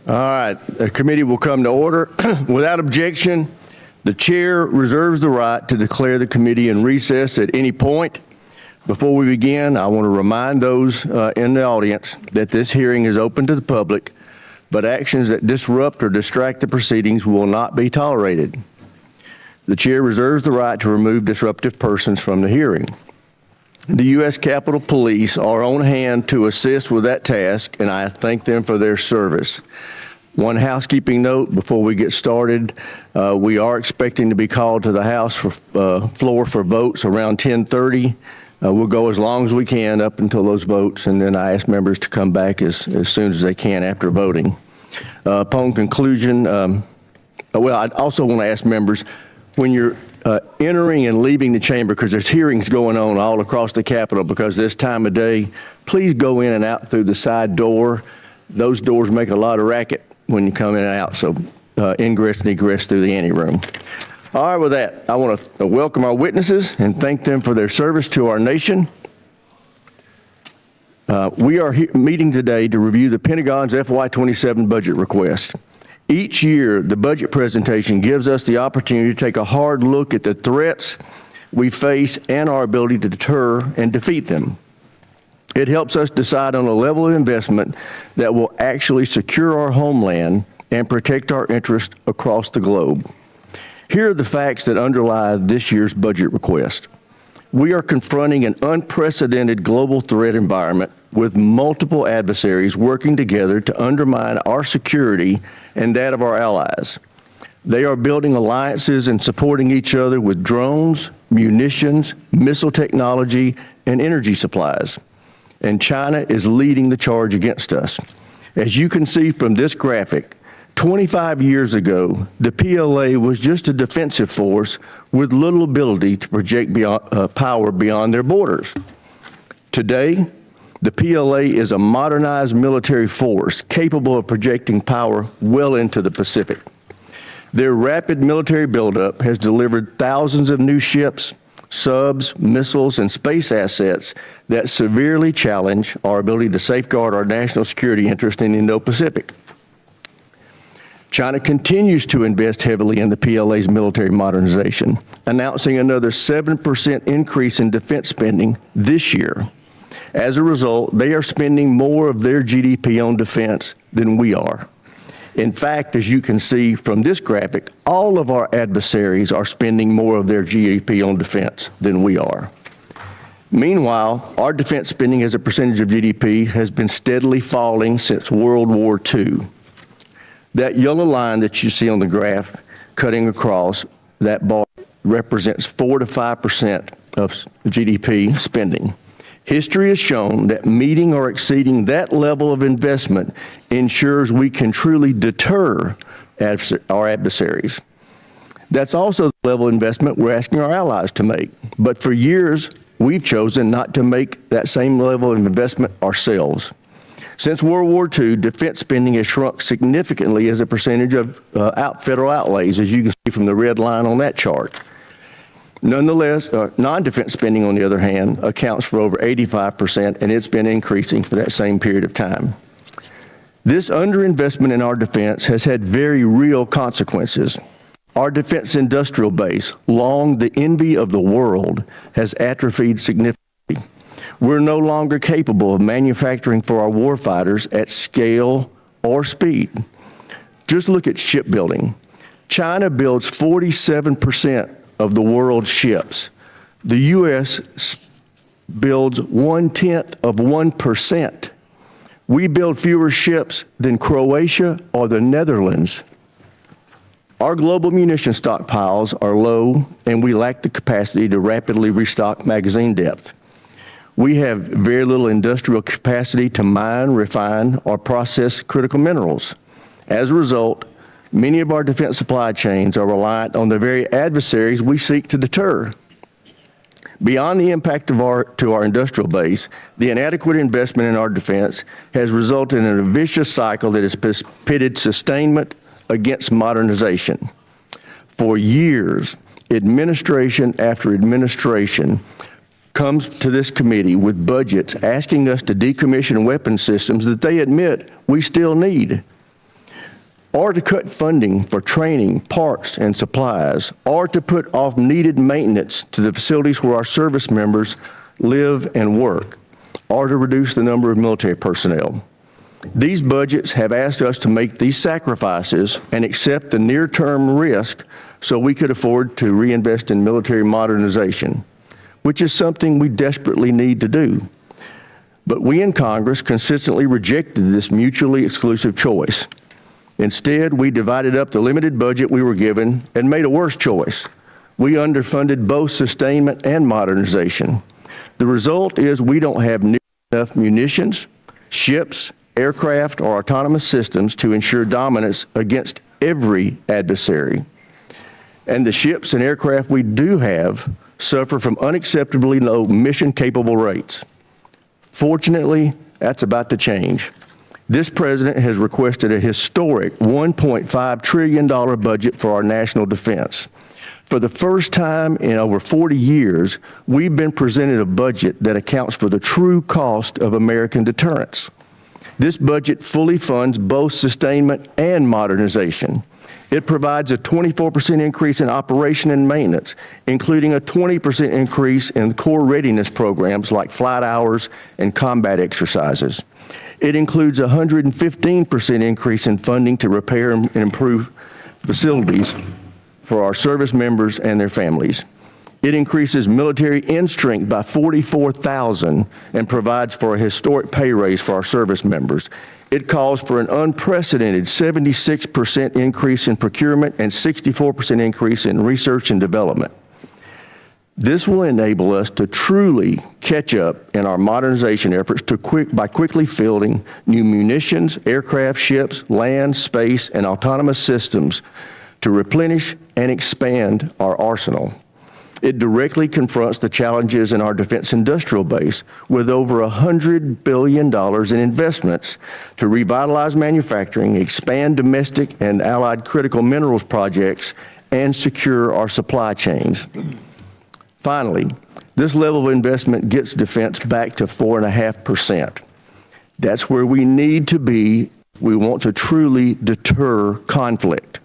All right, the committee will come to order. Without objection, the chair reserves the right to declare the committee in recess at any point. Before we begin, I want to remind those in the audience that this hearing is open to the public, but actions that disrupt or distract the proceedings will not be tolerated. The chair reserves the right to remove disruptive persons from the hearing. The U.S. Capitol Police are on hand to assist with that task, and I thank them for their service. One housekeeping note before we get started, we are expecting to be called to the House floor for votes around 10:30. We'll go as long as we can up until those votes, and then I ask members to come back as soon as they can after voting. Upon conclusion, I also want to ask members, when you're entering and leaving the chamber, because there's hearings going on all across the Capitol because this time of day, please go in and out through the side door. Those doors make a lot of racket when you come in and out, so ingress and egress through the anteroom. All right, with that, I want to welcome our witnesses and thank them for their service to our nation. We are meeting today to review the Pentagon's FY27 budget request. Each year, the budget presentation gives us the opportunity to take a hard look at the threats we face and our ability to deter and defeat them. It helps us decide on a level of investment that will actually secure our homeland and protect our interests across the globe. Here are the facts that underlie this year's budget request. We are confronting an unprecedented global threat environment with multiple adversaries working together to undermine our security and that of our allies. They are building alliances and supporting each other with drones, munitions, missile technology, and energy supplies. And China is leading the charge against us. As you can see from this graphic, 25 years ago, the PLA was just a defensive force with little ability to project power beyond their borders. Today, the PLA is a modernized military force capable of projecting power well into the Pacific. Their rapid military buildup has delivered thousands of new ships, subs, missiles, and space assets that severely challenge our ability to safeguard our national security interest in the Indo-Pacific. China continues to invest heavily in the PLA's military modernization, announcing another 7% increase in defense spending this year. As a result, they are spending more of their GDP on defense than we are. In fact, as you can see from this graphic, all of our adversaries are spending more of their GDP on defense than we are. Meanwhile, our defense spending as a percentage of GDP has been steadily falling since World War II. That yellow line that you see on the graph cutting across that bar represents 4 to 5% of GDP spending. History has shown that meeting or exceeding that level of investment ensures we can truly deter our adversaries. That's also the level of investment we're asking our allies to make. But for years, we've chosen not to make that same level of investment ourselves. Since World War II, defense spending has shrunk significantly as a percentage of federal outlays, as you can see from the red line on that chart. Nonetheless, non-defense spending, on the other hand, accounts for over 85%, and it's been increasing for that same period of time. This underinvestment in our defense has had very real consequences. Our defense industrial base, long the envy of the world, has atrophied significantly. We're no longer capable of manufacturing for our warfighters at scale or speed. Just look at shipbuilding. China builds 47% of the world's ships. The U.S. builds 0.1%. We build fewer ships than Croatia or the Netherlands. Our global munition stockpiles are low, and we lack the capacity to rapidly restock magazine depth. We have very little industrial capacity to mine, refine, or process critical minerals. As a result, many of our defense supply chains are reliant on the very adversaries we seek to deter. Beyond the impact to our industrial base, the inadequate investment in our defense has resulted in a vicious cycle that has pitted sustainment against modernization. For years, administration after administration comes to this committee with budgets asking us to decommission weapon systems that they admit we still need. or to cut funding for training, parts, and supplies, or to put off needed maintenance to the facilities where our service members live and work, or to reduce the number of military personnel. These budgets have asked us to make these sacrifices and accept the near-term risk so we could afford to reinvest in military modernization, which is something we desperately need to do. But we in Congress consistently rejected this mutually exclusive choice. Instead, we divided up the limited budget we were given and made a worse choice. We underfunded both sustainment and modernization. The result is we don't have enough munitions, ships, aircraft, or autonomous systems to ensure dominance against every adversary. And the ships and aircraft we do have suffer from unacceptably low mission-capable rates. Fortunately, that's about to change. This president has requested a historic $1.5 trillion budget for our national defense. For the first time in over 40 years, we've been presented a budget that accounts for the true cost of American deterrence. This budget fully funds both sustainment and modernization. It provides a 24% increase in operation and maintenance, including a 20% increase in core readiness programs like flight hours and combat exercises. It includes a 115% increase in funding to repair and improve facilities for our service members and their families. It increases military end strength by 44,000 and provides for a historic pay raise for our service members. It calls for an unprecedented 76% increase in procurement and 64% increase in research and development. This will enable us to truly catch up in our modernization efforts by quickly fielding new munitions, aircraft, ships, land, space, and autonomous systems to replenish and expand our arsenal. It directly confronts the challenges in our defense industrial base with over $100 billion in investments to revitalize manufacturing, expand domestic and allied critical minerals projects, and secure our supply chains. Finally, this level of investment gets defense back to 4.5%. That's where we need to be. We want to truly deter conflict.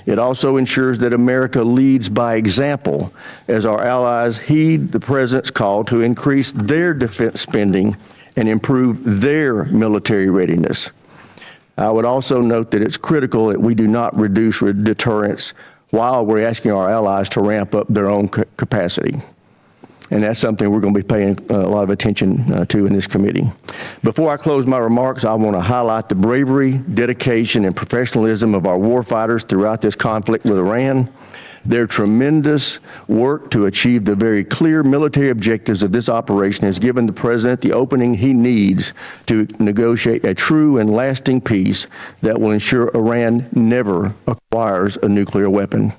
It also ensures that America leads by example as our allies heed the president's call to increase their defense spending and improve their military readiness. I would also note that it's critical that we do not reduce deterrence while we're asking our allies to ramp up their own capacity. And that's something we're going to be paying a lot of attention to in this committee. Before I close my remarks, I want to highlight the bravery, dedication, and professionalism of our warfighters throughout this conflict with Iran. Their tremendous work to achieve the very clear military objectives of this operation has given the president the opening he needs to negotiate a true and lasting peace that will ensure Iran never acquires a nuclear weapon.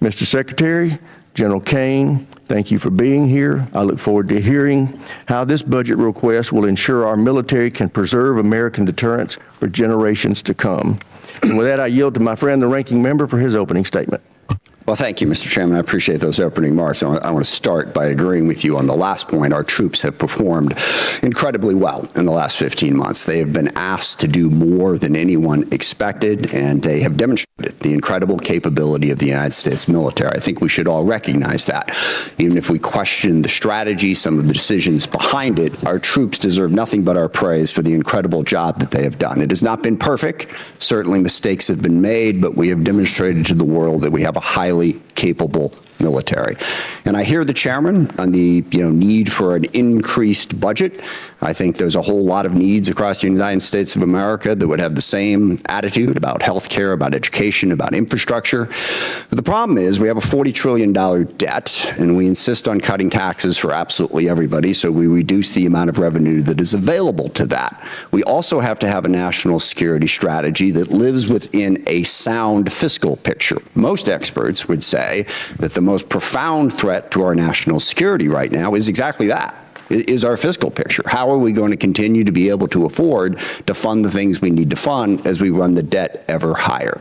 Mr. Secretary, General Caine, thank you for being here. I look forward to hearing how this budget request will ensure our military can preserve American deterrence for generations to come. And with that, I yield to my friend, the ranking member, for his opening statement. Well, thank you, Mr. Chairman. I appreciate those opening remarks. I want to start by agreeing with you on the last point. Our troops have performed incredibly well in the last 15 months. They have been asked to do more than anyone expected, and they have demonstrated the incredible capability of the United States military. I think we should all recognize that. Even if we question the strategy, some of the decisions behind it, our troops deserve nothing but our praise for the incredible job that they have done. It has not been perfect. Certainly mistakes have been made, but we have demonstrated to the world that we have a highly capable military. And I hear the chairman on the need for an increased budget. I think there's a whole lot of needs across the United States of America that would have the same attitude about health care, about education, about infrastructure. But the problem is we have a $40 trillion debt, and we insist on cutting taxes for absolutely everybody, so we reduce the amount of revenue that is available to that. We also have to have a national security strategy that lives within a sound fiscal picture. Most experts would say that the most profound threat to our national security right now is exactly that. Is our fiscal picture. How are we going to continue to be able to afford to fund the things we need to fund as we run the debt ever higher?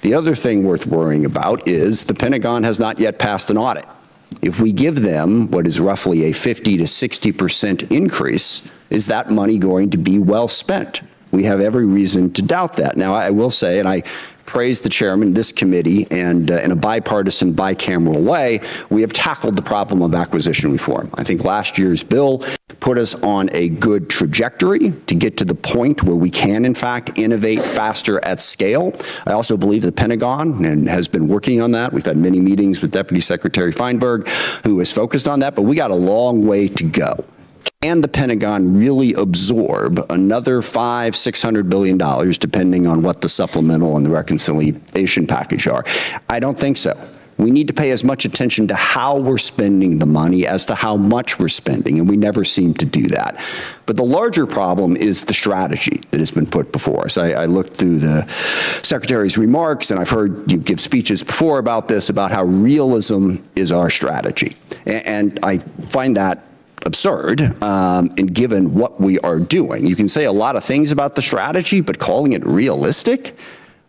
The other thing worth worrying about is the Pentagon has not yet passed an audit. If we give them what is roughly a 50 to 60% increase, is that money going to be well spent? We have every reason to doubt that. Now, I will say, and I praise the chairman, this committee, and in a bipartisan, bicameral way, we have tackled the problem of acquisition reform. I think last year's bill put us on a good trajectory to get to the point where we can, in fact, innovate faster at scale. I also believe the Pentagon has been working on that. We've had many meetings with Deputy Secretary Feinberg, who is focused on that, but we got a long way to go. Can the Pentagon really absorb another $500–600 billion, depending on what the supplemental and the reconciliation package are? I don't think so. We need to pay as much attention to how we're spending the money as to how much we're spending, and we never seem to do that. But the larger problem is the strategy that has been put before us. I looked through the Secretary's remarks, and I've heard you give speeches before about this, about how realism is our strategy. And I find that absurd, and given what we are doing. You can say a lot of things about the strategy, but calling it realistic?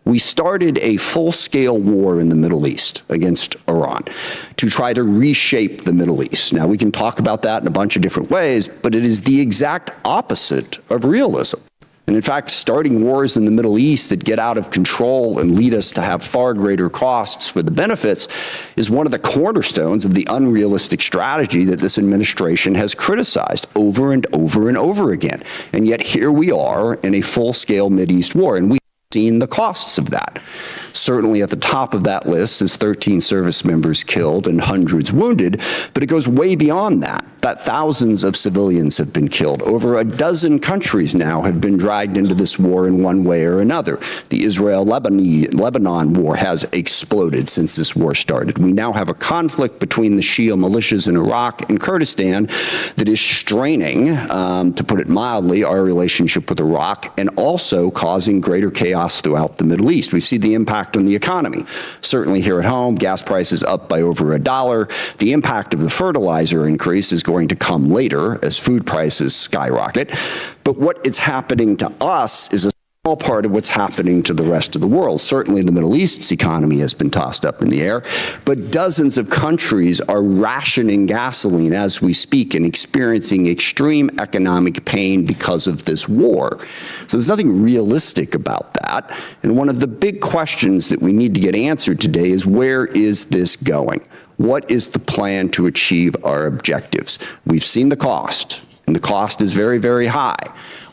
We started a full-scale war in the Middle East against Iran to try to reshape the Middle East. Now, we can talk about that in a bunch of different ways, but it is the exact opposite of realism. And in fact, starting wars in the Middle East that get out of control and lead us to have far greater costs for the benefits is one of the cornerstones of the unrealistic strategy that this administration has criticized over and over and over again. And yet here we are in a full-scale Mideast war, and we've seen the costs of that. Certainly at the top of that list is 13 service members killed and hundreds wounded, but it goes way beyond that thousands of civilians have been killed. Over a dozen countries now have been dragged into this war in one way or another. The Israel-Lebanon war has exploded since this war started. We now have a conflict between the Shia militias in Iraq and Kurdistan that is straining, to put it mildly, our relationship with Iraq, and also causing greater chaos throughout the Middle East. We see the impact on the economy. Certainly here at home, gas prices up by over $1. The impact of the fertilizer increase is going to come later as food prices skyrocket. But what is happening to us is a small part of what's happening to the rest of the world. Certainly the Middle East's economy has been tossed up in the air, but dozens of countries are rationing gasoline as we speak and experiencing extreme economic pain because of this war. So there's nothing realistic about that. And one of the big questions that we need to get answered today is, where is this going? What is the plan to achieve our objectives? We've seen the cost, and the cost is very, very high.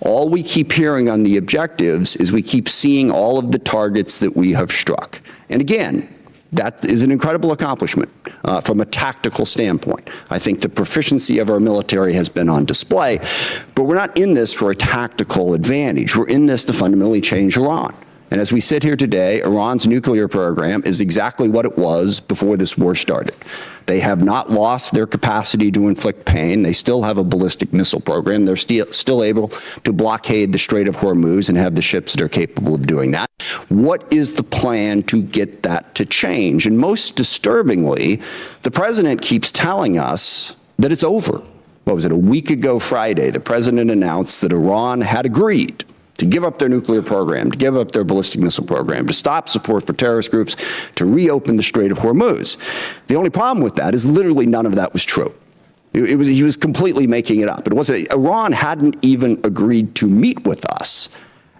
All we keep hearing on the objectives is we keep seeing all of the targets that we have struck. And again, that is an incredible accomplishment from a tactical standpoint. I think the proficiency of our military has been on display, but we're not in this for a tactical advantage. We're in this to fundamentally change Iran. And as we sit here today, Iran's nuclear program is exactly what it was before this war started. They have not lost their capacity to inflict pain. They still have a ballistic missile program. They're still able to blockade the Strait of Hormuz and have the ships that are capable of doing that. What is the plan to get that to change? And most disturbingly, the president keeps telling us that it's over. What was it, a week ago Friday, the president announced that Iran had agreed to give up their nuclear program, to give up their ballistic missile program, to stop support for terrorist groups, to reopen the Strait of Hormuz. The only problem with that is literally none of that was true. He was completely making it up. It wasn't. Iran hadn't even agreed to meet with us,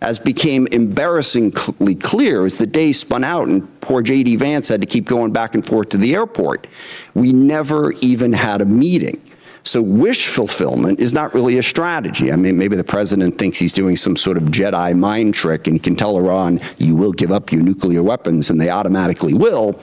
as became embarrassingly clear as the day spun out and poor J.D. Vance had to keep going back and forth to the airport. We never even had a meeting. So wish fulfillment is not really a strategy. I mean, maybe the president thinks he's doing some sort of Jedi mind trick and he can tell Iran, you will give up your nuclear weapons, and they automatically will,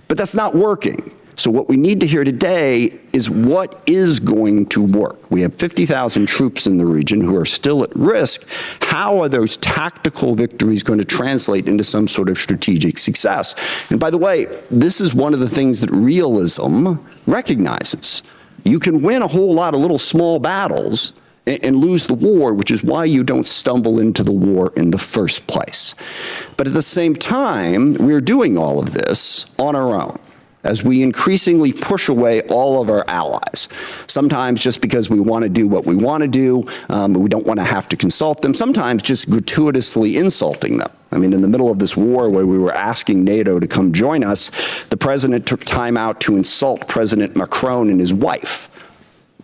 but that's not working. So what we need to hear today is what is going to work. We have 50,000 troops in the region who are still at risk. How are those tactical victories going to translate into some sort of strategic success? And by the way, this is one of the things that realism recognizes. You can win a whole lot of little small battles and lose the war, which is why you don't stumble into the war in the first place. But at the same time, we're doing all of this on our own, as we increasingly push away all of our allies. Sometimes just because we want to do what we want to do, we don't want to have to consult them, sometimes just gratuitously insulting them. I mean, in the middle of this war where we were asking NATO to come join us, the president took time out to insult President Macron and his wife.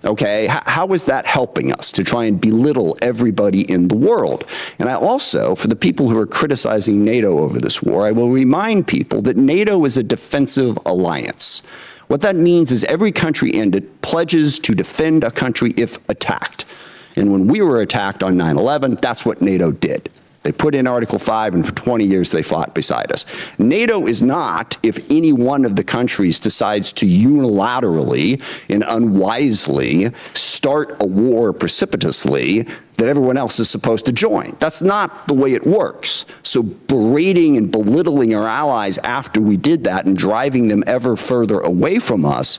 Okay, how is that helping us to try and belittle everybody in the world? And I also, for the people who are criticizing NATO over this war, I will remind people that NATO is a defensive alliance. What that means is every country in it pledges to defend a country if attacked. And when we were attacked on 9/11, that's what NATO did. They put in Article 5, and for 20 years they fought beside us. NATO is not if any one of the countries decides to unilaterally and unwisely start a war precipitously that everyone else is supposed to join. That's not the way it works. So berating and belittling our allies after we did that and driving them ever further away from us,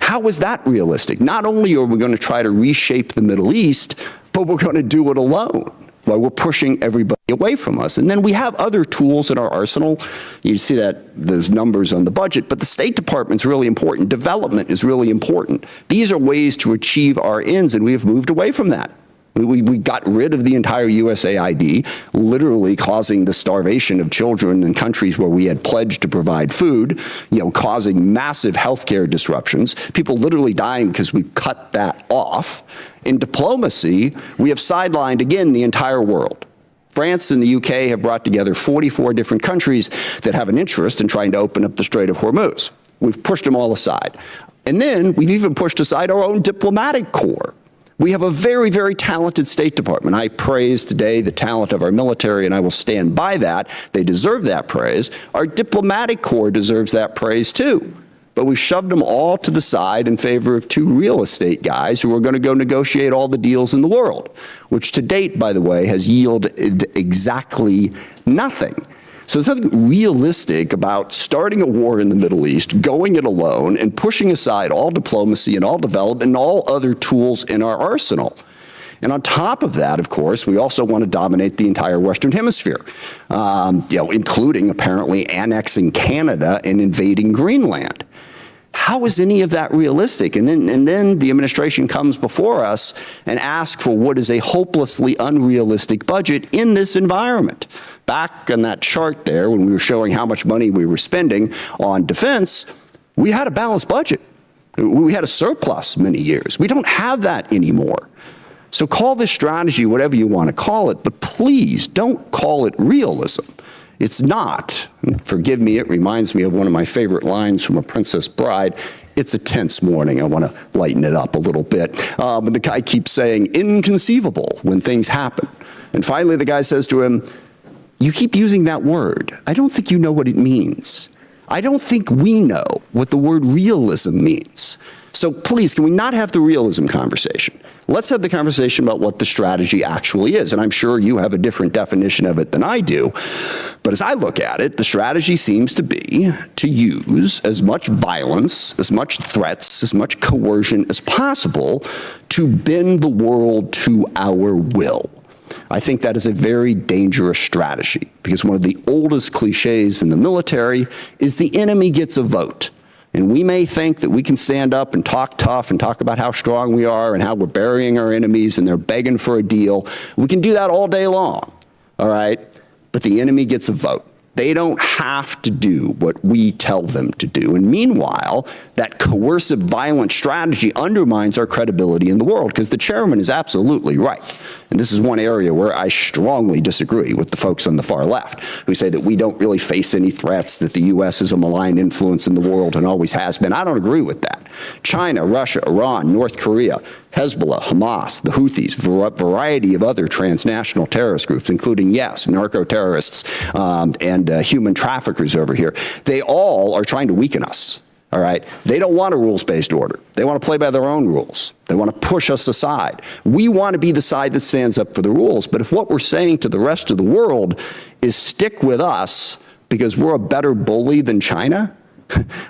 how is that realistic? Not only are we going to try to reshape the Middle East, but we're going to do it alone, while we're pushing everybody away from us. And then we have other tools in our arsenal. You see that those numbers on the budget, but the State Department's really important. Development is really important. These are ways to achieve our ends, and we have moved away from that. We got rid of the entire USAID, literally causing the starvation of children in countries where we had pledged to provide food, causing massive healthcare disruptions, people literally dying because we cut that off. In diplomacy, we have sidelined, again, the entire world. France and the UK have brought together 44 different countries that have an interest in trying to open up the Strait of Hormuz. We've pushed them all aside. And then we've even pushed aside our own diplomatic corps. We have a very, very talented State Department. I praise today the talent of our military, and I will stand by that. They deserve that praise. Our diplomatic corps deserves that praise too. But we've shoved them all to the side in favor of two real estate guys who are going to go negotiate all the deals in the world, which to date, by the way, has yielded exactly nothing. So there's nothing realistic about starting a war in the Middle East, going it alone, and pushing aside all diplomacy and all development and all other tools in our arsenal. And on top of that, of course, we also want to dominate the entire Western Hemisphere, including apparently annexing Canada and invading Greenland. How is any of that realistic? And then the administration comes before us and asks for what is a hopelessly unrealistic budget in this environment. Back on that chart there, when we were showing how much money we were spending on defense, we had a balanced budget. We had a surplus many years. We don't have that anymore. So call this strategy whatever you want to call it, but please don't call it realism. It's not. Forgive me, it reminds me of one of my favorite lines from A Princess Bride. It's a tense morning. I want to lighten it up a little bit. But the guy keeps saying, inconceivable, when things happen. And finally, the guy says to him, you keep using that word. I don't think you know what it means. I don't think we know what the word realism means. So please, can we not have the realism conversation? Let's have the conversation about what the strategy actually is. And I'm sure you have a different definition of it than I do. But as I look at it, the strategy seems to be to use as much violence, as much threats, as much coercion as possible to bend the world to our will. I think that is a very dangerous strategy because one of the oldest cliches in the military is the enemy gets a vote. And we may think that we can stand up and talk tough and talk about how strong we are and how we're burying our enemies and they're begging for a deal. We can do that all day long, all right? But the enemy gets a vote. They don't have to do what we tell them to do. And meanwhile, that coercive, violent strategy undermines our credibility in the world because the chairman is absolutely right. And this is one area where I strongly disagree with the folks on the far left who say that we don't really face any threats, that the U.S. is a malign influence in the world and always has been. I don't agree with that. China, Russia, Iran, North Korea, Hezbollah, Hamas, the Houthis, variety of other transnational terrorist groups, including, yes, narco-terrorists and human traffickers over here. They all are trying to weaken us. All right? They don't want a rules-based order. They want to play by their own rules. They want to push us aside. We want to be the side that stands up for the rules. But if what we're saying to the rest of the world is stick with us because we're a better bully than China,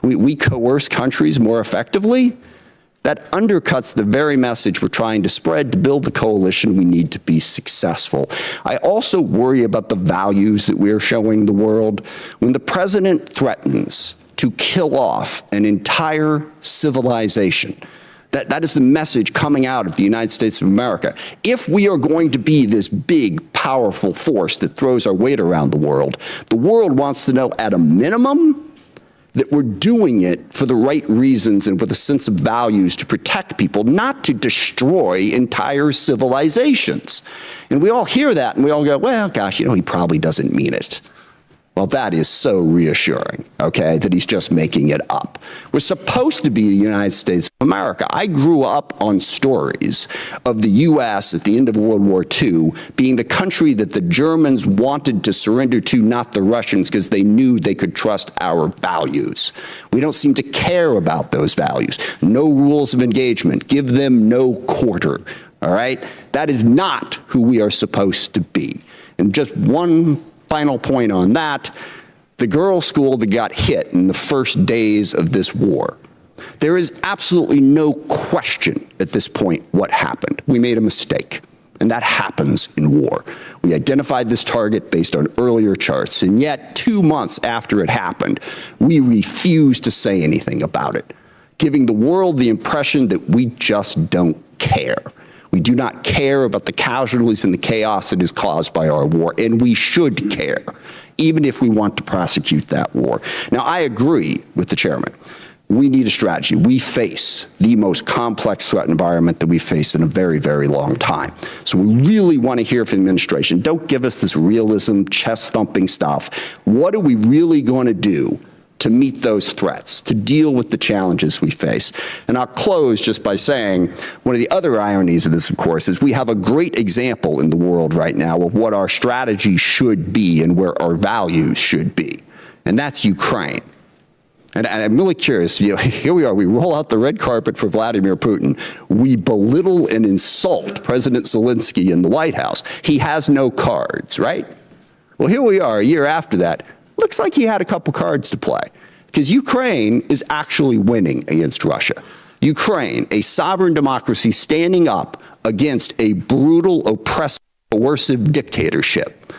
we coerce countries more effectively, that undercuts the very message we're trying to spread to build the coalition we need to be successful. I also worry about the values that we're showing the world. When the president threatens to kill off an entire civilization, that is the message coming out of the United States of America. If we are going to be this big, powerful force that throws our weight around the world wants to know at a minimum that we're doing it for the right reasons and with a sense of values to protect people, not to destroy entire civilizations. And we all hear that and we all go, well, gosh, he probably doesn't mean it. Well, that is so reassuring, okay, that he's just making it up. We're supposed to be the United States of America. I grew up on stories of the U.S. at the end of World War II being the country that the Germans wanted to surrender to, not the Russians, because they knew they could trust our values. We don't seem to care about those values. No rules of engagement. Give them no quarter, all right? That is not who we are supposed to be. And just one final point on that, the girls' school that got hit in the first days of this war. There is absolutely no question at this point what happened. We made a mistake, and that happens in war. We identified this target based on earlier charts, and yet 2 months after it happened, we refused to say anything about it, giving the world the impression that we just don't care. We do not care about the casualties and the chaos that is caused by our war, and we should care, even if we want to prosecute that war. Now, I agree with the chairman. We need a strategy. We face the most complex threat environment that we've faced in a very, very long time. So we really want to hear from the administration. Don't give us this realism, chest-thumping stuff. What are we really going to do to meet those threats, to deal with the challenges we face? And I'll close just by saying one of the other ironies of this, of course, is we have a great example in the world right now of what our strategy should be and where our values should be, and that's Ukraine. And I'm really curious, here we are, we roll out the red carpet for Vladimir Putin. We belittle and insult President Zelensky in the White House. He has no cards, right? Well, here we are a year after that. Looks like he had a couple cards to play, because Ukraine is actually winning against Russia. Ukraine, a sovereign democracy standing up against a brutal, oppressive, coercive dictatorship.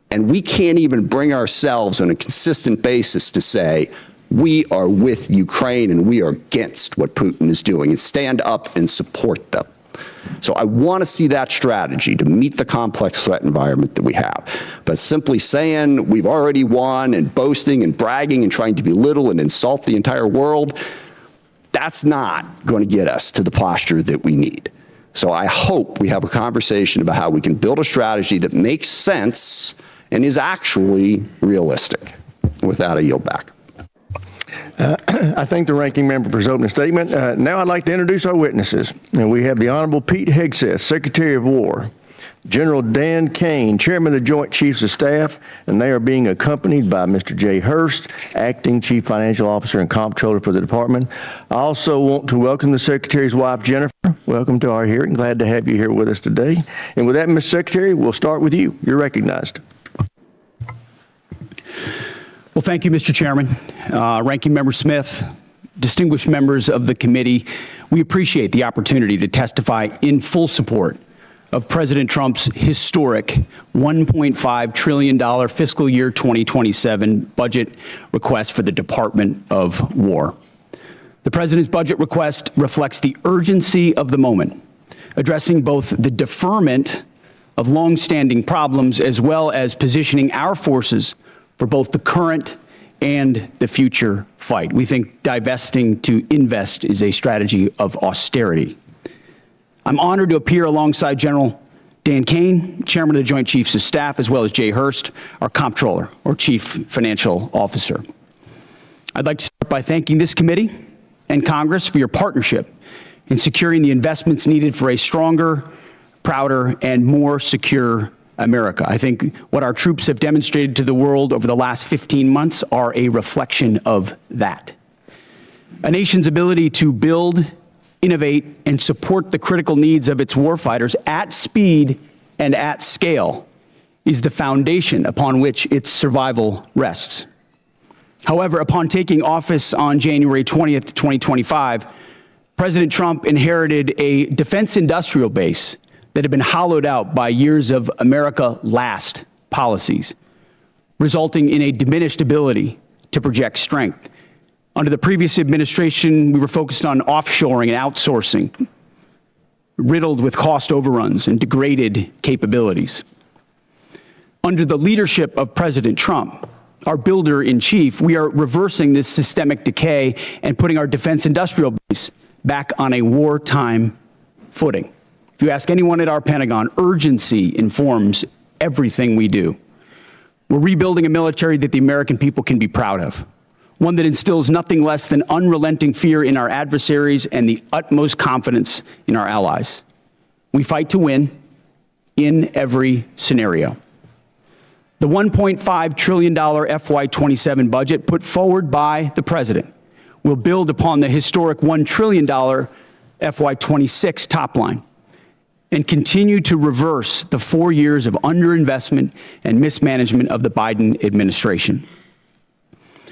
And we can't even bring ourselves on a consistent basis to say, we are with Ukraine and we are against what Putin is doing, and stand up and support them. So I want to see that strategy to meet the complex threat environment that we have. But simply saying we've already won and boasting and bragging and trying to belittle and insult the entire world, that's not going to get us to the posture that we need. So I hope we have a conversation about how we can build a strategy that makes sense and is actually realistic. With that, I yield back. I thank the ranking member for his opening statement. Now I'd like to introduce our witnesses. And we have the Honorable Pete Hegseth, Secretary of War, General Dan Caine, Chairman of the Joint Chiefs of Staff, and they are being accompanied by Mr. Jay Hurst, Acting Chief Financial Officer and Comptroller for the Department. I also want to welcome the Secretary's wife, Jennifer. Welcome to our hearing. Glad to have you here with us today. And with that, Ms. Secretary, we'll start with you. You're recognized. Well, thank you, Mr. Chairman. Ranking Member Smith, distinguished members of the committee, we appreciate the opportunity to testify in full support of President Trump's historic $1.5 trillion fiscal year 2027 budget request for the Department of War. The President's budget request reflects the urgency of the moment, addressing both the deferment of longstanding problems as well as positioning our forces for both the current and the future fight. We think divesting to invest is a strategy of austerity. I'm honored to appear alongside General Dan Caine, Chairman of the Joint Chiefs of Staff, as well as Jay Hurst, our Comptroller, or Chief Financial Officer. I'd like to start by thanking this committee and Congress for your partnership in securing the investments needed for a stronger, prouder, and more secure America. I think what our troops have demonstrated to the world over the last 15 months are a reflection of that. A nation's ability to build, innovate, and support the critical needs of its warfighters at speed and at scale is the foundation upon which its survival rests. However, upon taking office on January 20th, 2025, President Trump inherited a defense industrial base that had been hollowed out by years of America Last policies, resulting in a diminished ability to project strength. Under the previous administration, we were focused on offshoring and outsourcing, riddled with cost overruns and degraded capabilities. Under the leadership of President Trump, our builder-in-chief, we are reversing this systemic decay and putting our defense industrial base back on a wartime footing. If you ask anyone at our Pentagon, urgency informs everything we do. We're rebuilding a military that the American people can be proud of, one that instills nothing less than unrelenting fear in our adversaries and the utmost confidence in our allies. We fight to win in every scenario. The $1.5 trillion FY27 budget put forward by the President will build upon the historic $1 trillion FY26 top line and continue to reverse the 4 years of underinvestment and mismanagement of the Biden administration.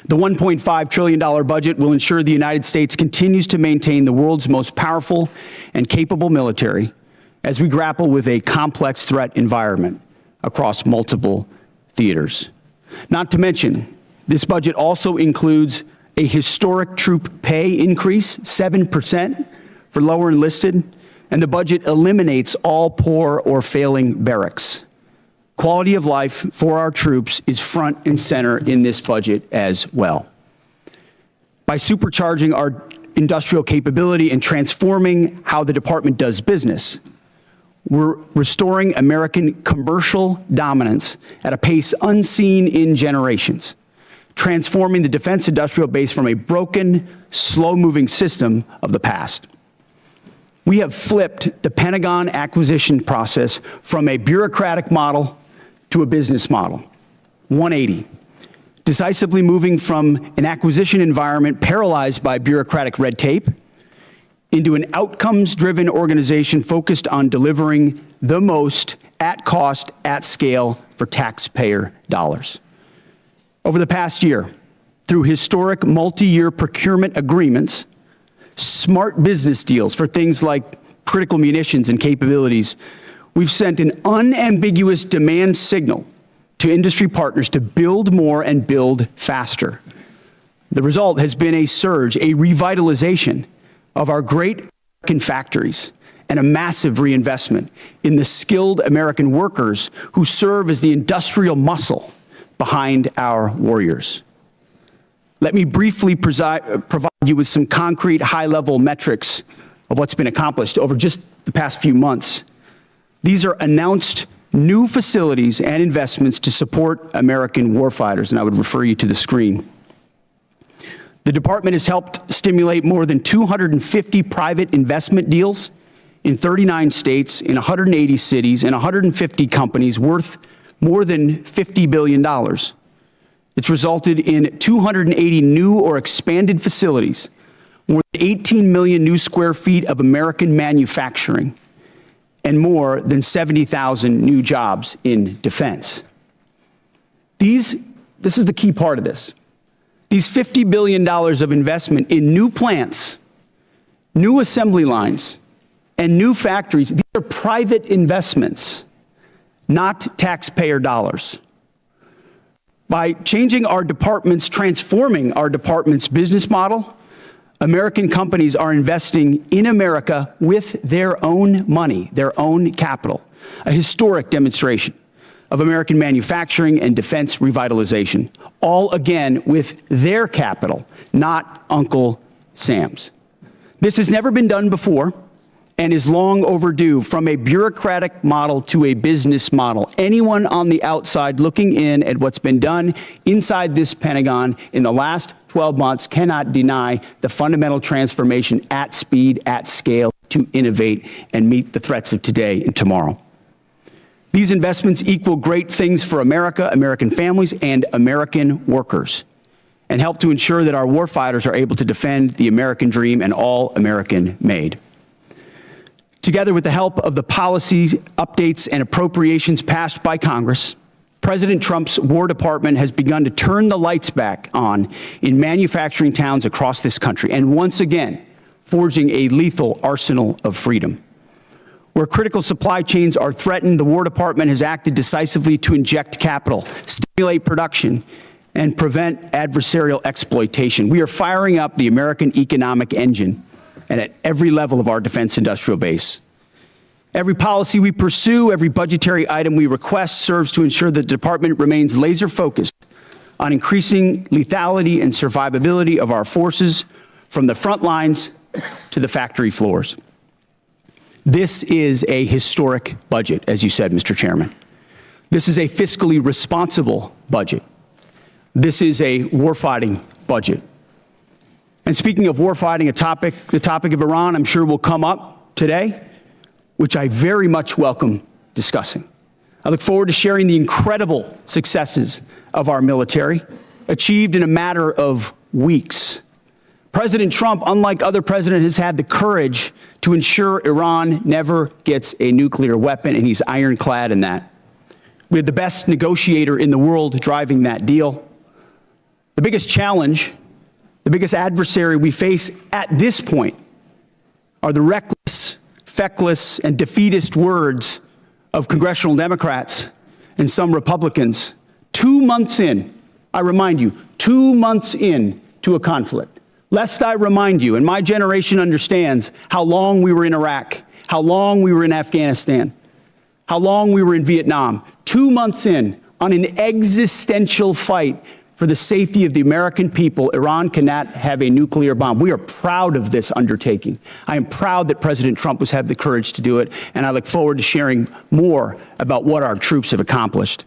The $1.5 trillion budget will ensure the United States continues to maintain the world's most powerful and capable military as we grapple with a complex threat environment across multiple theaters. Not to mention, this budget also includes a historic troop pay increase, 7% for lower enlisted, and the budget eliminates all poor or failing barracks. Quality of life for our troops is front and center in this budget as well. By supercharging our industrial capability and transforming how the department does business, we're restoring American commercial dominance at a pace unseen in generations, transforming the defense industrial base from a broken, slow-moving system of the past. We have flipped the Pentagon acquisition process from a bureaucratic model to a business model, 180, decisively moving from an acquisition environment paralyzed by bureaucratic red tape into an outcomes-driven organization focused on delivering the most at cost, at scale for taxpayer dollars. Over the past year, through historic multi-year procurement agreements, smart business deals for things like critical munitions and capabilities, we've sent an unambiguous demand signal to industry partners to build more and build faster. The result has been a surge, a revitalization of our great American factories and a massive reinvestment in the skilled American workers who serve as the industrial muscle behind our warriors. Let me briefly provide you with some concrete high-level metrics of what's been accomplished over just the past few months. These are announced new facilities and investments to support American warfighters, and I would refer you to the screen. The department has helped stimulate more than 250 private investment deals in 39 states, in 180 cities, and 150 companies worth more than $50 billion. It's resulted in 280 new or expanded facilities, more than 18 million new square feet of American manufacturing, and more than 70,000 new jobs in defense. This is the key part of this. These $50 billion of investment in new plants, new assembly lines, and new factories, these are private investments, not taxpayer dollars. By changing our department's, transforming our department's business model, American companies are investing in America with their own money, their own capital, a historic demonstration of American manufacturing and defense revitalization, all again with their capital, not Uncle Sam's. This has never been done before and is long overdue, from a bureaucratic model to a business model. Anyone on the outside looking in at what's been done inside this Pentagon in the last 12 months cannot deny the fundamental transformation at speed, at scale, to innovate and meet the threats of today and tomorrow. These investments equal great things for America, American families, and American workers, and help to ensure that our warfighters are able to defend the American dream and all American made. Together with the help of the policies, updates, and appropriations passed by Congress, President Trump's War Department has begun to turn the lights back on in manufacturing towns across this country, and once again, forging a lethal arsenal of freedom. Where critical supply chains are threatened, the War Department has acted decisively to inject capital, stimulate production, and prevent adversarial exploitation. We are firing up the American economic engine, and at every level of our defense industrial base. Every policy we pursue, every budgetary item we request serves to ensure that the department remains laser focused on increasing lethality and survivability of our forces from the front lines to the factory floors. This is a historic budget, as you said, Mr. Chairman. This is a fiscally responsible budget. This is a warfighting budget. And speaking of warfighting, the topic of Iran, I'm sure will come up today, which I very much welcome discussing. I look forward to sharing the incredible successes of our military, achieved in a matter of weeks. President Trump, unlike other presidents, has had the courage to ensure Iran never gets a nuclear weapon, and he's ironclad in that. We have the best negotiator in the world driving that deal. The biggest challenge, the biggest adversary we face at this point are the reckless, feckless, and defeatist words of congressional Democrats and some Republicans 2 months in, I remind you, 2 months in to a conflict. Lest I remind you, and my generation understands how long we were in Iraq, how long we were in Afghanistan, how long we were in Vietnam. 2 months in on an existential fight for the safety of the American people, Iran cannot have a nuclear bomb. We are proud of this undertaking. I am proud that President Trump has had the courage to do it, and I look forward to sharing more about what our troops have accomplished.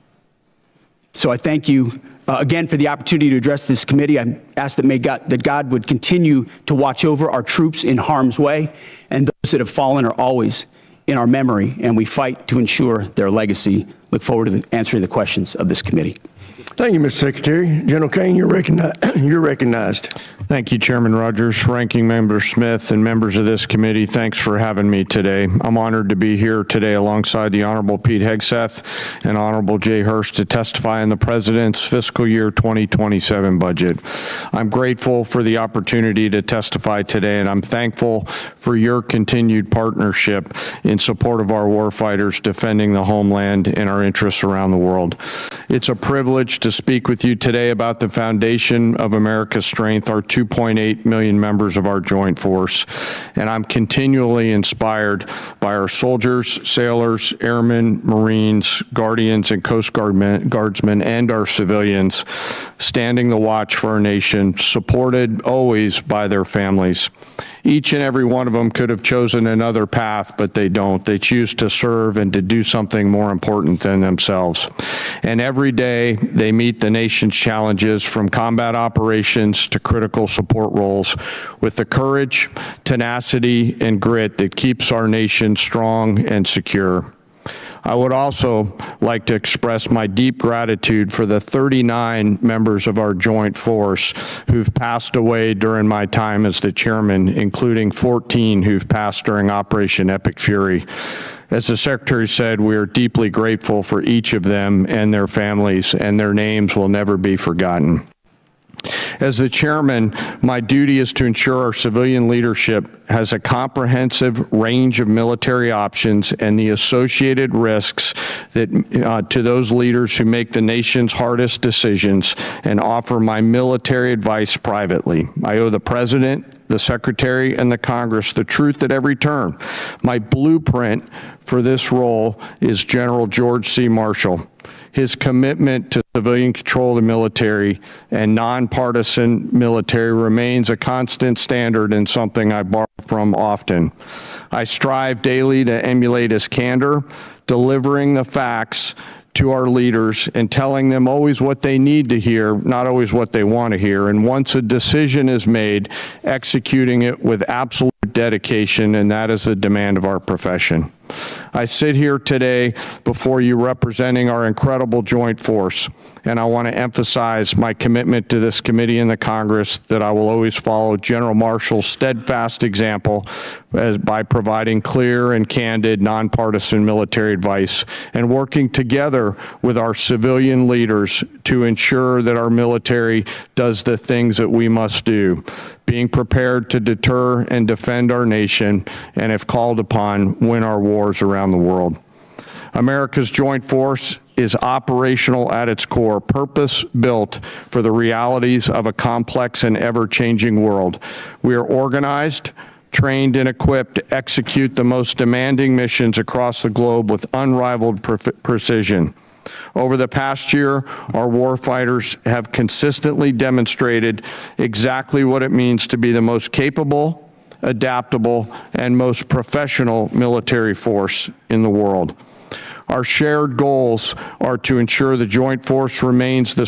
So I thank you again for the opportunity to address this committee. I ask that God would continue to watch over our troops in harm's way, and those that have fallen are always in our memory, and we fight to ensure their legacy. Look forward to answering the questions of this committee. Thank you, Mr. Secretary. General Caine, you're recognized. Thank you, Chairman Rogers, Ranking Member Smith, and members of this committee. Thanks for having me today. I'm honored to be here today alongside the Honorable Pete Hegseth and Honorable Jay Hurst to testify on the President's fiscal year 2027 budget. I'm grateful for the opportunity to testify today, and I'm thankful for your continued partnership in support of our warfighters defending the homeland and our interests around the world. It's a privilege to speak with you today about the foundation of America's strength, our 2.8 million members of our joint force. And I'm continually inspired by our soldiers, sailors, airmen, Marines, Guardians, and Coast Guardsmen, and our civilians standing the watch for our nation, supported always by their families. Each and every one of them could have chosen another path, but they don't. They choose to serve and to do something more important than themselves. And every day they meet the nation's challenges, from combat operations to critical support roles, with the courage, tenacity, and grit that keeps our nation strong and secure. I would also like to express my deep gratitude for the 39 members of our joint force who've passed away during my time as the chairman, including 14 who've passed during Operation Epic Fury. As the Secretary said, we are deeply grateful for each of them and their families, and their names will never be forgotten. As the chairman, my duty is to ensure our civilian leadership has a comprehensive range of military options and the associated risks that to those leaders who make the nation's hardest decisions, and offer my military advice privately. I owe the President, the Secretary, and the Congress the truth at every turn. My blueprint for this role is General George C. Marshall. His commitment to civilian control of the military and nonpartisan military remains a constant standard and something I borrow from often. I strive daily to emulate his candor, delivering the facts to our leaders and telling them always what they need to hear, not always what they want to hear. And once a decision is made, executing it with absolute dedication, and that is the demand of our profession. I sit here today before you representing our incredible joint force, and I want to emphasize my commitment to this committee and the Congress that I will always follow General Marshall's steadfast example by providing clear and candid, nonpartisan military advice and working together with our civilian leaders to ensure that our military does the things that we must do, being prepared to deter and defend our nation, and if called upon, win our wars around the world. America's joint force is operational at its core, purpose-built for the realities of a complex and ever-changing world. We are organized, trained, and equipped to execute the most demanding missions across the globe with unrivaled precision. Over the past year, our warfighters have consistently demonstrated exactly what it means to be the most capable, adaptable, and most professional military force in the world. Our shared goals are to ensure the Joint Force maintains the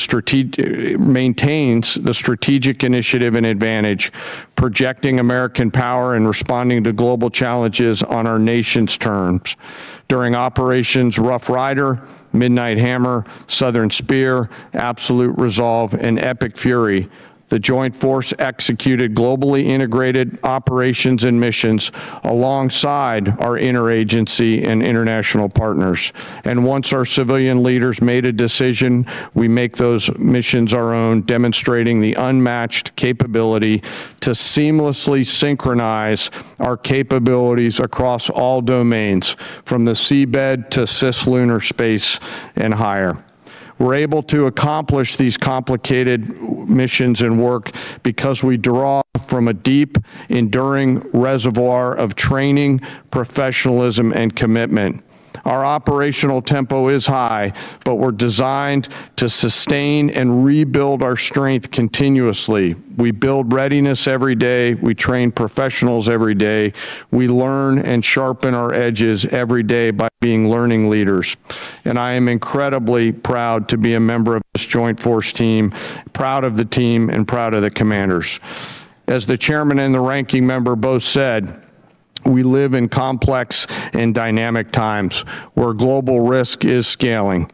strategic initiative and advantage, projecting American power and responding to global challenges on our nation's terms. During operations Rough Rider, Midnight Hammer, Southern Spear, Absolute Resolve, and Epic Fury, the Joint Force executed globally integrated operations and missions alongside our interagency and international partners. And once our civilian leaders made a decision, we make those missions our own, demonstrating the unmatched capability to seamlessly synchronize our capabilities across all domains, from the seabed to cislunar space and higher. We're able to accomplish these complicated missions and work because we draw from a deep, enduring reservoir of training, professionalism, and commitment. Our operational tempo is high, but we're designed to sustain and rebuild our strength continuously. We build readiness every day. We train professionals every day. We learn and sharpen our edges every day by being learning leaders. And I am incredibly proud to be a member of this Joint Force team, proud of the team and proud of the commanders. As the chairman and the ranking member both said, we live in complex and dynamic times where global risk is scaling.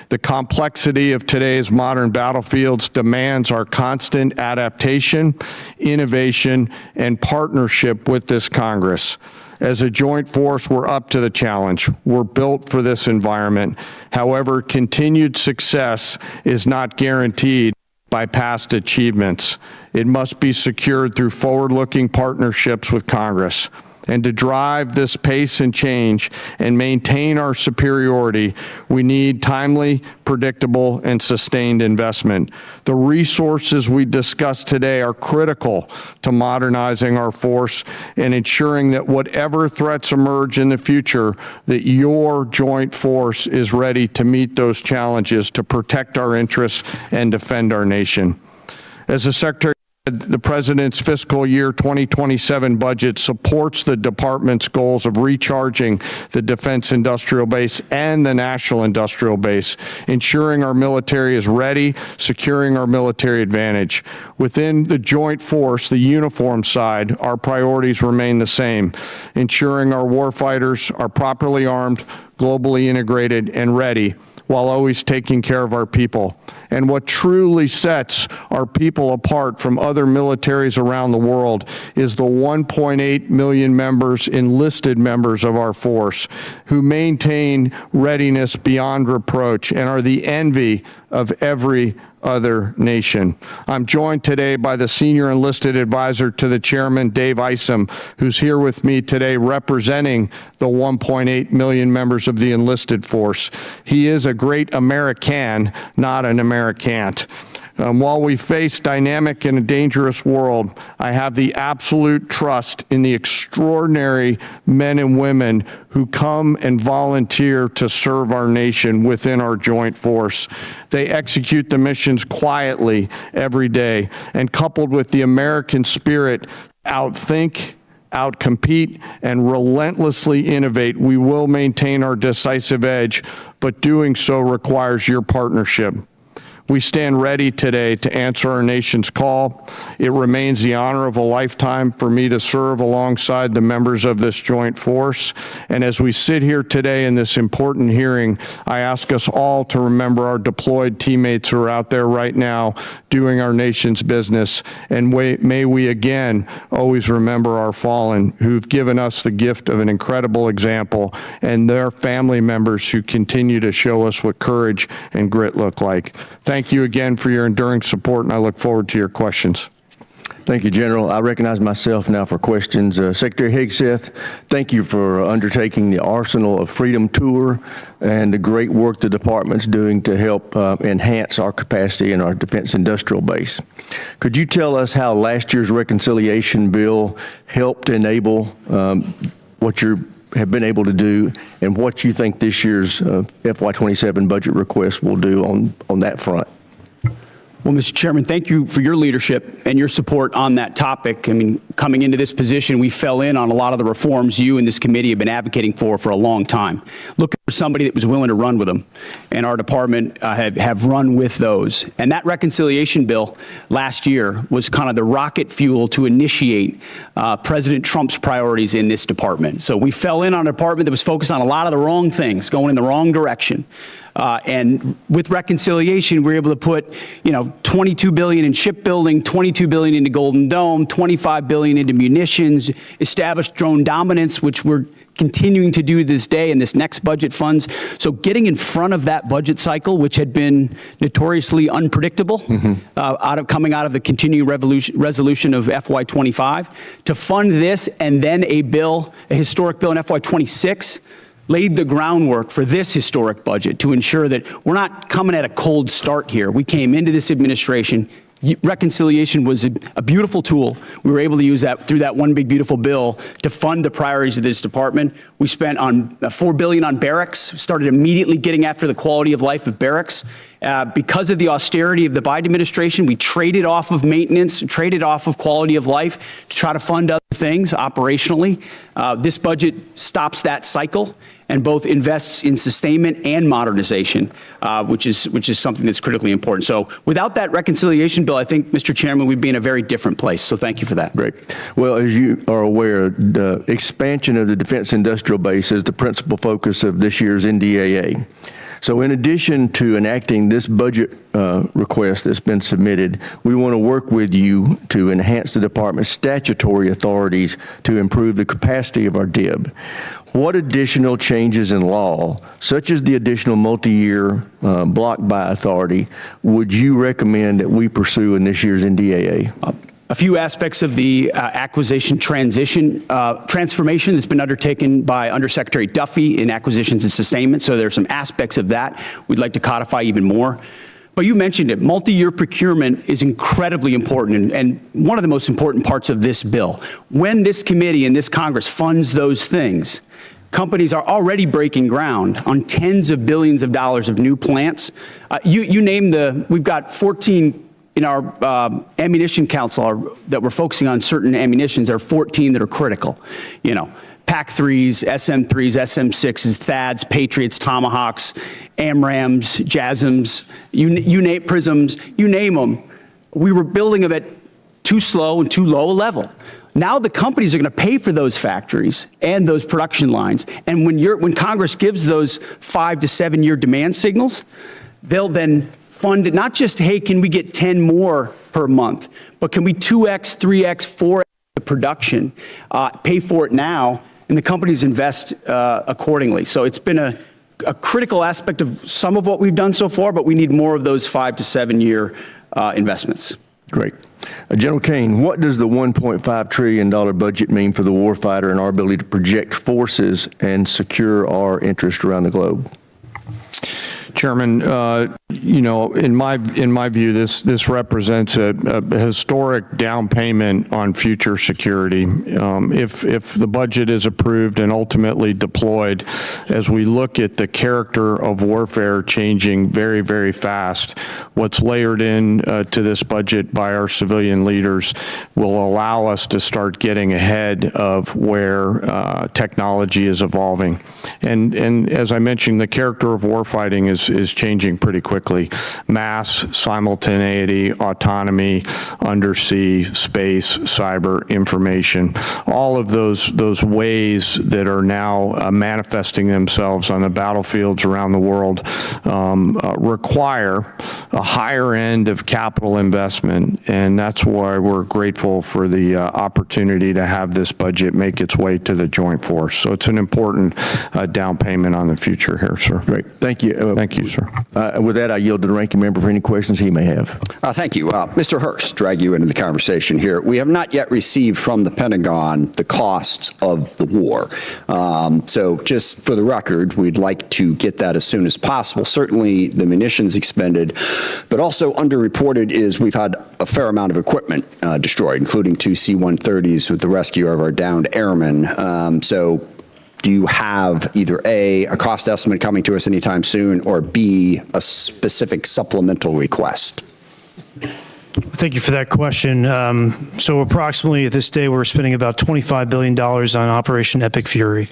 The complexity of today's modern battlefields demands our constant adaptation, innovation, and partnership with this Congress. As a joint force, we're up to the challenge. We're built for this environment. However, continued success is not guaranteed by past achievements. It must be secured through forward-looking partnerships with Congress. And to drive this pace and change and maintain our superiority, we need timely, predictable, and sustained investment. The resources we discussed today are critical to modernizing our force and ensuring that whatever threats emerge in the future, that your joint force is ready to meet those challenges to protect our interests and defend our nation. As the Secretary, the President's fiscal year 2027 budget supports the department's goals of recharging the defense industrial base and the national industrial base, ensuring our military is ready, securing our military advantage. Within the joint force, the uniform side, our priorities remain the same, ensuring our warfighters are properly armed, globally integrated, and ready, while always taking care of our people. And what truly sets our people apart from other militaries around the world is the 1.8 million members, enlisted members of our force, who maintain readiness beyond reproach and are the envy of every other nation. I'm joined today by the Senior Enlisted Advisor to the Chairman, Dave Isom, who's here with me today representing the 1.8 million members of the enlisted force. He is a great American, not an Americant. While we face dynamic and a dangerous world, I have the absolute trust in the extraordinary men and women who come and volunteer to serve our nation within our joint force. They execute the missions quietly every day, and coupled with the American spirit, outthink, outcompete, and relentlessly innovate, we will maintain our decisive edge, but doing so requires your partnership. We stand ready today to answer our nation's call. It remains the honor of a lifetime for me to serve alongside the members of this joint force. And as we sit here today in this important hearing, I ask us all to remember our deployed teammates who are out there right now doing our nation's business. And may we again always remember our fallen, who've given us the gift of an incredible example, and their family members who continue to show us what courage and grit look like. Thank you again for your enduring support, and I look forward to your questions. Thank you, General. I recognize myself now for questions. Secretary Hegseth, thank you for undertaking the Arsenal of Freedom tour and the great work the department's doing to help enhance our capacity in our defense industrial base. Could you tell us how last year's reconciliation bill helped enable what you're have been able to do, and what you think this year's FY27 budget request will do on that front. Well, Mr. Chairman, thank you for your leadership and your support on that topic. I mean, coming into this position, we fell in on a lot of the reforms you and this committee have been advocating for a long time. Looking for somebody that was willing to run with them. And our department have run with those. And that reconciliation bill last year was kind of the rocket fuel to initiate President Trump's priorities in this department. So we fell in on a department that was focused on a lot of the wrong things, going in the wrong direction. And with reconciliation, we're able to put, $22 billion in shipbuilding, $22 billion into Golden Dome, $25 billion into munitions, established drone dominance, which we're continuing to do this day in this next budget funds. So getting in front of that budget cycle, which had been notoriously unpredictable, coming out of the continuing resolution of FY25, to fund this and then a historic bill in FY26, laid the groundwork for this historic budget to ensure that we're not coming at a cold start here. We came into this administration. Reconciliation was a beautiful tool. We were able to use that through that one big beautiful bill to fund the priorities of this department. We spent on $4 billion on barracks, started immediately getting after the quality of life of barracks. Because of the austerity of the Biden administration, we traded off of maintenance, traded off of quality of life to try to fund other things operationally. This budget stops that cycle and both invests in sustainment and modernization, which is something that's critically important. So without that reconciliation bill, I think, Mr. Chairman, we'd be in a very different place. So thank you for that. Great. Well, as you are aware, the expansion of the defense industrial base is the principal focus of this year's NDAA. So in addition to enacting this budget request that's been submitted, we want to work with you to enhance the department's statutory authorities to improve the capacity of our DIB. What additional changes in law, such as the additional multi-year block buy authority, would you recommend that we pursue in this year's NDAA? A few aspects of the acquisition transformation that's been undertaken by Undersecretary Duffy in acquisitions and sustainment. So there are some aspects of that we'd like to codify even more. But you mentioned it, multi-year procurement is incredibly important and one of the most important parts of this bill. When this committee and this Congress funds those things, companies are already breaking ground on tens of billions of dollars of new plants. You name we've got 14 in our ammunition council that we're focusing on certain ammunitions. There are 14 that are critical. PAC-3s, SM-3s, SM-6s, THAADs, Patriots, Tomahawks, AMRAAMs, JASSMs, you name prisms, you name them. We were building them at too slow and too low a level. Now the companies are going to pay for those factories and those production lines. And when Congress gives those 5 to 7 year demand signals, they'll then fund it, not just, hey, can we get 10 more per month, but can we 2x, 3x, 4x the production, pay for it now, and the companies invest accordingly. So it's been a critical aspect of some of what we've done so far, but we need more of those 5 to 7 year investments. Great. General Caine, what does the $1.5 trillion budget mean for the warfighter and our ability to project forces and secure our interests around the globe? Chairman, in my view, this represents a historic down payment on future security. If the budget is approved and ultimately deployed, as we look at the character of warfare changing very, very fast, what's layered in to this budget by our civilian leaders will allow us to start getting ahead of where technology is evolving. And as I mentioned, the character of warfighting is changing pretty quickly. Mass, simultaneity, autonomy, undersea, space, cyber, information, all of those ways that are now manifesting themselves on the battlefields around the world require a higher end of capital investment, and that's why we're grateful for the opportunity to have this budget make its way to the joint force. So it's an important down payment on the future here, sir. Great. Thank you. Thank you, sir. With that, I yield to the ranking member for any questions he may have. Thank you. Mr. Hurst, drag you into the conversation here. We have not yet received from the Pentagon the costs of the war. So just for the record, we'd like to get that as soon as possible. Certainly the munitions expended, but also underreported is we've had a fair amount of equipment destroyed, including 2 C-130s with the rescue of our downed airmen. So do you have either A, a cost estimate coming to us anytime soon, or B, a specific supplemental request? Thank you for that question. So approximately at this day, we're spending about $25 billion on Operation Epic Fury.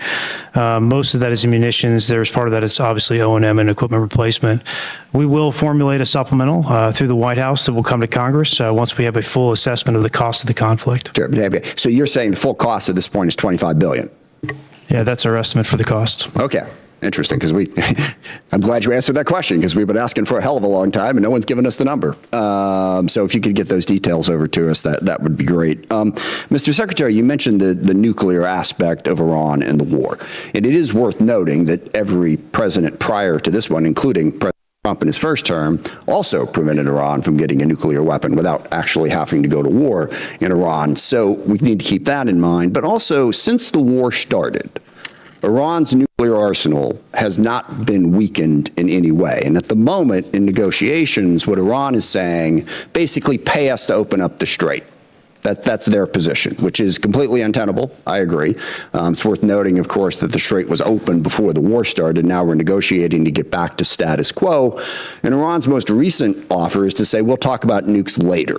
Most of that is munitions. There's part of that is obviously O&M and equipment replacement. We will formulate a supplemental through the White House that will come to Congress once we have a full assessment of the cost of the conflict. Sure. So you're saying the full cost at this point is $25 billion? Yeah, that's our estimate for the cost. Okay. Interesting, because I'm glad you answered that question, because we've been asking for a hell of a long time and no one's given us the number. So if you could get those details over to us, that would be great. Mr. Secretary, you mentioned the nuclear aspect of Iran and the war. And it is worth noting that every president prior to this one, including President Trump in his first term, also prevented Iran from getting a nuclear weapon without actually having to go to war in Iran. So we need to keep that in mind. But also, since the war started, Iran's nuclear arsenal has not been weakened in any way. And at the moment, in negotiations, what Iran is saying, basically pay us to open up the strait. That's their position, which is completely untenable. I agree. It's worth noting, of course, that the strait was open before the war started. Now we're negotiating to get back to status quo. And Iran's most recent offer is to say, we'll talk about nukes later.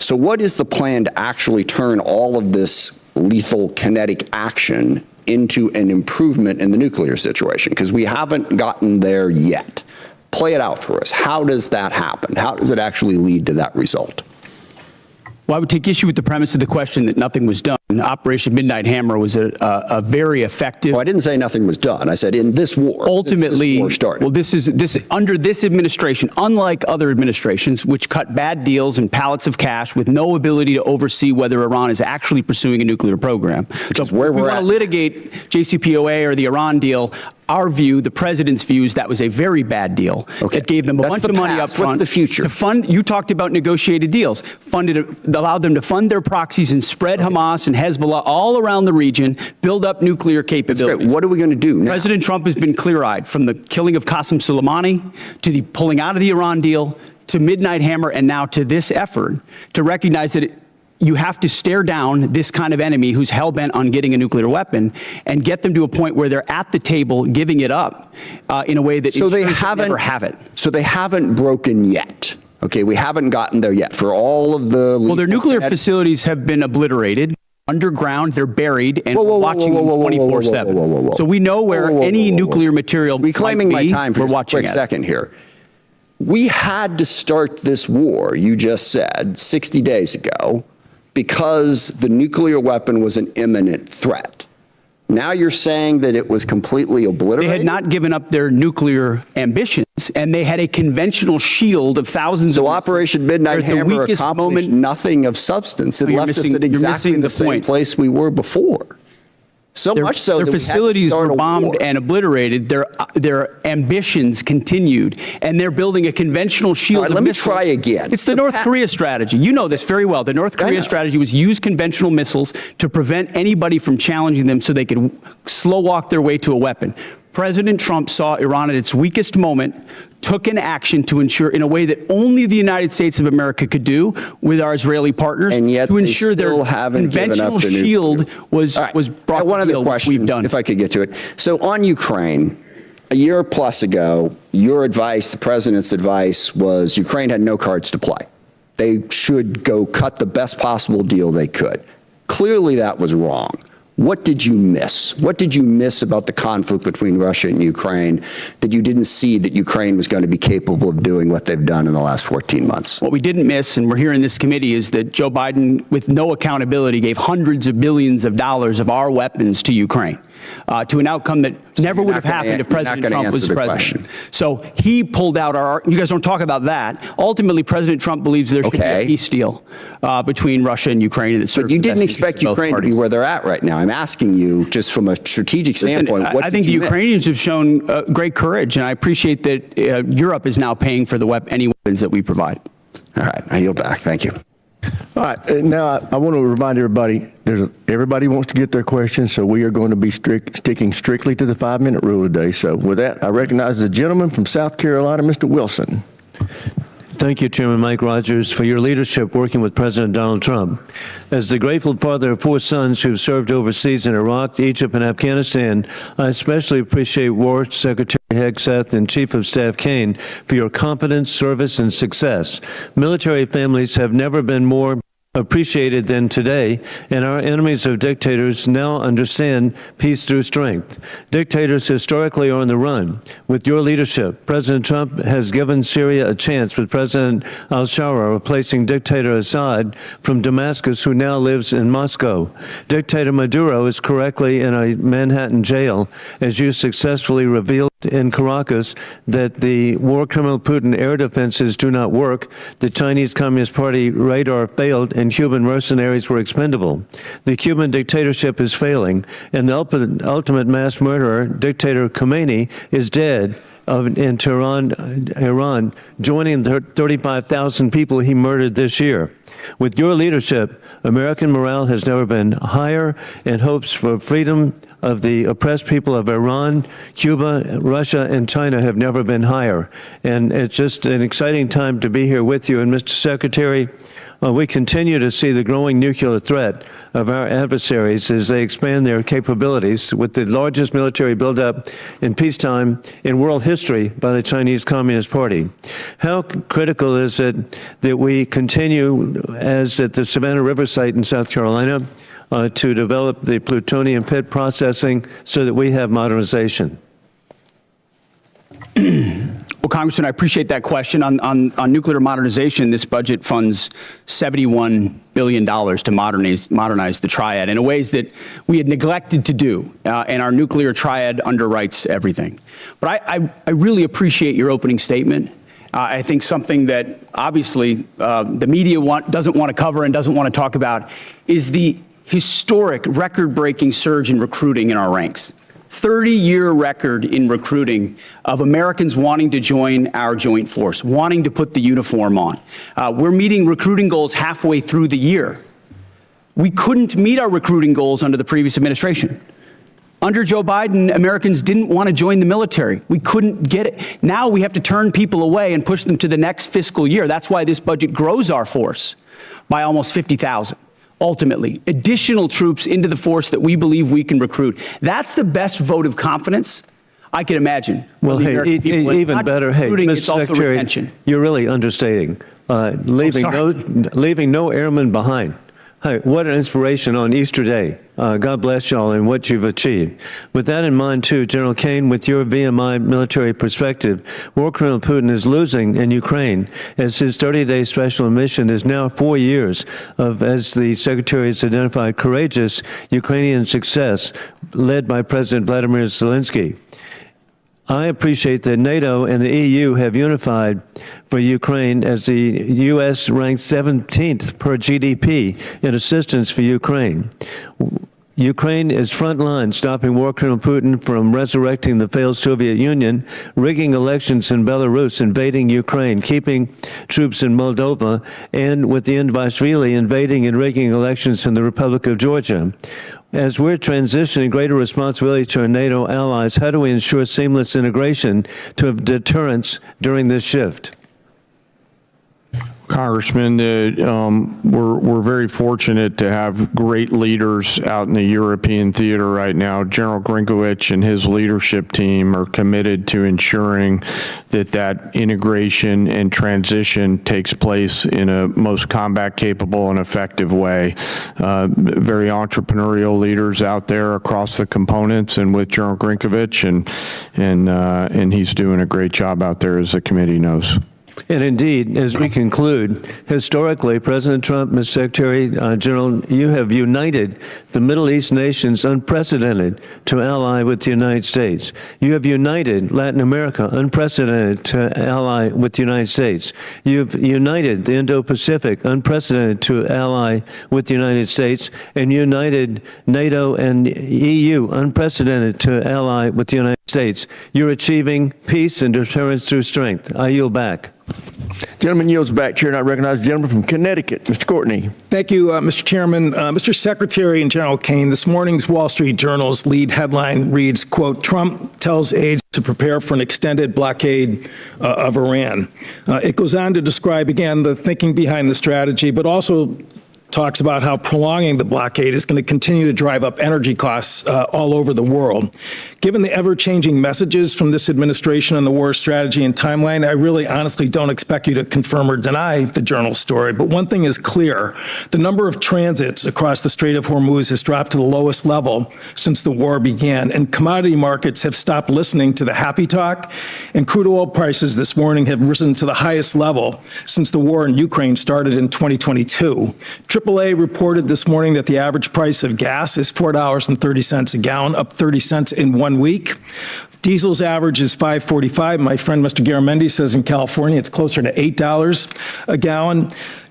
So what is the plan to actually turn all of this lethal kinetic action into an improvement in the nuclear situation? Because we haven't gotten there yet. Play it out for us. How does that happen? How does it actually lead to that result? Well, I would take issue with the premise of the question that nothing was done. Operation Midnight Hammer was a very effective. Well, I didn't say nothing was done. I said in this war. Ultimately, this war started. well, this under this administration, unlike other administrations, which cut bad deals and pallets of cash with no ability to oversee whether Iran is actually pursuing a nuclear program. Which is where if we we're want at. to litigate JCPOA or the Iran deal, our view, the president's view, is that was a very bad deal. Okay. That gave them a That's bunch the of money up past. front. What's the future? To fund, you talked about negotiated deals. Allowed them to fund their proxies and spread Hamas and Hezbollah all around the region, build up nuclear capabilities. Great. What are we going to do now? President Trump has been clear-eyed, from the killing of Qasem Soleimani to the pulling out of the Iran deal to Midnight Hammer and now to this effort to recognize that you have to stare down this kind of enemy who's hell-bent on getting a nuclear weapon and get them to a point where they're at the table giving it up in a way that So they never have it. So they haven't broken yet. Okay, we haven't gotten there yet for all of the. Well, their nuclear facilities have been obliterated. Underground, they're buried, and we're watching them 24/7. So we know where any nuclear material Reclaiming might be. my time for we're just a watching quick it. second here. We had to start this war, you just said, 60 days ago, because the nuclear weapon was an imminent threat. Now you're saying that it was completely obliterated? They had not given up their nuclear ambitions, and they had a conventional shield of thousands of So Operation Midnight Hammer accomplished nothing of substance. It You're left us missing- at you're exactly missing the the same point. place we were before. So much so their that we had to facilities start were a bombed war. and obliterated. Their ambitions continued, and they're building a conventional shield. All right, of let me missiles. try again. It's the North Korea strategy. You know this very well. The North Korea know. strategy was use conventional missiles to prevent anybody from challenging them, so they could slow walk their way to a weapon. President Trump saw Iran at its weakest moment, took an action to ensure, in a way that only the United States of America could do with our Israeli partners, And yet to they ensure their still haven't given up conventional the nuclear. shield was All right. brought One to other field, which question, we've done. if I could get to it. So on Ukraine, a year plus ago, your advice, the president's advice, was Ukraine had no cards to play. They should go cut the best possible deal they could. Clearly that was wrong. What did you miss? What did you miss about the conflict between Russia and Ukraine that you didn't see that Ukraine was going to be capable of doing what they've done in the last 14 months? What we didn't miss, and we're here in this committee, is that Joe Biden, with no accountability, gave hundreds of billions of dollars of our weapons to Ukraine, to an outcome that never would have happened if President Trump was president. So he pulled out our, you guys don't talk about that. Ultimately, President Trump believes there should be a peace deal between Russia and Ukraine. And that serves But you the best didn't interest expect of both Ukraine to parties. be where they're at right now. I'm asking you, just from a strategic standpoint, what I did think the you miss? Ukrainians have shown great courage, and I appreciate that Europe is now paying for any weapons that we provide. All right, I yield back. Thank you. All right, now I want to remind everybody, everybody wants to get their questions, so we are going to be sticking strictly to the 5-minute rule today. So with that, I recognize the gentleman from South Carolina, Mr. Wilson. Thank you, Chairman Mike Rogers, for your leadership working with President Donald Trump. As the grateful father of 4 sons who have served overseas in Iraq, Egypt, and Afghanistan, I especially appreciate War Secretary Hegseth and Chief of Staff Caine for your competence, service, and success. Military families have never been more appreciated than today, and our enemies of dictators now understand peace through strength. Dictators historically are on the run. With your leadership, President Trump has given Syria a chance with President al-Shara replacing dictator Assad from Damascus, who now lives in Moscow. Dictator Maduro is correctly in a Manhattan jail, as you successfully revealed in Caracas that the war criminal Putin air defenses do not work, the Chinese Communist Party radar failed, and Cuban mercenaries were expendable. The Cuban dictatorship is failing, and the ultimate mass murderer, dictator Khomeini, is dead in Tehran, Iran, joining the 35,000 people he murdered this year. With your leadership, American morale has never been higher, and hopes for freedom of the oppressed people of Iran, Cuba, Russia, and China have never been higher. And it's just an exciting time to be here with you. And Mr. Secretary, we continue to see the growing nuclear threat of our adversaries as they expand their capabilities, with the largest military buildup in peacetime in world history by the Chinese Communist Party. How critical is it that we continue, as at the Savannah River site in South Carolina, to develop the plutonium pit processing so that we have modernization? Well, Congressman, I appreciate that question. On nuclear modernization, this budget funds $71 billion to modernize the triad in ways that we had neglected to do, and our nuclear triad underwrites everything. But I really appreciate your opening statement. I think something that obviously the media doesn't want to cover and doesn't want to talk about is the historic, record-breaking surge in recruiting in our ranks. 30-year record in recruiting of Americans wanting to join our joint force, wanting to put the uniform on. We're meeting recruiting goals halfway through the year. We couldn't meet our recruiting goals under the previous administration. Under Joe Biden, Americans didn't want to join the military. We couldn't get it. Now we have to turn people away and push them to the next fiscal year. That's why this budget grows our force by almost 50,000. Ultimately, additional troops into the force that we believe we can recruit. That's the best vote of confidence I can imagine. Well, hey, even better, hey, Mr. Secretary, you're really understating. Leaving no airmen behind. Hey, what an inspiration on Easter Day. God bless y'all and what you've achieved. With that in mind, too, General Caine, with your VMI military perspective, War Criminal Putin is losing in Ukraine, as his 30-day special mission is now 4 years of, as the Secretary has identified, courageous Ukrainian success led by President Vladimir Zelensky. I appreciate that NATO and the EU have unified for Ukraine, as the U.S. ranks 17th per GDP in assistance for Ukraine. Ukraine is frontline, stopping war criminal Putin from resurrecting the failed Soviet Union, rigging elections in Belarus, invading Ukraine, keeping troops in Moldova, and with the Indivashvili invading and rigging elections in the Republic of Georgia. As we're transitioning greater responsibility to our NATO allies, how do we ensure seamless integration to have deterrence during this shift? Congressman, we're very fortunate to have great leaders out in the European theater right now. General Grinkovich and his leadership team are committed to ensuring that integration and transition takes place in a most combat capable and effective way. Very entrepreneurial leaders out there across the components, and with General Grinkovich, and he's doing a great job out there, as the committee knows. And indeed, as we conclude, historically, President Trump, Mr. Secretary General, you have united the Middle East nations unprecedented to ally with the United States. You have united Latin America unprecedented to ally with the United States. You've united the Indo-Pacific unprecedented to ally with the United States, and united NATO and EU unprecedented to ally with the United States. States. You're achieving peace and deterrence through strength. I yield back. Gentleman yields back. Chair, and I recognize the gentleman from Connecticut, Mr. Courtney. Thank you, Mr. Chairman. Mr. Secretary and General Caine, this morning's Wall Street Journal's lead headline reads, quote, Trump tells aides to prepare for an extended blockade of Iran. It goes on to describe, again, the thinking behind the strategy, but also talks about how prolonging the blockade is going to continue to drive up energy costs all over the world. Given the ever-changing messages from this administration on the war strategy and timeline, I really honestly don't expect you to confirm or deny the Journal's story. But one thing is clear. The number of transits across the Strait of Hormuz has dropped to the lowest level since the war began, and commodity markets have stopped listening to the happy talk, and crude oil prices this morning have risen to the highest level since the war in Ukraine started in 2022. AAA reported this morning that the average price of gas is $4.30 a gallon, up 30 cents in 1 week. Diesel's average is $5.45. My friend Mr. Garamendi says in California it's closer to $8 a gallon.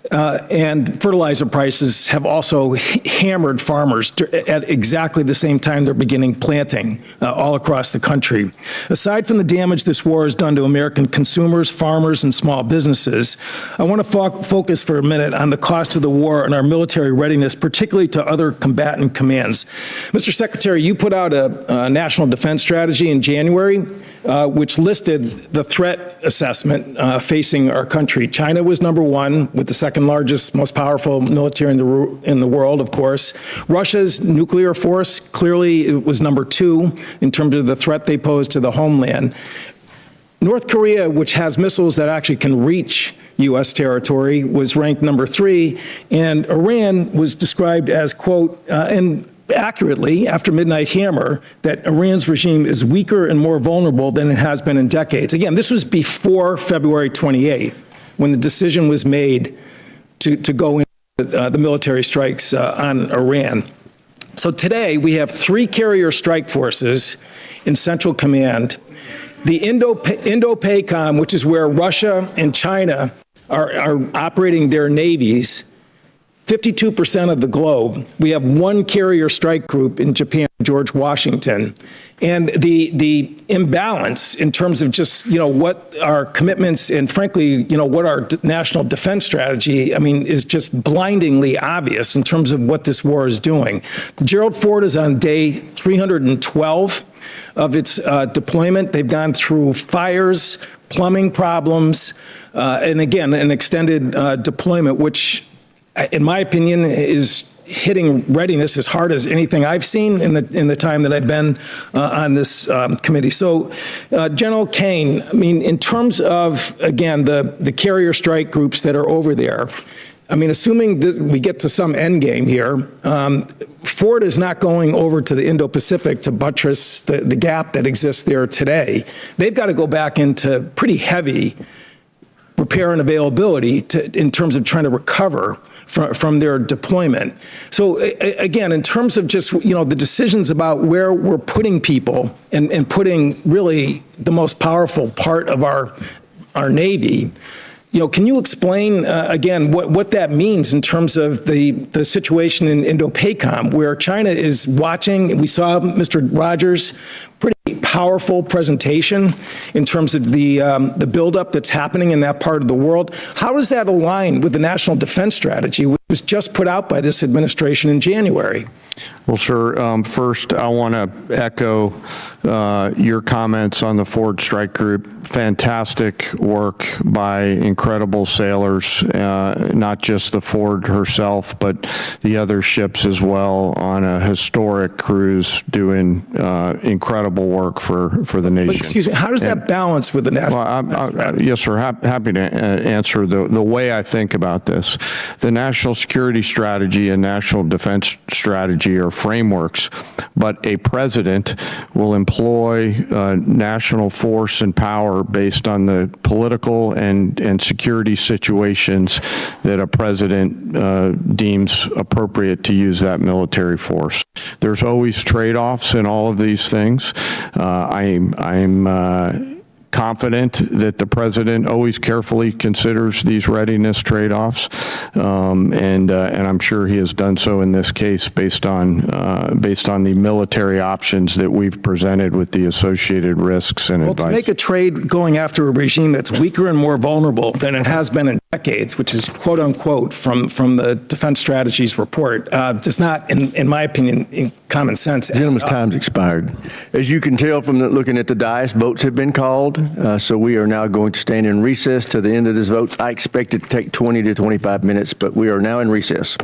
And fertilizer prices have also hammered farmers at exactly the same time they're beginning planting all across the country. Aside from the damage this war has done to American consumers, farmers, and small businesses, I want to focus for a minute on the cost of the war and our military readiness, particularly to other combatant commands. Mr. Secretary, you put out a national defense strategy in January, which listed the threat assessment facing our country. China was number one, with the second largest, most powerful military in the world, of course. Russia's nuclear force clearly was number two in terms of the threat they pose to the homeland. North Korea, which has missiles that actually can reach U.S. territory, was ranked number three, and Iran was described as, quote, and accurately, after Midnight Hammer, that Iran's regime is weaker and more vulnerable than it has been in decades. Again, this was before February 28th, when the decision was made to go into the military strikes on Iran. So today, we have 3 carrier strike forces in Central Command. The Indo-PACOM, which is where Russia and China are operating their navies, 52% of the globe. We have 1 carrier strike group in Japan, George Washington. And the imbalance in terms of just, what our commitments and frankly, what our national defense strategy, is just blindingly obvious in terms of what this war is doing. Gerald Ford is on day 312 of its deployment. They've gone through fires, plumbing problems, and again, an extended deployment, which in my opinion, is hitting readiness as hard as anything I've seen in the time that I've been on this committee. So, General Caine, in terms of, again, the carrier strike groups that are over there, assuming that we get to some end game here, Ford is not going over to the Indo-Pacific to buttress the gap that exists there today. They've got to go back into pretty heavy repair and availability in terms of trying to recover from their deployment. So again, in terms of just, the decisions about where we're putting people and putting really the most powerful part of our Navy, can you explain, again, what that means in terms of the situation in Indo-PACOM, where China is watching? We saw Mr. Rogers' pretty powerful presentation in terms of the buildup that's happening in that part of the world. How does that align with the national defense strategy, which was just put out by this administration in January? Well, sir, first, I want to echo your comments on the Ford Strike Group. Fantastic work by incredible sailors, not just the Ford herself, but the other ships as well, on a historic cruise doing incredible work for the nation. But excuse me, how does that balance with the national defense strategy? Yes, sir, happy to answer the way I think about this. The national security strategy and national defense strategy are frameworks, but a president will employ national force and power based on the political and security situations that a president deems appropriate to use that military force. There's always trade-offs in all of these things. I'm confident that the president always carefully considers these readiness trade-offs, and I'm sure he has done so in this case based on the military options that we've presented with the associated risks and Well, advice. to make a trade going after a regime that's weaker and more vulnerable than it has been in decades, which is quote unquote from the Defense Strategies report, does not, in my opinion, in common sense. Gentleman's time's expired. As you can tell from looking at the dais, votes have been called, so we are now going to stand in recess to the end of this vote. I expect it to take 20 to 25 minutes, but we are now in recess.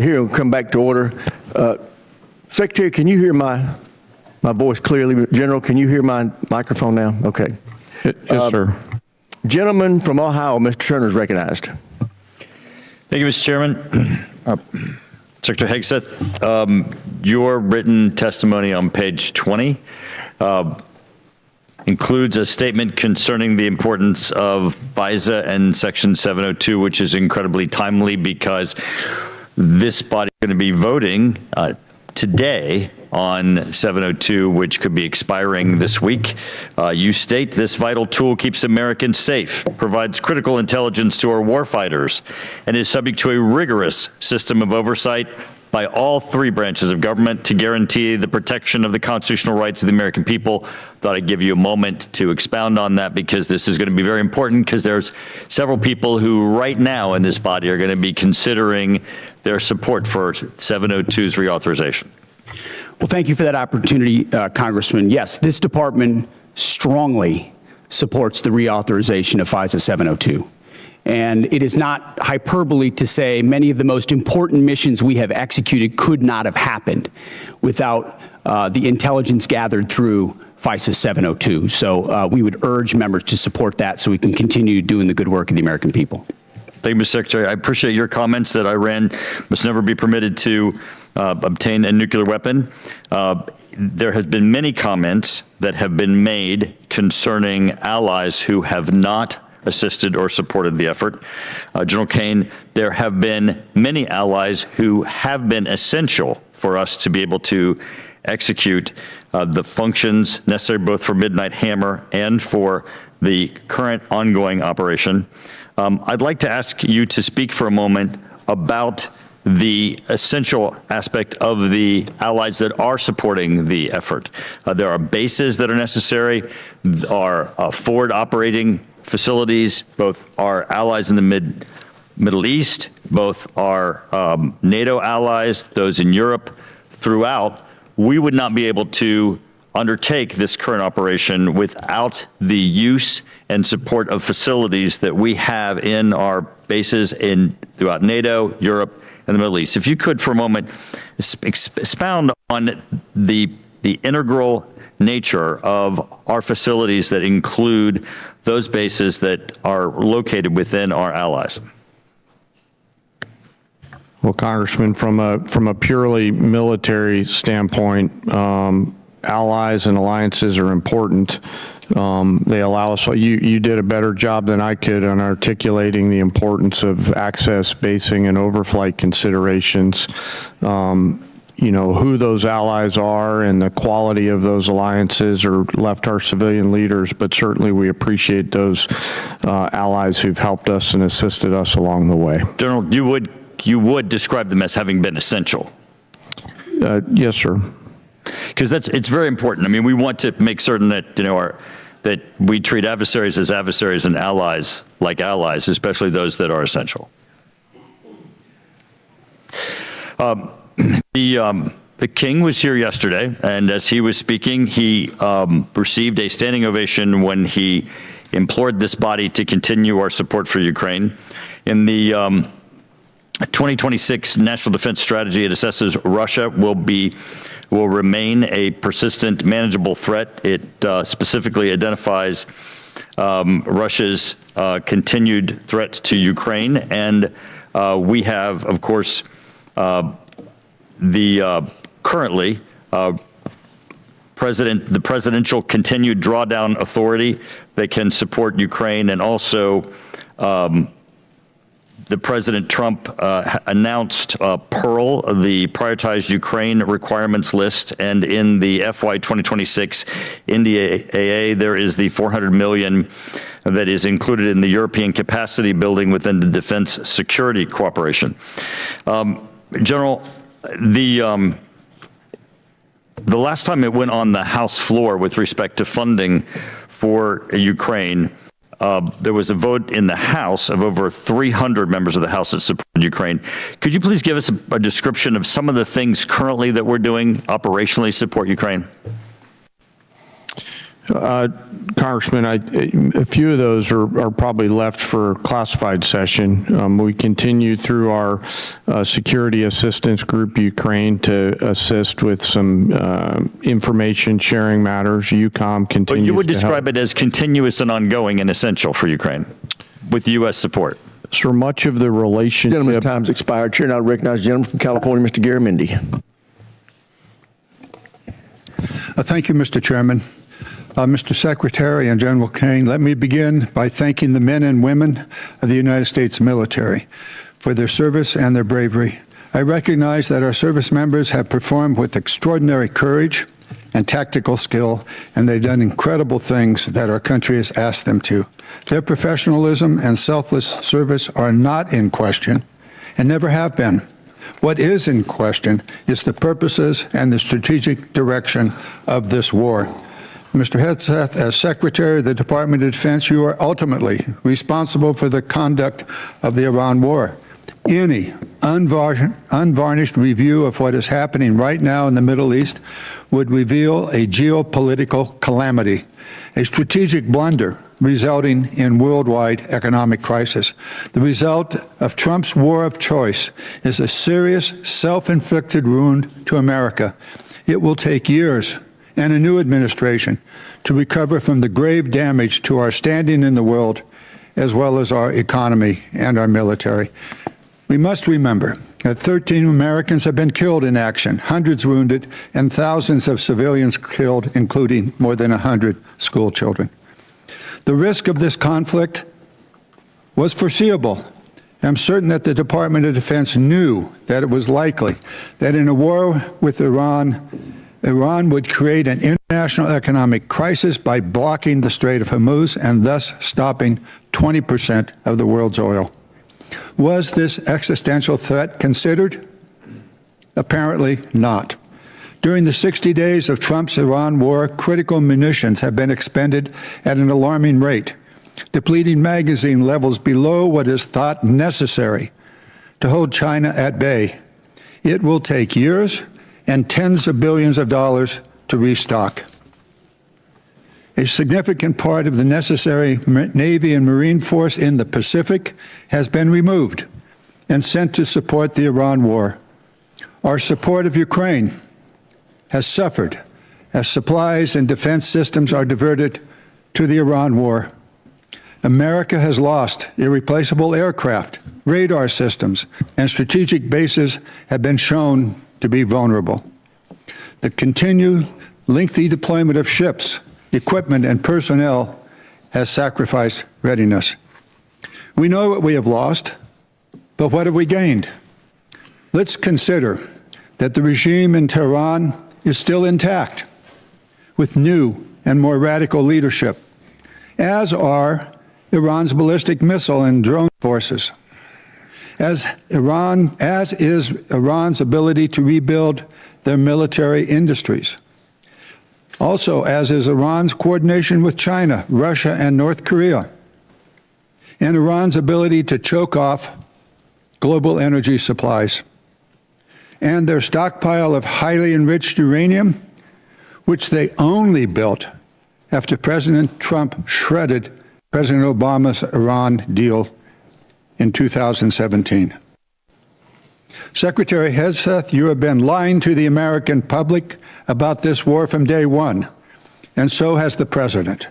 Here, we'll come back to order. Secretary, can you hear my voice clearly? General, can you hear my microphone now? Okay. Yes, sir. Gentleman from Ohio, Mr. Turner is recognized. Thank you, Mr. Chairman. Secretary Hegseth, your written testimony on page 20 includes a statement concerning the importance of FISA and Section 702, which is incredibly timely because this body is going to be voting today on 702, which could be expiring this week. You state this vital tool keeps Americans safe, provides critical intelligence to our warfighters, and is subject to a rigorous system of oversight by all three branches of government to guarantee the protection of the constitutional rights of the American people. Thought I'd give you a moment to expound on that because this is going to be very important because there's several people who right now in this body are going to be considering their support for 702's reauthorization. Well, thank you for that opportunity, Congressman. Yes, this department strongly supports the reauthorization of FISA 702. And it is not hyperbole to say many of the most important missions we have executed could not have happened without the intelligence gathered through FISA 702. So we would urge members to support that so we can continue doing the good work of the American people. Thank you, Mr. Secretary. I appreciate your comments that Iran must never be permitted to obtain a nuclear weapon. There has been many comments that have been made concerning allies who have not assisted or supported the effort. General Caine, there have been many allies who have been essential for us to be able to execute the functions necessary both for Midnight Hammer and for the current ongoing operation. I'd like to ask you to speak for a moment about the essential aspect of the allies that are supporting the effort. There are bases that are necessary, are forward operating facilities, both our allies in the Middle East, both our NATO allies, those in Europe, throughout. We would not be able to undertake this current operation without the use and support of facilities that we have in our bases throughout NATO, Europe, and the Middle East. If you could, for a moment, expound on the integral nature of our facilities that include those bases that are located within our allies. Well, Congressman, from a purely military standpoint, allies and alliances are important. They allow us, you did a better job than I could on articulating the importance of access, basing, and overflight considerations. You know, who those allies are and the quality of those alliances are left our civilian leaders, but certainly we appreciate those allies who've helped us and assisted us along the way. General, you would describe them as having been essential? Yes, sir. Because it's very important. I mean, we want to make certain that, that we treat adversaries as adversaries and allies like allies, especially those that are essential. The King was here yesterday, and as he was speaking, he received a standing ovation when he implored this body to continue our support for Ukraine. In the 2026 National Defense Strategy, it assesses Russia will remain a persistent, manageable threat. It specifically identifies Russia's continued threat to Ukraine, and we have, of course, currently the presidential continued drawdown authority that can support Ukraine, and also the President Trump announced Pearl, the prioritized Ukraine requirements list, and in the FY 2026 NDAA, there is the $400 million that is included in the European capacity building within the defense security cooperation. General, the last time it went on the House floor with respect to funding for Ukraine, there was a vote in the House of over 300 members of the House that supported Ukraine. Could you please give us a description of some of the things currently that we're doing operationally to support Ukraine? Congressman, a few of those are probably left for classified session. We continue through our security assistance group, Ukraine, to assist with some information sharing matters. UCOM But continues you would to describe help. it as continuous and ongoing and essential for Ukraine with U.S. support. So much of the relationship. Gentleman's time's expired. Chair now recognizes the gentleman from California, Mr. Garamendi. Thank you, Mr. Chairman. Mr. Secretary and General Caine, let me begin by thanking the men and women of the United States military for their service and their bravery. I recognize that our service members have performed with extraordinary courage and tactical skill, and they've done incredible things that our country has asked them to. Their professionalism and selfless service are not in question and never have been. What is in question is the purposes and the strategic direction of this war. Mr. Hegseth, as Secretary of the Department of Defense, you are ultimately responsible for the conduct of the Iran war. Any unvarnished review of what is happening right now in the Middle East would reveal a geopolitical calamity, a strategic blunder resulting in worldwide economic crisis. The result of Trump's war of choice is a serious self-inflicted wound to America. It will take years and a new administration to recover from the grave damage to our standing in the world, as well as our economy and our military. We must remember that 13 Americans have been killed in action, hundreds wounded, and thousands of civilians killed, including more than 100 school children. The risk of this conflict was foreseeable. I'm certain that the Department of Defense knew that it was likely that in a war with Iran would create an international economic crisis by blocking the Strait of Hormuz and thus stopping 20% of the world's oil. Was this existential threat considered? Apparently not. During the 60 days of Trump's Iran war, critical munitions have been expended at an alarming rate, depleting magazine levels below what is thought necessary to hold China at bay. It will take years and tens of billions of dollars to restock. A significant part of the necessary Navy and Marine force in the Pacific has been removed and sent to support the Iran war. Our support of Ukraine has suffered as supplies and defense systems are diverted to the Iran war. America has lost irreplaceable aircraft, radar systems, and strategic bases have been shown to be vulnerable. The continued lengthy deployment of ships, equipment, and personnel has sacrificed readiness. We know what we have lost, but what have we gained? Let's consider that the regime in Tehran is still intact, with new and more radical leadership, as are Iran's ballistic missile and drone forces, as is Iran's ability to rebuild their military industries. Also, as is Iran's coordination with China, Russia, and North Korea, and Iran's ability to choke off global energy supplies, and their stockpile of highly enriched uranium, which they only built after President Trump shredded President Obama's Iran deal in 2017. Secretary Hegseth, you have been lying to the American public about this war from day one, and so has the President.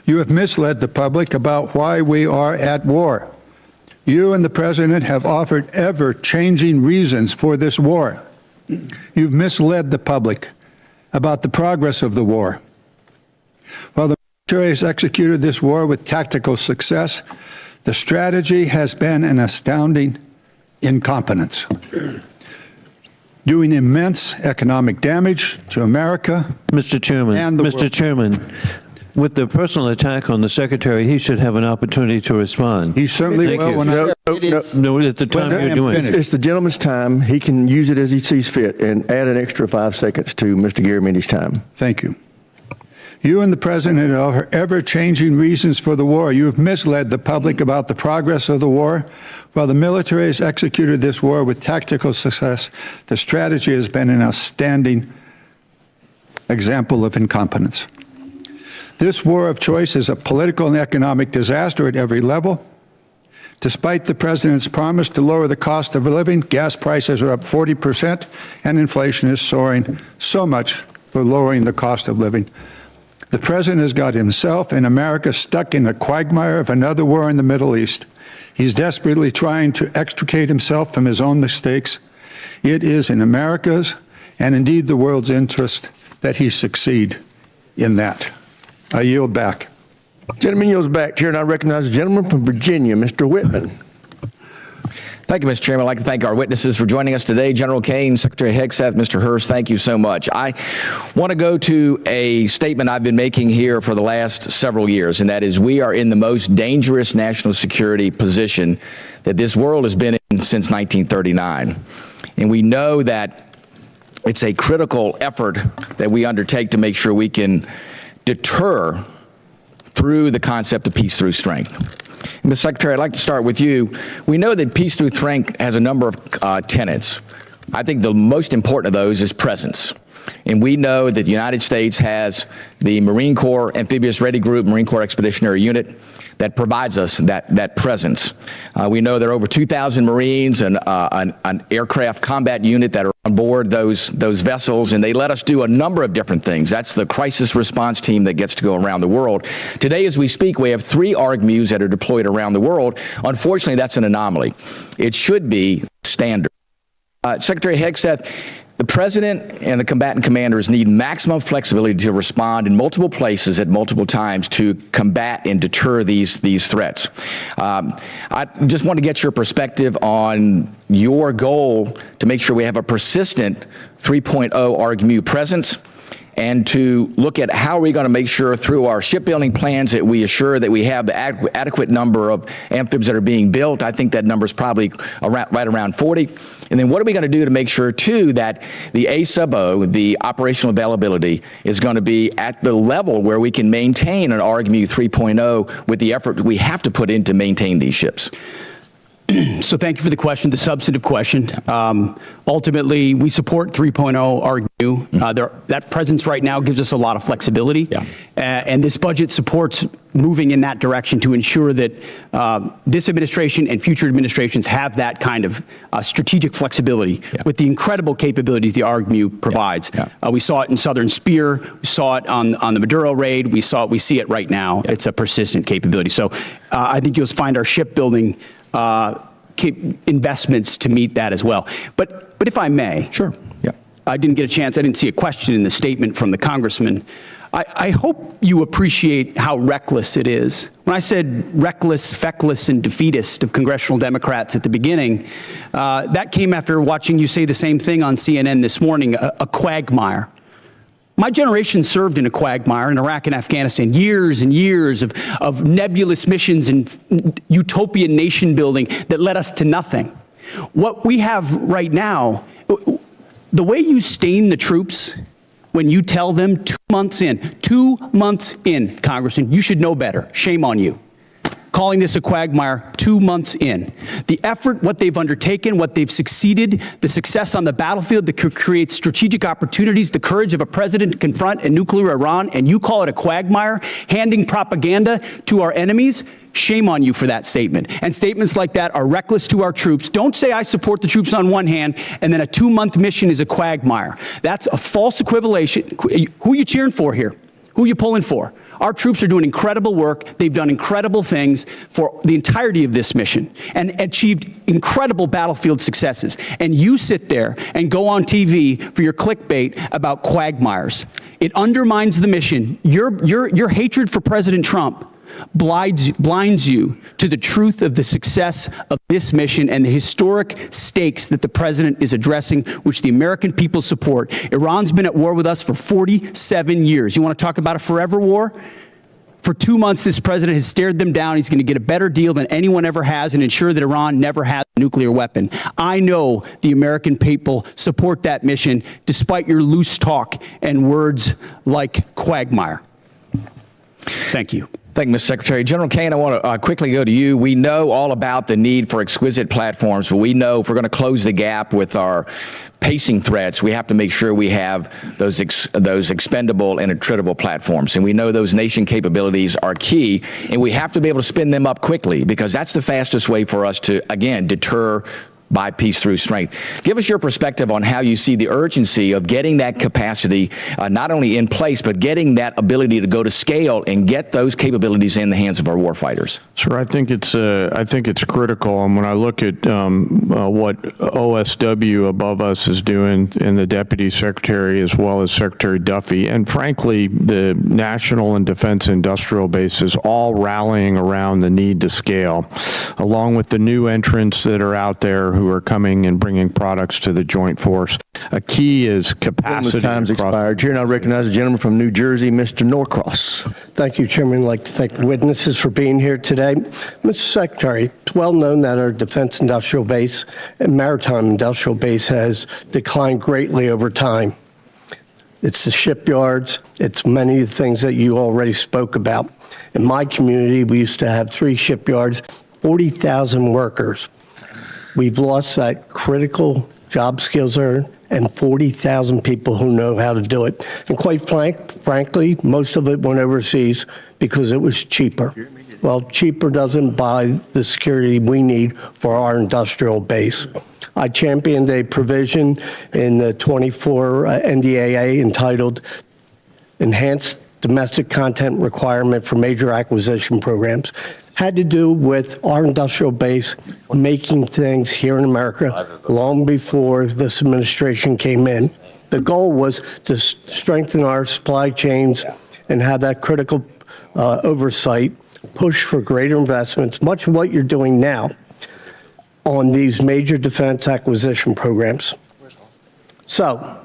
You have misled the public about why we are at war. You and the President have offered ever-changing reasons for this war. You've misled the public about the progress of the war. While the military has executed this war with tactical success, the strategy has been an astounding incompetence, doing immense economic damage to America. Mr. Chairman, and the Mr. world. Chairman, with the personal attack on the Secretary, he should have an opportunity to respond. He certainly Thank will. you. When No, at the time I you're am doing it. finished. It's the gentleman's time. He can use it as he sees fit and add an extra 5 seconds to Mr. Garamendi's time. Thank you. You and the President have ever-changing reasons for the war. You have misled the public about the progress of the war. While the military has executed this war with tactical success, the strategy has been an outstanding example of incompetence. This war of choice is a political and economic disaster at every level. Despite the president's promise to lower the cost of living, gas prices are up 40%, and inflation is soaring so much for lowering the cost of living. The president has got himself and America stuck in the quagmire of another war in the Middle East. He's desperately trying to extricate himself from his own mistakes. It is in America's and indeed the world's interest that he succeed in that. I yield back. Gentleman yields back. Chair, and I recognize the gentleman from Virginia, Mr. Whitman. Thank you, Mr. Chairman. I'd like to thank our witnesses for joining us today. General Caine, Secretary Hegseth, Mr. Hurst, thank you so much. I want to go to a statement I've been making here for the last several years, and that is we are in the most dangerous national security position that this world has been in since 1939. And we know that it's a critical effort that we undertake to make sure we can deter through the concept of peace through strength. Ms. Secretary, I'd like to start with you. We know that peace through strength has a number of tenets. I think the most important of those is presence. And we know that the United States has the Marine Corps Amphibious Ready Group, Marine Corps Expeditionary Unit, that provides us that presence. We know there are over 2,000 Marines and an aircraft combat unit that are on board those vessels, and they let us do a number of different things. That's the crisis response team that gets to go around the world. Today, as we speak, we have 3 ARGMUs that are deployed around the world. Unfortunately, that's an anomaly. It should be standard. Secretary Hegseth, the president and the combatant commanders need maximum flexibility to respond in multiple places at multiple times to combat and deter these threats. I just want to get your perspective on your goal to make sure we have a persistent 3.0 ARGMU presence, and to look at how are we going to make sure through our shipbuilding plans that we assure that we have the adequate number of amphibs that are being built. I think that number is probably right around 40. And then what are we going to do to make sure, too, that the A sub O, the operational availability, is going to be at the level where we can maintain an ARGMU 3.0 with the effort we have to put in to maintain these ships? So thank you for the question, the substantive question. Ultimately, we support 3.0 ARGMU. That presence right now gives us a lot of flexibility. Yeah. And this budget supports moving in that direction to ensure that this administration and future administrations have that kind of strategic flexibility with the incredible capabilities the ARGMU provides. We saw it in Southern Spear. We saw it on the Maduro raid. We see it right now. It's a persistent capability. So I think you'll find our shipbuilding investments to meet that as well. But if I may. Sure. Yeah. I didn't see a question in the statement from the congressman. I hope you appreciate how reckless it is. When I said reckless, feckless, and defeatist of congressional Democrats at the beginning, that came after watching you say the same thing on CNN this morning, a quagmire. My generation served in a quagmire in Iraq and Afghanistan, years and years of nebulous missions and utopian nation building that led us to nothing. What we have right now, the way you stain the troops when you tell them 2 months in, Congressman, you should know better. Shame on you. Calling this a quagmire 2 months in. The effort, what they've undertaken, what they've succeeded, the success on the battlefield that could create strategic opportunities, the courage of a president to confront a nuclear Iran, and you call it a quagmire, handing propaganda to our enemies. Shame on you for that statement. And statements like that are reckless to our troops. Don't say I support the troops on one hand, and then a 2-month mission is a quagmire. That's a false equivalation. Who are you cheering for here? Who are you pulling for? Our troops are doing incredible work. They've done incredible things for the entirety of this mission and achieved incredible battlefield successes. And you sit there and go on TV for your clickbait about quagmires. It undermines the mission. Your hatred for President Trump blinds you to the truth of the success of this mission and the historic stakes that the president is addressing, which the American people support. Iran's been at war with us for 47 years. You want to talk about a forever war? For 2 months, this president has stared them down. He's going to get a better deal than anyone ever has and ensure that Iran never has a nuclear weapon. I know the American people support that mission, despite your loose talk and words like quagmire. Thank you. Thank you, Mr. Secretary. General Caine, I want to quickly go to you. We know all about the need for exquisite platforms, but we know if we're going to close the gap with our pacing threats, we have to make sure we have those expendable and attritable platforms. And we know those nation capabilities are key, and we have to be able to spin them up quickly because that's the fastest way for us to, again, deter by peace through strength. Give us your perspective on how you see the urgency of getting that capacity not only in place, but getting that ability to go to scale and get those capabilities in the hands of our warfighters. Sir, I think it's critical. And when I look at what OSW above us is doing, and the Deputy Secretary as well as Secretary Duffy, and frankly, the National and Defense Industrial Bases all rallying around the need to scale, along with the new entrants that are out there who are coming and bringing products to the joint force. A key is capacity. Time's expired. Chair, now recognize the gentleman from New Jersey, Mr. Norcross. Thank you, Chairman. I'd like to thank the witnesses for being here today. Mr. Secretary, it's well known that our Defense Industrial Base and Maritime Industrial Base has declined greatly over time. It's the shipyards. It's many of the things that you already spoke about. In my community, we used to have 3 shipyards, 40,000 workers. We've lost that critical job skills there and 40,000 people who know how to do it. And quite frankly, most of it went overseas because it was cheaper. Well, cheaper doesn't buy the security we need for our industrial base. I championed a provision in the 24 NDAA entitled Enhanced Domestic Content Requirement for Major Acquisition Programs. Had to do with our industrial base making things here in America long before this administration came in. The goal was to strengthen our supply chains and have that critical oversight, push for greater investments, much of what you're doing now on these major defense acquisition programs. So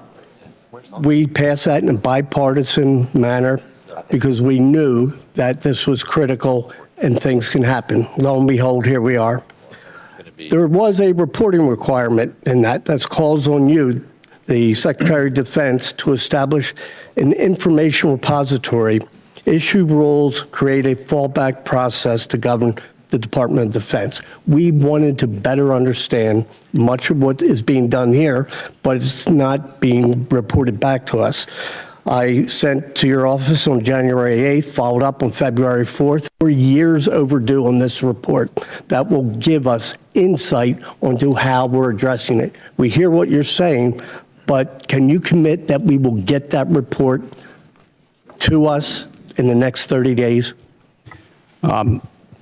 we passed that in a bipartisan manner because we knew that this was critical and things can happen. Lo and behold, here we are. There was a reporting requirement in that calls on you, the Secretary of Defense, to establish an information repository, issue rules, create a fallback process to govern the Department of Defense. We wanted to better understand much of what is being done here, but it's not being reported back to us. I sent to your office on January 8th, followed up on February 4th. We're years overdue on this report that will give us insight onto how we're addressing it. We hear what you're saying, but can you commit that we will get that report to us in the next 30 days?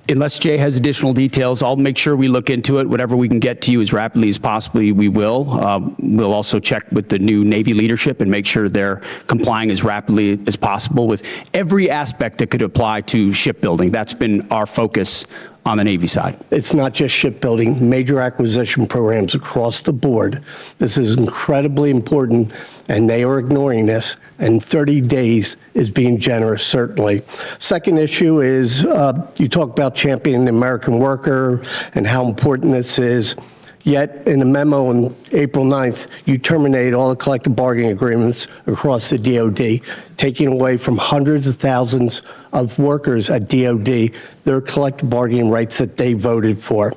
Unless Jay has additional details, I'll make sure we look into it. Whatever we can get to you as rapidly as possibly, we will. We'll also check with the new Navy leadership and make sure they're complying as rapidly as possible with every aspect that could apply to shipbuilding. That's been our focus on the Navy side. It's not just shipbuilding, major acquisition programs across the board. This is incredibly important, and they are ignoring this, and 30 days is being generous, certainly. Second issue is you talk about championing the American worker and how important this is. Yet, in a memo on April 9th, you terminate all the collective bargaining agreements across the DOD, taking away from hundreds of thousands of workers at DOD their collective bargaining rights that they voted for.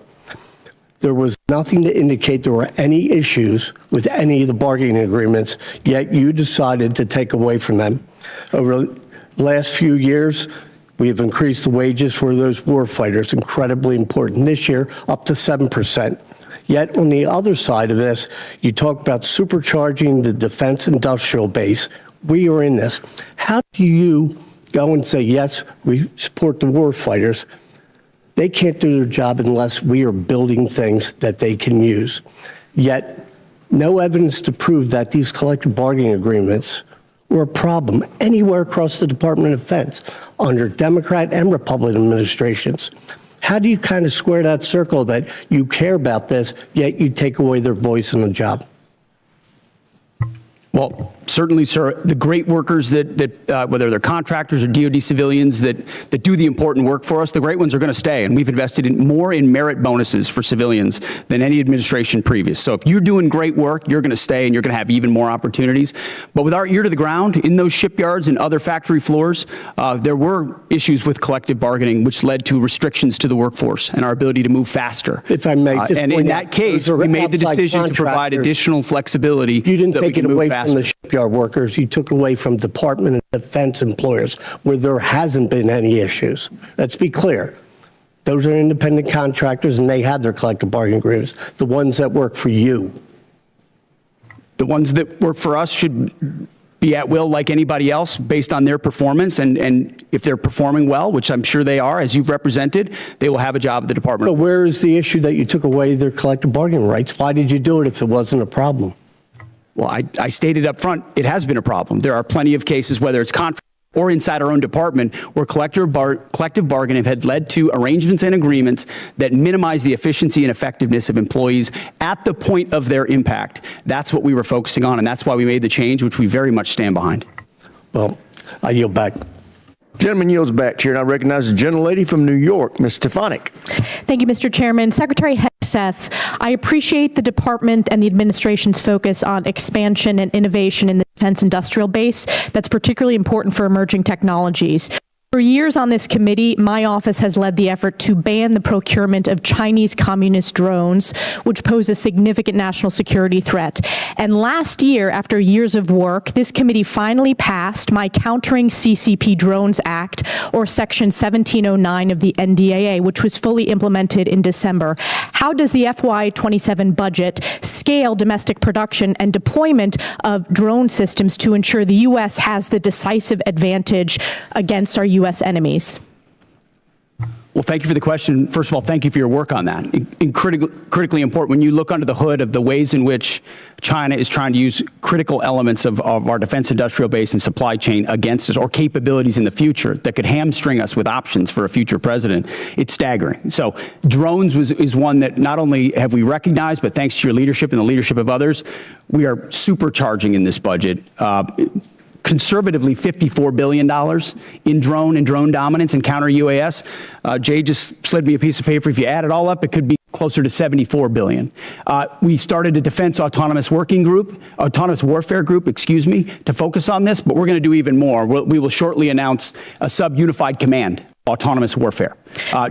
There was nothing to indicate there were any issues with any of the bargaining agreements, yet you decided to take away from them. Over the last few years, we have increased the wages for those warfighters, incredibly important. This year, up to 7%. Yet on the other side of this, you talk about supercharging the defense industrial base. We are in this. How do you go and say, yes, we support the war fighters? They can't do their job unless we are building things that they can use. Yet no evidence to prove that these collective bargaining agreements were a problem anywhere across the Department of Defense under Democrat and Republican administrations. How do you kind of square that circle that you care about this, yet you take away their voice in the job? Well, certainly, sir, the great workers that whether they're contractors or DoD civilians that do the important work for us, the great ones are going to stay. And we've invested more in merit bonuses for civilians than any administration previous. So if you're doing great work, you're going to stay and you're going to have even more opportunities. But with our ear to the ground in those shipyards and other factory floors, there were issues with collective bargaining, which led to restrictions to the workforce and our ability to move faster. If I may, and in that case, we made the decision to provide additional flexibility. You didn't that we take can it move away faster. from the shipyard workers. You took away from Department of Defense employers where there hasn't been any issues. Let's be clear. Those are independent contractors, and they had their collective bargaining agreements. The ones that work for you. The ones that work for us should be at will like anybody else based on their performance. And if they're performing well, which I'm sure they are, as you've represented, they will have a job at the department. So where is the issue that you took away their collective bargaining rights? Why did you do it if it wasn't a problem? Well, I stated up front, it has been a problem. There are plenty of cases, whether it's contract or inside our own department, where collective bargaining had led to arrangements and agreements that minimize the efficiency and effectiveness of employees at the point of their impact. That's what we were focusing on, and that's why we made the change, which we very much stand behind. Well, I yield back. Gentleman yields back, Chair, and I recognize the gentlelady from New York, Ms. Stefanik. Thank you, Mr. Chairman. Secretary Hegseth, I appreciate the department and the administration's focus on expansion and innovation in the defense industrial base. That's particularly important for emerging technologies. For years on this committee, my office has led the effort to ban the procurement of Chinese communist drones, which pose a significant national security threat. And last year, after years of work, this committee finally passed my Countering CCP Drones Act, or Section 1709 of the NDAA, which was fully implemented in December. How does the FY27 budget scale domestic production and deployment of drone systems to ensure the U.S. has the decisive advantage against our U.S. enemies? Well, thank you for the question. First of all, thank you for your work on that. Critically important. When you look under the hood of the ways in which China is trying to use critical elements of our defense industrial base and supply chain against us, or capabilities in the future that could hamstring us with options for a future president, it's staggering. So drones is one that not only have we recognized, but thanks to your leadership and the leadership of others, we are supercharging in this budget. Conservatively $54 billion in drone and drone dominance and counter UAS. Jay just slid me a piece of paper. If you add it all up, it could be closer to $74 billion. We started a defense autonomous warfare group, to focus on this, but we're going to do even more. We will shortly announce a sub-unified command, autonomous warfare.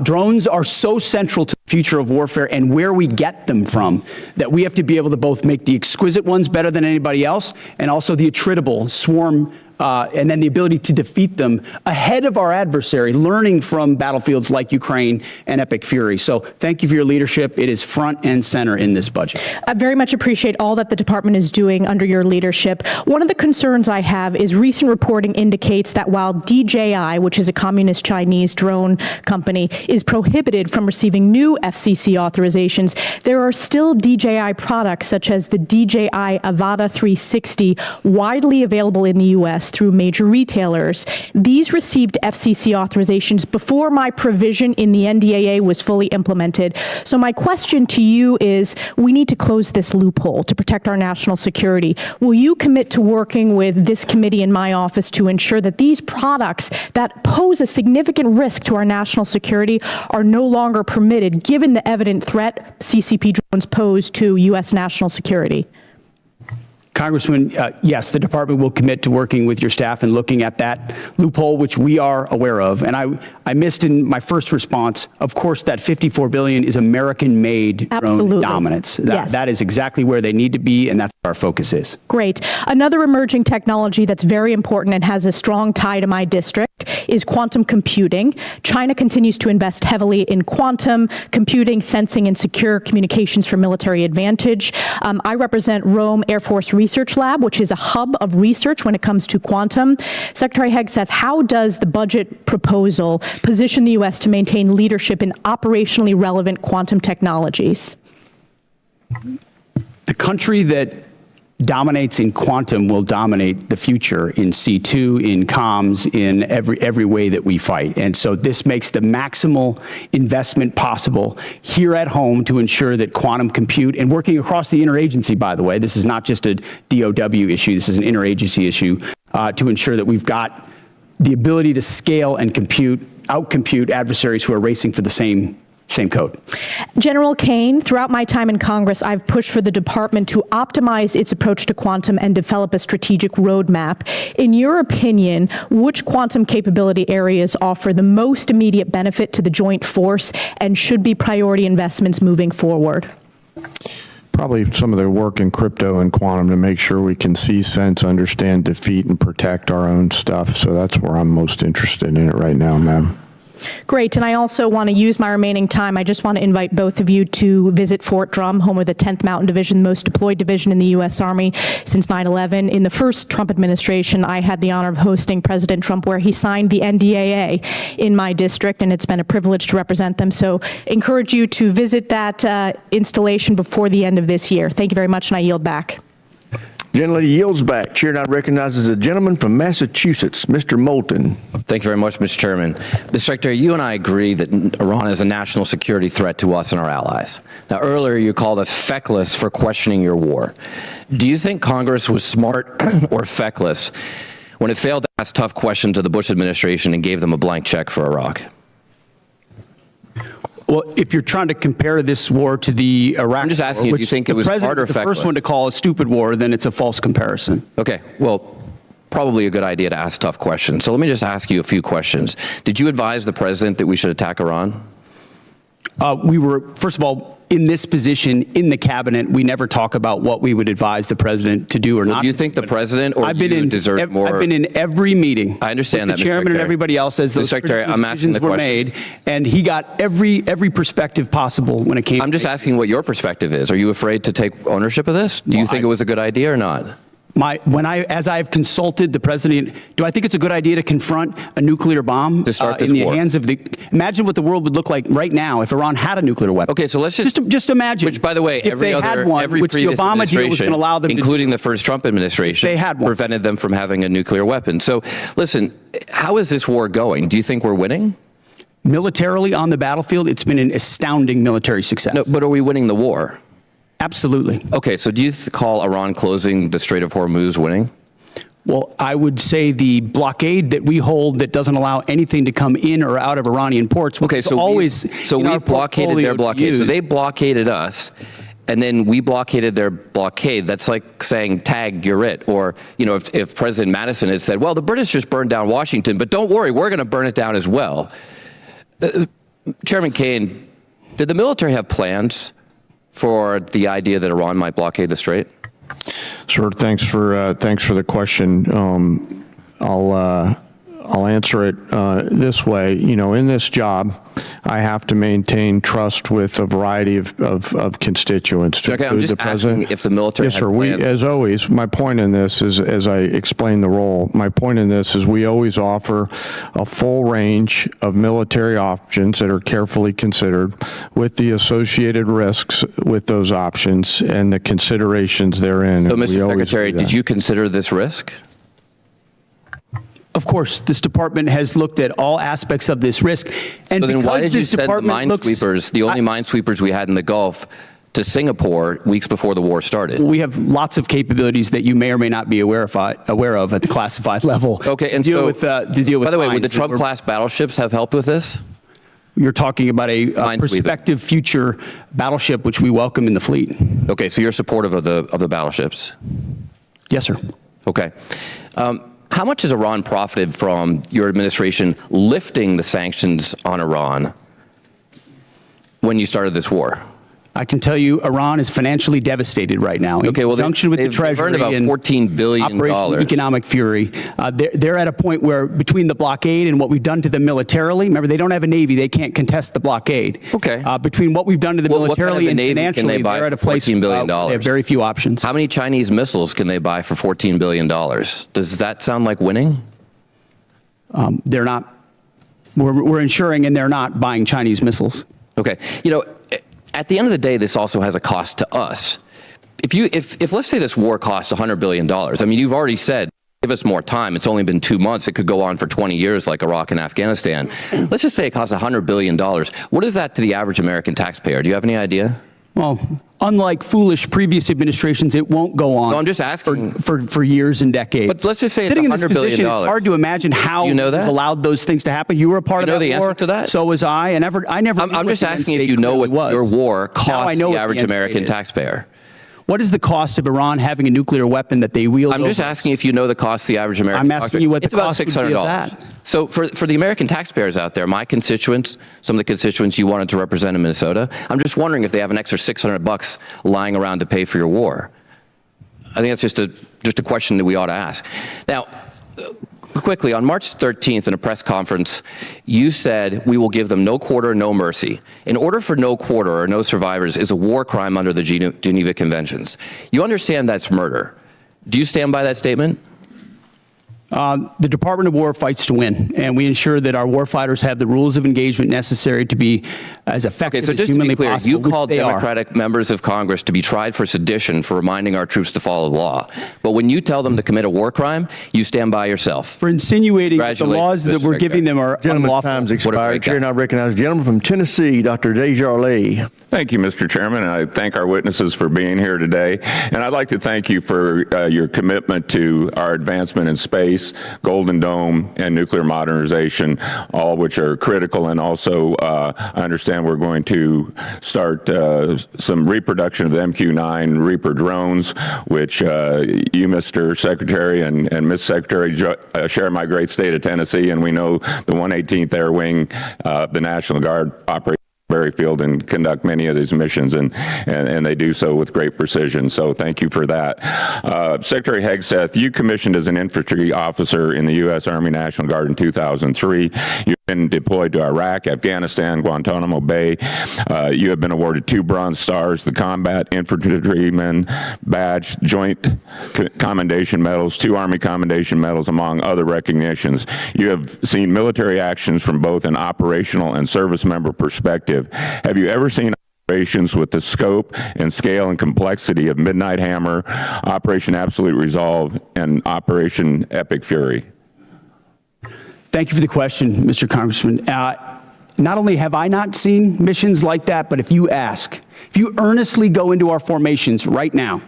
Drones are so central to the future of warfare and where we get them from that we have to be able to both make the exquisite ones better than anybody else and also the attritable swarm and then the ability to defeat them ahead of our adversary, learning from battlefields like Ukraine and Epic Fury. So thank you for your leadership. It is front and center in this budget. I very much appreciate all that the department is doing under your leadership. One of the concerns I have is recent reporting indicates that while DJI, which is a communist Chinese drone company, is prohibited from receiving new FCC authorizations, there are still DJI products such as the DJI Avata 360 widely available in the U.S. through major retailers. These received FCC authorizations before my provision in the NDAA was fully implemented. So my question to you is, we need to close this loophole to protect our national security. Will you commit to working with this committee and my office to ensure that these products that pose a significant risk to our national security are no longer permitted, given the evident threat CCP drones pose to U.S. national security? Congressman, yes, the department will commit to working with your staff and looking at that loophole, which we are aware of. And I missed in my first response, of course, that $54 billion is American-made drone dominance. That is exactly where they need to be, and that's where our focus is. Great. Another emerging technology that's very important and has a strong tie to my district is quantum computing. China continues to invest heavily in quantum computing, sensing, and secure communications for military advantage. I represent Rome Air Force Research Lab, which is a hub of research when it comes to quantum. Secretary Hegseth, how does the budget proposal position the U.S. to maintain leadership in operationally relevant quantum technologies? The country that dominates in quantum will dominate the future in C2, in comms, in every way that we fight. And so this makes the maximal investment possible here at home to ensure that quantum compute, and working across the interagency, by the way, this is not just a DOW issue, this is an interagency issue, to ensure that we've got the ability to scale and outcompute adversaries who are racing for the same code. General Caine, throughout my time in Congress, I've pushed for the department to optimize its approach to quantum and develop a strategic roadmap. In your opinion, which quantum capability areas offer the most immediate benefit to the joint force and should be priority investments moving forward? Probably some of the work in crypto and quantum to make sure we can see, sense, understand, defeat, and protect our own stuff. So that's where I'm most interested in it right now, ma'am. Great, and I also want to use my remaining time. I just want to invite both of you to visit Fort Drum, home of the 10th Mountain Division, the most deployed division in the U.S. Army since 9/11. In the first Trump administration, I had the honor of hosting President Trump, where he signed the NDAA in my district, and it's been a privilege to represent them. So encourage you to visit that installation before the end of this year. Thank you very much, and I yield back. Gentlelady yields back. Chair now recognizes a gentleman from Massachusetts, Mr. Moulton. Thank you very much, Mr. Chairman. Mr. Secretary, you and I agree that Iran is a national security threat to us and our allies. Now, earlier you called us feckless for questioning your war. Do you think Congress was smart or feckless when it failed to ask tough questions of the Bush administration and gave them a blank check for Iraq? Well, if you're trying to compare this war to the Iraq I'm just asking war, if you think it was smart or the feckless. first one to call a stupid war, then it's a false comparison. Okay, well, probably a good idea to ask tough questions. So let me just ask you a few questions. Did you advise the president that we should attack Iran? We were, first of all, in this position in the cabinet, we never talk about what we would advise the president to do or not. Do you think the president or you deserve more? I've been in every meeting. I understand with that, the Mr. chairman and Secretary. everybody else as those Secretary, I'm asking decisions the were questions. made, and he got every perspective possible when it came. I'm just asking what your perspective is. Are you afraid to take ownership of this? Do you think it was a good idea or not? As I've consulted the president, do I think it's a good idea to confront a nuclear bomb To start this in the war. hands of the? Imagine what the world would look like right now if Iran had a nuclear weapon. Okay, so let's just imagine. Which, by the way, if they had one, every which the previous Obama deal was going to allow them, including the first Trump administration, they had one. prevented them from having a nuclear weapon. So, listen, how is this war going? Do you think we're winning? Militarily on the battlefield, it's been an astounding military success. No, but are we winning the war? Absolutely. Okay, so do you call Iran closing the Strait of Hormuz winning? Well, I would say the blockade that we hold that doesn't allow anything to come in or out of Iranian ports. Okay, so always we've blockaded their blockade. So they blockaded us, and then we blockaded their blockade. That's like saying, tag, you're it. Or, you know, if President Madison had said, well, the British just burned down Washington, but don't worry, we're going to burn it down as well. Chairman Caine, did the military have plans for the idea that Iran might blockade the Strait? Sure. Thanks for the question. I'll answer it this way. You know, in this job, I have to maintain trust with a variety of constituents. to Okay, I'm include just the president. asking if the military Yes, had sir. plans. As always, my point in this is, as I explain the role, my point in this is we always offer a full range of military options that are carefully considered with the associated risks with those options and the considerations therein. So, and we Mr. always Secretary, do did that. you consider this risk? Of course, this department has looked at all aspects of this risk. And So then because why did you this send the department minesweepers, the only minesweepers we had in the Gulf, to Singapore weeks before the war started? we have lots of capabilities that you may or may not be aware of at the classified level. Okay, and to deal so, with, to deal with by the way, would the mines that were- Trump-class battleships have helped with this? You're talking about a Minesweeping. prospective future battleship, which we welcome in the fleet. Okay, so you're supportive of the battleships? Yes, sir. Okay. How much has Iran profited from your administration lifting the sanctions on Iran when you started this war? I can tell you Iran is financially devastated right now. Okay, well, in conjunction with the they've Treasury earned about and $14 billion. Operation Economic Fury. They're at a point where between the blockade and what we've done to them militarily, remember, they don't have a Navy. They can't contest the blockade. Okay. Between what we've done to them What kind of militarily a and Navy can financially, they buy they're at a for place $14 billion? they have very few options. How many Chinese missiles can they buy for $14 billion? Does that sound like winning? They're not. We're ensuring, and they're not buying Chinese missiles. Okay. You know, at the end of the day, this also has a cost to us. if let's say this war costs $100 billion, I mean, you've already said, give us more time. It's only been 2 months. It could go on for 20 years like Iraq and Afghanistan. Let's just say it costs $100 billion. What is that to the average American taxpayer? Do you have any idea? Well, unlike foolish previous administrations, it won't go on. No, I'm just asking. For years and decades. But let's just say Sitting in it's this $100 billion. position, it's hard to imagine how you know that? we've allowed those things to happen. You were a part of that the war. answer to that? So was I. And I never. I'm just asking if you know what your war costs the average American taxpayer. What is the cost of Iran having a nuclear weapon that they wield? I'm just asking if you know the cost of the average American taxpayer. I'm asking you what the cost would be of $600. that. So for the American taxpayers out there, my constituents, some of the constituents you wanted to represent in Minnesota, I'm just wondering if they have an extra $600 lying around to pay for your war. I think that's just a question that we ought to ask. Now, quickly, on March 13th in a press conference, you said we will give them no quarter, no mercy. In order for no quarter or no survivors is a war crime under the Geneva Conventions. You understand that's murder. Do you stand by that statement? The Department of War fights to win, and we ensure that our warfighters have the rules of engagement necessary to be as effective as humanly possible. Okay, so just to be clear, you called Democratic members of Congress to be tried for sedition for reminding our troops to follow the law. But when you tell them to commit a war crime, you stand by yourself. For insinuating that the laws that we're giving them are Gentleman's unlawful. time's expired. Chair now recognizes the gentleman from Tennessee, Dr. Desjardins. Thank you, Mr. Chairman. I thank our witnesses for being here today. And I'd like to thank you for your commitment to our advancement in space, Golden Dome, and nuclear modernization, all which are critical. And also, I understand we're going to start some reproduction of the MQ-9 Reaper drones, which you, Mr. Secretary, and Ms. Secretary share my great state of Tennessee, and we know the 118th Air Wing, the National Guard operates Field and conduct many of these missions, and they do so with great precision. So thank you for that. Secretary Hegseth, you commissioned as an infantry officer in the U.S. Army National Guard in 2003. You've been deployed to Iraq, Afghanistan, Guantanamo Bay. You have been awarded 2 Bronze Stars, the Combat Infantryman Badge, Joint Commendation Medals, 2 Army Commendation Medals, among other recognitions. You have seen military actions from both an operational and service member perspective. Have you ever seen operations with the scope and scale and complexity of Midnight Hammer, Operation Absolute Resolve, and Operation Epic Fury? Thank you for the question, Mr. Congressman. Not only have I not seen missions like that, but if you earnestly go into our formations right now,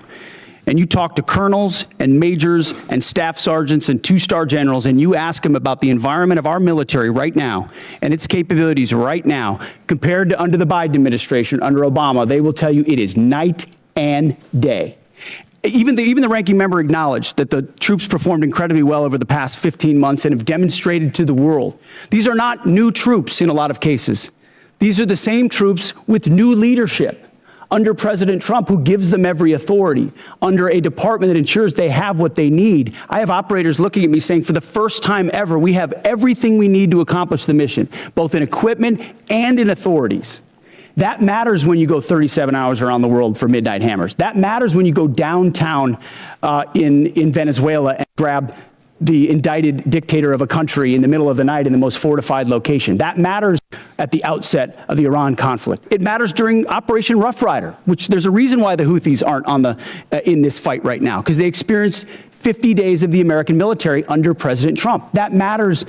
and you talk to colonels and majors and staff sergeants and 2-star generals, and you ask them about the environment of our military right now and its capabilities right now, compared to under the Biden administration, under Obama, they will tell you it is night and day. Even the ranking member acknowledged that the troops performed incredibly well over the past 15 months and have demonstrated to the world. These are not new troops in a lot of cases. These are the same troops with new leadership under President Trump, who gives them every authority, under a department that ensures they have what they need. I have operators looking at me saying, for the first time ever, we have everything we need to accomplish the mission, both in equipment and in authorities. That matters when you go 37 hours around the world for Midnight Hammers. That matters when you go downtown in Venezuela and grab the indicted dictator of a country in the middle of the night in the most fortified location. That matters at the outset of the Iran conflict. It matters during Operation Rough Rider, which there's a reason why the Houthis aren't in this fight right now, because they experienced 50 days of the American military under President Trump. That matters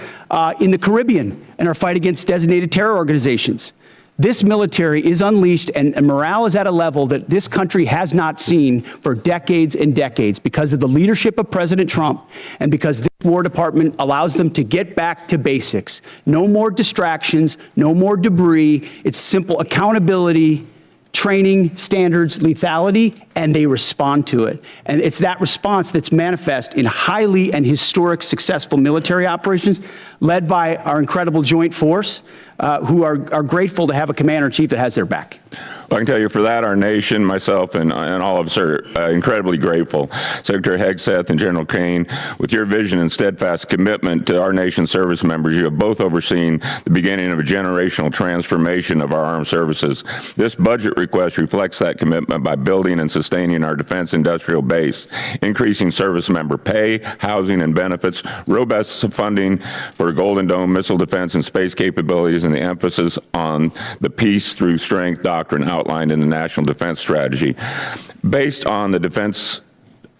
in the Caribbean and our fight against designated terror organizations. This military is unleashed, and morale is at a level that this country has not seen for decades and decades because of the leadership of President Trump and because this War Department allows them to get back to basics. No more distractions, no more debris. It's simple accountability, training, standards, lethality, and they respond to it. And it's that response that's manifest in highly and historic successful military operations led by our incredible joint force, who are grateful to have a commander-in-chief that has their back. Well, I can tell you for that, our nation, myself, and all of us are incredibly grateful. Secretary Hegseth and General Caine, with your vision and steadfast commitment to our nation's service members, you have both overseen the beginning of a generational transformation of our armed services. This budget request reflects that commitment by building and sustaining our defense industrial base, increasing service member pay, housing, and benefits, robust funding for Golden Dome missile defense and space capabilities, and the emphasis on the peace through strength doctrine outlined in the National Defense Strategy. Based on the Defense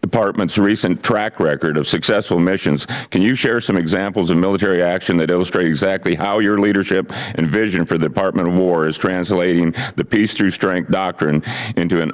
Department's recent track record of successful missions, can you share some examples of military action that illustrate exactly how your leadership and vision for the Department of War is translating the peace through strength doctrine into an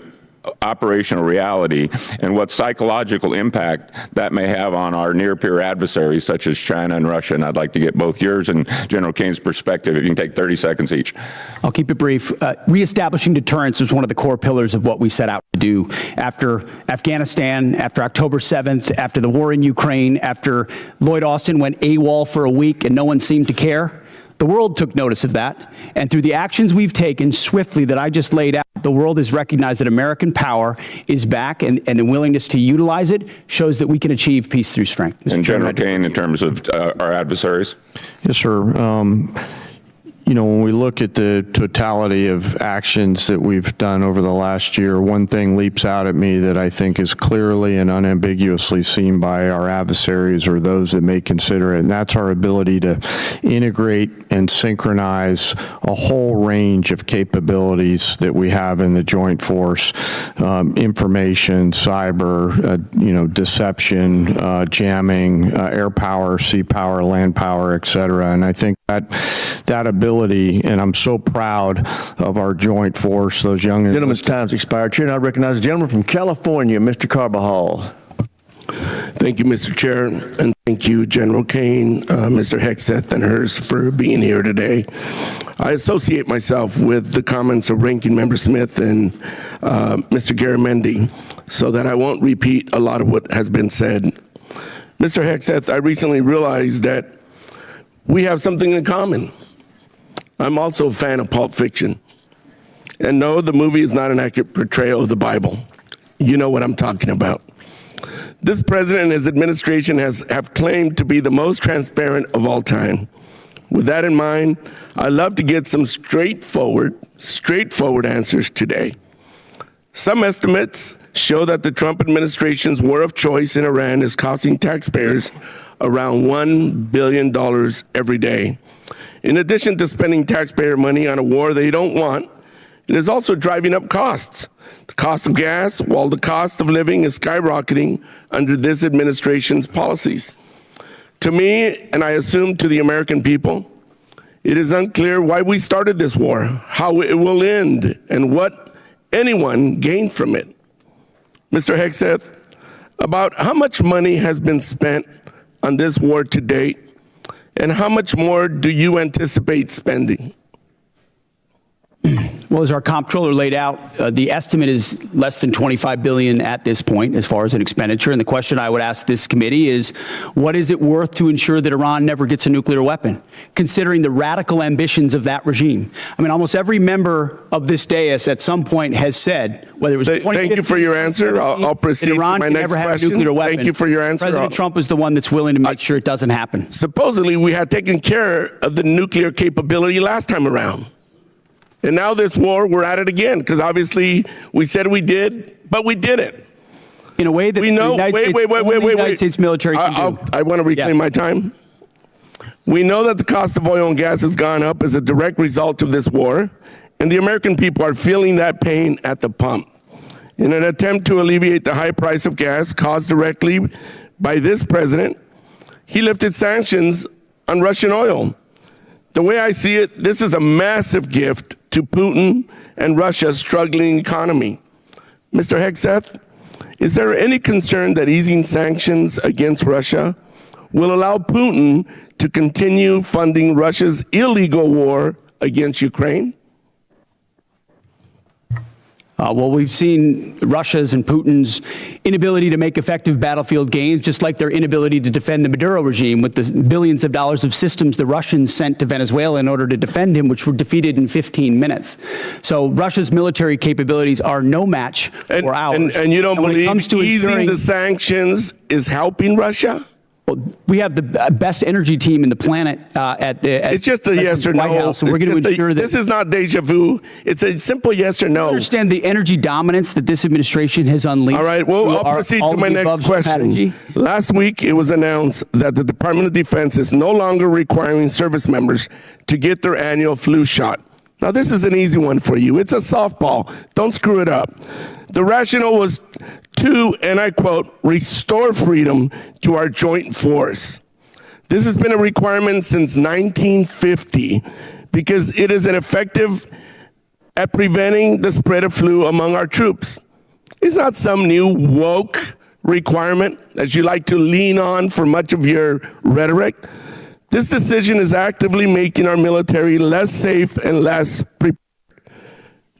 operational reality, and what psychological impact that may have on our near-peer adversaries such as China and Russia? And I'd like to get both yours and General Caine's perspective. If you can take 30 seconds each. I'll keep it brief. Reestablishing deterrence was one of the core pillars of what we set out to do. After Afghanistan, after October 7th, after the war in Ukraine, after Lloyd Austin went AWOL for a week and no one seemed to care, the world took notice of that, and through the actions we've taken swiftly that I just laid out, the world has recognized that American power is back, and the willingness to utilize it shows that we can achieve peace through strength. And General Caine, in terms of our adversaries? Yes, sir. You know, when we look at the totality of actions that we've done over the last year, one thing leaps out at me that I think is clearly and unambiguously seen by our adversaries or those that may consider it, and that's our ability to integrate and synchronize a whole range of capabilities that we have in the joint force, information, cyber, deception, jamming, air power, sea power, land power, et cetera. And I think that ability, and I'm so proud of our joint force, those young... Gentleman's time's expired. Chair, and I recognize the gentleman from California, Mr. Carbajal. Thank you, Mr. Chair, and thank you, General Caine, Mr. Hegseth, and Hurst for being here today. I associate myself with the comments of Ranking Member Smith and Mr. Garamendi, so that I won't repeat a lot of what has been said. Mr. Hegseth, I recently realized that we have something in common. I'm also a fan of Pulp Fiction. And no, the movie is not an accurate portrayal of the Bible. You know what I'm talking about. This president and his administration have claimed to be the most transparent of all time. With that in mind, I'd love to get some straightforward answers today. Some estimates show that the Trump administration's war of choice in Iran is costing taxpayers around $1 billion every day. In addition to spending taxpayer money on a war they don't want, it is also driving up costs. The cost of gas, while the cost of living is skyrocketing under this administration's policies. To me, and I assume to the American people, it is unclear why we started this war, how it will end, and what anyone gained from it. Mr. Hegseth, about how much money has been spent on this war to date, and how much more do you anticipate spending? Well, as our comptroller laid out, the estimate is less than $25 billion at this point as far as an expenditure. And the question I would ask this committee is, what is it worth to ensure that Iran never gets a nuclear weapon, considering the radical ambitions of that regime? I mean, almost every member of this dais at some point has said, whether it was Thank you for your answer. I'll proceed to my next question. Nuclear weapon. Thank you for your answer. President Trump is the one that's willing to make sure it doesn't happen. Supposedly, we had taken care of the nuclear capability last time around. And now this war, we're at it again, because obviously we said we did, but we didn't. In a way that we know, the United States military can do. I want to reclaim my time. We know that the cost of oil and gas has gone up as a direct result of this war, and the American people are feeling that pain at the pump. In an attempt to alleviate the high price of gas caused directly by this president, he lifted sanctions on Russian oil. The way I see it, this is a massive gift to Putin and Russia's struggling economy. Mr. Hegseth, is there any concern that easing sanctions against Russia will allow Putin to continue funding Russia's illegal war against Ukraine? Well, we've seen Russia's and Putin's inability to make effective battlefield gains, just like their inability to defend the Maduro regime with the billions of dollars of systems the Russians sent to Venezuela in order to defend him, which were defeated in 15 minutes. So Russia's military capabilities are no match for ours. And you don't believe easing the sanctions is helping Russia? We have the best energy team in the planet it's just a yes or White no. House, and we're going to ensure that this is not deja vu. It's a simple yes or no. I understand the energy dominance that this administration has unleashed. All right, well, I'll proceed to my next question. Strategy. Last week, it was announced that the Department of Defense is no longer requiring service members to get their annual flu shot. Now, this is an easy one for you. It's a softball. Don't screw it up. The rationale was to, and I quote, restore freedom to our joint force. This has been a requirement since 1950 because it is an effective at preventing the spread of flu among our troops. It's not some new woke requirement as you like to lean on for much of your rhetoric. This decision is actively making our military less safe and less prepared.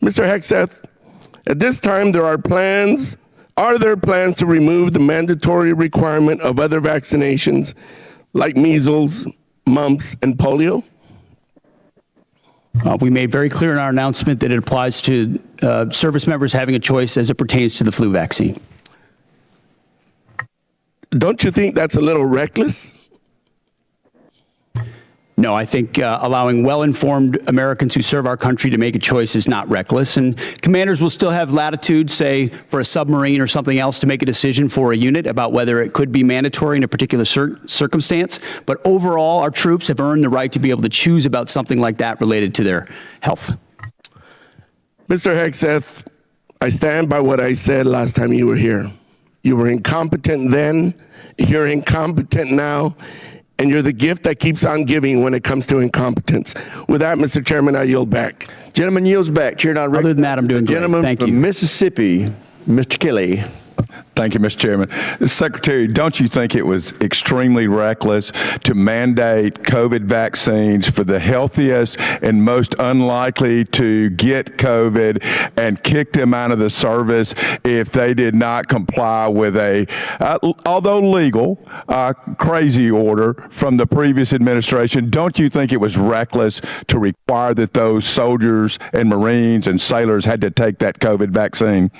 Mr. Hegseth, at this time, are there plans to remove the mandatory requirement of other vaccinations like measles, mumps, and polio? We made very clear in our announcement that it applies to service members having a choice as it pertains to the flu vaccine. Don't you think that's a little reckless? No, I think allowing well-informed Americans who serve our country to make a choice is not reckless. And commanders will still have latitude, say, for a submarine or something else to make a decision for a unit about whether it could be mandatory in a particular circumstance. But overall, our troops have earned the right to be able to choose about something like that related to their health. Mr. Hegseth, I stand by what I said last time you were here. You were incompetent then, you're incompetent now, and you're the gift that keeps on giving when it comes to incompetence. With that, Mr. Chairman, I yield back. Gentleman yields back. Chair, now other than that, I'm doing great. Gentleman Thank from you. Mississippi, Mr. Kelly. Thank you, Mr. Chairman. Secretary, don't you think it was extremely reckless to mandate COVID vaccines for the healthiest and most unlikely to get COVID and kick them out of the service if they did not comply with a, although legal, crazy order from the previous administration? Don't you think it was reckless to require that those soldiers and Marines and sailors had to take that COVID vaccine?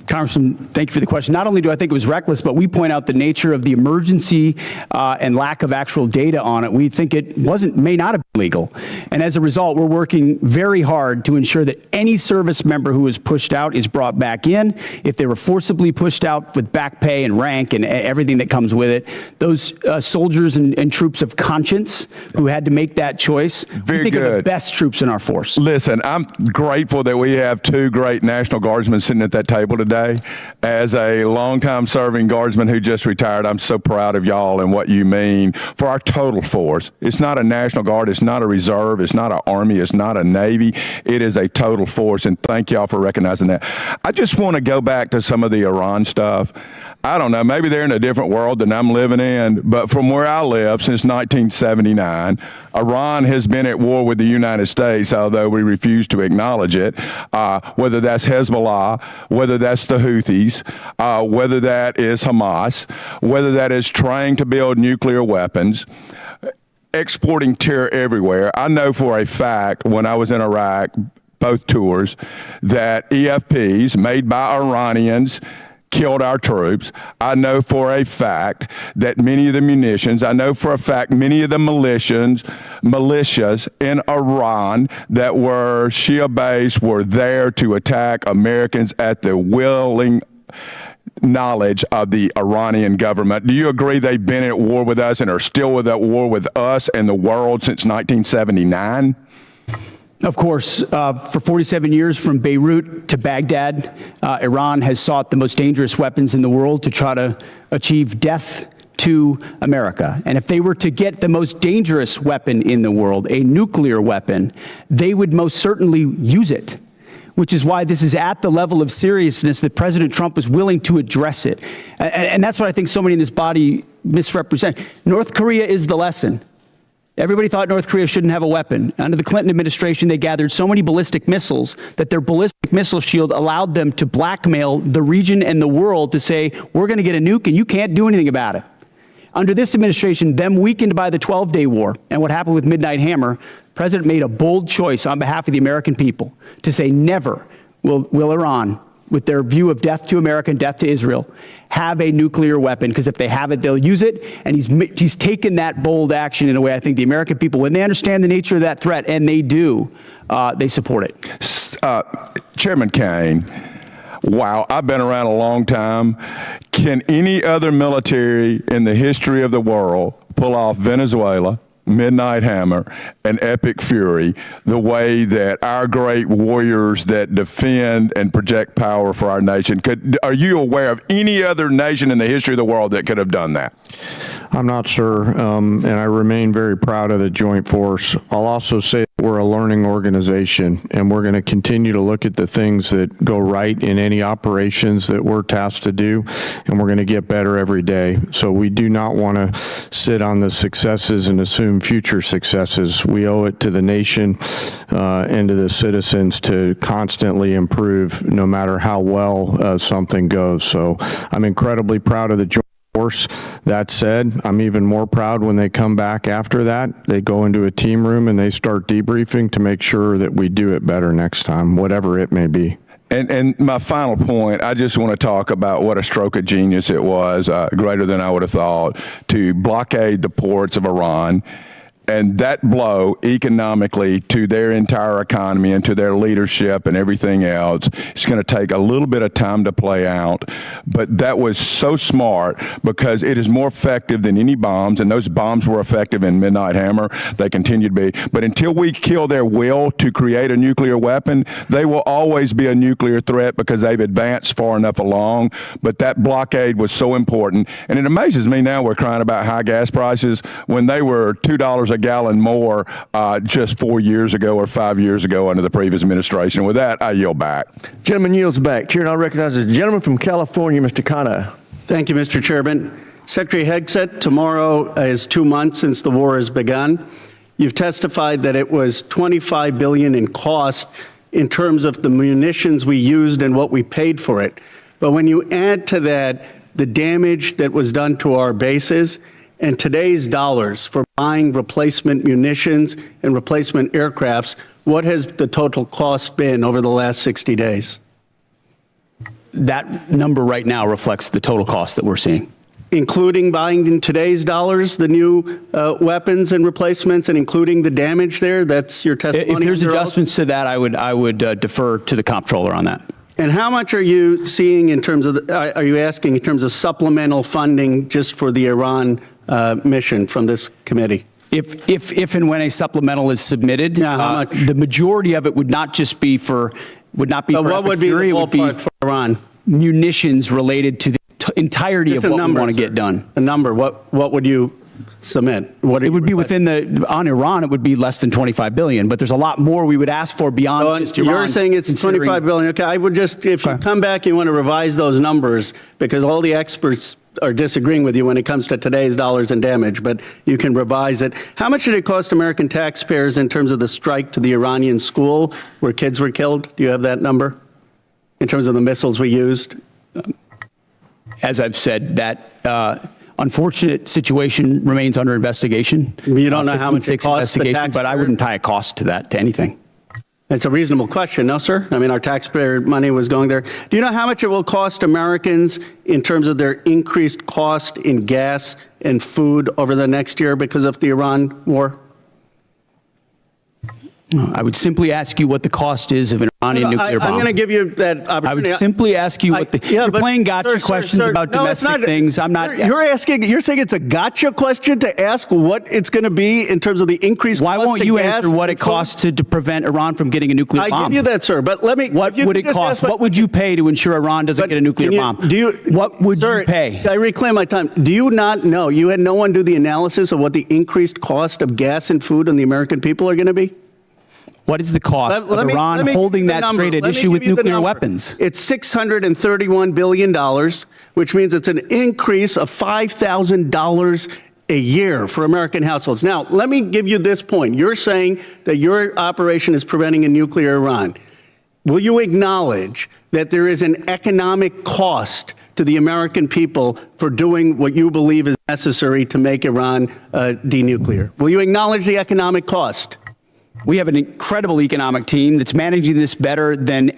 Congressman, thank you for the question. Not only do I think it was reckless, but we point out the nature of the emergency and lack of actual data on it. We think it may not have been legal. And as a result, we're working very hard to ensure that any service member who is pushed out is brought back in. If they were forcibly pushed out with back pay and rank and everything that comes with it, those soldiers and troops of conscience who had to make that choice, we think are the best troops in our force. Listen, I'm grateful that we have two great National Guardsmen sitting at that table today. As a longtime serving Guardsman who just retired, I'm so proud of y'all and what you mean for our total force. It's not a National Guard, it's not a reserve, it's not an Army, it's not a Navy. It is a total force, and thank y'all for recognizing that. I just want to go back to some of the Iran stuff. I don't know, maybe they're in a different world than I'm living in, but from where I live since 1979, Iran has been at war with the United States, although we refuse to acknowledge it, whether that's Hezbollah, whether that's the Houthis, whether that is Hamas, whether that is trying to build nuclear weapons, exporting terror everywhere. I know for a fact when I was in Iraq, both tours, that EFPs made by Iranians killed our troops. I know for a fact that many of the munitions, I know for a fact many of the militias in Iran that were Shia-based were there to attack Americans at the willing knowledge of the Iranian government. Do you agree they've been at war with us and are still at war with us and the world since 1979? Of course, for 47 years from Beirut to Baghdad, Iran has sought the most dangerous weapons in the world to try to achieve death to America. And if they were to get the most dangerous weapon in the world, a nuclear weapon, they would most certainly use it, which is why this is at the level of seriousness that President Trump is willing to address it. And that's what I think so many in this body misrepresent. North Korea is the lesson. Everybody thought North Korea shouldn't have a weapon. Under the Clinton administration, they gathered so many ballistic missiles that their ballistic missile shield allowed them to blackmail the region and the world to say, we're going to get a nuke and you can't do anything about it. Under this administration, them weakened by the 12-day war and what happened with Midnight Hammer, the president made a bold choice on behalf of the American people to say never will Iran with their view of death to America and death to Israel, have a nuclear weapon, because if they have it, they'll use it. And he's taken that bold action in a way I think the American people, when they understand the nature of that threat, and they do, they support it. Chairman Caine, wow, I've been around a long time. Can any other military in the history of the world pull off Venezuela, Midnight Hammer, and Epic Fury the way that our great warriors that defend and project power for our nation are you aware of any other nation in the history of the world that could have done that? I'm not sure, and I remain very proud of the Joint Force. I'll also say we're a learning organization, and we're going to continue to look at the things that go right in any operations that we're tasked to do, and we're going to get better every day. So we do not want to sit on the successes and assume future successes. We owe it to the nation and to the citizens to constantly improve no matter how well something goes. So I'm incredibly proud of the Joint Force. That said, I'm even more proud when they come back after that. They go into a team room and they start debriefing to make sure that we do it better next time, whatever it may be. And my final point, I just want to talk about what a stroke of genius it was, greater than I would have thought, to blockade the ports of Iran. And that blow economically to their entire economy and to their leadership and everything else, it's going to take a little bit of time to play out. But that was so smart because it is more effective than any bombs, and those bombs were effective in Midnight Hammer. They continue to be. But until we kill their will to create a nuclear weapon, they will always be a nuclear threat because they've advanced far enough along. But that blockade was so important. And it amazes me now we're crying about high gas prices when they were $2 a gallon more just 4 years ago or 5 years ago under the previous administration. With that, I yield back. Gentleman yields back. Chair, and I recognize the gentleman from California, Mr. Kano. Thank you, Mr. Chairman. Secretary Hegseth, tomorrow is 2 months since the war has begun. You've testified that it was $25 billion in cost in terms of the munitions we used and what we paid for it. But when you add to that the damage that was done to our bases, and today's dollars for buying replacement munitions and replacement aircrafts, what has the total cost been over the last 60 days? That number right now reflects the total cost that we're seeing. Including buying in today's dollars the new weapons and replacements, and including the damage there? That's your testimony? If there's adjustments to that, I would defer to the comptroller on that. And how much are you seeing in terms of, are you asking in terms of supplemental funding just for the Iran mission from this committee? If and when a supplemental is submitted, the majority of it would not just be for, what would be the ballpark for Iran? Munitions related to the entirety of what we want to get done. A number, what would you submit? It would be within on Iran, it would be less than 25 billion, but there's a lot more we would ask for beyond just Iran. You're saying it's 25 billion. Okay, I would just, if you come back, you want to revise those numbers because all the experts are disagreeing with you when it comes to today's dollars and damage, but you can revise it. How much did it cost American taxpayers in terms of the strike to the Iranian school where kids were killed? Do you have that number in terms of the missiles we used? As I've said, that unfortunate situation remains under investigation. You don't know how much it costs the taxpayer? But I wouldn't tie a cost to that, to anything. It's a reasonable question, no, sir? I mean, our taxpayer money was going there. Do you know how much it will cost Americans in terms of their increased cost in gas and food over the next year because of the Iran war? I would simply ask you what the cost is of an Iranian nuclear bomb. I'm going to give you that opportunity. I would simply ask you what you're playing gotcha questions about domestic things. I'm not. You're saying it's a gotcha question to ask what it's going to be in terms of the increased cost of gas. Why won't you answer what it costs to prevent Iran from getting a nuclear bomb? I give you that, sir, but let me. What would it cost? What would you pay to ensure Iran doesn't get a nuclear bomb? What would you pay? I reclaim my time. Do you not know? You had no one do the analysis of what the increased cost of gas and food on the American people are going to be? What is the cost of Iran holding that straight at issue with nuclear weapons? It's $631 billion, which means it's an increase of $5,000 a year for American households. Now, let me give you this point. You're saying that your operation is preventing a nuclear Iran. Will you acknowledge that there is an economic cost to the American people for doing what you believe is necessary to make Iran denuclear? Will you acknowledge the economic cost? We have an incredible economic team that's managing this better than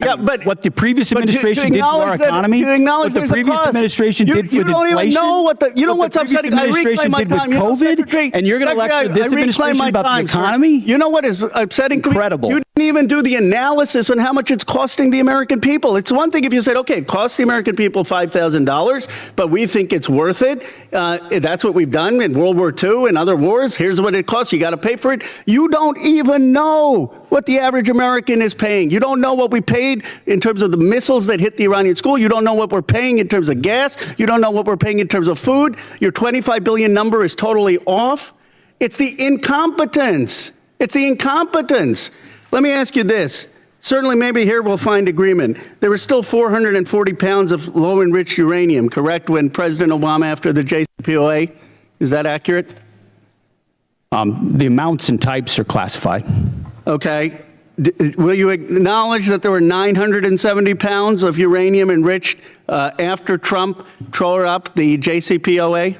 Yeah, but what the previous but administration did to our economy, what the previous administration did with inflation, don't even know you know what's upsetting. I reclaim my time. With COVID, and you're going to lecture this administration about the economy? You know what is upsetting? Incredible. You didn't even do the analysis on how much it's costing the American people. It's one thing if you said, okay, it costs the American people $5,000, but we think it's worth it. That's what we've done in World War II and other wars. Here's what it costs. You got to pay for it. You don't even know what the average American is paying. You don't know what we paid in terms of the missiles that hit the Iranian school. You don't know what we're paying in terms of gas. You don't know what we're paying in terms of food. Your 25 billion number is totally off. It's the incompetence. It's the incompetence. Let me ask you this. Certainly, maybe here we'll find agreement. There was still 440 pounds of low-enriched uranium, correct, when President Obama, after the JCPOA? Is that accurate? The amounts and types are classified. Okay. Will you acknowledge that there were 970 pounds of uranium enriched after Trump tore up the JCPOA?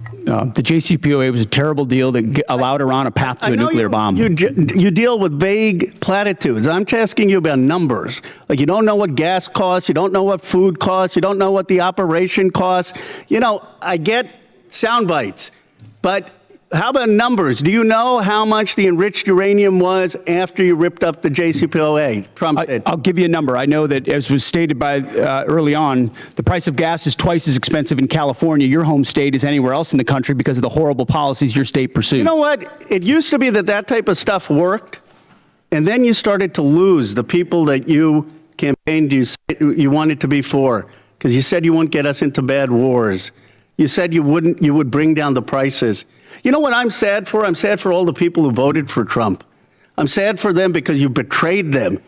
The JCPOA was a terrible deal that allowed Iran a path to a nuclear bomb. You deal with vague platitudes. I'm asking you about numbers. Like, you don't know what gas costs. You don't know what food costs. You don't know what the operation costs. You know, I get sound bites, but how about numbers? Do you know how much the enriched uranium was after you ripped up the JCPOA? Trump did. I'll give you a number. I know that, as was stated by early on, the price of gas is twice as expensive in California, your home state, as anywhere else in the country because of the horrible policies your state pursued. You know what? It used to be that type of stuff worked, and then you started to lose the people that you campaigned you wanted to be for, because you said you wouldn't get us into bad wars. You said you would bring down the prices. You know what I'm sad for? I'm sad for all the people who voted for Trump. I'm sad for them because you betrayed them.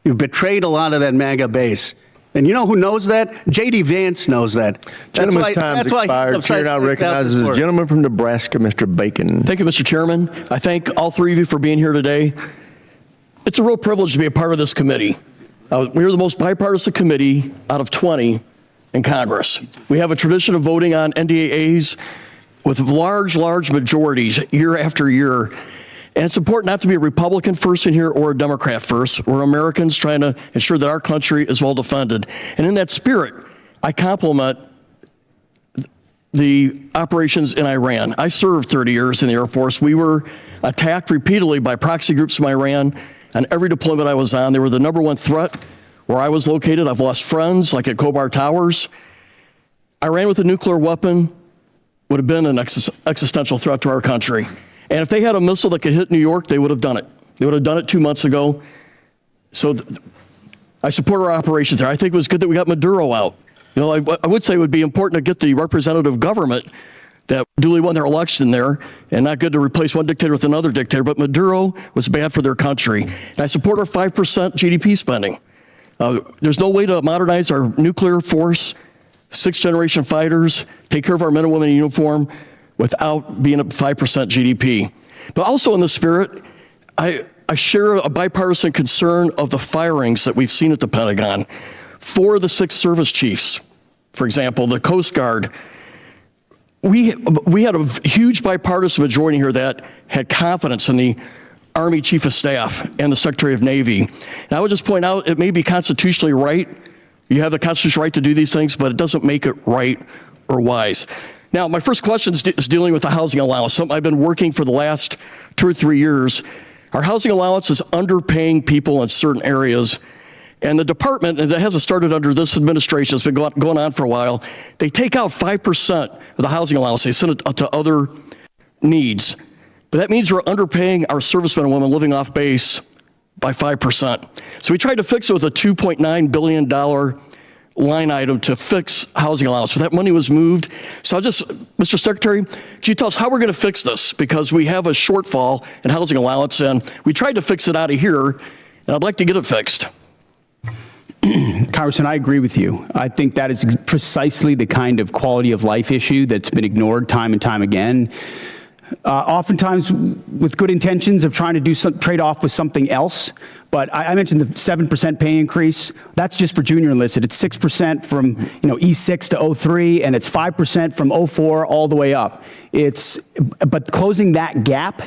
You betrayed a lot of that MAGA base. And you know who knows that? J.D. Vance knows that. Gentleman's time's expired. Chair now recognizes the gentleman from Nebraska, Mr. Bacon. Thank you, Mr. Chairman. I thank all three of you for being here today. It's a real privilege to be a part of this committee. We're the most bipartisan committee out of 20 in Congress. We have a tradition of voting on NDAAs with large majorities year after year. And it's important not to be a Republican first in here or a Democrat first. We're Americans trying to ensure that our country is well defended. And in that spirit, I compliment the operations in Iran. I served 30 years in the Air Force. We were attacked repeatedly by proxy groups from Iran on every deployment I was on. They were the #1 threat where I was located. I've lost friends, like at Khobar Towers. Iran with a nuclear weapon would have been an existential threat to our country. And if they had a missile that could hit New York, they would have done it. They would have done it 2 months ago. So I support our operations there. I think it was good that we got Maduro out. You know, I would say it would be important to get the representative government that duly won their election there, and not good to replace one dictator with another dictator, but Maduro was bad for their country. And I support our 5% GDP spending. There's no way to modernize our nuclear force, 6th-generation fighters, take care of our men and women in uniform without being at 5% GDP. But also in the spirit, I share a bipartisan concern of the firings that we've seen at the Pentagon. 4 of the 6 service chiefs, for example, the Coast Guard, we had a huge bipartisan majority here that had confidence in the Army Chief of Staff and the Secretary of Navy. And I would just point out, it may be constitutionally right. You have the constitutional right to do these things, but it doesn't make it right or wise. Now, my first question is dealing with the housing allowance, something I've been working for the last 2 or 3 years. Our housing allowance is underpaying people in certain areas. And the department, and that hasn't started under this administration, it's been going on for a while, they take out 5% of the housing allowance. They send it to other needs. But that means we're underpaying our servicemen and women living off base by 5%. So we tried to fix it with a $2.9 billion line item to fix housing allowance. But that money was moved. So Mr. Secretary, could you tell us how we're going to fix this? Because we have a shortfall in housing allowance, and we tried to fix it out of here, and I'd like to get it fixed. Congressman, I agree with you. I think that is precisely the kind of quality of life issue that's been ignored time and time again. Oftentimes with good intentions of trying to do some trade off with something else. But I mentioned the 7% pay increase. That's just for junior enlisted. It's 6% from E6 to 03, and it's 5% from 04 all the way up. But closing that gap,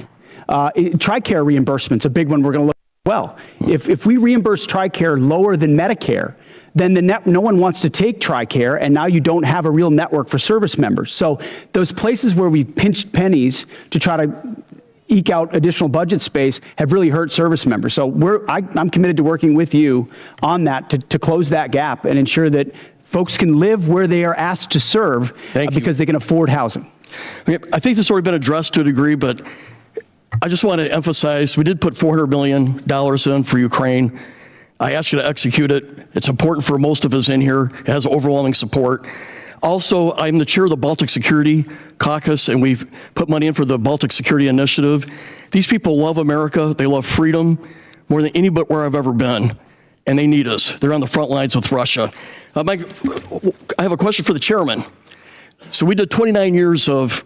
TRICARE reimbursement's a big one we're going to look well. If we reimburse TRICARE lower than Medicare, then no one wants to take TRICARE, and now you don't have a real network for service members. So those places where we pinched pennies to try to eke out additional budget space have really hurt service members. So I'm committed to working with you on that to close that gap and ensure that folks can live where they are asked to serve because they can afford housing. I think this has already been addressed to a degree, but I just want to emphasize we did put $400 million in for Ukraine. I asked you to execute it. It's important for most of us in here. It has overwhelming support. Also, I'm the chair of the Baltic Security Caucus, and we've put money in for the Baltic Security Initiative. These people love America. They love freedom more than anywhere I've ever been, and they need us. They're on the front lines with Russia. I have a question for the chairman. So we did 29 years of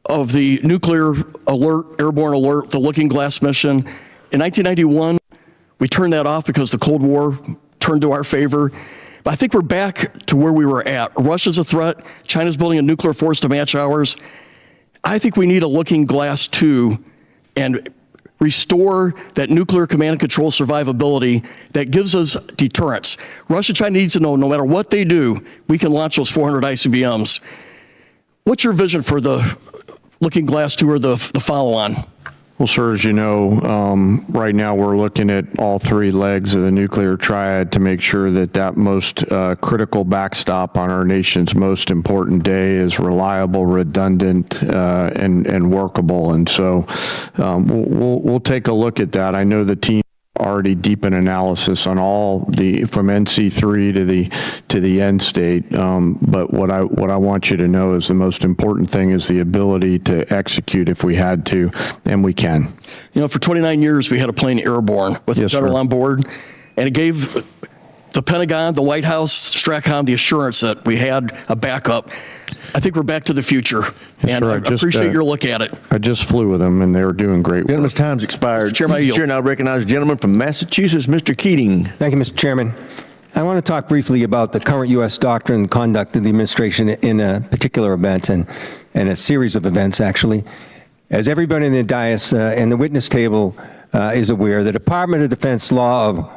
the nuclear alert, airborne alert, the Looking Glass mission. In 1991, we turned that off because the Cold War turned to our favor. But I think we're back to where we were at. Russia's a threat. China's building a nuclear force to match ours. I think we need a Looking Glass 2 and restore that nuclear command and control survivability that gives us deterrence. Russia, China needs to know no matter what they do, we can launch those 400 ICBMs. What's your vision for the Looking Glass 2 or the follow-on? Well, sir, as you know, right now we're looking at all three legs of the nuclear triad to make sure that most critical backstop on our nation's most important day is reliable, redundant, and workable. And so we'll take a look at that. I know the team already deep in analysis on all from NC3 to the end state. But what I want you to know is the most important thing is the ability to execute if we had to, and we can. You know, for 29 years we had a plane airborne with a general on board, and it gave the Pentagon, the White House, STRATCOM the assurance that we had a backup. I think we're back to the future, and I appreciate your look at it. I just flew with them, and they were doing great work. Gentleman's time's expired. Chairman, I yield. Chair now recognizes the gentleman from Massachusetts, Mr. Keating. Thank you, Mr. Chairman. I want to talk briefly about the current U.S. doctrine and conduct of the administration in a particular event and a series of events, actually. As everybody in the dais and the witness table is aware, the Department of Defense Law of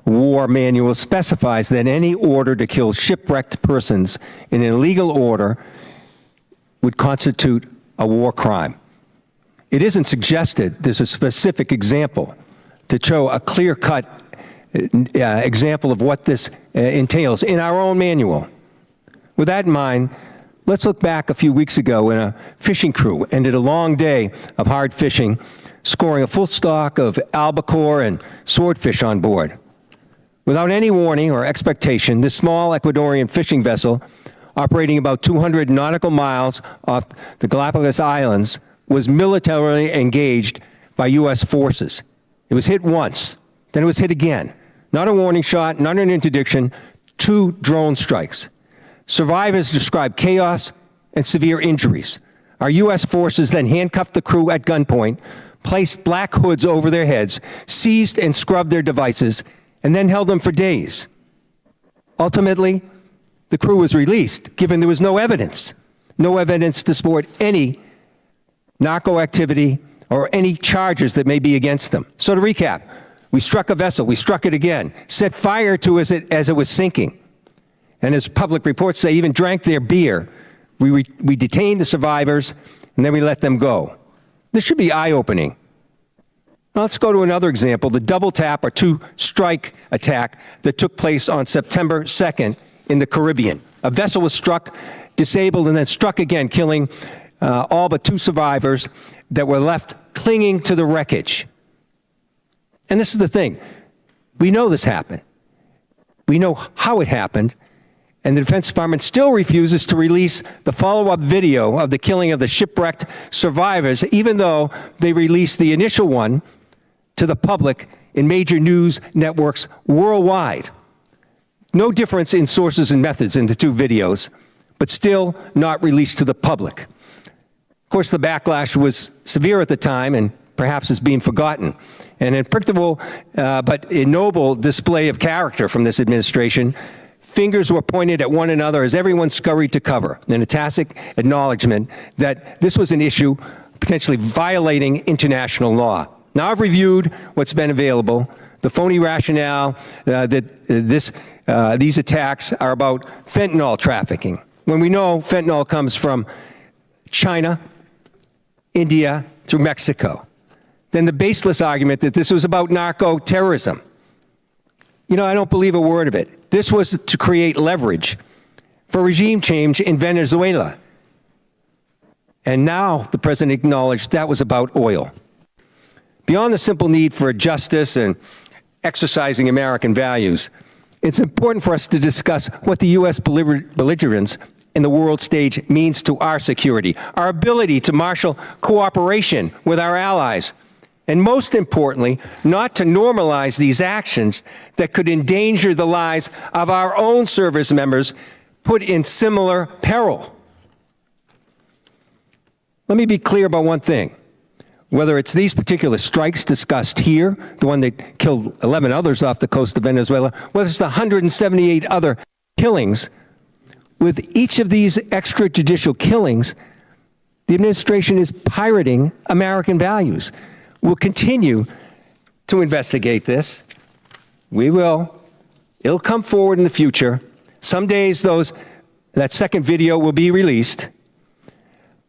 War Manual specifies that any order to kill shipwrecked persons in an illegal order would constitute a war crime. It isn't suggested there's a specific example to show a clear-cut example of what this entails in our own manual. With that in mind, let's look back a few weeks ago when a fishing crew ended a long day of hard fishing, scoring a full stock of albacore and swordfish on board. Without any warning or expectation, this small Ecuadorian fishing vessel, operating about 200 nautical miles off the Galapagos Islands, was militarily engaged by U.S. forces. It was hit once, then it was hit again. Not a warning shot, not an interdiction, 2 drone strikes. Survivors described chaos and severe injuries. Our U.S. forces then handcuffed the crew at gunpoint, placed black hoods over their heads, seized and scrubbed their devices, and then held them for days. Ultimately, the crew was released, given there was no evidence to support any narco activity or any charges that may be against them. So to recap, we struck a vessel, we struck it again, set fire to it as it was sinking, and as public reports say, even drank their beer. We detained the survivors, and then we let them go. This should be eye-opening. Now let's go to another example, the double tap or 2-strike attack that took place on September 2nd in the Caribbean. A vessel was struck, disabled, and then struck again, killing all but 2 survivors that were left clinging to the wreckage. And this is the thing. We know this happened. We know how it happened, and the Defense Department still refuses to release the follow-up video of the killing of the shipwrecked survivors, even though they released the initial one to the public in major news networks worldwide. No difference in sources and methods in the 2 videos, but still not released to the public. Of course, the backlash was severe at the time and perhaps is being forgotten. An unpredictable but noble display of character from this administration. Fingers were pointed at one another as everyone scurried to cover, in a tacit acknowledgement that this was an issue potentially violating international law. Now I've reviewed what's been available, the phony rationale that these attacks are about fentanyl trafficking, when we know fentanyl comes from China, India, through Mexico. Then the baseless argument that this was about narco-terrorism. You know, I don't believe a word of it. This was to create leverage for regime change in Venezuela. And now the president acknowledged that was about oil. Beyond the simple need for justice and exercising American values, it's important for us to discuss what the U.S. belligerence in the world stage means to our security, our ability to marshal cooperation with our allies, and most importantly, not to normalize these actions that could endanger the lives of our own service members put in similar peril. Let me be clear about one thing. Whether it's these particular strikes discussed here, the one that killed 11 others off the coast of Venezuela, whether it's the 178 other killings, with each of these extrajudicial killings, the administration is pirating American values. We'll continue to investigate this. We will. It'll come forward in the future. Some days that second video will be released.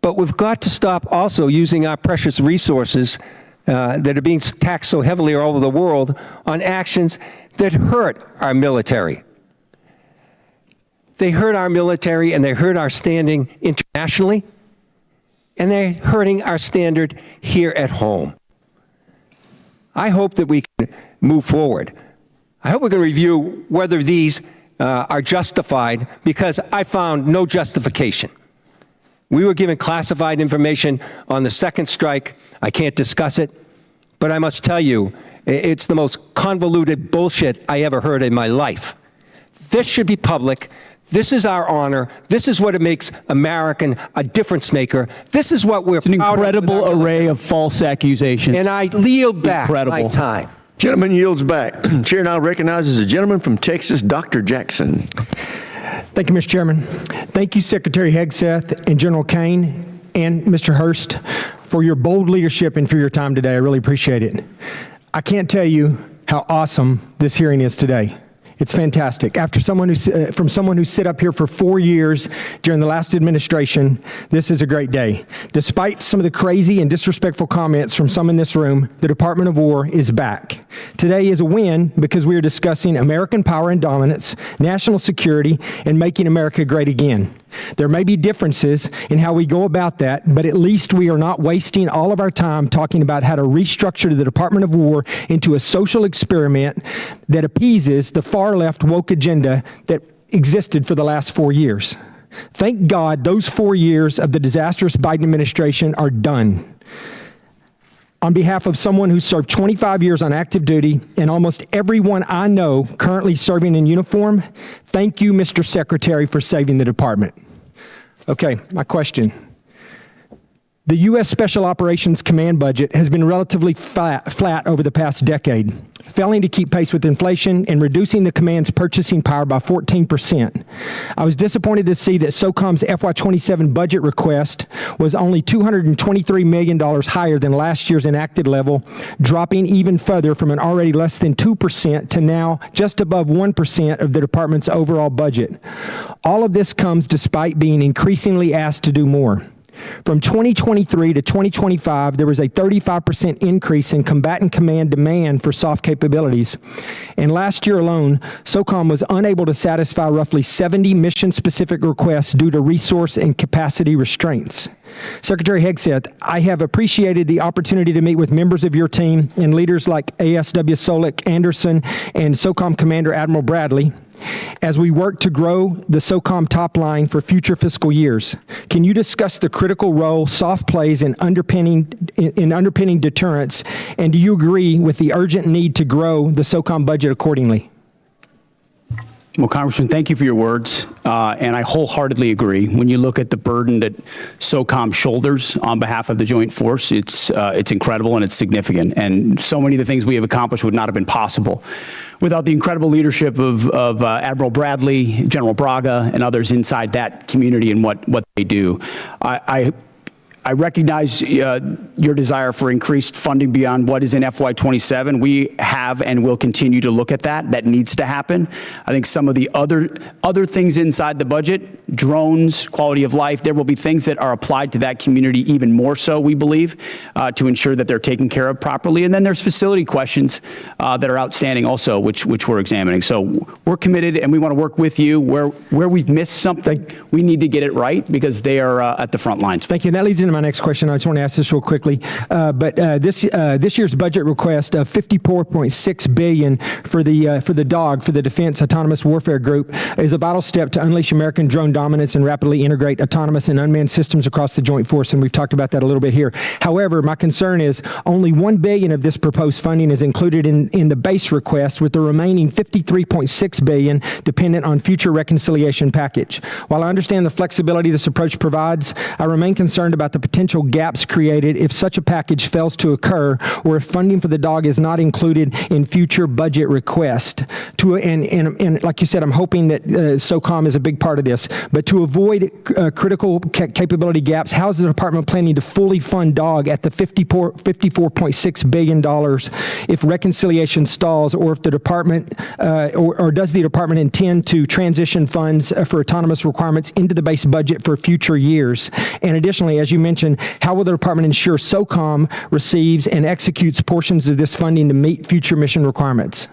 But we've got to stop also using our precious resources that are being taxed so heavily all over the world on actions that hurt our military. They hurt our military and they hurt our standing internationally, and they're hurting our standard here at home. I hope that we can move forward. I hope we can review whether these are justified, because I found no justification. We were given classified information on the second strike. I can't discuss it, but I must tell you, it's the most convoluted bullshit I ever heard in my life. This should be public. This is our honor. This is what it makes American a difference maker. This is what we're It's an incredible array of false accusations. And I yield back my time. Gentleman yields back. Chair now recognizes the gentleman from Texas, Dr. Jackson. Thank you, Mr. Chairman. Thank you, Secretary Hegseth and General Caine and Mr. Hurst, for your bold leadership and for your time today. I really appreciate it. I can't tell you how awesome this hearing is today. It's fantastic. From someone who sit up here for 4 years during the last administration, this is a great day. Despite some of the crazy and disrespectful comments from some in this room, the Department of War is back. Today is a win because we are discussing American power and dominance, national security, and making America great again. There may be differences in how we go about that, but at least we are not wasting all of our time talking about how to restructure the Department of War into a social experiment that appeases the far-left woke agenda that existed for the last 4 years. Thank God those 4 years of the disastrous Biden administration are done. On behalf of someone who served 25 years on active duty and almost everyone I know currently serving in uniform, thank you, Mr. Secretary, for saving the department. Okay, my question. The U.S. Special Operations Command budget has been relatively flat over the past decade, failing to keep pace with inflation and reducing the command's purchasing power by 14%. I was disappointed to see that SOCOM's FY27 budget request was only $223 million higher than last year's enacted level, dropping even further from an already less than 2% to now just above 1% of the department's overall budget. All of this comes despite being increasingly asked to do more. From 2023 to 2025, there was a 35% increase in combatant command demand for soft capabilities. And last year alone, SOCOM was unable to satisfy roughly 70 mission-specific requests due to resource and capacity restraints. Secretary Hegseth, I have appreciated the opportunity to meet with members of your team and leaders like ASW Solik Anderson and SOCOM Commander Admiral Bradley as we work to grow the SOCOM top line for future fiscal years. Can you discuss the critical role soft plays in underpinning deterrence, and do you agree with the urgent need to grow the SOCOM budget accordingly? Well, Congressman, thank you for your words, and I wholeheartedly agree. When you look at the burden that SOCOM shoulders on behalf of the Joint Force, it's incredible and it's significant. And so many of the things we have accomplished would not have been possible without the incredible leadership of Admiral Bradley, General Braga, and others inside that community and what they do. I recognize your desire for increased funding beyond what is in FY27. We have and will continue to look at that. That needs to happen. I think some of the other things inside the budget, drones, quality of life, there will be things that are applied to that community even more so, we believe, to ensure that they're taken care of properly. And then there's facility questions that are outstanding also, which we're examining. So we're committed, and we want to work with you. Where we've missed something, we need to get it right, because they are at the front lines. Thank you. That leads into my next question. I just want to ask this real quickly. This year's budget request of $54.6 billion for the DAWG, for the Defense Autonomous Warfare Group, is a vital step to unleash American drone dominance and rapidly integrate autonomous and unmanned systems across the joint force. And we've talked about that a little bit here. However, my concern is only $1 billion of this proposed funding is included in the base request, with the remaining $53.6 billion dependent on future reconciliation package. While I understand the flexibility this approach provides, I remain concerned about the potential gaps created if such a package fails to occur, or if funding for the DAWG is not included in future budget requests. And like you said, I'm hoping that SOCOM is a big part of this. But to avoid critical capability gaps, how is the department planning to fully fund DAWG at the $54.6 billion if reconciliation stalls, or if the department, or does the department intend to transition funds for autonomous requirements into the base budget for future years? And additionally, as you mentioned, how will the department ensure SOCOM receives and executes portions of this funding to meet future mission requirements?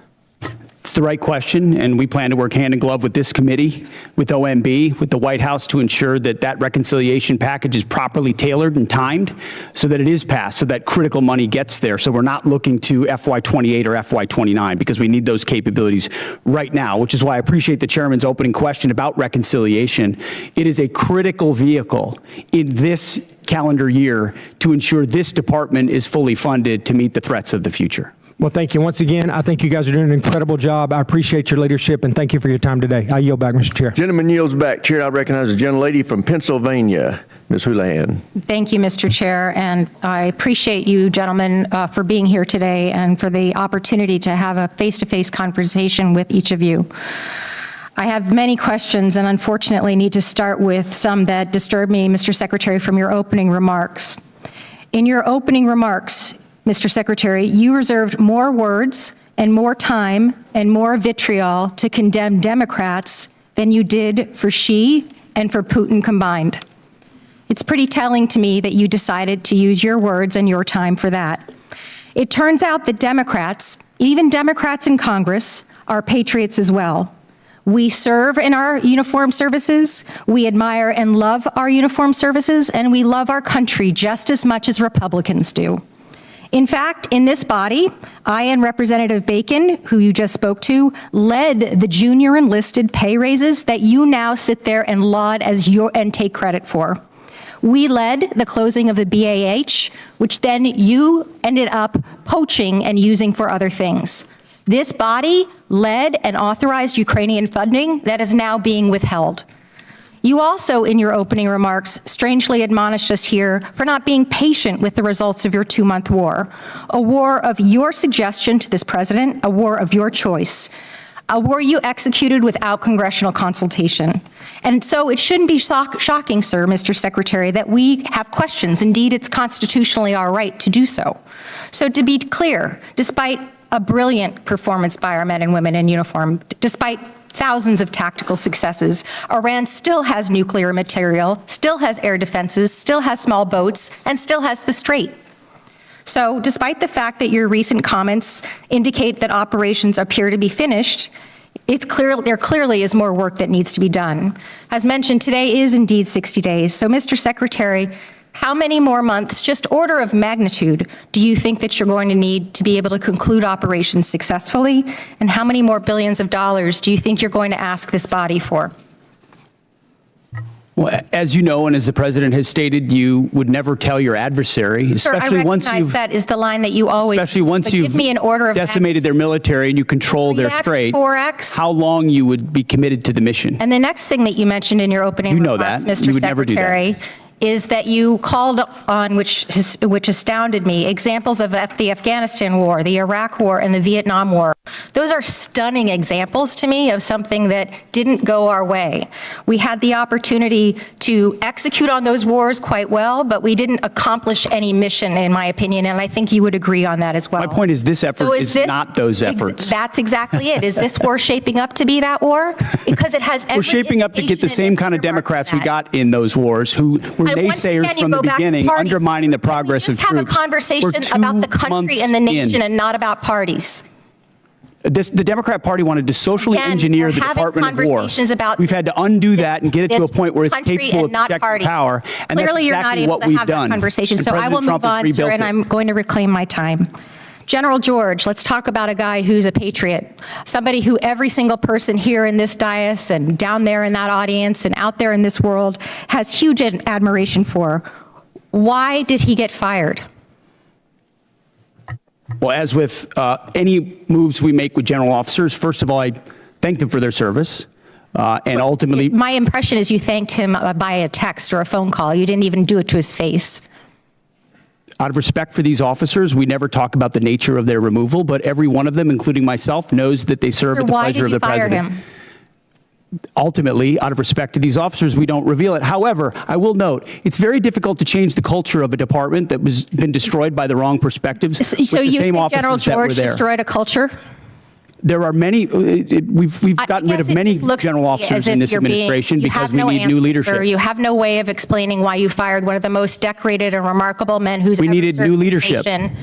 It's the right question, and we plan to work hand in glove with this committee, with OMB, with the White House, to ensure that that reconciliation package is properly tailored and timed so that it is passed, so that critical money gets there. So we're not looking to FY28 or FY29, because we need those capabilities right now, which is why I appreciate the chairman's opening question about reconciliation. It is a critical vehicle in this calendar year to ensure this department is fully funded to meet the threats of the future. Well, thank you. Once again, I think you guys are doing an incredible job. I appreciate your leadership, and thank you for your time today. I yield back, Mr. Chair. Gentleman yields back. Chair, I recognize the gentlelady from Pennsylvania, Ms. Houlihan. Thank you, Mr. Chair, and I appreciate you gentlemen for being here today and for the opportunity to have a face-to-face conversation with each of you. I have many questions, and unfortunately need to start with some that disturb me, Mr. Secretary, from your opening remarks. In your opening remarks, Mr. Secretary, you reserved more words and more time and more vitriol to condemn Democrats than you did for Xi and for Putin combined. It's pretty telling to me that you decided to use your words and your time for that. It turns out that Democrats, even Democrats in Congress, are patriots as well. We serve in our uniformed services, we admire and love our uniformed services, and we love our country just as much as Republicans do. In fact, in this body, I and Representative Bacon, who you just spoke to, led the junior enlisted pay raises that you now sit there and laud and take credit for. We led the closing of the BAH, which then you ended up poaching and using for other things. This body led and authorized Ukrainian funding that is now being withheld. You also, in your opening remarks, strangely admonished us here for not being patient with the results of your 2-month war, a war of your suggestion to this president, a war of your choice, a war you executed without congressional consultation. And so it shouldn't be shocking, sir, Mr. Secretary, that we have questions. Indeed, it's constitutionally our right to do so. So to be clear, despite a brilliant performance by our men and women in uniform, despite thousands of tactical successes, Iran still has nuclear material, still has air defenses, still has small boats, and still has the Strait. So despite the fact that your recent comments indicate that operations appear to be finished, there clearly is more work that needs to be done. As mentioned, today is indeed 60 days. So Mr. Secretary, how many more months, just order of magnitude, do you think that you're going to need to be able to conclude operations successfully? And how many more billions of dollars do you think you're going to ask this body for? Well, as you know, and as the president has stated, you would never tell your adversary, especially once you've, that is the line that you always, especially once you've give me an order of decimated their military and you control their strait, 4X. How long you would be committed to the mission. And the next thing that you mentioned in your opening remarks, Mr. Secretary, is that you called on, which astounded me, examples of the Afghanistan war, the Iraq war, and the Vietnam war Those are stunning examples to me of something that didn't go our way. We had the opportunity to execute on those wars quite well, but we didn't accomplish any mission, in my opinion, and I think you would agree on that as well. My point is this effort So is not those efforts. That's exactly it. Is this war shaping up to be that war? Because it has every We're shaping up to get the same kind of Democrats we got in those wars who were And once naysayers again, you from the go back to beginning, parties. undermining the progress of Just have a troops. conversation We're 2 about the country months and the nation in. and not about parties. The Democrat Party wanted to socially Again, engineer we're the having Department of War. conversations about We've had to undo that and get it to a point where it's country capable and of not projecting party. power. And Clearly, that's you're not exactly able what to we've have done. that conversation. And So I will President Trump move has on, sir, rebuilt and it. I'm going to reclaim my time. General George, let's talk about a guy who's a patriot, somebody who every single person here in this dais and down there in that audience and out there in this world has huge admiration for. Why did he get fired? Well, as with any moves we make with general officers, first of all, I thank them for their service. And ultimately, My impression is you thanked him by a text or a phone call. You didn't even do it to his face. out of respect for these officers, we never talk about the nature of their removal, but every one of them, including myself, knows that they serve at the Why pleasure did of you the fire president. him? Ultimately, out of respect to these officers, we don't reveal it. However, I will note, it's very difficult to change the culture of a department that was been destroyed by the wrong perspectives. So with the you same think General officers that were George there. destroyed a culture? There are many, we've gotten rid of many general officers in this administration because we need new leadership. You have no way of explaining why you fired one of the most decorated and remarkable men who's We ever needed served new the leadership. nation.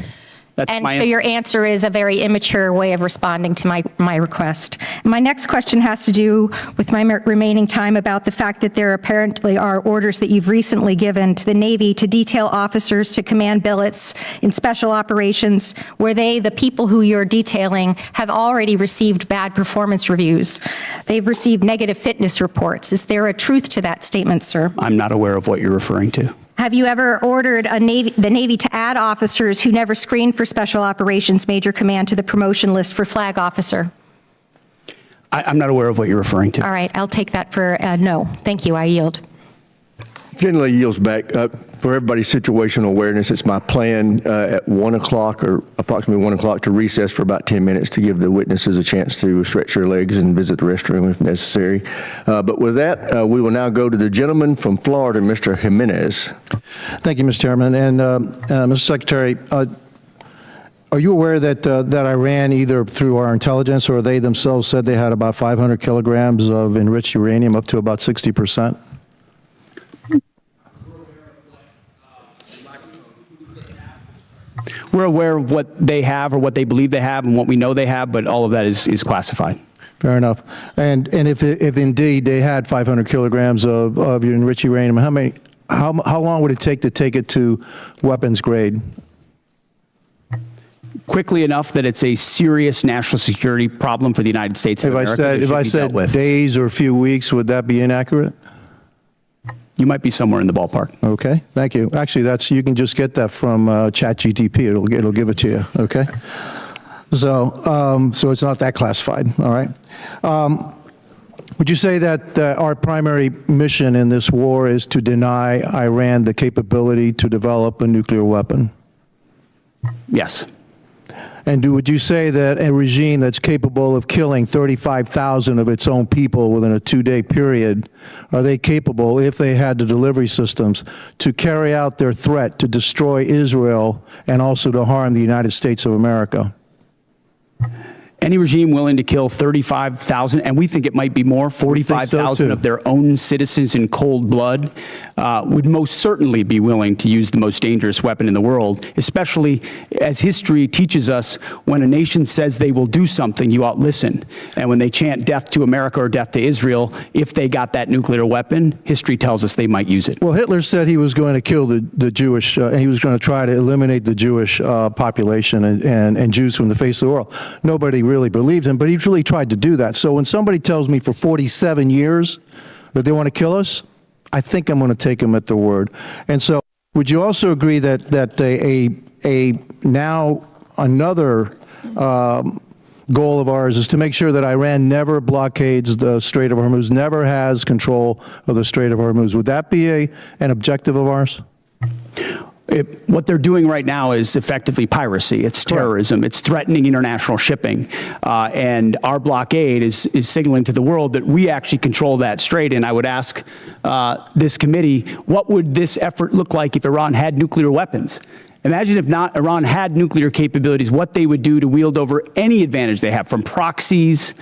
That's And my so answer. your answer is a very immature way of responding to my request. My next question has to do with my remaining time about the fact that there apparently are orders that you've recently given to the Navy to detail officers to command billets in special operations where they, the people who you're detailing, have already received bad performance reviews. They've received negative fitness reports. Is there a truth to that statement, sir? I'm not aware of what you're referring to. Have you ever ordered the Navy to add officers who never screened for Special Operations Major Command to the promotion list for flag officer? I'm not aware of what you're referring to. All right, I'll take that for no. Thank you, I yield. Generally yields back. For everybody's situational awareness, it's my plan at 1 o'clock or approximately 1 o'clock to recess for about 10 minutes to give the witnesses a chance to stretch their legs and visit the restroom if necessary. But with that, we will now go to the gentleman from Florida, Mr. Jimenez. Thank you, Mr. Chairman. And Mr. Secretary, are you aware that Iran, either through our intelligence or they themselves, said they had about 500 kilograms of enriched uranium, up to about 60%? We're aware of what they have or what they believe they have and what we know they have, but all of that is classified. Fair enough. And if indeed they had 500 kilograms of enriched uranium, how long would it take it to weapons grade? Quickly enough that it's a serious national security problem for the United States of America. If I said days or a few weeks, would that be inaccurate? You might be somewhere in the ballpark. Okay, thank you. Actually, you can just get that from ChatGPT. It'll give it to you. Okay. So it's not that classified. All right. Would you say that our primary mission in this war is to deny Iran the capability to develop a nuclear weapon? Yes. And would you say that a regime that's capable of killing 35,000 of its own people within a 2-day period, are they capable, if they had the delivery systems, to carry out their threat to destroy Israel and also to harm the United States of America? Any regime willing to kill 35,000, and we think it might be more, 45,000 of their own citizens in cold blood, would most certainly be willing to use the most dangerous weapon in the world, especially as history teaches us, when a nation says they will do something, you ought listen. And when they chant death to America or death to Israel, if they got that nuclear weapon, history tells us they might use it. Well, Hitler said he was going to kill the Jewish, and he was going to try to eliminate the Jewish population and Jews from the face of the world. Nobody really believed him, but he really tried to do that. So when somebody tells me for 47 years that they want to kill us, I think I'm going to take them at their word. And so would you also agree that now another goal of ours is to make sure that Iran never blockades the Strait of Hormuz, never has control of the Strait of Hormuz? Would that be an objective of ours? what they're doing right now is effectively piracy. It's terrorism. It's threatening international shipping. And our blockade is signaling to the world that we actually control that strait. And I would ask this committee, what would this effort look like if Iran had nuclear weapons? Imagine if not Iran had nuclear capabilities, what they would do to wield over any advantage they have, from proxies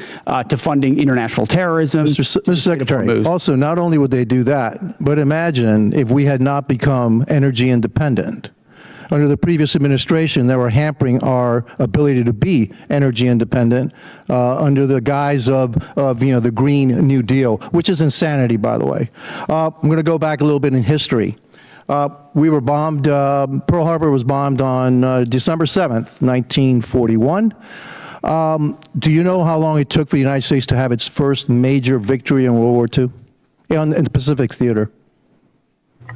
to funding international terrorism. Mr. Secretary, also, not only would they do that, but imagine if we had not become energy independent. Under the previous administration, they were hampering our ability to be energy independent under the guise of the Green New Deal, which is insanity, by the way. I'm going to go back a little bit in history. We were bombed, Pearl Harbor was bombed on December 7th, 1941. Do you know how long it took for the United States to have its first major victory in World War II? In the Pacific Theater?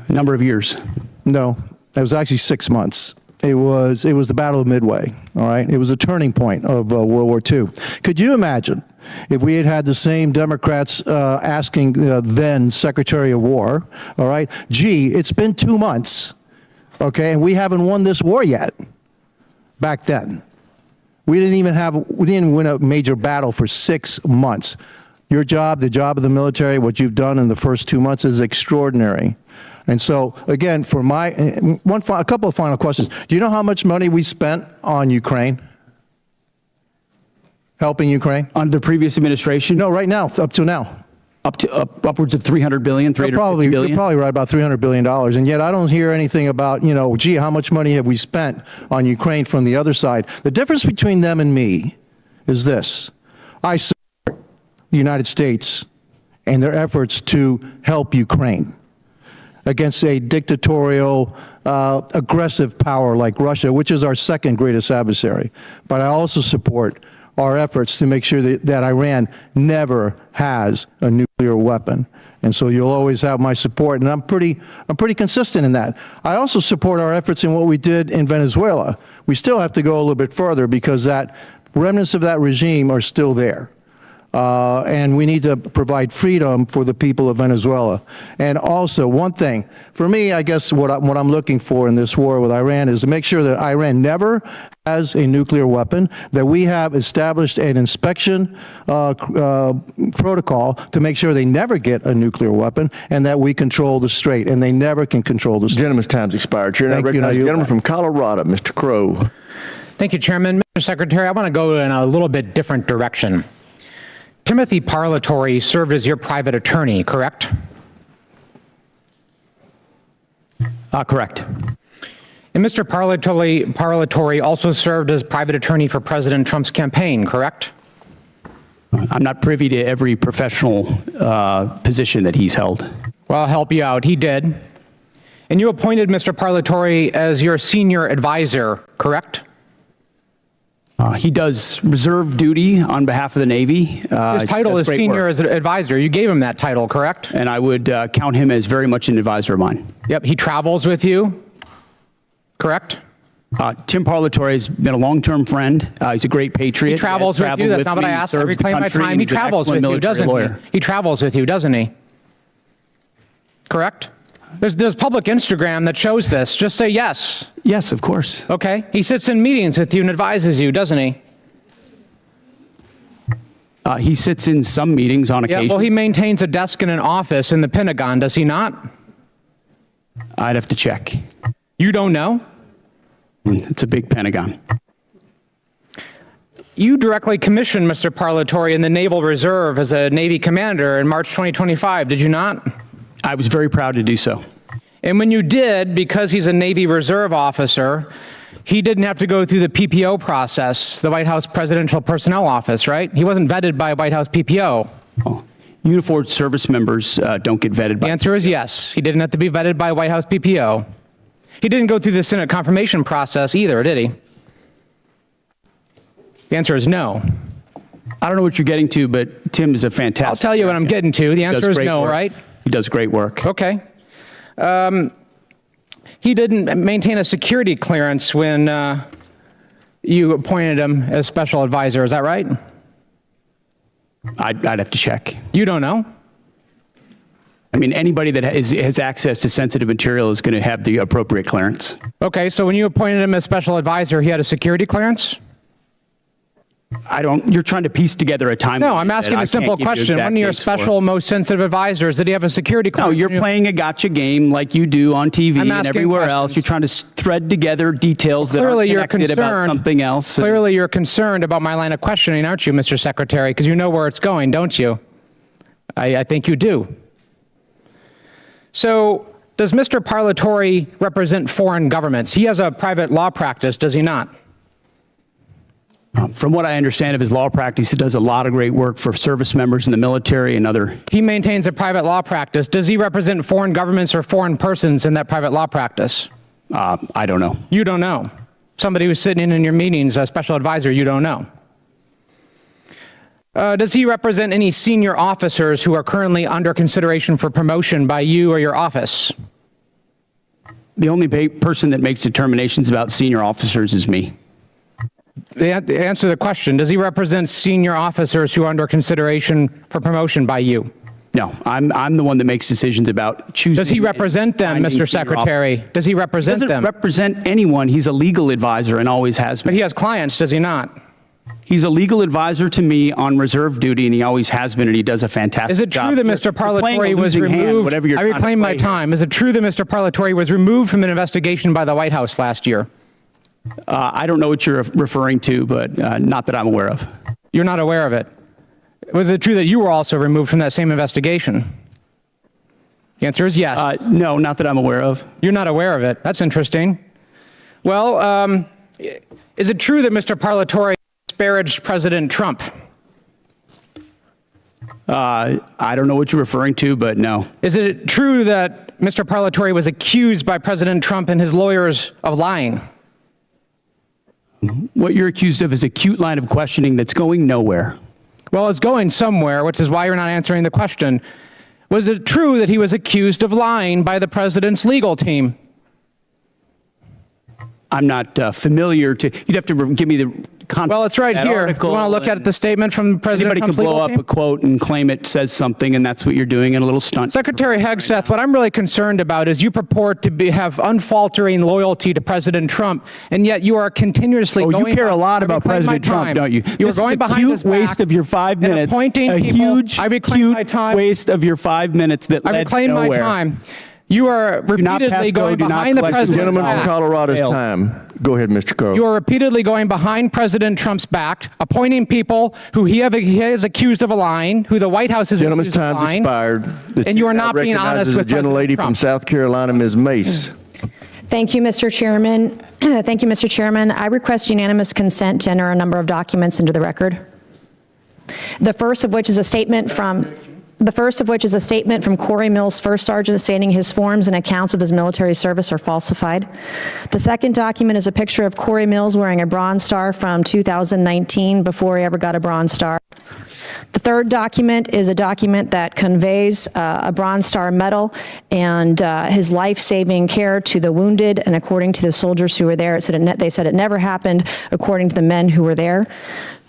A number of years. No, it was actually 6 months. It was the Battle of Midway, all right? It was a turning point of World War II. Could you imagine if we had the same Democrats asking then Secretary of War, all right, gee, it's been 2 months, okay, and we haven't won this war yet. Back then, we didn't win a major battle for 6 months. Your job, the job of the military, what you've done in the first 2 months is extraordinary. And so, again, for a couple of final questions. Do you know how much money we spent on Ukraine? Helping Ukraine? Under the previous administration? No, right now, up to now. Upwards of $300 billion, $350 billion? You're probably right, about $300 billion. And yet I don't hear anything about, gee, how much money have we spent on Ukraine from the other side? The difference between them and me is this. I support the United States and their efforts to help Ukraine against a dictatorial, aggressive power like Russia, which is our second greatest adversary. But I also support our efforts to make sure that Iran never has a nuclear weapon. And so you'll always have my support, and I'm pretty consistent in that. I also support our efforts in what we did in Venezuela. We still have to go a little bit further because that remnants of that regime are still there. And we need to provide freedom for the people of Venezuela. And also, one thing, for me, I guess what I'm looking for in this war with Iran is to make sure that Iran never has a nuclear weapon, that we have established an inspection protocol to make sure they never get a nuclear weapon, and that we control the strait, and they never can control the strait. Gentleman's time's expired. Chair, I recognize the gentleman from Colorado, Mr. Crow. Thank you, Chairman. Mr. Secretary, I want to go in a little bit different direction. Timothy Parlatore served as your private attorney, correct? Correct. And Mr. Parlatore also served as private attorney for President Trump's campaign, correct? I'm not privy to every professional position that he's held. Well, I'll help you out. He did. And you appointed Mr. Parlatore as your senior advisor, correct? He does reserve duty on behalf of the Navy. His title is senior as an advisor. You gave him that title, correct? And I would count him as very much an advisor of mine. Yep, he travels with you, correct? Tim Parlatore has been a long-term friend. He's a great patriot. He travels with you. That's not what I asked. I reclaim my time. He travels with you, doesn't he? He travels with you, doesn't he? Correct? There's public Instagram that shows this. Just say yes. Yes, of course. Okay. He sits in meetings with you and advises you, doesn't he? He sits in some meetings on occasion. Yeah, well, he maintains a desk in an office in the Pentagon, does he not? I'd have to check. You don't know? It's a big Pentagon. You directly commissioned Mr. Parlatore in the Naval Reserve as a Navy commander in March 2025, did you not? I was very proud to do so. And when you did, because he's a Navy Reserve officer, he didn't have to go through the PPO process, the White House Presidential Personnel Office, right? He wasn't vetted by a White House PPO. Oh. Uniformed service members don't get vetted by... The answer is yes. He didn't have to be vetted by a White House PPO. He didn't go through the Senate confirmation process either, did he? The answer is no. I don't know what you're getting to, but Tim is a fantastic... I'll tell you what I'm getting to. The answer is no, right? He does great work. Okay. He didn't maintain a security clearance when you appointed him as special advisor. Is that right? I'd have to check. You don't know? I mean, anybody that has access to sensitive material is going to have the appropriate clearance. Okay, so when you appointed him as special advisor, he had a security clearance? You're trying to piece together a timeline. No, I'm asking a simple question. One of your special, most sensitive advisors, did he have a security clearance? No, you're playing a gotcha game like you do on TV and everywhere else. You're trying to thread together details that are connected about something else. Clearly, you're concerned about my line of questioning, aren't you, Mr. Secretary? Because you know where it's going, don't you? I think you do. So, does Mr. Parlatore represent foreign governments? He has a private law practice, does he not? From what I understand of his law practice, he does a lot of great work for service members in the military and other. He maintains a private law practice. Does he represent foreign governments or foreign persons in that private law practice? I don't know. You don't know. Somebody who's sitting in your meetings, a special advisor, you don't know. Does he represent any senior officers who are currently under consideration for promotion by you or your office? The only person that makes determinations about senior officers is me. Answer the question. Does he represent senior officers who are under consideration for promotion by you? No, I'm the one that makes decisions about choosing. Does he represent them, Mr. Secretary? Does he represent them? He doesn't represent anyone. He's a legal advisor and always has been. But he has clients, does he not? He's a legal advisor to me on reserve duty, and he always has been, and he does a fantastic job. Is it true that Mr. Parlatore was removed? I reclaim my time. Is it true that Mr. Parlatore was removed from an investigation by the White House last year? I don't know what you're referring to, but not that I'm aware of. You're not aware of it? Was it true that you were also removed from that same investigation? The answer is yes. No, not that I'm aware of. You're not aware of it. That's interesting. Well, is it true that Mr. Parlatore disparaged President Trump? I don't know what you're referring to, but no. Is it true that Mr. Parlatore was accused by President Trump and his lawyers of lying? What you're accused of is a cute line of questioning that's going nowhere. Well, it's going somewhere, which is why you're not answering the question. Was it true that he was accused of lying by the president's legal team? I'm not familiar to. You'd have to give me the context. Well, it's right here. You want to look at the statement from President Trump's legal team? Anybody could blow up a quote and claim it says something, and that's what you're doing in a little stunt. Secretary Hegseth, what I'm really concerned about is you purport to have unfaltering loyalty to President Trump, and yet you are continuously going. Oh, you care a lot about President Trump, don't you? You are going behind his back. Waste of your 5 minutes. Appointing a people. Huge, I reclaim my time. Waste of your 5 minutes that led nowhere. I reclaim my time. You are repeatedly going behind the president's back. Gentleman from Colorado's time. Go ahead, Mr. Carl. You are repeatedly going behind President Trump's back, appointing people who he is accused of lying, who the White House is accused of lying. Gentleman's time's expired. And you are not being honest with President gentlelady Trump. from South Carolina, Ms. Mace. Thank you, Mr. Chairman. Thank you, Mr. Chairman. I request unanimous consent to enter a number of documents into the record. The first of which is a statement from Corey Mills, First Sergeant, stating his forms and accounts of his military service are falsified. The second document is a picture of Corey Mills wearing a Bronze Star from 2019 before he ever got a Bronze Star. The third document is a document that conveys a Bronze Star medal and his life-saving care to the wounded, and according to the soldiers who were there, they said it never happened, according to the men who were there.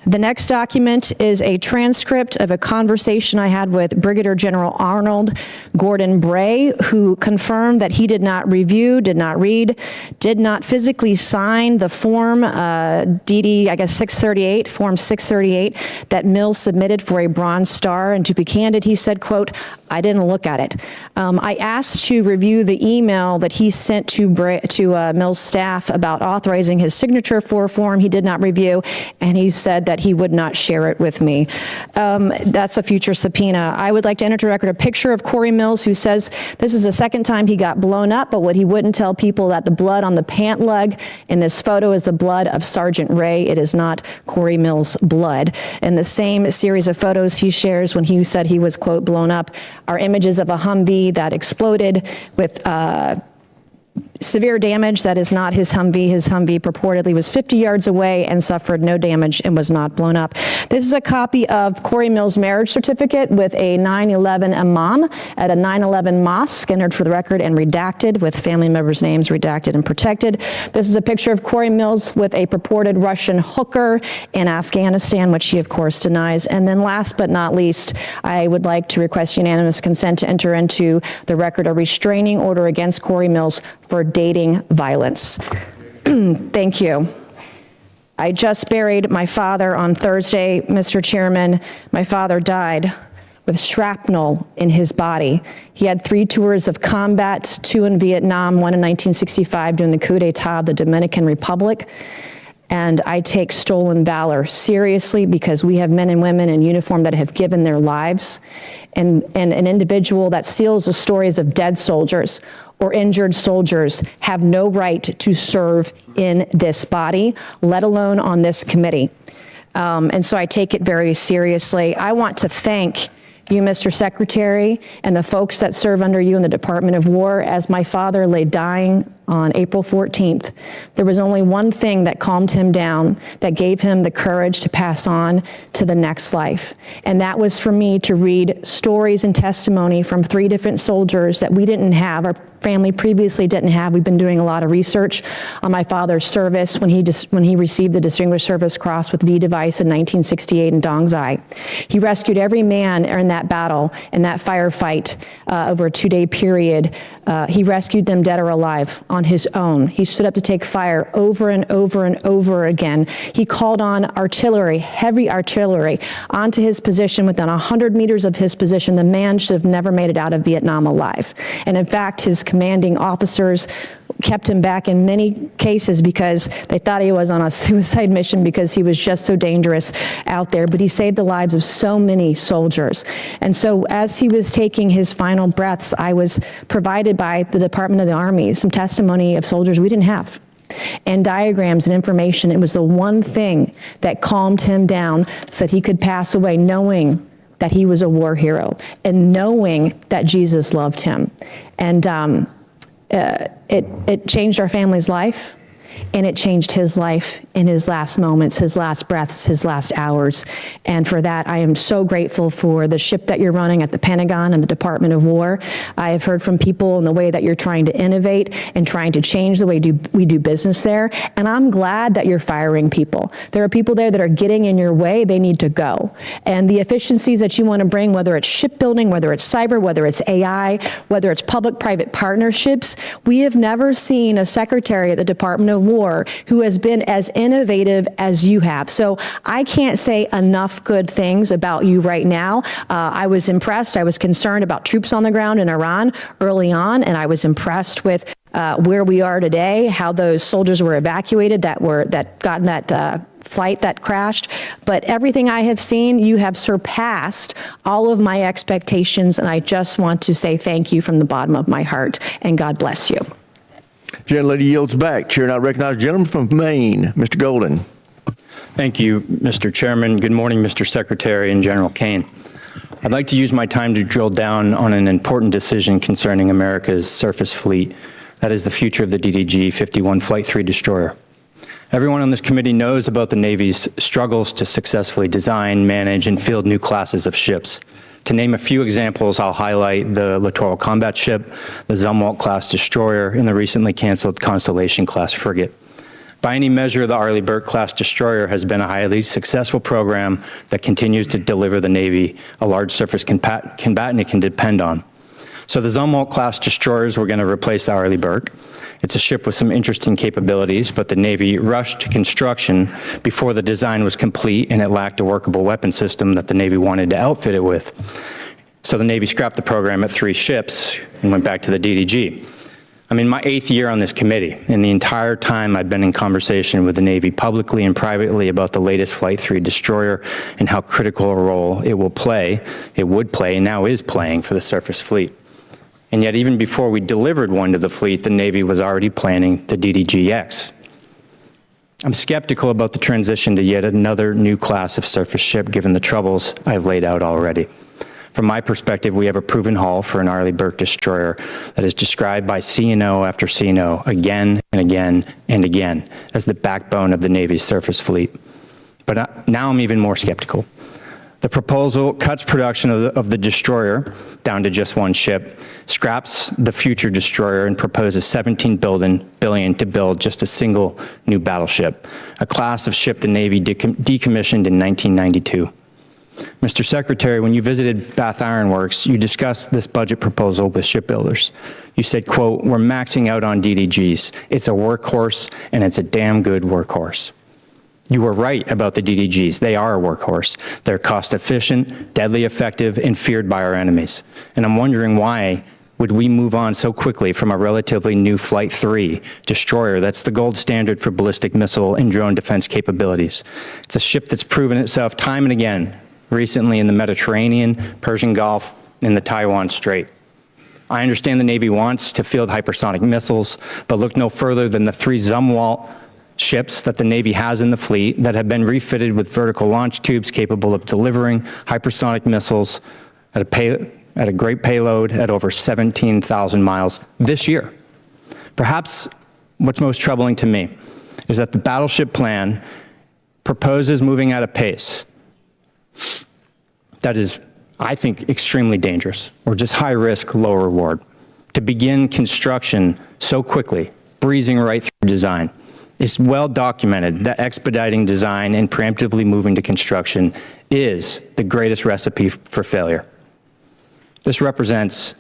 The next document is a transcript of a conversation I had with Brigadier General Arnold Gordon Bray, who confirmed that he did not review, did not read, did not physically sign the form DD, I guess 638, form 638, that Mills submitted for a Bronze Star. And to be candid, he said, quote, I didn't look at it. I asked to review the email that he sent to Mills' staff about authorizing his signature for a form he did not review, and he said that he would not share it with me. That's a future subpoena. I would like to enter to record a picture of Corey Mills, who says this is the second time he got blown up, but what he wouldn't tell people that the blood on the pant leg in this photo is the blood of Sergeant Ray. It is not Corey Mills' blood. In the same series of photos he shares when he said he was, quote, blown up, are images of a Humvee that exploded with severe damage. That is not his Humvee. His Humvee purportedly was 50 yards away and suffered no damage and was not blown up. This is a copy of Corey Mills' marriage certificate with a 9/11 imam at a 9/11 mosque, entered for the record and redacted, with family members' names redacted and protected. This is a picture of Corey Mills with a purported Russian hooker in Afghanistan, which he, of course, denies. And then last but not least, I would like to request unanimous consent to enter into the record a restraining order against Corey Mills for dating violence. Thank you. I just buried my father on Thursday, Mr. Chairman. My father died with shrapnel in his body. He had 3 tours of combat, 2 in Vietnam, 1 in 1965 during the coup d'etat of the Dominican Republic. And I take stolen valor seriously because we have men and women in uniform that have given their lives. And an individual that steals the stories of dead soldiers or injured soldiers have no right to serve in this body, let alone on this committee. And so I take it very seriously. I want to thank you, Mr. Secretary, and the folks that serve under you in the Department of War. As my father lay dying on April 14th, there was only one thing that calmed him down, that gave him the courage to pass on to the next life. And that was for me to read stories and testimony from 3 different soldiers that we didn't have, our family previously didn't have. We've been doing a lot of research on my father's service when he received the Distinguished Service Cross with V device in 1968 in Dong Zai. He rescued every man in that battle, in that firefight, over a 2-day period. He rescued them dead or alive on his own. He stood up to take fire over and over and over again. He called on artillery, heavy artillery, onto his position. Within 100 meters of his position, the man should have never made it out of Vietnam alive. And in fact, his commanding officers kept him back in many cases because they thought he was on a suicide mission because he was just so dangerous out there. But he saved the lives of so many soldiers. And so as he was taking his final breaths, I was provided by the Department of the Army some testimony of soldiers we didn't have, and diagrams and information. It was the one thing that calmed him down so that he could pass away knowing that he was a war hero and knowing that Jesus loved him. And it changed our family's life, and it changed his life in his last moments, his last breaths, his last hours. And for that, I am so grateful for the ship that you're running at the Pentagon and the Department of War. I have heard from people in the way that you're trying to innovate and trying to change the way we do business there. And I'm glad that you're firing people. There are people there that are getting in your way. They need to go. And the efficiencies that you want to bring, whether it's shipbuilding, whether it's cyber, whether it's AI, whether it's public-private partnerships, we have never seen a secretary at the Department of War who has been as innovative as you have. So I can't say enough good things about you right now. I was impressed. I was concerned about troops on the ground in Iran early on, and I was impressed with where we are today, how those soldiers were evacuated that got in that flight that crashed. But everything I have seen, you have surpassed all of my expectations, and I just want to say thank you from the bottom of my heart, and God bless you. Gentlelady yields back. Chair now recognizes the gentleman from Maine, Mr. Golden. Thank you, Mr. Chairman. Good morning, Mr. Secretary and General Caine. I'd like to use my time to drill down on an important decision concerning America's surface fleet. That is the future of the DDG-51 Flight 3 destroyer. Everyone on this committee knows about the Navy's struggles to successfully design, manage, and field new classes of ships. To name a few examples, I'll highlight the Littoral Combat Ship, the Zumwalt-class destroyer, and the recently canceled Constellation-class frigate. By any measure, the Arleigh Burke-class destroyer has been a highly successful program that continues to deliver the Navy a large surface combatant it can depend on. So the Zumwalt-class destroyers were going to replace the Arleigh Burke. It's a ship with some interesting capabilities, but the Navy rushed to construction before the design was complete, and it lacked a workable weapon system that the Navy wanted to outfit it with. So the Navy scrapped the program at 3 ships and went back to the DDG. I'm in my 8th year on this committee, and the entire time I've been in conversation with the Navy publicly and privately about the latest Flight 3 destroyer and how critical a role it would play, and now is playing for the surface fleet. And yet, even before we delivered one to the fleet, the Navy was already planning the DDG-X. I'm skeptical about the transition to yet another new class of surface ship, given the troubles I've laid out already. From my perspective, we have a proven hull for an Arleigh Burke destroyer that is described by CNO after CNO again and again and again as the backbone of the Navy's surface fleet. But now I'm even more skeptical. The proposal cuts production of the destroyer down to just one ship, scraps the future destroyer, and proposes $17 billion to build just a single new battleship, a class of ship the Navy decommissioned in 1992. Mr. Secretary, when you visited Bath Iron Works, you discussed this budget proposal with shipbuilders. You said, quote, "We're maxing out on DDGs. It's a workhorse, and it's a damn good workhorse." You were right about the DDGs. They are a workhorse. They're cost efficient, deadly effective, and feared by our enemies. And I'm wondering why would we move on so quickly from a relatively new Flight 3 destroyer that's the gold standard for ballistic missile and drone defense capabilities. It's a ship that's proven itself time and again, recently in the Mediterranean, Persian Gulf, and the Taiwan Strait. I understand the Navy wants to field hypersonic missiles, but look no further than the 3 Zumwalt ships that the Navy has in the fleet that have been refitted with vertical launch tubes capable of delivering hypersonic missiles at a great payload at over 17,000 miles this year. Perhaps what's most troubling to me is that the battleship plan proposes moving at a pace that is, I think, extremely dangerous, or just high risk, low reward. To begin construction so quickly, breezing right through design. It's well documented that expediting design and preemptively moving to construction is the greatest recipe for failure. This represents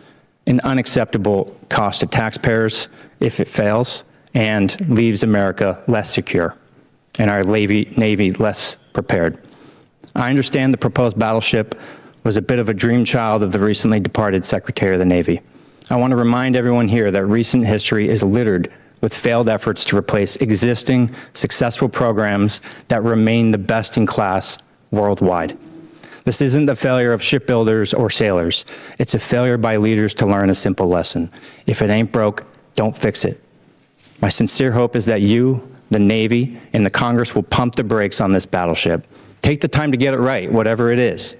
an unacceptable cost to taxpayers if it fails and leaves America less secure and our Navy less prepared. I understand the proposed battleship was a bit of a dream child of the recently departed Secretary of the Navy. I want to remind everyone here that recent history is littered with failed efforts to replace existing successful programs that remain the best in class worldwide. This isn't the failure of shipbuilders or sailors. It's a failure by leaders to learn a simple lesson. If it ain't broke, don't fix it. My sincere hope is that you, the Navy, and the Congress will pump the brakes on this battleship. Take the time to get it right, whatever it is.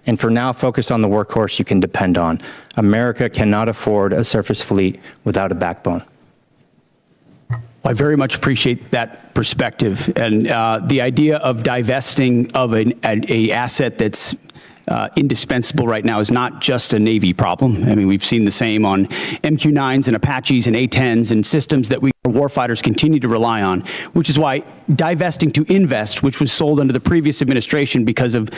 And for now, focus on the workhorse you can depend on. America cannot afford a surface fleet without a backbone. I very much appreciate that perspective, and the idea of divesting of an asset that's indispensable right now is not just a Navy problem. I mean, we've seen the same on MQ-9s and Apaches and A-10s and systems that warfighters continue to rely on, which is why divesting to invest, which was sold under the previous administration because of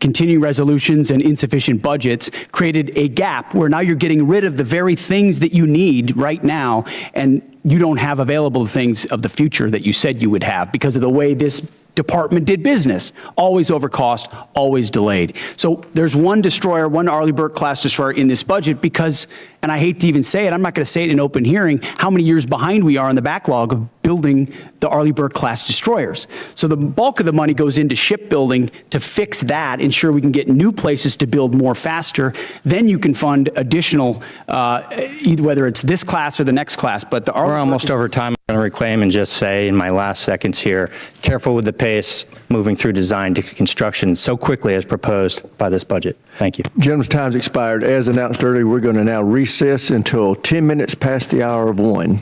continuing resolutions and insufficient budgets, created a gap where now you're getting rid of the very things that you need right now, and you don't have available the things of the future that you said you would have because of the way this department did business. Always over cost, always delayed. So there's one destroyer, one Arleigh Burke class destroyer in this budget because, and I hate to even say it, I'm not going to say it in open hearing, how many years behind we are in the backlog of building the Arleigh Burke class destroyers. So the bulk of the money goes into shipbuilding to fix that, ensure we can get new places to build more faster. Then you can fund additional, either whether it's this class or the next class. But the We're almost over time. I'm going to reclaim and just say in my last seconds here, careful with the pace moving through design to construction so quickly as proposed by this budget. Thank you. Gentleman's time's expired. As announced earlier, we're going to now recess until 10 minutes past the hour of 1.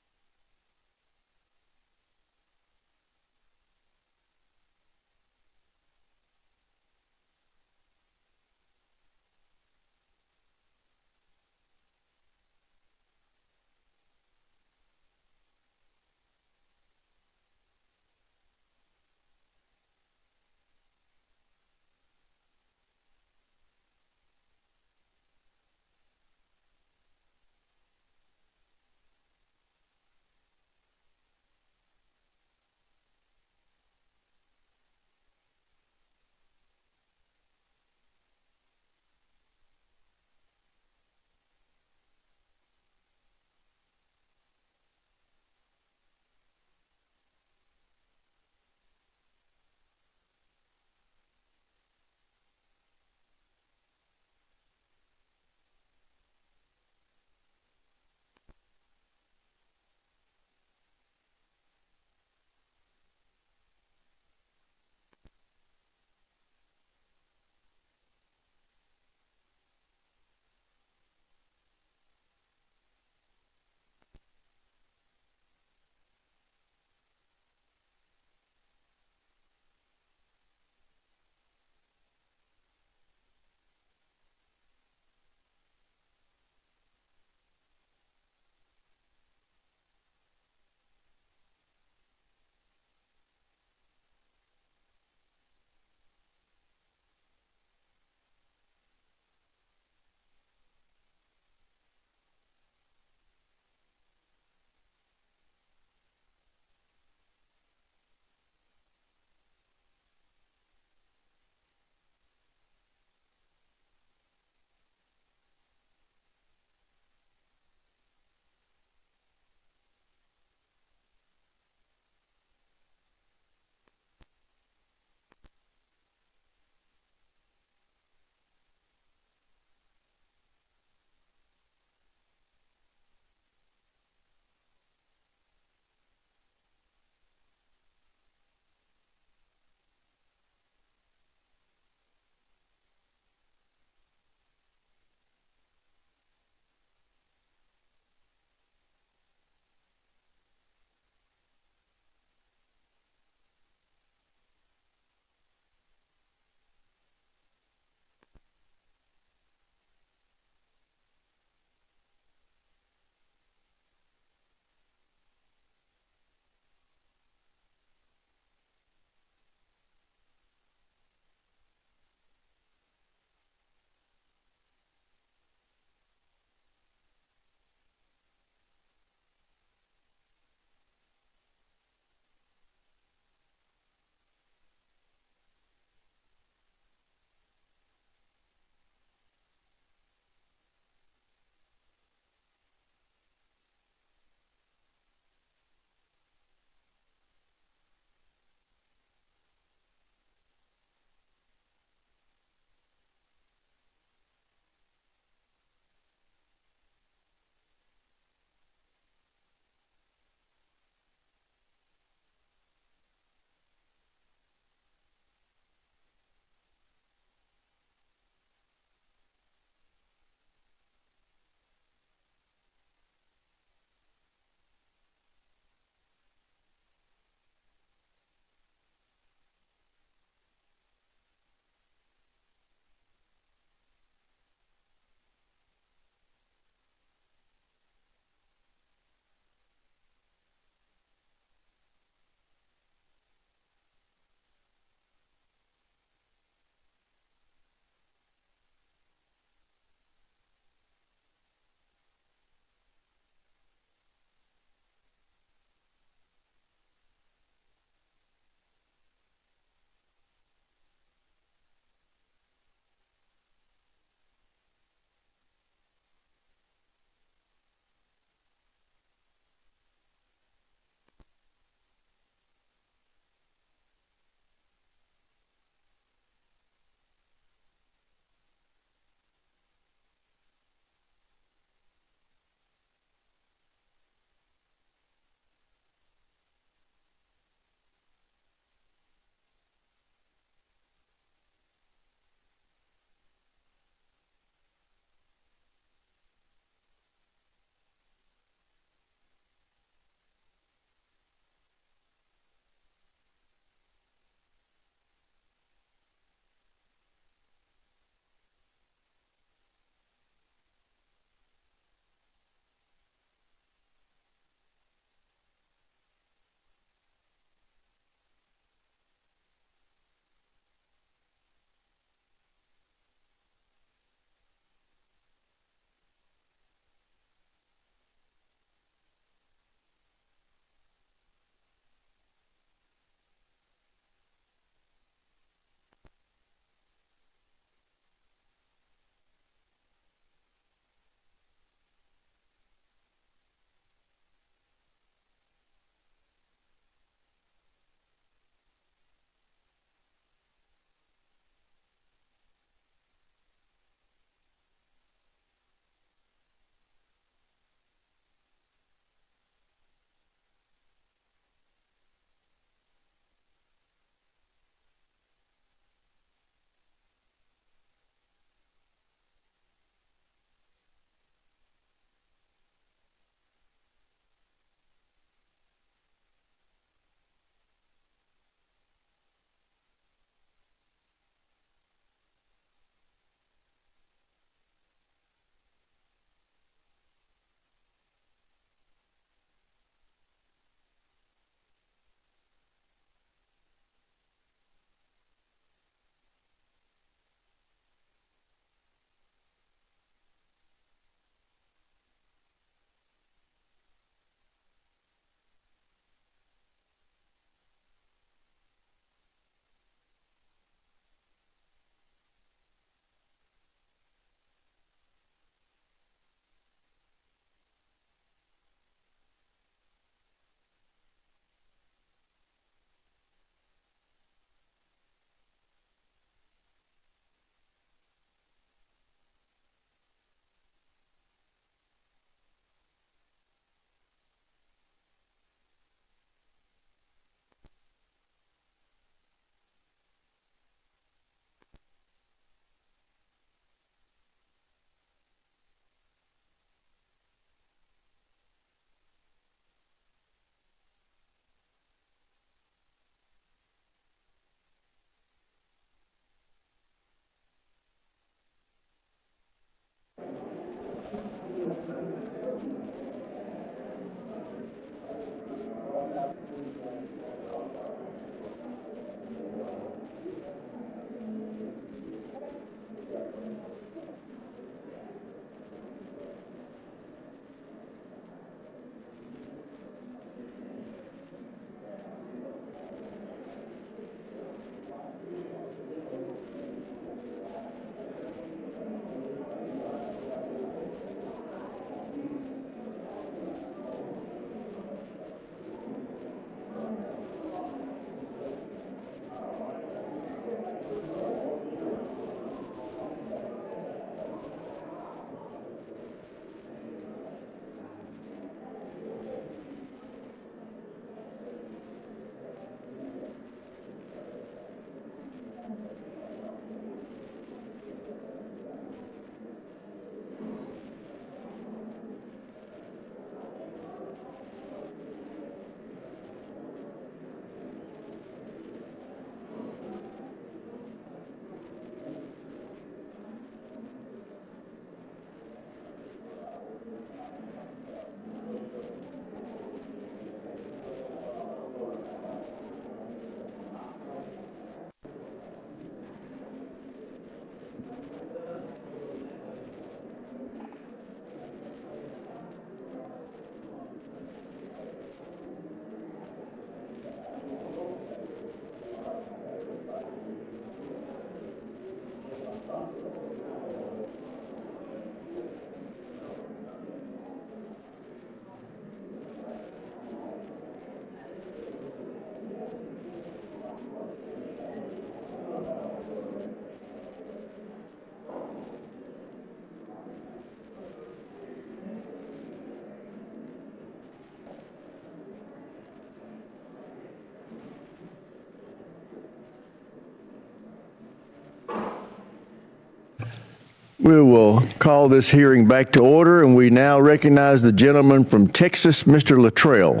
We will call this hearing back to order, and we now recognize the gentleman from Texas, Mr. Luttrell.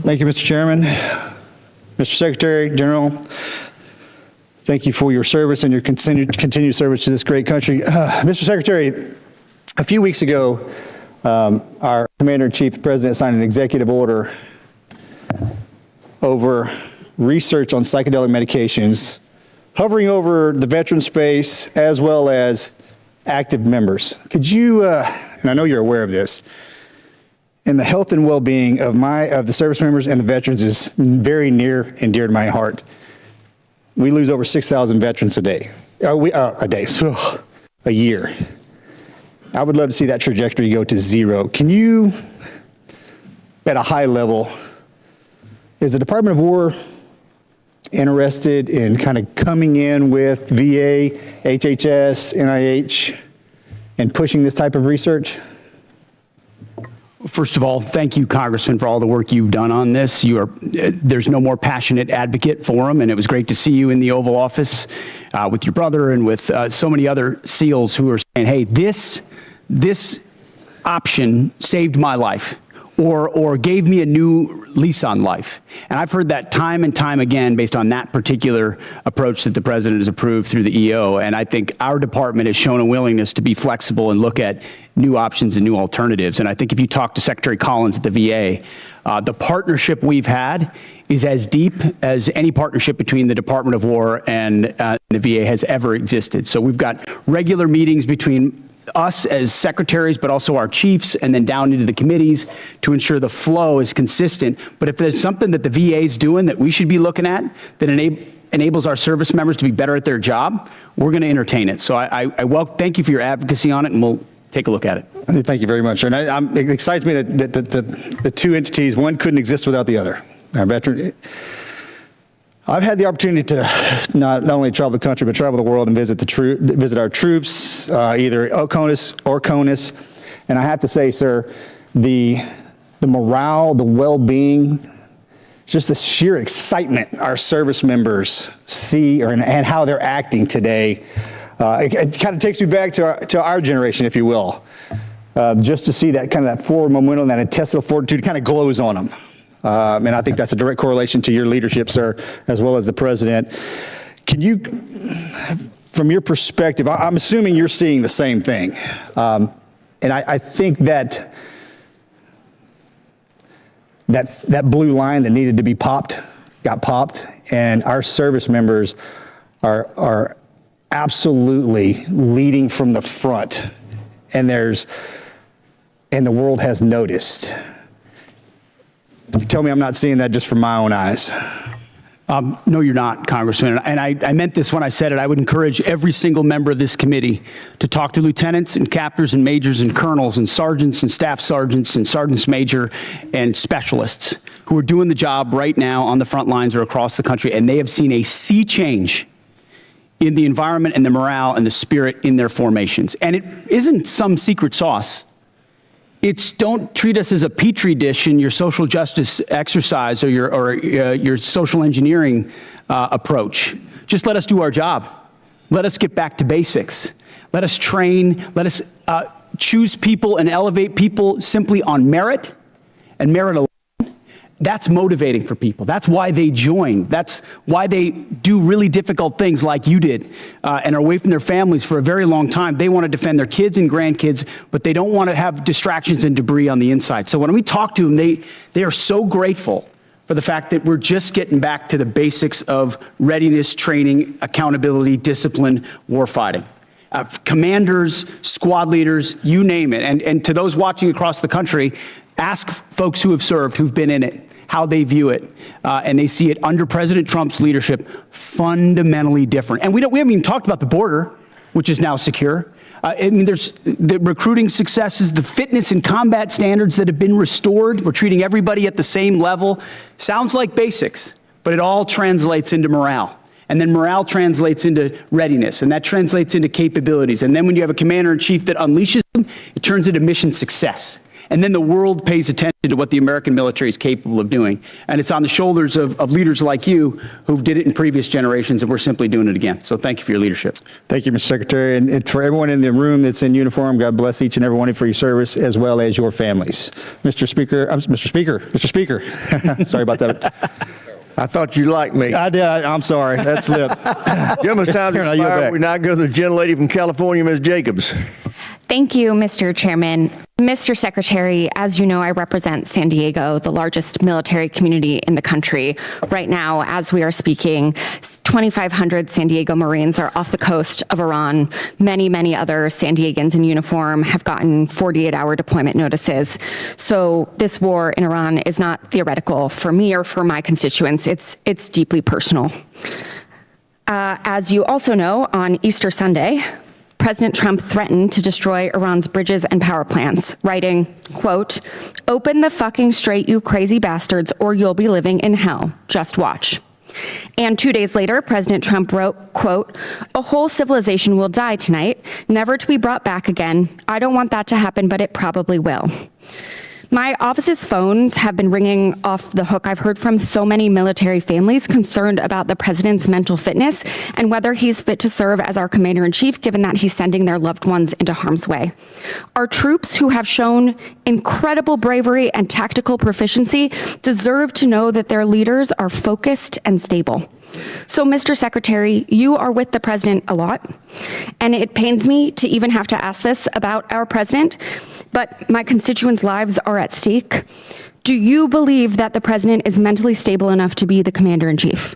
Thank you, Mr. Chairman. Mr. Secretary General, thank you for your service and your continued service to this great country. Mr. Secretary, a few weeks ago, our Commander-in-Chief, the President, signed an executive order over research on psychedelic medications hovering over the veteran space as well as active members. Could you, and I know you're aware of this, and the health and well-being of the service members and the veterans is very near and dear to my heart. We lose over 6,000 veterans a day. A year. I would love to see that trajectory go to zero. Can you, at a high level, is the Department of War interested in kind of coming in with VA, HHS, NIH, and pushing this type of research? First of all, thank you, Congressman, for all the work you've done on this. There's no more passionate advocate for them, and it was great to see you in the Oval Office with your brother and with so many other SEALs who are saying, hey, this option saved my life, or gave me a new lease on life. And I've heard that time and time again based on that particular approach that the President has approved through the EO. And I think our department has shown a willingness to be flexible and look at new options and new alternatives. And I think if you talk to Secretary Collins at the VA, the partnership we've had is as deep as any partnership between the Department of War and the VA has ever existed. So we've got regular meetings between us as secretaries, but also our chiefs, and then down into the committees to ensure the flow is consistent. But if there's something that the VA is doing that we should be looking at that enables our service members to be better at their job, we're going to entertain it. So thank you for your advocacy on it, and we'll take a look at it. Thank you very much. And it excites me that the two entities, one couldn't exist without the other. Our veteran. I've had the opportunity to not only travel the country, but travel the world and visit our troops, either OCONUS or CONUS. And I have to say, sir, the morale, the well-being, just the sheer excitement our service members see and how they're acting today, it kind of takes me back to our generation, if you will. Just to see that kind of that forward momentum, that intestinal fortitude kind of glows on them. And I think that's a direct correlation to your leadership, sir, as well as the President. Can you, from your perspective, I'm assuming you're seeing the same thing. I think that blue line that needed to be popped got popped, and our service members are absolutely leading from the front, and the world has noticed. Tell me I'm not seeing that just from my own eyes. No, you're not, Congressman. And I meant this when I said it. I would encourage every single member of this committee to talk to lieutenants and captains and majors and colonels and sergeants and staff sergeants and sergeants major and specialists who are doing the job right now on the front lines or across the country, and they have seen a sea change in the environment and the morale and the spirit in their formations. And it isn't some secret sauce. It's don't treat us as a petri dish in your social justice exercise or your social engineering approach. Just let us do our job. Let us get back to basics. Let us train. Let us choose people and elevate people simply on merit and merit alone. That's motivating for people. That's why they join. That's why they do really difficult things like you did and are away from their families for a very long time. They want to defend their kids and grandkids, but they don't want to have distractions and debris on the inside. So when we talk to them, they are so grateful for the fact that we're just getting back to the basics of readiness, training, accountability, discipline, warfighting. Commanders, squad leaders, you name it. And to those watching across the country, ask folks who have served, who've been in it, how they view it, and they see it under President Trump's leadership fundamentally different. And we haven't even talked about the border, which is now secure. I mean, there's the recruiting successes, the fitness and combat standards that have been restored. We're treating everybody at the same level. Sounds like basics, but it all translates into morale. And then morale translates into readiness, and that translates into capabilities. And then when you have a commander-in-chief that unleashes them, it turns into mission success. And then the world pays attention to what the American military is capable of doing. And it's on the shoulders of leaders like you who did it in previous generations, and we're simply doing it again. So thank you for your leadership. Thank you, Mr. Secretary. And for everyone in the room that's in uniform, God bless each and every one of you for your service, as well as your families. Mr. Speaker, sorry about that. I thought you liked me. I did. I'm sorry. That slipped. Gentleman's time to expire. We now go to the gentlelady from California, Ms. Jacobs. Thank you, Mr. Chairman. Mr. Secretary, as you know, I represent San Diego, the largest military community in the country. Right now, as we are speaking, 2,500 San Diego Marines are off the coast of Iran. Many, many other San Diegans in uniform have gotten 48-hour deployment notices. So this war in Iran is not theoretical for me or for my constituents. It's deeply personal. As you also know, on Easter Sunday, President Trump threatened to destroy Iran's bridges and power plants, writing, quote, "Open the fucking straight, you crazy bastards, or you'll be living in hell. Just watch." And 2 days later, President Trump wrote, quote, "A whole civilization will die tonight, never to be brought back again. I don't want that to happen, but it probably will." My office's phones have been ringing off the hook. I've heard from so many military families concerned about the president's mental fitness and whether he's fit to serve as our commander-in-chief, given that he's sending their loved ones into harm's way. Our troops, who have shown incredible bravery and tactical proficiency, deserve to know that their leaders are focused and stable. So, Mr. Secretary, you are with the president a lot, and it pains me to even have to ask this about our president, but my constituents' lives are at stake. Do you believe that the president is mentally stable enough to be the commander-in-chief?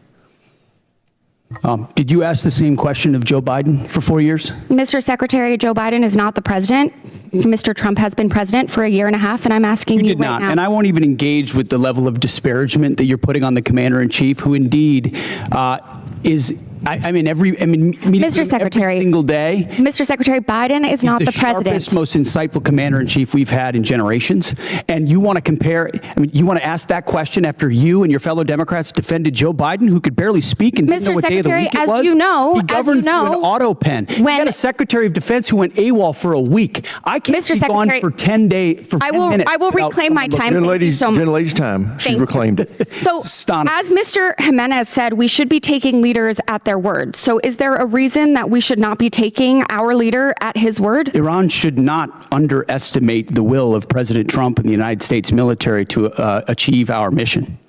Did you ask the same question of Joe Biden for 4 years? Mr. Secretary, Joe Biden is not the president. Mr. Trump has been president for a year and a half, and I'm asking you right now. And I won't even engage with the level of disparagement that you're putting on the commander-in-chief, who indeed is, Mr. Secretary, every single day. Mr. Secretary, Biden is not the president. He's the sharpest, most insightful commander-in-chief we've had in generations. And you want to compare, you want to ask that question after you and your fellow Democrats defended Joe Biden, who could barely speak and didn't know what day of the week it was? As you know, he governed through an auto pen. You got a Secretary of Defense who went AWOL for a week. I can't be gone for 10 days, for 10 minutes. I will reclaim my time. Gentlelady's time. She reclaimed it. So, as Mr. Jimenez said, we should be taking leaders at their word. So is there a reason that we should not be taking our leader at his word? Iran should not underestimate the will of President Trump and the United States military to achieve our mission.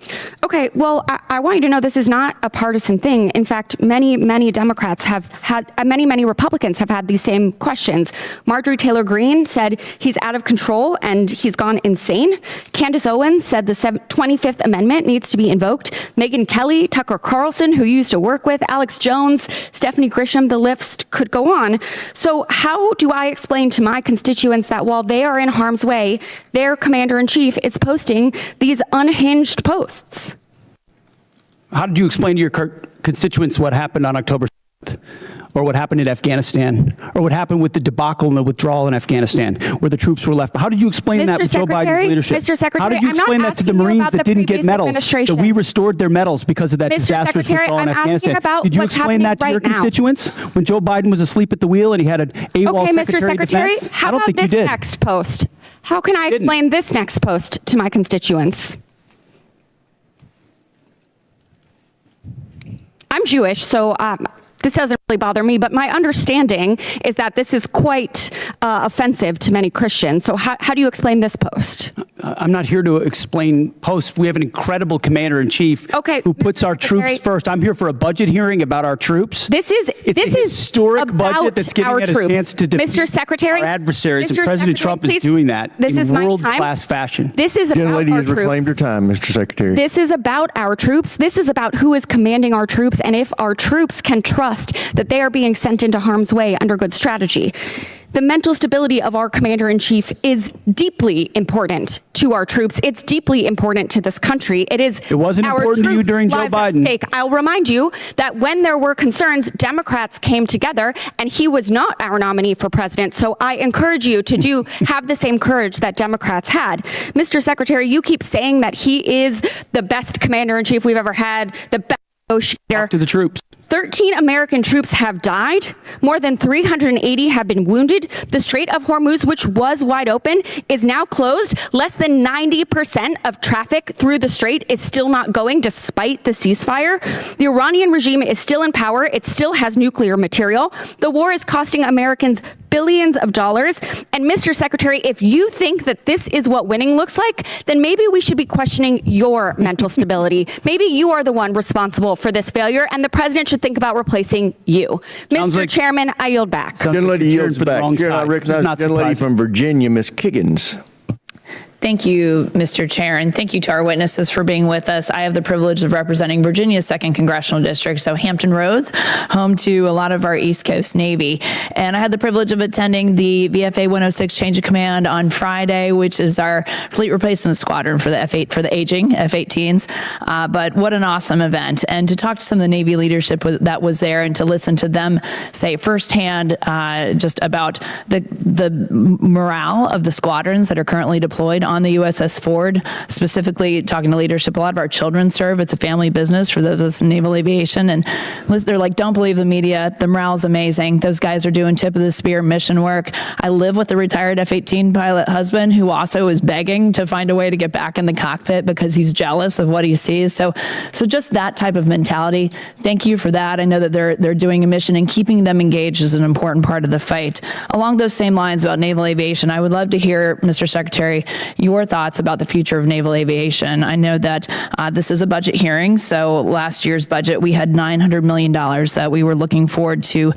Okay, well, I want you to know this is not a partisan thing. In fact, many Democrats have had, many Republicans have had these same questions. Marjorie Taylor Greene said he's out of control and he's gone insane. Candace Owens said the 25th Amendment needs to be invoked. Megyn Kelly, Tucker Carlson, who you used to work with, Alex Jones, Stephanie Grisham, the list could go on. So how do I explain to my constituents that while they are in harm's way, their commander-in-chief is posting these unhinged posts? How did you explain to your constituents what happened on October 7th? Or what happened in Afghanistan? Or what happened with the debacle and the withdrawal in Afghanistan, where the troops were left? How did you explain that with Joe Biden's leadership? Mr. Secretary, how did you explain that to the Marines that didn't get medals? That we restored their medals because of that disastrous withdrawal in Afghanistan. Did you explain that to your constituents when Joe Biden was asleep at the wheel and he had an AWOL Secretary of Defense? How about this next post? How can I explain this next post to my constituents? I'm Jewish, so this doesn't really bother me, but my understanding is that this is quite offensive to many Christians. So how do you explain this post? I'm not here to explain posts. We have an incredible commander-in-chief who puts our troops first. I'm here for a budget hearing about our troops. This is historic budget that's giving us a chance to defeat Mr. Secretary, our adversaries, and President Trump is doing that in world-class fashion. This is about Gentlelady our has reclaimed her time, Mr. Secretary. This is about our troops. This is about who is commanding our troops and if our troops can trust that they are being sent into harm's way under good strategy. The mental stability of our commander-in-chief is deeply important to our troops. It's deeply important to this country. It wasn't important to you during Joe Biden. I'll remind you that when there were concerns, Democrats came together, and he was not our nominee for president. So I encourage you to have the same courage that Democrats had. Mr. Secretary, you keep saying that he is the best commander-in-chief we've ever had, the best negotiator. Talk to the troops. 13 American troops have died. More than 380 have been wounded. The Strait of Hormuz, which was wide open, is now closed. Less than 90% of traffic through the strait is still not going despite the ceasefire. The Iranian regime is still in power. It still has nuclear material. The war is costing Americans billions of dollars. And Mr. Secretary, if you think that this is what winning looks like, then maybe we should be questioning your mental stability. Maybe you are the one responsible for this failure, and the president should think about replacing you. Mr. Chairman, I yield back. Gentlelady yields back. I recognize the gentlelady from Virginia, Ms. Kiggins. Thank you, Mr. Chair, and thank you to our witnesses for being with us. I have the privilege of representing Virginia's 2nd Congressional District, so Hampton Roads, home to a lot of our East Coast Navy. And I had the privilege of attending the VFA 106 Change of Command on Friday, which is our fleet replacement squadron for the F-8, for the aging F-18s. But what an awesome event. And to talk to some of the Navy leadership that was there and to listen to them say firsthand just about the morale of the squadrons that are currently deployed on the USS Ford, specifically talking to leadership. A lot of our children serve. It's a family business for those of us in naval aviation. And they're like, don't believe the media. The morale's amazing. Those guys are doing tip of the spear mission work. I live with a retired F-18 pilot husband who also is begging to find a way to get back in the cockpit because he's jealous of what he sees. So just that type of mentality. Thank you for that. I know that they're doing a mission, and keeping them engaged is an important part of the fight. Along those same lines about naval aviation, I would love to hear, Mr. Secretary, your thoughts about the future of naval aviation. I know that this is a budget hearing, so last year's budget, we had $900 million that we were looking forward to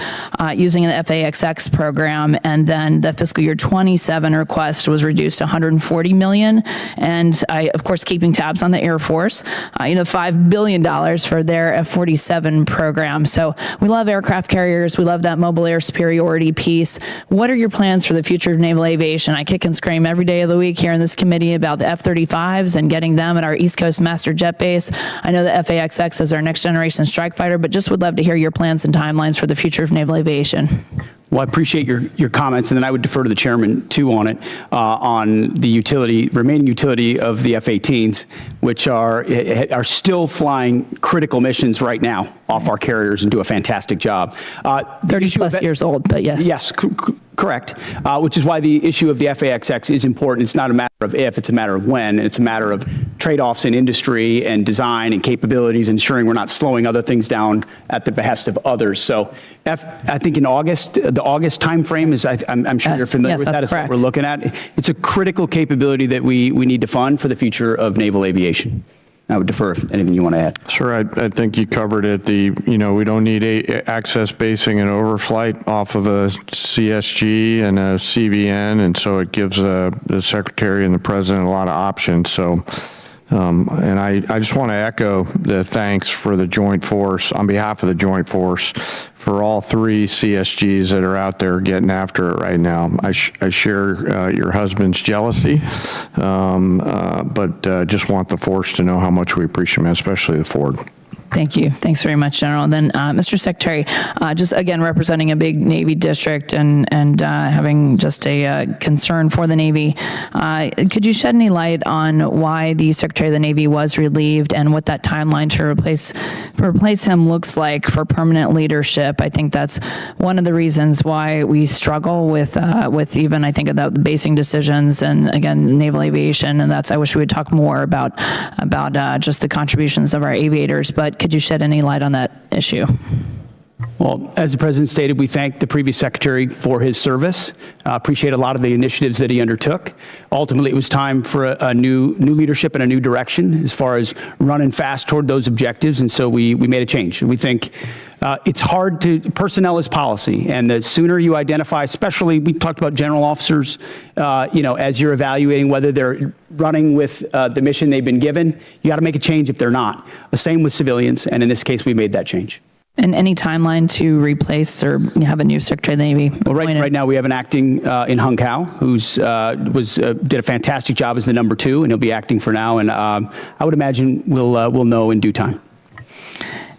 using in the FAXX program, and then the fiscal year 27 request was reduced to $140 million, and of course, keeping tabs on the Air Force, $5 billion for their F-47 program. So we love aircraft carriers. We love that mobile air superiority piece. What are your plans for the future of naval aviation? I kick and scream every day of the week here in this committee about the F-35s and getting them at our East Coast Master Jet Base. I know the FAXX is our next generation strike fighter, but just would love to hear your plans and timelines for the future of naval aviation. Well, I appreciate your comments, and then I would defer to the chairman too on it, on the remaining utility of the F-18s, which are still flying critical missions right now off our carriers and do a fantastic job. 30 plus years old, but yes. Yes, correct. Which is why the issue of the FAXX is important. It's not a matter of if, it's a matter of when. It's a matter of trade-offs in industry and design and capabilities, ensuring we're not slowing other things down at the behest of others. So I think in August, the August timeframe is, I'm sure you're familiar with that, is what we're looking at. It's a critical capability that we need to fund for the future of naval aviation. I would defer if anything you want to add. Sir, I think you covered it. We don't need access basing and overflight off of a CSG and a CVN, and so it gives the Secretary and the President a lot of options. So, and I just want to echo the thanks for the Joint Force, on behalf of the Joint Force, for all 3 CSGs that are out there getting after it right now. I share your husband's jealousy, but just want the force to know how much we appreciate him, especially the Ford. Thank you. Thanks very much, General. And then, Mr. Secretary, just again representing a big Navy district and having just a concern for the Navy, could you shed any light on why the Secretary of the Navy was relieved and what that timeline to replace him looks like for permanent leadership? I think that's one of the reasons why we struggle with even, I think, about the basing decisions and, again, naval aviation. And I wish we would talk more about just the contributions of our aviators. But could you shed any light on that issue? Well, as the President stated, we thank the previous Secretary for his service. Appreciate a lot of the initiatives that he undertook. Ultimately, it was time for a new leadership and a new direction as far as running fast toward those objectives, and so we made a change. We think it's hard personnel is policy, and the sooner you identify, especially, we talked about general officers, as you're evaluating whether they're running with the mission they've been given, you got to make a change if they're not. The same with civilians, and in this case, we made that change. And any timeline to replace or have a new Secretary of the Navy? Well, right now we have an acting in Hung Kao who's did a fantastic job as the number 2, and he'll be acting for now. And I would imagine we'll know in due time.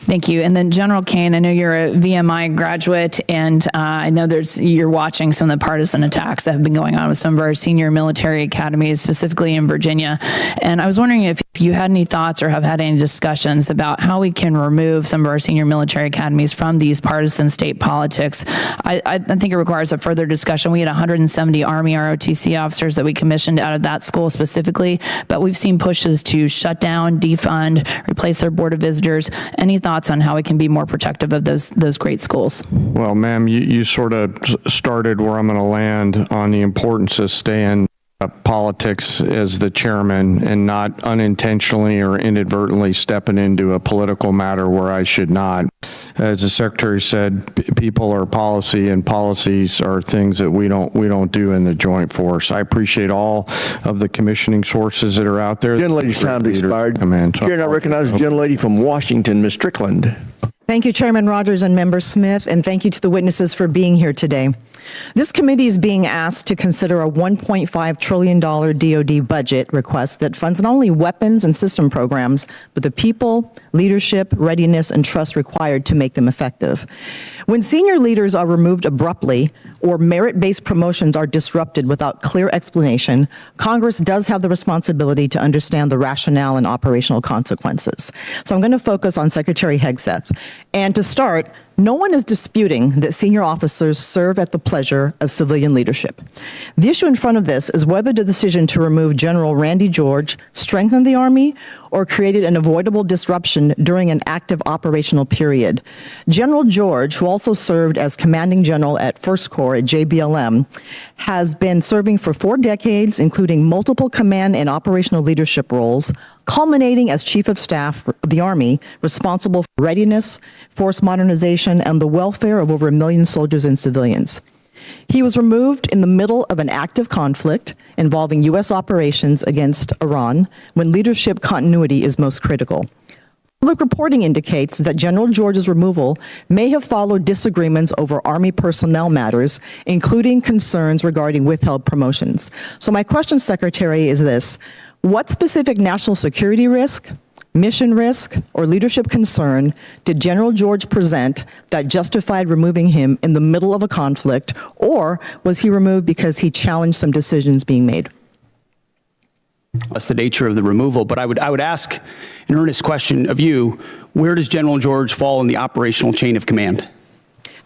Thank you. And then General Caine, I know you're a VMI graduate, and I know you're watching some of the partisan attacks that have been going on with some of our senior military academies, specifically in Virginia. And I was wondering if you had any thoughts or have had any discussions about how we can remove some of our senior military academies from these partisan state politics. I think it requires a further discussion. We had 170 Army ROTC officers that we commissioned out of that school specifically, but we've seen pushes to shut down, defund, replace their board of visitors. Any thoughts on how we can be more protective of those great schools? Well, ma'am, you sort of started where I'm going to land on the importance of staying politics as the chairman and not unintentionally or inadvertently stepping into a political matter where I should not. As the Secretary said, people are policy, and policies are things that we don't do in the Joint Force. I appreciate all of the commissioning sources that are out there. Gentlelady's time has expired. Chair, I recognize the gentlelady from Washington, Ms. Strickland. Thank you, Chairman Rogers and Member Smith, and thank you to the witnesses for being here today. This committee is being asked to consider a $1.5 trillion DoD budget request that funds not only weapons and system programs, but the people, leadership, readiness, and trust required to make them effective. When senior leaders are removed abruptly or merit-based promotions are disrupted without clear explanation, Congress does have the responsibility to understand the rationale and operational consequences. So I'm going to focus on Secretary Hegseth. And to start, no one is disputing that senior officers serve at the pleasure of civilian leadership. The issue in front of this is whether the decision to remove General Randy George strengthened the Army or created an avoidable disruption during an active operational period. General George, who also served as commanding general at 1st Corps at JBLM, has been serving for 4 decades, including multiple command and operational leadership roles, culminating as Chief of Staff of the Army, responsible for readiness, force modernization, and the welfare of over 1 million soldiers and civilians. He was removed in the middle of an active conflict involving U.S. operations against Iran, when leadership continuity is most critical. Public reporting indicates that General George's removal may have followed disagreements over Army personnel matters, including concerns regarding withheld promotions. So my question, Secretary, is this: what specific national security risk, mission risk, or leadership concern did General George present that justified removing him in the middle of a conflict, or was he removed because he challenged some decisions being made? That's the nature of the removal, but I would ask an earnest question of you: where does General George fall in the operational chain of command?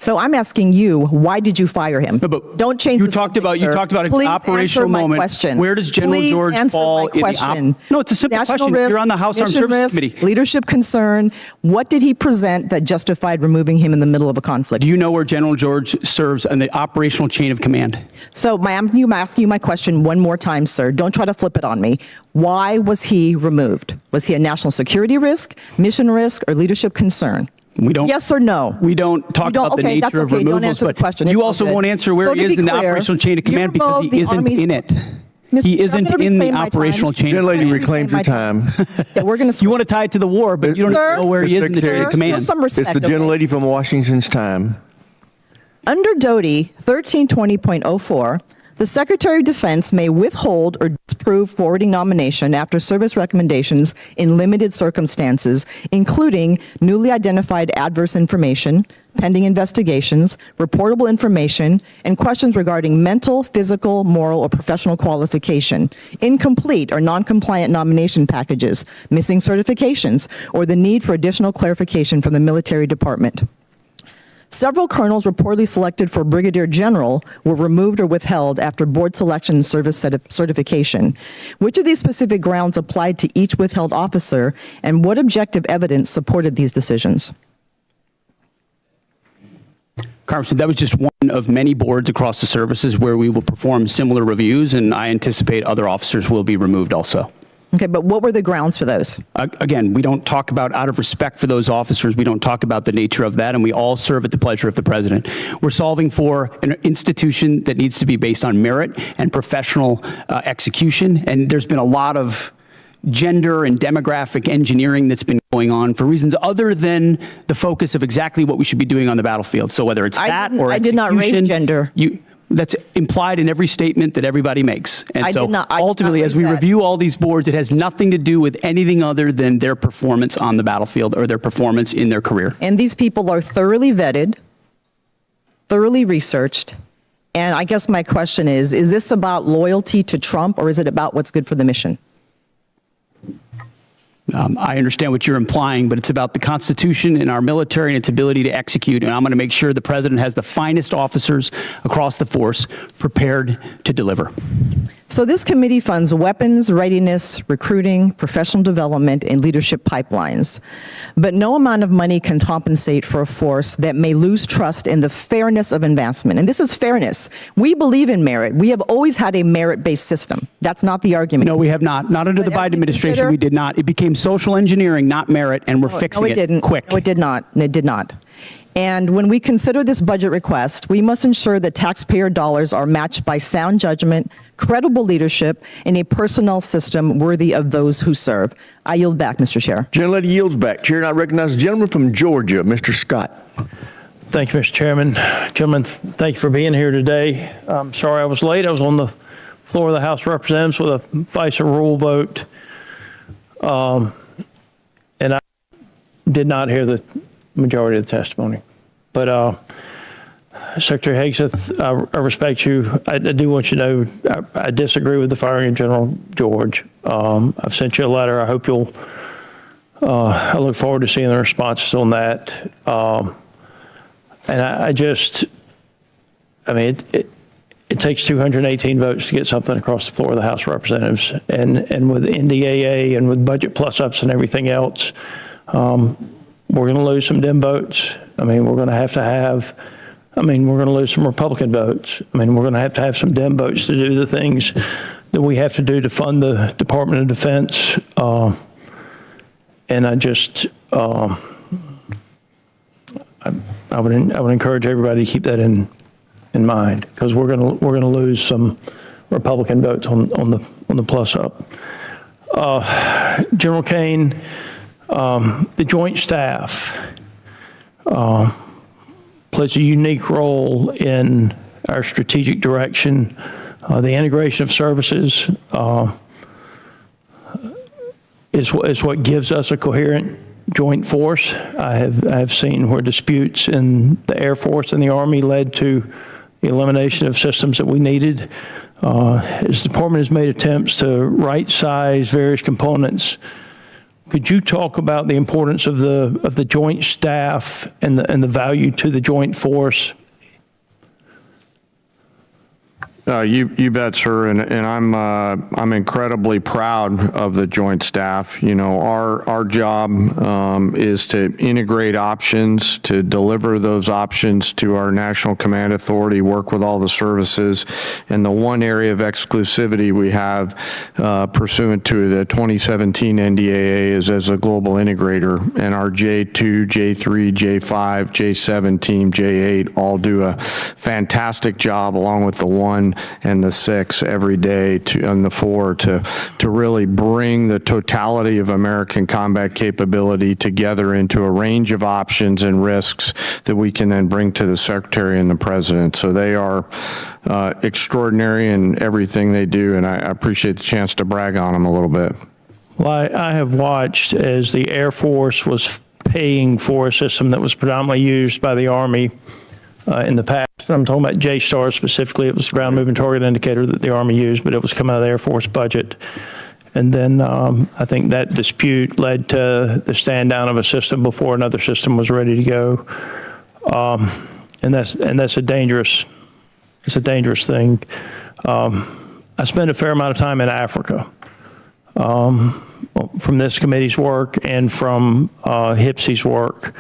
So I'm asking you, why did you fire him? No, but don't change you the talked subject, about you sir. talked about an Please operational answer my moment. question. Where does General Please George answer fall my question. No, it's a simple National question. risk, You're on the House Armed mission Services risk, Committee. Leadership concern. What did he present that justified removing him in the middle of a conflict? Do you know where General George serves in the operational chain of command? So I'm asking you my question one more time, sir. Don't try to flip it on me. Why was he removed? Was he a national security risk, mission risk, or leadership concern? We don't. Yes or no? We don't talk about the nature of removals, don't answer but the question. you It's also all good. won't answer where So he to is be in the clear, operational chain of you command because removed he the isn't Army's- in it. Mr. He Chair, I'm isn't gonna in the reclaim my time. operational chain. Young lady reclaimed your time. Yeah, we're going to. You want to tie it to the war, but you don't Sir? know where he is in the chain Secretary, of command. Show some respect, It's the okay? gentlelady from Washington's time. Under Doty 1320.04, the Secretary of Defense may withhold or disapprove forwarding nomination after service recommendations in limited circumstances, including newly identified adverse information, pending investigations, reportable information, and questions regarding mental, physical, moral, or professional qualification, incomplete or non-compliant nomination packages, missing certifications, or the need for additional clarification from the military department. Several colonels reportedly selected for brigadier general were removed or withheld after board selection and service certification. Which of these specific grounds applied to each withheld officer, and what objective evidence supported these decisions? Congressman, that was just one of many boards across the services where we will perform similar reviews, and I anticipate other officers will be removed also. Okay, but what were the grounds for those? Again, we don't talk about, out of respect for those officers, we don't talk about the nature of that, and we all serve at the pleasure of the president. We're solving for an institution that needs to be based on merit and professional execution, and there's been a lot of gender and demographic engineering that's been going on for reasons other than the focus of exactly what we should be doing on the battlefield. So whether it's that or I did not raise execution, gender. That's implied in every statement that everybody makes. And I so did not ultimately, as raise we that. review all these boards, it has nothing to do with anything other than their performance on the battlefield or their performance in their career. And these people are thoroughly vetted, thoroughly researched, and I guess my question is this about loyalty to Trump, or is it about what's good for the mission? I understand what you're implying, but it's about the Constitution and our military and its ability to execute. And I'm going to make sure the president has the finest officers across the force prepared to deliver. So this committee funds weapons, readiness, recruiting, professional development, and leadership pipelines. But no amount of money can compensate for a force that may lose trust in the fairness of advancement. And this is fairness. We believe in merit. We have always had a merit-based system. That's not the argument. No, we have not. Not under the Biden administration, we did not. It became social engineering, not merit, and we're fixing it quick. No, it did not. It did not. And when we consider this budget request, we must ensure that taxpayer dollars are matched by sound judgment, credible leadership, and a personnel system worthy of those who serve. I yield back, Mr. Chair. Gentlelady yields back. Chair, and I recognize the gentleman from Georgia, Mr. Scott. Thank you, Mr. Chairman. Gentlemen, thank you for being here today. I'm sorry I was late. I was on the floor of the House of Representatives with a FISA rule vote, and I did not hear the majority of the testimony. But Secretary Hegseth, I respect you. I do want you to know I disagree with the firing of General George. I've sent you a letter. I hope you'll, I look forward to seeing the responses on that. And I mean, it takes 218 votes to get something across the floor of the House of Representatives. And with NDAA and with budget plus-ups and everything else, we're going to lose some Dem votes. I mean, we're going to have, we're going to lose some Republican votes. I mean, we're going to have some Dem votes to do the things that we have to do to fund the Department of Defense. And I just, I would encourage everybody to keep that in mind, because we're going to lose some Republican votes on the plus up. General Caine, the Joint Staff plays a unique role in our strategic direction. The integration of services is what gives us a coherent joint force. I have seen where disputes in the Air Force and the Army led to the elimination of systems that we needed. As the department has made attempts to right-size various components, Could you talk about the importance of the joint staff and the value to the joint force? You bet, sir, and I'm incredibly proud of the joint staff. You know, our job is to integrate options, to deliver those options to our National Command Authority, work with all the services, and the one area of exclusivity we have pursuant to the 2017 NDAA is as a global integrator, and our J2, J3, J5, J7 team, J8 all do a fantastic job along with the 1 and the 6 every day and the 4 to really bring the totality of American combat capability together into a range of options and risks that we can then bring to the Secretary and the President. So they are extraordinary in everything they do, and I appreciate the chance to brag on them a little bit. Well, I have watched as the Air Force was paying for a system that was predominantly used by the Army in the past. I'm talking about JSTAR specifically. It was the ground moving target indicator that the Army used, but it was coming out of the Air Force budget. And then I think that dispute led to the stand down of a system before another system was ready to go. And that's a dangerous thing. I spent a fair amount of time in Africa from this committee's work and from HPSC's work.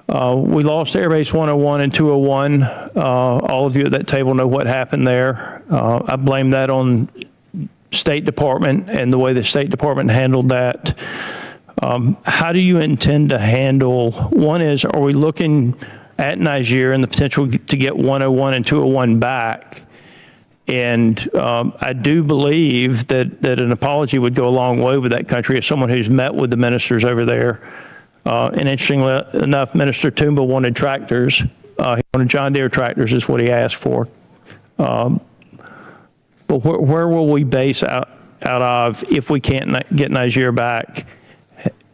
We lost Airbase 101 and 201. All of you at that table know what happened there. I blame that on State Department and the way the State Department handled that. How do you intend to handle, one is, are we looking at Niger and the potential to get 101 and 201 back? And I do believe that an apology would go a long way with that country as someone who's met with the ministers over there. And interestingly enough, Minister Toomba wanted tractors. He wanted John Deere tractors is what he asked for. But where will we base out of if we can't get Niger back?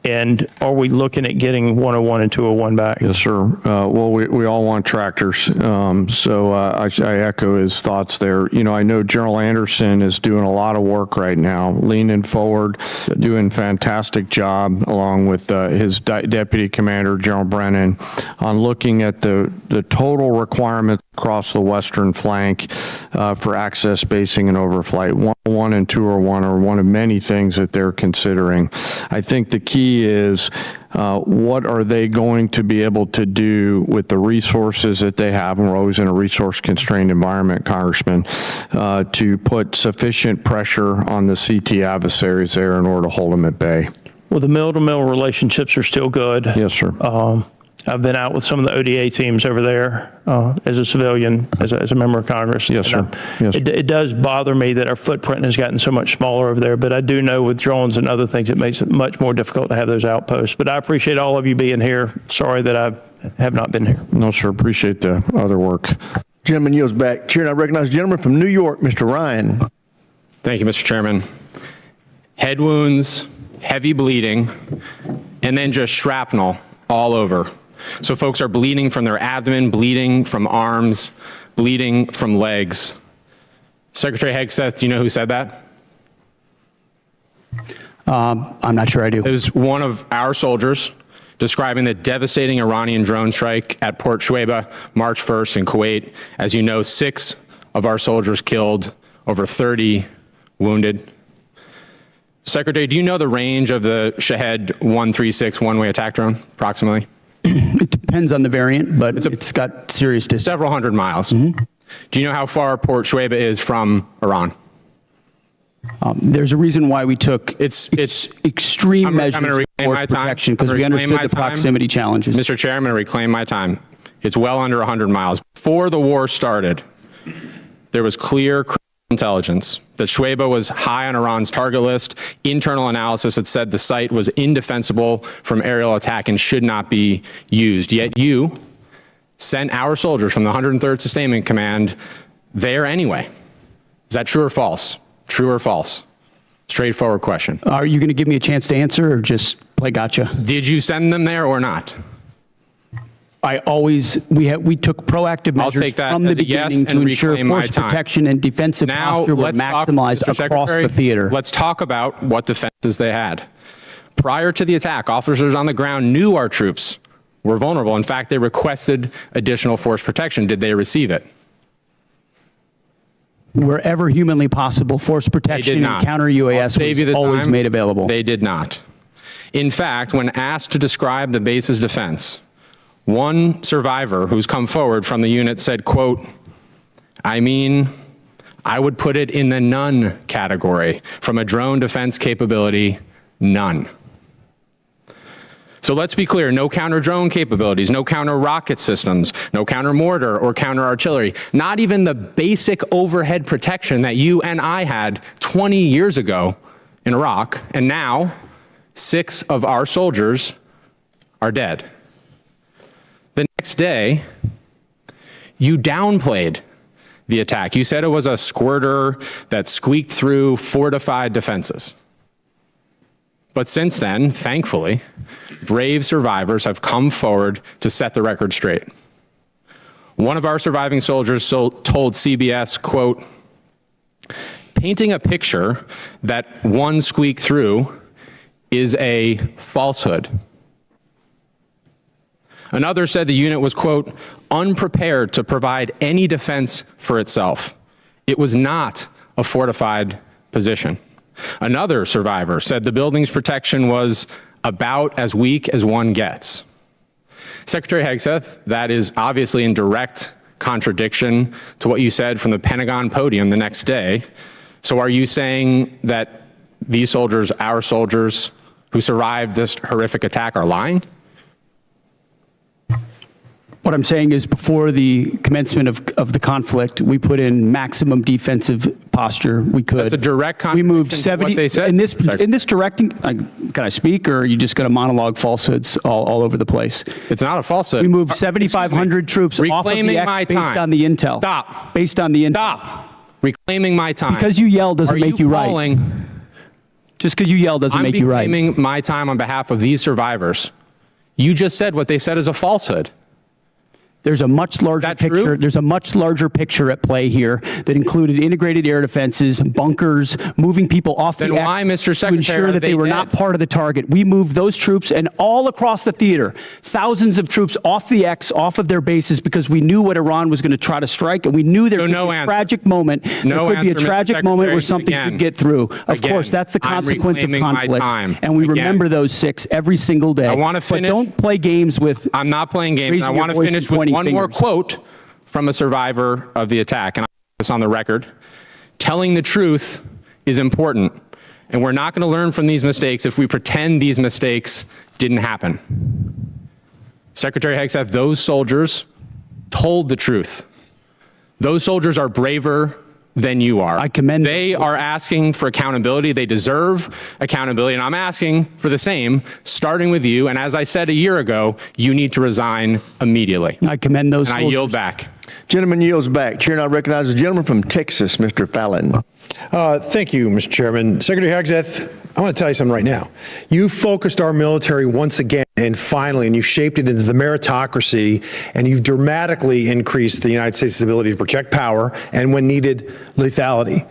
And are we looking at getting 101 and 201 back? Yes, sir. Well, we all want tractors. So I echo his thoughts there. You know, I know General Anderson is doing a lot of work right now, leaning forward, doing a fantastic job along with his Deputy Commander, General Brennan, on looking at the total requirements across the western flank for access, basing, and overflight. 101 and 201 are one of many things that they're considering. I think the key is what are they going to be able to do with the resources that they have, and we're always in a resource-constrained environment, Congressman, to put sufficient pressure on the CT adversaries there in order to hold them at bay. Well, the mill-to-mill relationships are still good. Yes, sir. I've been out with some of the ODA teams over there as a civilian, as a member of Congress. Yes, sir. Yes. It does bother me that our footprint has gotten so much smaller over there, but I do know with drones and other things, it makes it much more difficult to have those outposts. But I appreciate all of you being here. Sorry that I have not been here. No, sir. Appreciate the other work. Gentleman yields back. Chair, I recognize the gentleman from New York, Mr. Ryan. Thank you, Mr. Chairman. Head wounds, heavy bleeding, and then just shrapnel all over. So folks are bleeding from their abdomen, bleeding from arms, bleeding from legs. Secretary Hegseth, do you know who said that? I'm not sure I do. It was one of our soldiers describing the devastating Iranian drone strike at Port Shuaibah, March 1st in Kuwait. As you know, 6 of our soldiers killed, over 30 wounded. Secretary, do you know the range of the Shahed 136 one-way attack drone, approximately? It depends on the variant, but it's got serious distance. Several hundred miles. Mm-hmm. Do you know how far Port Shuaibah is from Iran? There's a reason why we took extreme measures for force protection, because we understood the proximity challenges. Mr. Chair, I'm going to reclaim my time. It's well under 100 miles. Before the war started, there was clear intelligence that Shuaibah was high on Iran's target list. Internal analysis had said the site was indefensible from aerial attack and should not be used. Yet you sent our soldiers from the 103rd Sustainment Command there anyway. Is that true or false? True or false? Straightforward question. Are you going to give me a chance to answer or just play gotcha? Did you send them there or not? We took proactive measures from the beginning to ensure force protection and defensive posture were maximized across the theater. Let's talk about what defenses they had. Prior to the attack, officers on the ground knew our troops were vulnerable. In fact, they requested additional force protection. Did they receive it? Wherever humanly possible, force protection and counter UAS was always made available. They did not. In fact, when asked to describe the base's defense, one survivor who's come forward from the unit said, quote, I would put it in the none category. From a drone defense capability, none. So let's be clear, no counter-drone capabilities, no counter-rocket systems, no counter-mortar or counter-artillery, not even the basic overhead protection that you and I had 20 years ago in Iraq, and now 6 of our soldiers are dead. The next day, you downplayed the attack. You said it was a squirter that squeaked through fortified defenses. But since then, thankfully, brave survivors have come forward to set the record straight. One of our surviving soldiers told CBS, quote, painting a picture that one squeaked through is a falsehood. Another said the unit was, quote, unprepared to provide any defense for itself. It was not a fortified position. Another survivor said the building's protection was about as weak as one gets. Secretary Hegseth, that is obviously in direct contradiction to what you said from the Pentagon podium the next day. So are you saying that these soldiers, our soldiers who survived this horrific attack, are lying? What I'm saying is before the commencement of the conflict, we put in maximum defensive posture we could. That's a direct contradiction we moved to 70, what they said. in this directing, can I speak, or are you just going to monologue falsehoods all over the place? It's not a falsehood. We moved 7,500 troops off of the X based on the intel. Stop. Based on the intel. Stop. Reclaiming my time. Because you yell doesn't make you right. Just because you yell doesn't make you right. I'm reclaiming my time on behalf of these survivors. You just said what they said is a falsehood. There's a much larger picture. There's a much larger picture at play here that included integrated air defenses, bunkers, moving people off the X why, Mr. Secretary, to ensure that they were not part of the target. We moved those troops and all across the theater, thousands of troops off the X, off of their bases, because we knew what Iran was going to try to strike, and we knew there could be a tragic moment. There could be a tragic moment where something could get through. Of course, that's the consequence of conflict, and we remember those 6 every single day. I want to finish. But don't play games with. I'm not playing games. I want to finish with one more quote from a survivor of the attack, and I'll put this on the record. Telling the truth is important, and we're not going to learn from these mistakes if we pretend these mistakes didn't happen. Secretary Hegseth, those soldiers told the truth. Those soldiers are braver than you are. I commend them. They are asking for accountability. They deserve accountability, and I'm asking for the same, starting with you. And as I said a year ago, you need to resign immediately. I commend those soldiers. I yield back. Gentleman yields back. Chair now recognizes the gentleman from Texas, Mr. Fallon. Thank you, Mr. Chairman. Secretary Hegseth, I want to tell you something right now. You focused our military once again, and finally, and you shaped it into the meritocracy, and you've dramatically increased the United States' ability to project power and, when needed, lethality.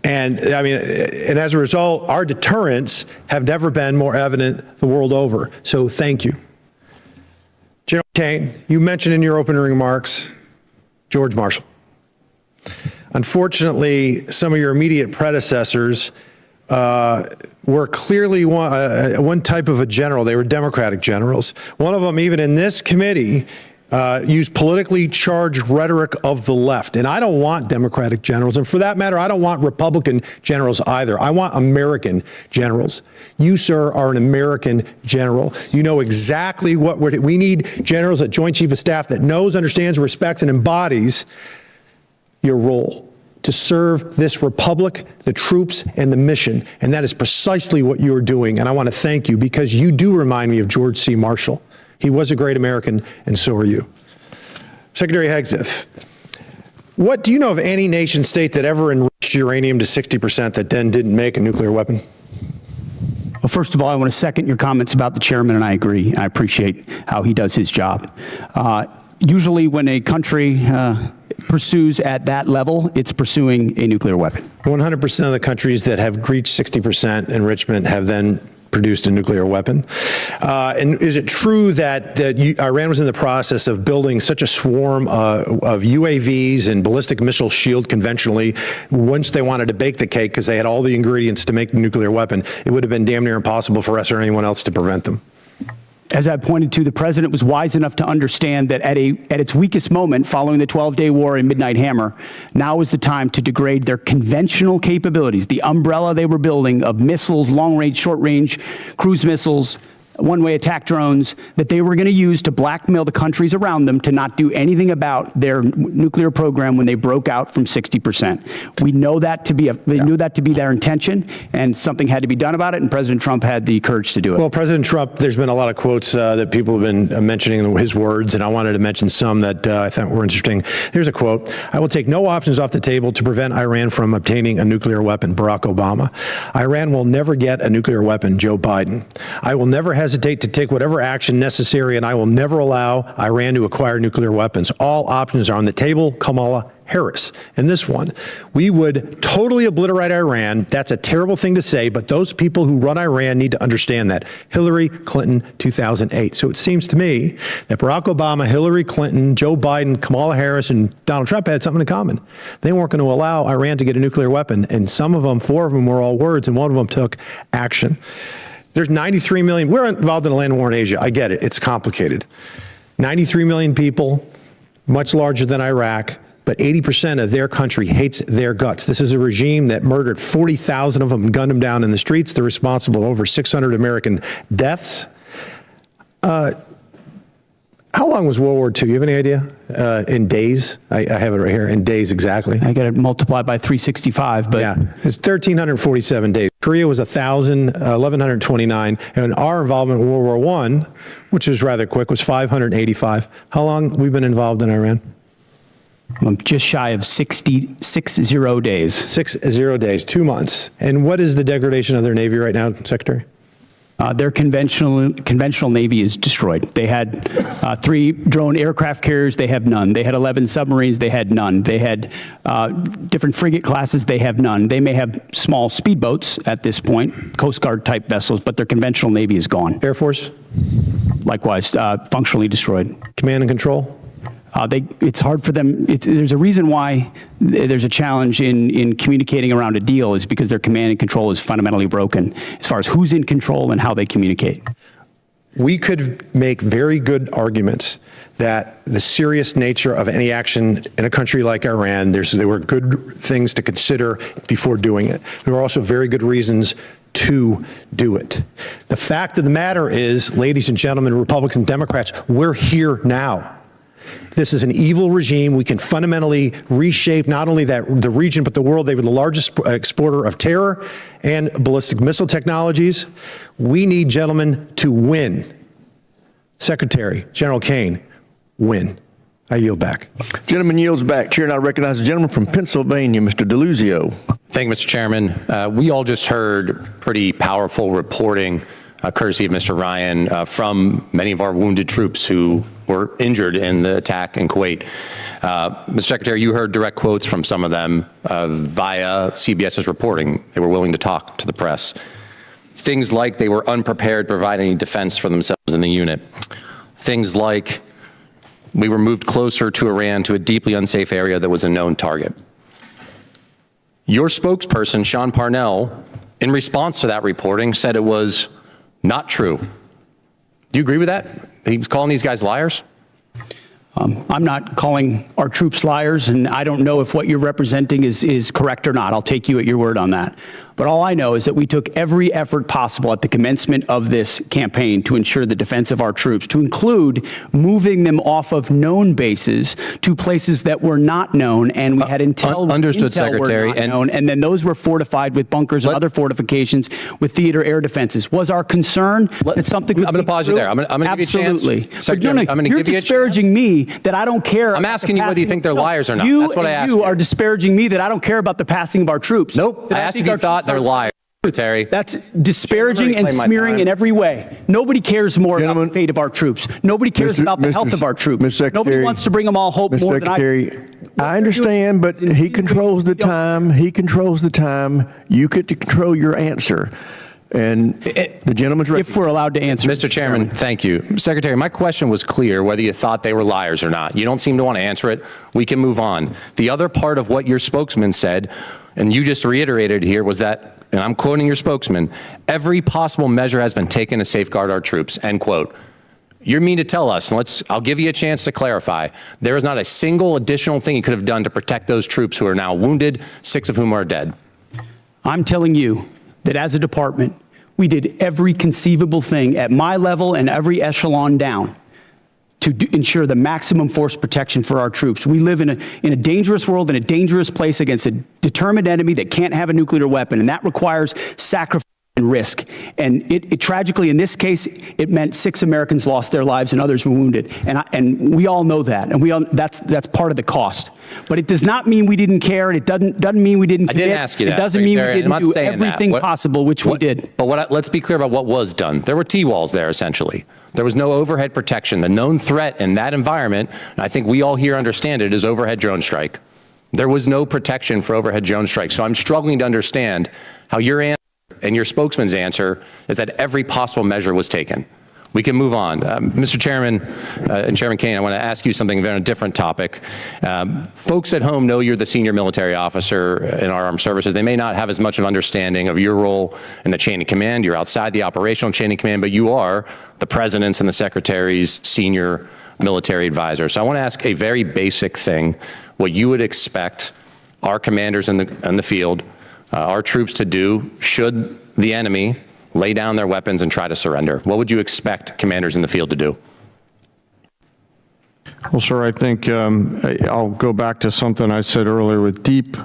And I mean, and as a result, our deterrents have never been more evident the world over. So thank you. General Caine, you mentioned in your opening remarks George Marshall. Unfortunately, some of your immediate predecessors were clearly one type of a general. They were Democratic generals. One of them, even in this committee, used politically charged rhetoric of the left. And I don't want Democratic generals. And for that matter, I don't want Republican generals either. I want American generals. You, sir, are an American general. You know exactly what we need. Generals at Joint Chief of Staff that knows, understands, respects, and embodies your role to serve this republic, the troops, and the mission. And that is precisely what you are doing. And I want to thank you, because you do remind me of George C. Marshall. He was a great American, and so are you. Secretary Hegseth, what do you know of any nation state that ever enriched uranium to 60% that then didn't make a nuclear weapon? Well, first of all, I want to second your comments about the chairman, and I agree. I appreciate how he does his job. Usually when a country pursues at that level, it's pursuing a nuclear weapon. 100% of the countries that have reached 60% enrichment have then produced a nuclear weapon? And is it true that Iran was in the process of building such a swarm of UAVs and ballistic missile shield conventionally, once they wanted to bake the cake because they had all the ingredients to make the nuclear weapon, it would have been damn near impossible for us or anyone else to prevent them? As I pointed to, the president was wise enough to understand that at its weakest moment, following the 12-day war and Midnight Hammer, now is the time to degrade their conventional capabilities, the umbrella they were building of missiles, long-range, short-range, cruise missiles, one-way attack drones that they were going to use to blackmail the countries around them to not do anything about their nuclear program when they broke out from 60%. We know that to be they knew that to be their intention, and something had to be done about it, and President Trump had the courage to do it. Well, President Trump, there's been a lot of quotes that people have been mentioning his words, and I wanted to mention some that I thought were interesting. Here's a quote: "I will take no options off the table to prevent Iran from obtaining a nuclear weapon, Barack Obama. Iran will never get a nuclear weapon, Joe Biden. I will never hesitate to take whatever action necessary, and I will never allow Iran to acquire nuclear weapons. All options are on the table, Kamala Harris." And this one: "We would totally obliterate Iran. That's a terrible thing to say, but those people who run Iran need to understand that." Hillary Clinton, 2008. So it seems to me that Barack Obama, Hillary Clinton, Joe Biden, Kamala Harris, and Donald Trump had something in common. They weren't going to allow Iran to get a nuclear weapon, and some of them, 4 of them, were all words, and one of them took action. There's 93 million. We're involved in a land war in Asia. I get it. It's complicated. 93 million people, much larger than Iraq, but 80% of their country hates their guts. This is a regime that murdered 40,000 of them and gunned them down in the streets. They're responsible for over 600 American deaths. How long was World War II? You have any idea? In days? I have it right here. In days exactly. I got it multiplied by 365, but yeah, it's 1,347 days. Korea was 1,129, and our involvement in World War I, which was rather quick, was 585. How long have we been involved in Iran? Just shy of 60 days. 60 days, 2 months. And what is the degradation of their Navy right now, Secretary? Their conventional Navy is destroyed. They had 3 drone aircraft carriers. They have none. They had 11 submarines. They had none. They had different frigate classes. They have none. They may have small speedboats at this point, Coast Guard type vessels, but their conventional Navy is gone. Air Force? Likewise, functionally destroyed. Command and control? It's hard for them. There's a reason why there's a challenge in communicating around a deal, is because their command and control is fundamentally broken as far as who's in control and how they communicate. We could make very good arguments that the serious nature of any action in a country like Iran, there were good things to consider before doing it. There were also very good reasons to do it. The fact of the matter is, ladies and gentlemen, Republicans and Democrats, we're here now. This is an evil regime. We can fundamentally reshape not only the region, but the world. They were the largest exporter of terror and ballistic missile technologies. We need, gentlemen, to win. Secretary, General Caine, win. I yield back. Gentleman yields back. Chair, and I recognize the gentleman from Pennsylvania, Mr. DeLuzio. Thank you, Mr. Chairman. We all just heard pretty powerful reporting, courtesy of Mr. Ryan, from many of our wounded troops who were injured in the attack in Kuwait. Mr. Secretary, you heard direct quotes from some of them via CBS's reporting. They were willing to talk to the press. Things like they were unprepared to provide any defense for themselves in the unit. Things like we were moved closer to Iran, to a deeply unsafe area that was a known target. Your spokesperson, Sean Parnell, in response to that reporting, said it was not true. Do you agree with that? He was calling these guys liars? I'm not calling our troops liars, and I don't know if what you're representing is correct or not. I'll take you at your word on that. But all I know is that we took every effort possible at the commencement of this campaign to ensure the defense of our troops, to include moving them off of known bases to places that were not known, and we had Understood, Secretary. And then those were fortified with bunkers and other fortifications with theater air defenses. Was our concern that something could I'm going to pause you there. I'm going to give you a chance. Absolutely. Secretary, I'm going to give you a chance. You're disparaging me that I don't care. I'm asking you whether you think they're liars or not. You That's what I asked you are disparaging me that I don't care about the passing of our troops. Nope. I asked if you thought they're liars, Secretary. That's disparaging and smearing in every way. Nobody cares more about the fate of our troops. Nobody cares about the health of our troops. Nobody wants to bring them all hope more than I do. I understand, but he controls the time. He controls the time. You get to control your answer. And the gentleman's If we're allowed to answer. Mr. Chairman, thank you. Secretary, my question was clear, whether you thought they were liars or not. You don't seem to want to answer it. We can move on. The other part of what your spokesman said, and you just reiterated here, was that, and I'm quoting your spokesman, every possible measure has been taken to safeguard our troops, end quote. You mean to tell us, and I'll give you a chance to clarify, there is not a single additional thing you could have done to protect those troops who are now wounded, 6 of whom are dead? I'm telling you that as a department, we did every conceivable thing at my level and every echelon down to ensure the maximum force protection for our troops. We live in a dangerous world, in a dangerous place against a determined enemy that can't have a nuclear weapon, and that requires sacrifice and risk. And it tragically, in this case, it meant 6 Americans lost their lives and others were wounded. And we all know that, and that's part of the cost. But it does not mean we didn't care, and it doesn't mean we didn't commit. I didn't ask you that. It doesn't mean we didn't do everything that. possible, which we did. But let's be clear about what was done. There were T-walls there, essentially. There was no overhead protection. The known threat in that environment, and I think we all here understand it, is overhead drone strike. There was no protection for overhead drone strike. So I'm struggling to understand how your answer and your spokesman's answer is that every possible measure was taken. We can move on. Mr. Chairman and Chairman Caine, I want to ask you something on a different topic. Folks at home know you're the senior military officer in our armed services. They may not have as much of understanding of your role in the chain of command. You're outside the operational chain of command, but you are the president's and the secretary's senior military advisor. So I want to ask a very basic thing, what you would expect our commanders in the field, our troops to do should the enemy lay down their weapons and try to surrender. What would you expect commanders in the field to do? Well, sir, I think I'll go back to something I said earlier with deep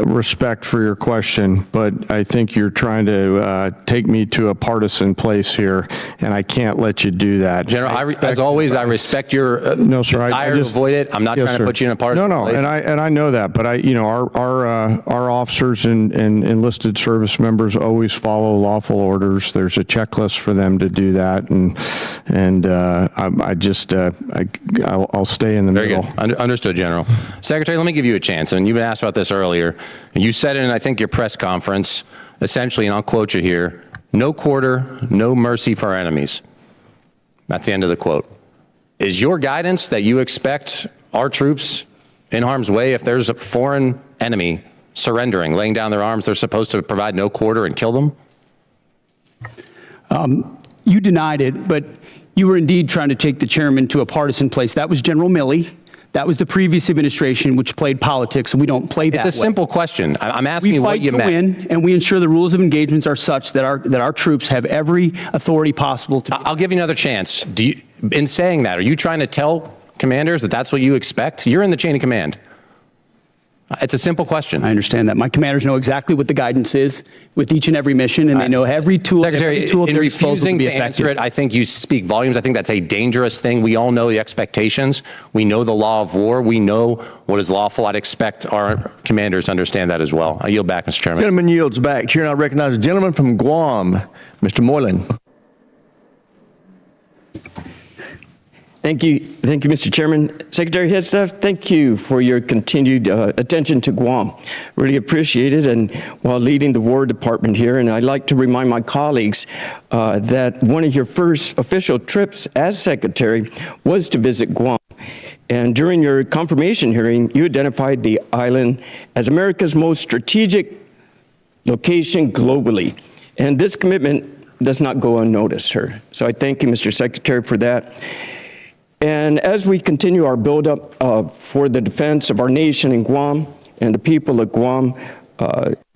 respect for your question, but I think you're trying to take me to a partisan place here, and I can't let you do that. General, as always, I respect your desire to avoid it. I'm not trying to put you in a partisan place. And I know that, but our officers and enlisted service members always follow lawful orders. There's a checklist for them to do that, and I'll stay in the middle. Very good. Understood, General. Secretary, let me give you a chance, and you've been asked about this earlier. You said in, I think, your press conference, essentially, and I'll quote you here, no quarter, no mercy for our enemies. That's the end of the quote. Is your guidance that you expect our troops in harm's way, if there's a foreign enemy surrendering, laying down their arms, they're supposed to provide no quarter and kill them? You denied it, but you were indeed trying to take the chairman to a partisan place. That was General Milley. That was the previous administration, which played politics, and we don't play that way. It's a simple question. I'm asking you what you meant. We fight to win, and we ensure the rules of engagements are such that our troops have every authority possible to. I'll give you another chance. In saying that, are you trying to tell commanders that that's what you expect? You're in the chain of command. It's a simple question. I understand that. My commanders know exactly what the guidance is with each and every mission, and they know every tool. Secretary, in refusing to answer it, I think you speak volumes. I think that's a dangerous thing. We all know the expectations. We know the law of war. We know what is lawful. I'd expect our commanders to understand that as well. I yield back, Mr. Chairman. Gentleman yields back. Chair, I recognize the gentleman from Guam, Mr. Moylan. Thank you, Mr. Chairman. Secretary Hegseth, thank you for your continued attention to Guam. Really appreciate it, and while leading the War Department here, and I'd like to remind my colleagues that one of your first official trips as Secretary was to visit Guam. And during your confirmation hearing, you identified the island as America's most strategic location globally. And this commitment does not go unnoticed, sir. So I thank you, Mr. Secretary, for that. And as we continue our buildup for the defense of our nation in Guam and the people of Guam,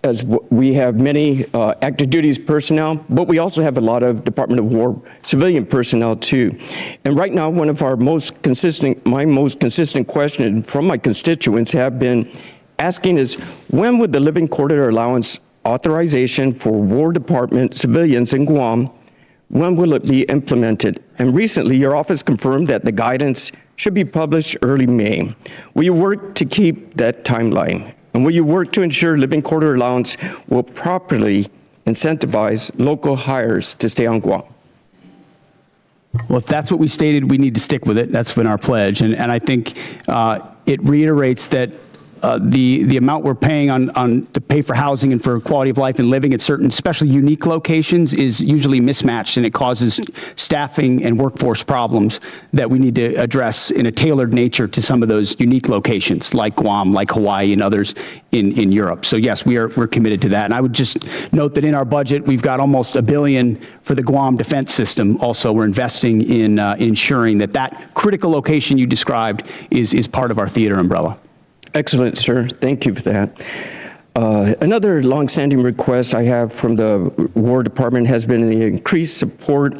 as we have many active duties personnel, but we also have a lot of Department of War civilian personnel too. And right now, my most consistent question from my constituents have been asking is, when would the living quarter allowance authorization for War Department civilians in Guam, when will it be implemented? And recently, your office confirmed that the guidance should be published early May. Will you work to keep that timeline? And will you work to ensure living quarter allowance will properly incentivize local hires to stay on Guam? Well, if that's what we stated, we need to stick with it. That's been our pledge. And I think it reiterates that the amount we're paying on to pay for housing and for quality of life and living at certain, especially unique locations, is usually mismatched, and it causes staffing and workforce problems that we need to address in a tailored nature to some of those unique locations, like Guam, like Hawaii, and others in Europe. So yes, we're committed to that. And I would just note that in our budget, we've got almost $1 billion for the Guam defense system. Also, we're investing in ensuring that that critical location you described is part of our theater umbrella. Excellent, sir. Thank you for that. Another longstanding request I have from the War Department has been the increased support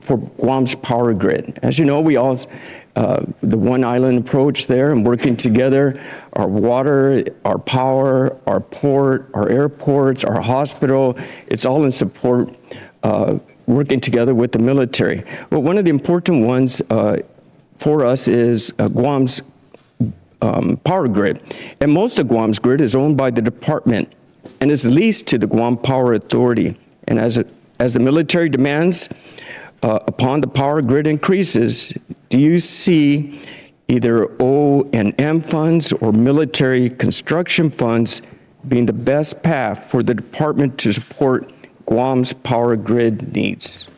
for Guam's power grid. As you know, we all, the one island approach there and working together, our water, our power, our port, our airports, our hospital, it's all in support, working together with the military. But one of the important ones for us is Guam's power grid. And most of Guam's grid is owned by the department and is leased to the Guam Power Authority. And as the military demands upon the power grid increases, do you see either O&M funds or military construction funds being the best path for the department to support Guam's power grid needs?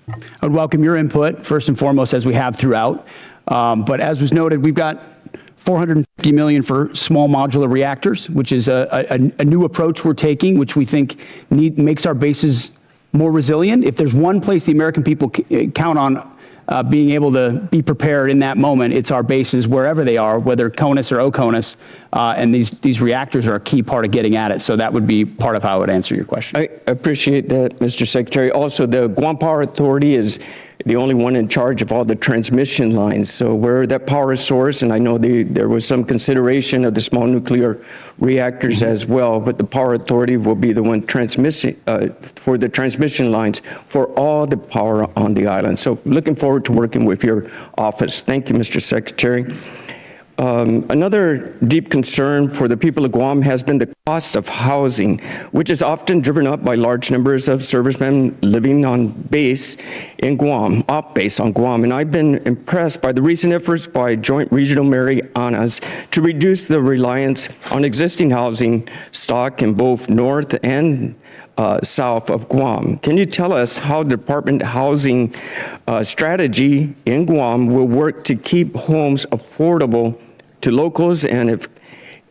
I would welcome your input, first and foremost, as we have throughout. But as was noted, we've got $450 million for small modular reactors, which is a new approach we're taking, which we think makes our bases more resilient. If there's one place the American people count on being able to be prepared in that moment, it's our bases wherever they are, whether CONUS or OCONUS, and these reactors are a key part of getting at it. So that would be part of how I would answer your question. I appreciate that, Mr. Secretary. Also, the Guam Power Authority is the only one in charge of all the transmission lines. So we're that power source, and I know there was some consideration of the small nuclear reactors as well, but the Power Authority will be the one transmitting for the transmission lines for all the power on the island. So looking forward to working with your office. Thank you, Mr. Secretary. Another deep concern for the people of Guam has been the cost of housing, which is often driven up by large numbers of servicemen living on base in Guam, off base on Guam. And I've been impressed by the recent efforts by Joint Regional Marianas to reduce the reliance on existing housing stock in both north and south of Guam. Can you tell us how the Department Housing strategy in Guam will work to keep homes affordable to locals, and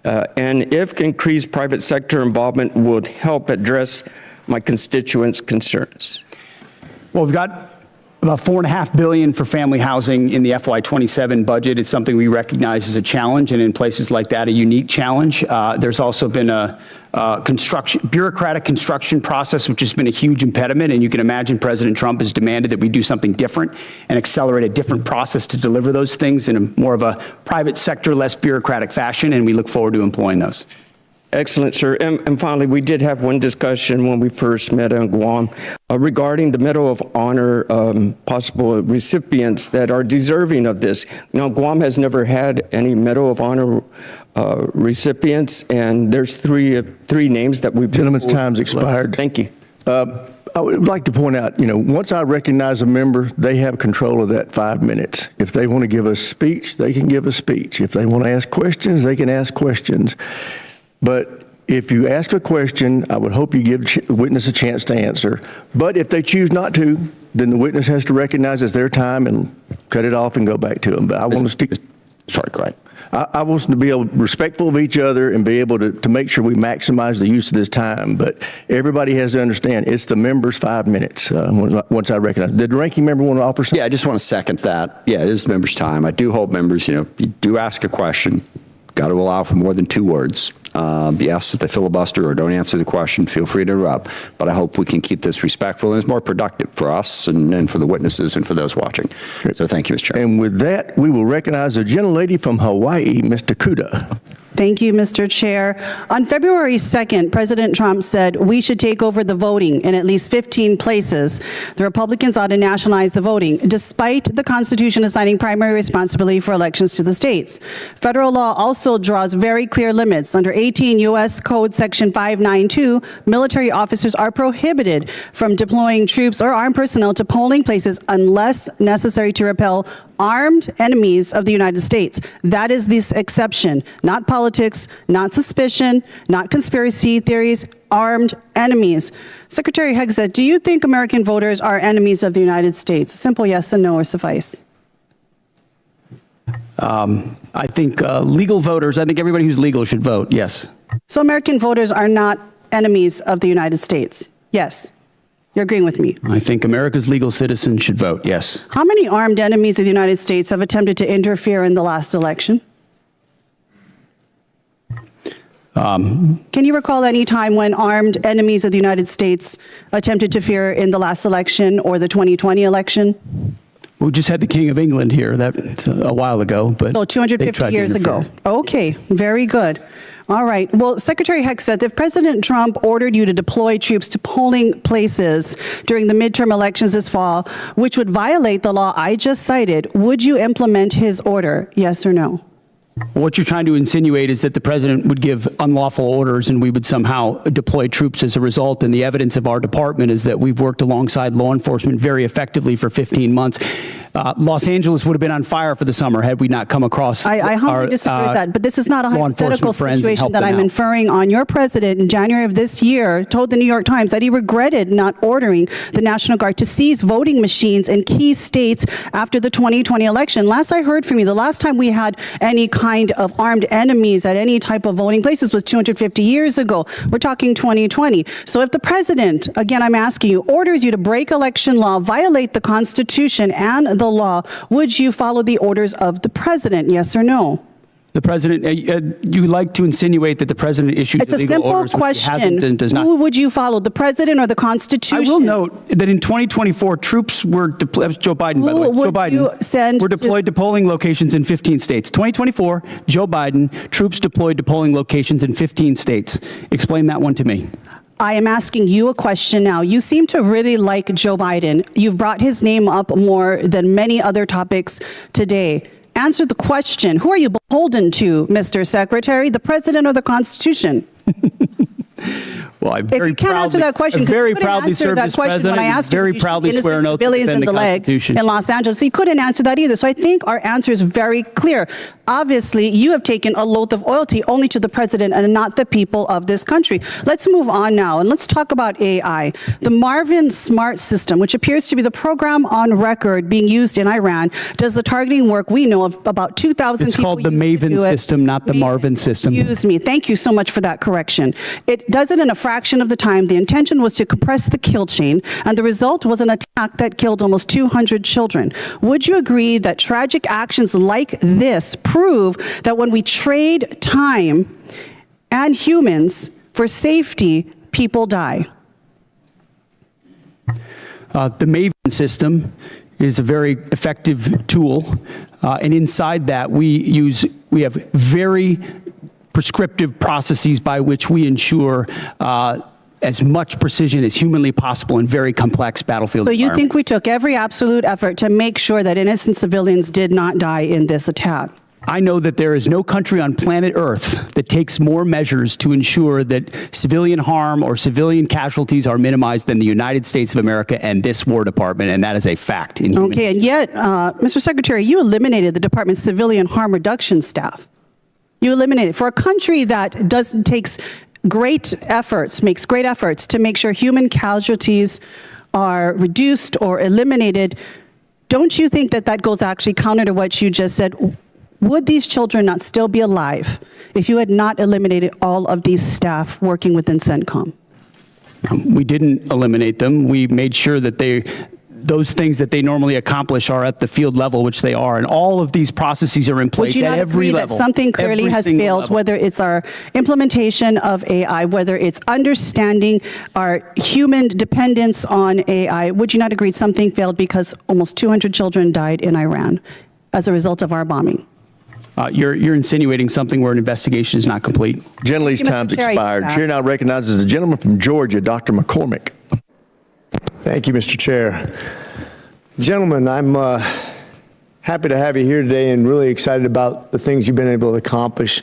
if increased private sector involvement would help address my constituents' concerns? Well, we've got about $4.5 billion for family housing in the FY27 budget. It's something we recognize as a challenge, and in places like that, a unique challenge. There's also been a bureaucratic construction process, which has been a huge impediment, and you can imagine President Trump has demanded that we do something different and accelerate a different process to deliver those things in a more of a private sector, less bureaucratic fashion, and we look forward to employing those. Excellent, sir. And finally, we did have one discussion when we first met on Guam regarding the Medal of Honor possible recipients that are deserving of this. Now, Guam has never had any Medal of Honor recipients, and there's three names that we've... Gentleman's time's expired. Thank you. I would like to point out, once I recognize a member, they have control of that 5 minutes. If they want to give a speech, they can give a speech. If they want to ask questions, they can ask questions. But if you ask a question, I would hope you give the witness a chance to answer. But if they choose not to, then the witness has to recognize it's their time and cut it off and go back to them. But I want to stick... Sorry, go ahead. I want to be respectful of each other and be able to make sure we maximize the use of this time. But everybody has to understand it's the member's 5 minutes once I recognize. Did the ranking member want to offer something? Yeah, I just want to second that. Yeah, it is members' time. I do hope members, you do ask a question. Got to allow for more than 2 words. Yes, if they filibuster or don't answer the question, feel free to interrupt. But I hope we can keep this respectful and it's more productive for us and for the witnesses and for those watching. So thank you, Mr. Chairman. And with that, we will recognize the gentlelady from Hawaii, Mr. Kuda. Thank you, Mr. Chair. On February 2nd, President Trump said we should take over the voting in at least 15 places. The Republicans ought to nationalize the voting, despite the Constitution assigning primary responsibility for elections to the states. Federal law also draws very clear limits under 18 U.S. Code Section 592, military officers are prohibited from deploying troops or armed personnel to polling places unless necessary to repel armed enemies of the United States. That is this exception, not politics, not suspicion, not conspiracy theories, armed enemies. Secretary Hegseth, do you think American voters are enemies of the United States? Simple yes and no or suffice. I think legal voters, I think everybody who's legal should vote, yes. So American voters are not enemies of the United States? Yes. You're agreeing with me? I think America's legal citizens should vote, yes. How many armed enemies of the United States have attempted to interfere in the last election? Can you recall any time when armed enemies of the United States attempted to interfere in the last election or the 2020 election? We just had the King of England here that a while ago, but So 250 years ago. Okay, very good. All right. Well, Secretary Hegseth, if President Trump ordered you to deploy troops to polling places during the midterm elections this fall, which would violate the law I just cited, would you implement his order? Yes or no? What you're trying to insinuate is that the president would give unlawful orders and we would somehow deploy troops as a result. And the evidence of our department is that we've worked alongside law enforcement very effectively for 15 months. Los Angeles would have been on fire for the summer had we not come across I humbly disagree with that, but this is not a hypothetical situation that I'm inferring on. Your president in January of this year told the New York Times that he regretted not ordering the National Guard to seize voting machines in key states after the 2020 election. Last I heard from you, the last time we had any kind of armed enemies at any type of voting places was 250 years ago. We're talking 2020. So if the president, again, I'm asking you, orders you to break election law, violate the Constitution and the law, would you follow the orders of the president? Yes or no? The president, you like to insinuate that the president issues It's a illegal simple orders, which he hasn't question. and does not. Who would you follow, the president or the Constitution? I will note that in 2024, troops were deployed, that was Joe Biden, by the way, Who Joe would Biden, you send were deployed to polling locations in 15 states. 2024, Joe Biden, troops deployed to polling locations in 15 states. Explain that one to me. I am asking you a question now. You seem to really like Joe Biden. You've brought his name up more than many other topics today. Answer the question. Who are you beholden to, Mr. Secretary, the president or the Constitution? Well, I If you can't answer that question, very proudly served as president. When I asked very you, proudly swear an oath to civilians defend in the the leg Constitution in Los Angeles. So you couldn't answer that either. So I think our answer is very clear. Obviously, you have taken a oath of loyalty only to the president and not the people of this country. Let's move on now and let's talk about AI. The Marvin Smart system, which appears to be the program on record being used in Iran, does the targeting work we know of about 2,000 It's people. called the Maven system, not the Marvin system. Excuse me. Thank you so much for that correction. It does it in a fraction of the time. The intention was to compress the kill chain, and the result was an attack that killed almost 200 children. Would you agree that tragic actions like this prove that when we trade time and humans for safety, people die? The Maven system is a very effective tool, and inside that we have very prescriptive processes by which we ensure as much precision as humanly possible in very complex battlefield So you environments. think we took every absolute effort to make sure that innocent civilians did not die in this attack? I know that there is no country on planet Earth that takes more measures to ensure that civilian harm or civilian casualties are minimized than the United States of America and this War Department, and that is a fact. Okay, and yet, Mr. Secretary, you eliminated the department's civilian harm reduction staff. You eliminated for a country that takes great efforts, makes great efforts to make sure human casualties are reduced or eliminated. Don't you think that that goes actually counter to what you just said? Would these children not still be alive if you had not eliminated all of these staff working within CENTCOM? We didn't eliminate them. We made sure that those things that they normally accomplish are at the field level, which they are, and all of these processes are in place at every level. Would you not agree that something clearly has failed, whether it's our implementation of AI, whether it's understanding our human dependence on AI? Would you not agree something failed because almost 200 children died in Iran as a result of our bombing? You're insinuating something where an investigation is not complete. Gentlelady's time's expired. Chair now recognizes the gentleman from Georgia, Dr. McCormick. Thank you, Mr. Chair. Gentlemen, I'm happy to have you here today and really excited about the things you've been able to accomplish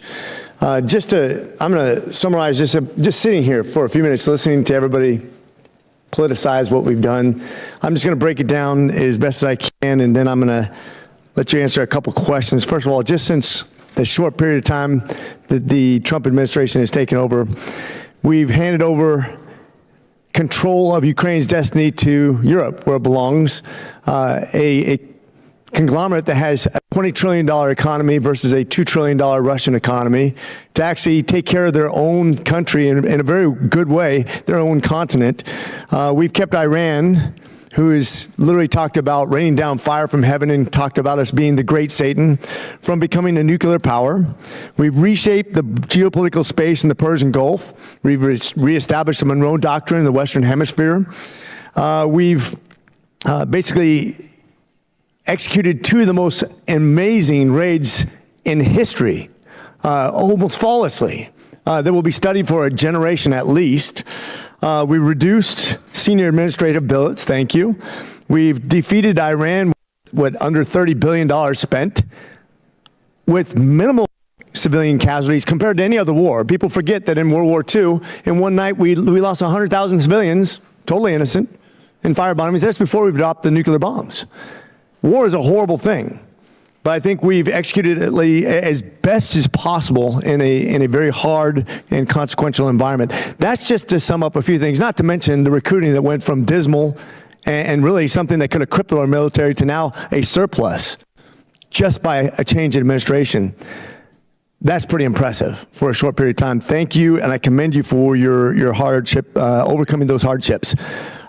I'm going to summarize just sitting here for a few minutes, listening to everybody politicize what we've done. I'm just going to break it down as best as I can, and then I'm going to let you answer a couple questions. First of all, just since the short period of time that the Trump administration has taken over, we've handed over control of Ukraine's destiny to Europe, where it belongs, a conglomerate that has a $20 trillion economy versus a $2 trillion Russian economy, to actually take care of their own country in a very good way, their own continent. We've kept Iran, who has literally talked about raining down fire from heaven and talked about us being the great Satan, from becoming a nuclear power. We've reshaped the geopolitical space in the Persian Gulf. We've reestablished the Monroe Doctrine in the Western Hemisphere. We've basically executed two of the most amazing raids in history, almost flawlessly, that will be studied for a generation at least. We reduced senior administrative billets, thank you. We've defeated Iran with under $30 billion spent, with minimal civilian casualties compared to any other war. People forget that in World War II, in one night, we lost 100,000 civilians, totally innocent, in fire bombings. That's before we dropped the nuclear bombs. War is a horrible thing, but I think we've executed it as best as possible in a very hard and consequential environment. That's just to sum up a few things, not to mention the recruiting that went from dismal and really something that could have crippled our military to now a surplus just by a change in administration. That's pretty impressive for a short period of time. Thank you, and I commend you for your hardship, overcoming those hardships.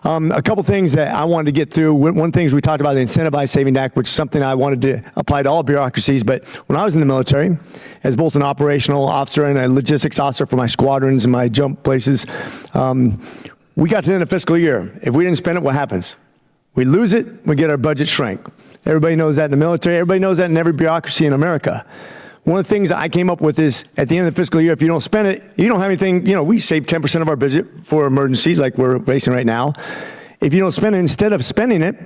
A couple things that I wanted to get through. One thing is we talked about the Incentivized Savings Act, which is something I wanted to apply to all bureaucracies. But when I was in the military, as both an operational officer and a logistics officer for my squadrons and my jump places, we got to the end of the fiscal year. If we didn't spend it, what happens? We lose it, we get our budget shrink. Everybody knows that in the military. Everybody knows that in every bureaucracy in America. One of the things that I came up with is at the end of the fiscal year, if you don't spend it, you don't have anything. We save 10% of our budget for emergencies like we're facing right now. If you don't spend it, instead of spending it,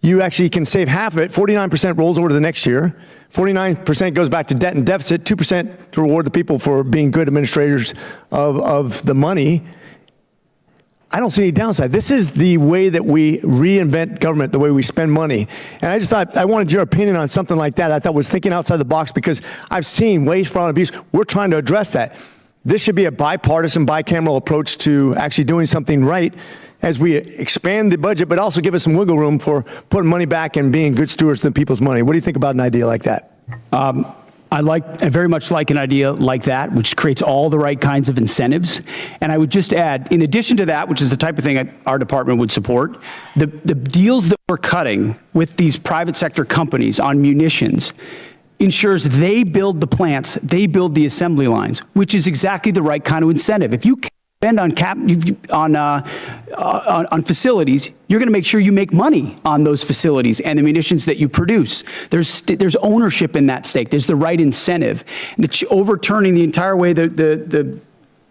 you actually can save half of it. 49% rolls over to the next year. 49% goes back to debt and deficit. 2% to reward the people for being good administrators of the money. I don't see any downside. This is the way that we reinvent government, the way we spend money. And I just thought, I wanted your opinion on something like that. I thought was thinking outside the box because I've seen waste, fraud, and abuse. We're trying to address that. This should be a bipartisan, bicameral approach to actually doing something right as we expand the budget, but also give us some wiggle room for putting money back and being good stewards of people's money. What do you think about an idea like that? I very much like an idea like that, which creates all the right kinds of incentives. And I would just add, in addition to that, which is the type of thing our department would support, the deals that we're cutting with these private sector companies on munitions ensures they build the plants, they build the assembly lines, which is exactly the right kind of incentive. If you spend on facilities, you're going to make sure you make money on those facilities and the munitions that you produce. There's ownership in that stake. There's the right incentive. It's overturning the entire way the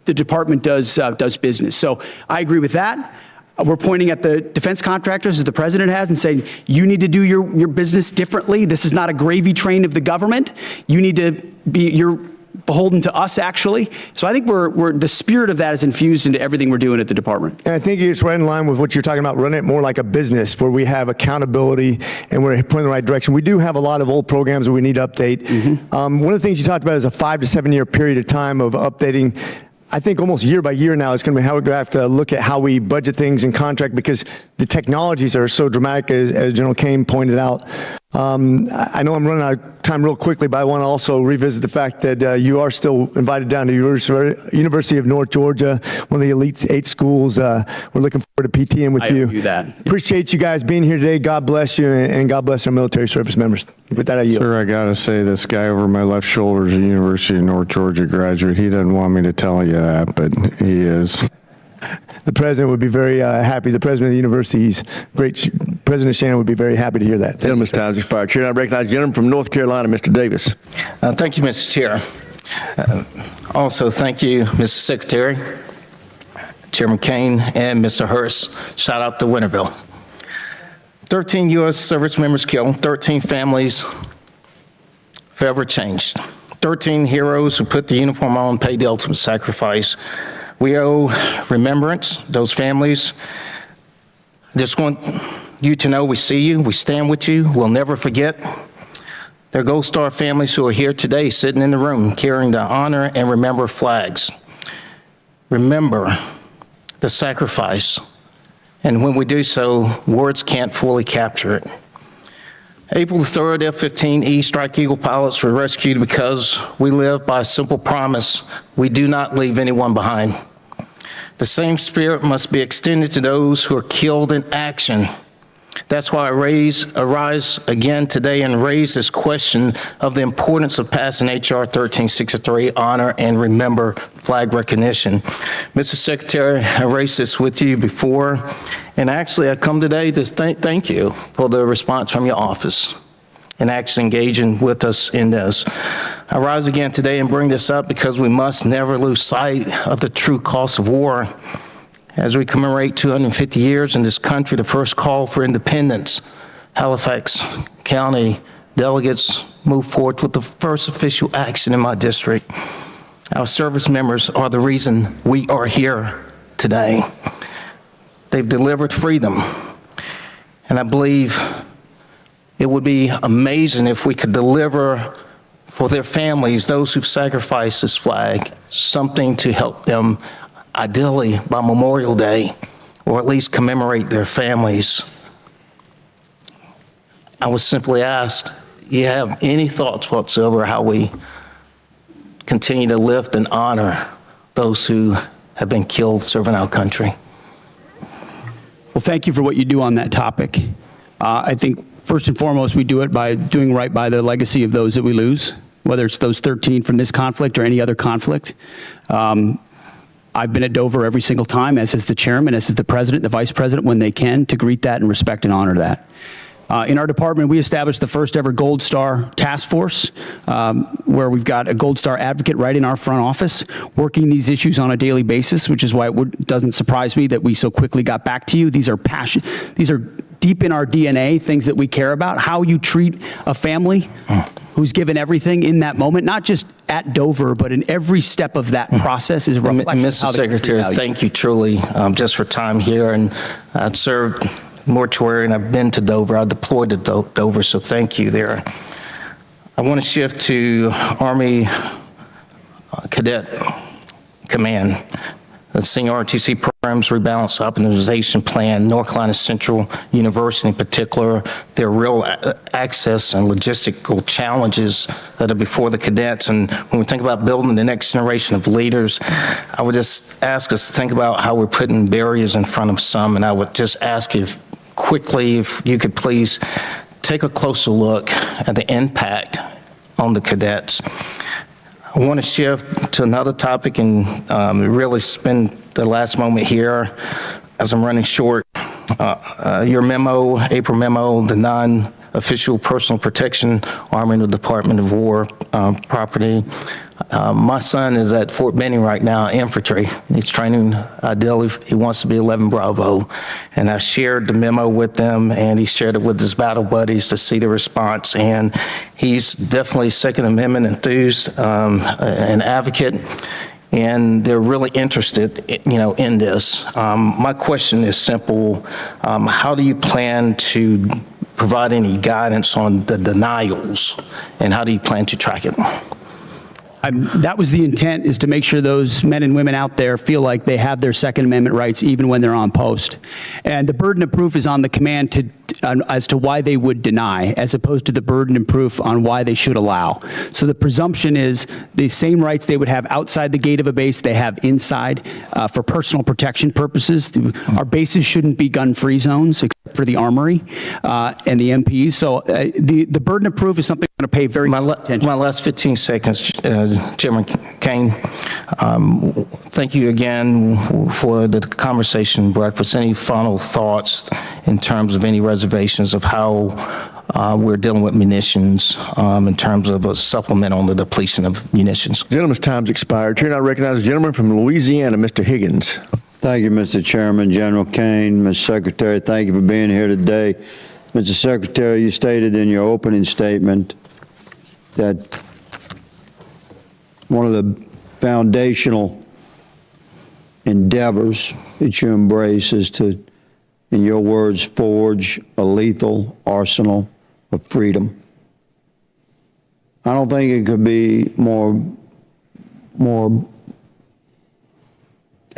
department does business. So I agree with that. We're pointing at the defense contractors, as the president has, and saying, you need to do your business differently. This is not a gravy train of the government. You need to you're beholden to us, actually. So I think the spirit of that is infused into everything we're doing at the department. And I think it's right in line with what you're talking about, running it more like a business where we have accountability and we're pointing in the right direction. We do have a lot of old programs that we need to update. Mm-hmm. One of the things you talked about is a 5 to 7 year period of time of updating. I think almost year by year now, it's going to be how we're going to have to look at how we budget things and contract because the technologies are so dramatic, as General Caine pointed out. I know I'm running out of time real quickly, but I want to also revisit the fact that you are still invited down to University of North Georgia, one of the elite 8 schools. We're looking forward to PTing with you. I owe you that. Appreciate you guys being here today. God bless you, and God bless our military service members. With that, I yield. Sir, I got to say, this guy over my left shoulder is a University of North Georgia graduate. He doesn't want me to tell you that, but he is. The president would be very happy. The president of the university, President Shannon would be very happy to hear that. Gentleman's time has expired. Chair, I recognize the gentleman from North Carolina, Mr. Davis. Thank you, Mr. Chair. Also, thank you, Mr. Secretary, Chairman Caine, and Mr. Hurst. Shout out to Winterville. 13 U.S. service members killed, 13 families forever changed. 13 heroes who put the uniform on, paid the ultimate sacrifice. We owe remembrance, those families. Just want you to know we see you, we stand with you, we'll never forget. There are Gold Star families who are here today, sitting in the room, carrying the honor and remember flags. Remember the sacrifice, and when we do so, words can't fully capture it. April the 3rd, F-15E Strike Eagle pilots were rescued because we live by a simple promise: we do not leave anyone behind. The same spirit must be extended to those who are killed in action. That's why I arise again today and raise this question of the importance of passing H.R. 1363, honor and remember flag recognition. Mr. Secretary, I raised this with you before, and actually I come today to thank you for the response from your office and actually engaging with us in this. I rise again today and bring this up because we must never lose sight of the true cost of war. As we commemorate 250 years in this country, the first call for independence, Halifax County delegates moved forward with the first official action in my district. Our service members are the reason we are here today. They've delivered freedom, and I believe it would be amazing if we could deliver for their families, those who've sacrificed this flag, something to help them, ideally by Memorial Day, or at least commemorate their families. I would simply ask, you have any thoughts whatsoever how we continue to lift and honor those who have been killed serving our country? Well, thank you for what you do on that topic. I think first and foremost, we do it by doing right by the legacy of those that we lose, whether it's those 13 from this conflict or any other conflict. I've been at Dover every single time, as is the chairman, as is the president, the vice president, when they can, to greet that and respect and honor that. In our department, we established the first ever Gold Star task force, where we've got a Gold Star advocate right in our front office working these issues on a daily basis, which is why it doesn't surprise me that we so quickly got back to you. These are deep in our DNA, things that we care about, how you treat a family who's given everything in that moment, not just at Dover, but in every step of that process is a reflection of how Mr. Secretary, thank you truly just for time here. And I've served mortuary and I've been to Dover. I deployed to Dover, so thank you there. I want to shift to Army Cadet Command. The Senior ROTC Programs Rebalance Optimization Plan, North Carolina Central University in particular, there are real access and logistical challenges that are before the cadets. And when we think about building the next generation of leaders, I would just ask us to think about how we're putting barriers in front of some. And I would just ask if quickly, if you could please take a closer look at the impact on the cadets. I want to shift to another topic and really spend the last moment here as I'm running short. Your memo, April memo, the non-official personal protection arming the Department of War property. My son is at Fort Benning right now, infantry. He's training, ideally, he wants to be 11 Bravo. And I shared the memo with them, and he shared it with his battle buddies to see the response. And he's definitely Second Amendment enthused, an advocate, and they're really interested, in this. My question is simple. How do you plan to provide any guidance on the denials, and how do you plan to track it? That was the intent, is to make sure those men and women out there feel like they have their Second Amendment rights even when they're on post. And the burden of proof is on the command as to why they would deny, as opposed to the burden of proof on why they should allow. So the presumption is the same rights they would have outside the gate of a base, they have inside for personal protection purposes. Our bases shouldn't be gun-free zones, except for the Armory and the MPs. So the burden of proof is something I'm going to pay very close attention. My last 15 seconds, Chairman Caine. Thank you again for the conversation breakfast. Any final thoughts in terms of any reservations of how we're dealing with munitions in terms of a supplement on the depletion of munitions? Gentleman's time's expired. Chair, I recognize the gentleman from Louisiana, Mr. Higgins. Thank you, Mr. Chairman, General Caine, Mr. Secretary. Thank you for being here today. Mr. Secretary, you stated in your opening statement that one of the foundational endeavors that you embrace is to, in your words, forge a lethal arsenal of freedom. I don't think it could be more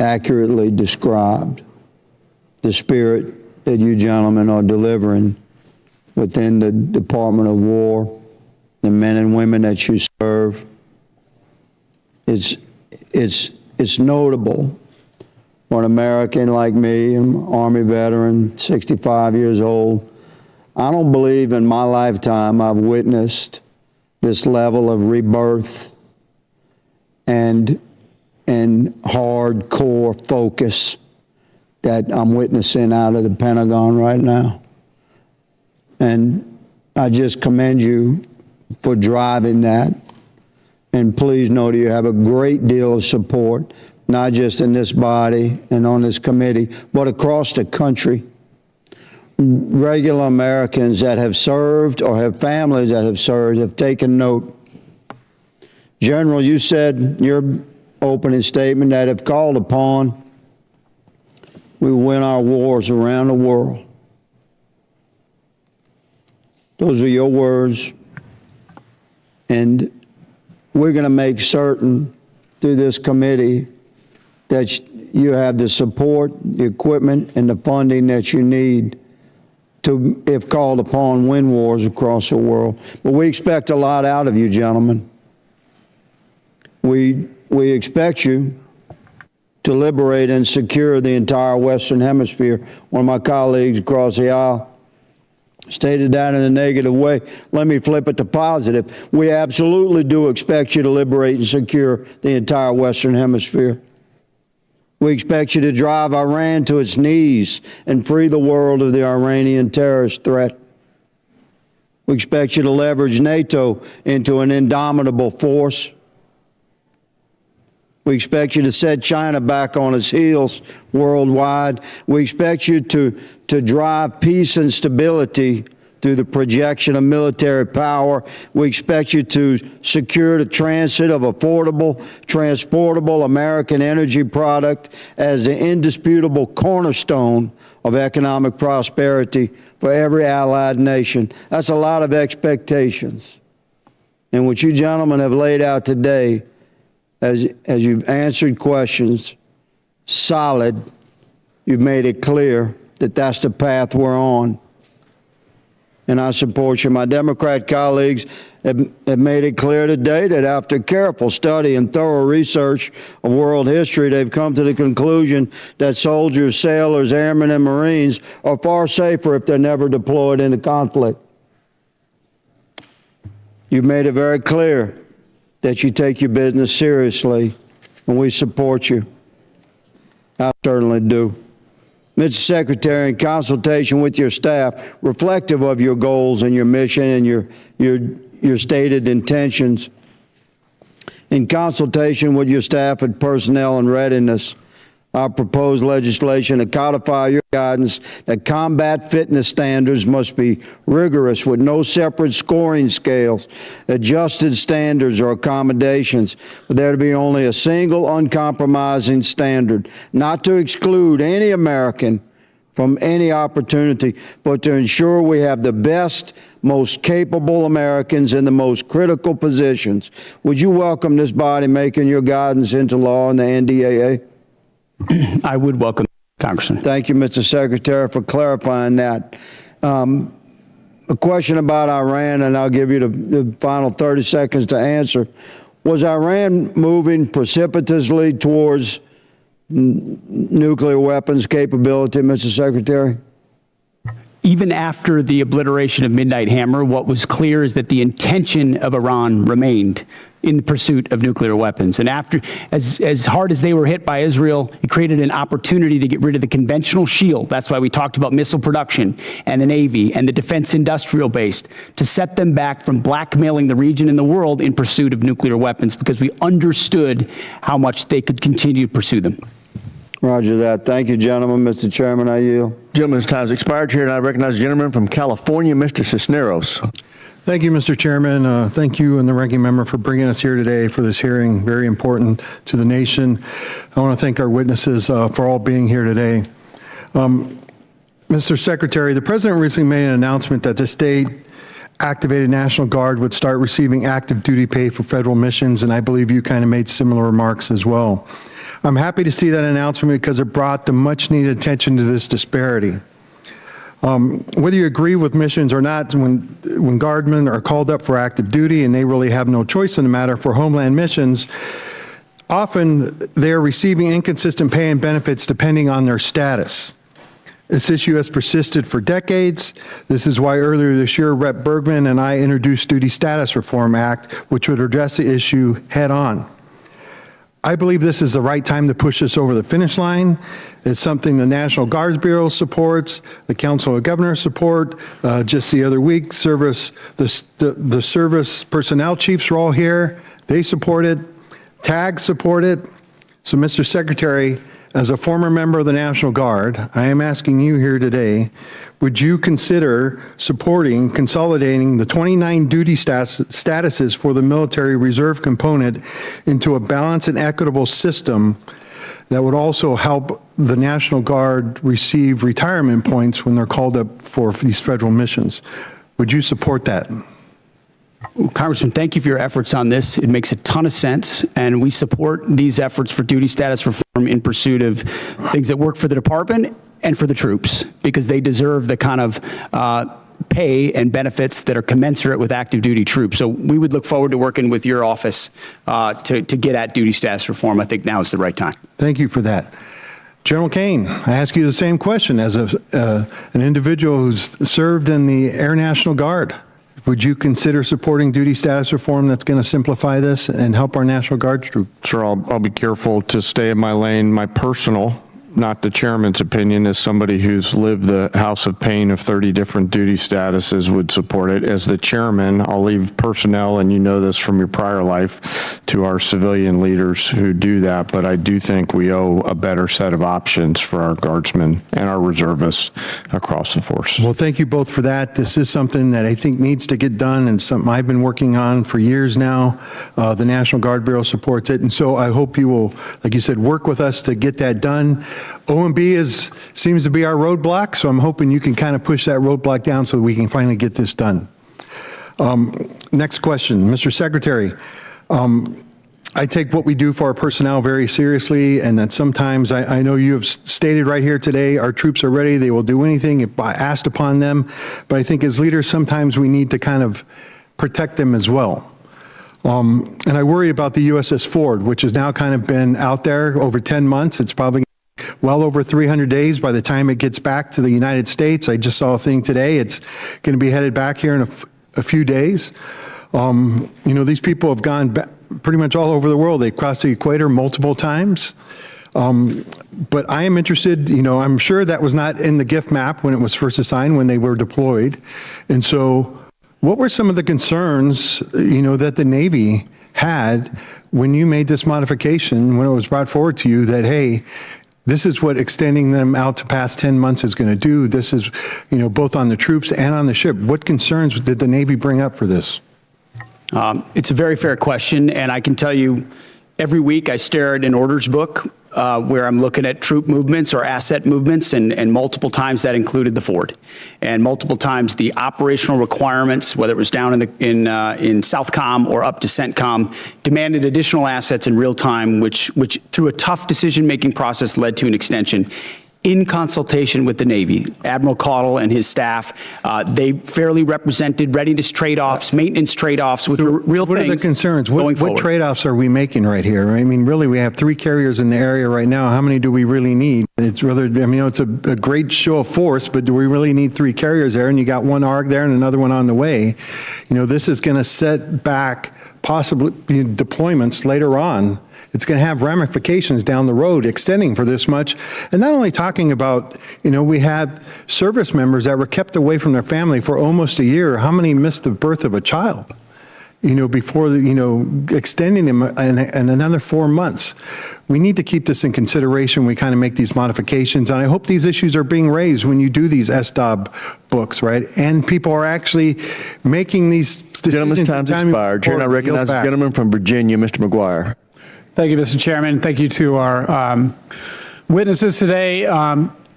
accurately described, the spirit that you gentlemen are delivering within the Department of War, the men and women that you serve. It's notable for an American like me, an Army veteran, 65 years old. I don't believe in my lifetime I've witnessed this level of rebirth and hardcore focus that I'm witnessing out of the Pentagon right now. And I just commend you for driving that. And please know that you have a great deal of support, not just in this body and on this committee, but across the country. Regular Americans that have served or have families that have served have taken note. General, you said in your opening statement that if called upon, we win our wars around the world. Those are your words. And we're going to make certain through this committee that you have the support, the equipment, and the funding that you need to, if called upon, win wars across the world. But we expect a lot out of you, gentlemen. We expect you to liberate and secure the entire Western Hemisphere. One of my colleagues across the aisle stated that in a negative way. Let me flip it to positive. We absolutely do expect you to liberate and secure the entire Western Hemisphere. We expect you to drive Iran to its knees and free the world of the Iranian terrorist threat. We expect you to leverage NATO into an indomitable force. We expect you to set China back on its heels worldwide. We expect you to drive peace and stability through the projection of military power. We expect you to secure the transit of affordable, transportable American energy product as the indisputable cornerstone of economic prosperity for every allied nation. That's a lot of expectations. And what you gentlemen have laid out today, as you've answered questions, solid, you've made it clear that that's the path we're on. And I support you. My Democrat colleagues have made it clear today that after careful study and thorough research of world history, they've come to the conclusion that soldiers, sailors, airmen, and Marines are far safer if they're never deployed into conflict. You've made it very clear that you take your business seriously, and we support you. I certainly do. Mr. Secretary, in consultation with your staff, reflective of your goals and your mission and your stated intentions, in consultation with your staff and personnel and readiness, I propose legislation to codify your guidance that combat fitness standards must be rigorous with no separate scoring scales, adjusted standards or accommodations, but there to be only a single uncompromising standard, not to exclude any American from any opportunity, but to ensure we have the best, most capable Americans in the most critical positions. Would you welcome this body making your guidance into law in the NDAA? I would welcome, Congressman. Thank you, Mr. Secretary, for clarifying that. A question about Iran, and I'll give you the final 30 seconds to answer. Was Iran moving precipitously towards nuclear weapons capability, Mr. Secretary? Even after the obliteration of Midnight Hammer, what was clear is that the intention of Iran remained in the pursuit of nuclear weapons. And after, as hard as they were hit by Israel, it created an opportunity to get rid of the conventional shield. That's why we talked about missile production and the Navy and the defense industrial base, to set them back from blackmailing the region and the world in pursuit of nuclear weapons, because we understood how much they could continue to pursue them. Roger that. Thank you, gentlemen. Mr. Chairman, I yield. Gentleman's time's expired here, and I recognize the gentleman from California, Mr. Cisneros. Thank you, Mr. Chairman. Thank you and the ranking member for bringing us here today for this hearing, very important to the nation. I want to thank our witnesses for all being here today. Mr. Secretary, the President recently made an announcement that the state activated National Guard would start receiving active duty pay for federal missions, and I believe you kind of made similar remarks as well. I'm happy to see that announcement because it brought the much-needed attention to this disparity. Whether you agree with missions or not, when guardsmen are called up for active duty and they really have no choice in the matter for homeland missions, often they're receiving inconsistent pay and benefits depending on their status. This issue has persisted for decades. This is why earlier this year, Rep. Bergman and I introduced Duty Status Reform Act, which would address the issue head on. I believe this is the right time to push this over the finish line. It's something the National Guards Bureau supports, the Council of Governors support. Just the other week, the service personnel chiefs were all here. They support it. TAG support it. So, Mr. Secretary, as a former member of the National Guard, I am asking you here today, would you consider supporting consolidating the 29 duty statuses for the military reserve component into a balanced and equitable system that would also help the National Guard receive retirement points when they're called up for these federal missions? Would you support that? Congressman, thank you for your efforts on this. It makes a ton of sense, and we support these efforts for duty status reform in pursuit of things that work for the department and for the troops, because they deserve the kind of pay and benefits that are commensurate with active duty troops. So we would look forward to working with your office to get at duty status reform. I think now is the right time. Thank you for that. General Caine, I ask you the same question as an individual who's served in the Air National Guard. Would you consider supporting duty status reform that's going to simplify this and help our National Guard troops? Sure, I'll be careful to stay in my lane. My personal, not the chairman's opinion, as somebody who's lived the house of pain of 30 different duty statuses, would support it. As the chairman, I'll leave personnel, and you know this from your prior life, to our civilian leaders who do that, but I do think we owe a better set of options for our guardsmen and our reservists across the force. Well, thank you both for that. This is something that I think needs to get done and something I've been working on for years now. The National Guard Bureau supports it, and so I hope you will, like you said, work with us to get that done. OMB seems to be our roadblock, so I'm hoping you can kind of push that roadblock down so that we can finally get this done. Next question, Mr. Secretary. I take what we do for our personnel very seriously, and that sometimes I know you have stated right here today, our troops are ready, they will do anything if asked upon them, but I think as leaders sometimes we need to kind of protect them as well. And I worry about the USS Ford, which has now kind of been out there over 10 months. It's probably well over 300 days by the time it gets back to the United States. I just saw a thing today. It's going to be headed back here in a few days. You know, these people have gone pretty much all over the world. They've crossed the equator multiple times. But I am interested, you know, I'm sure that was not in the gift map when it was first assigned, when they were deployed. And so what were some of the concerns, you know, that the Navy had when you made this modification, when it was brought forward to you that, hey, this is what extending them out to past 10 months is going to do. This is, you know, both on the troops and on the ship. What concerns did the Navy bring up for this? It's a very fair question, and I can tell you every week I stare at an orders book where I'm looking at troop movements or asset movements, and multiple times that included the Ford. And multiple times the operational requirements, whether it was down in Southcom or up to CENTCOM, demanded additional assets in real time, which through a tough decision-making process led to an extension. In consultation with the Navy, Admiral Caudle and his staff, they fairly represented readiness trade-offs, maintenance trade-offs, which were real things. What are the concerns? What trade-offs are we making right here? I mean, really, we have 3 carriers in the area right now. How many do we really need? It's rather, I mean, you know, it's a great show of force, but do we really need 3 carriers there? And you got one ARG there and another one on the way. You know, this is going to set back possibly deployments later on. It's going to have ramifications down the road extending for this much. And not only talking about, you know, we had service members that were kept away from their family for almost a year. How many missed the birth of a child? before, extending them in another 4 months. We need to keep this in consideration when we kind of make these modifications. And I hope these issues are being raised when you do these SDOB books, right? And people are actually making these decisions. Gentleman's time's expired. Chair, I recognize the gentleman from Virginia, Mr. McGuire. Thank you, Mr. Chairman. Thank you to our witnesses today.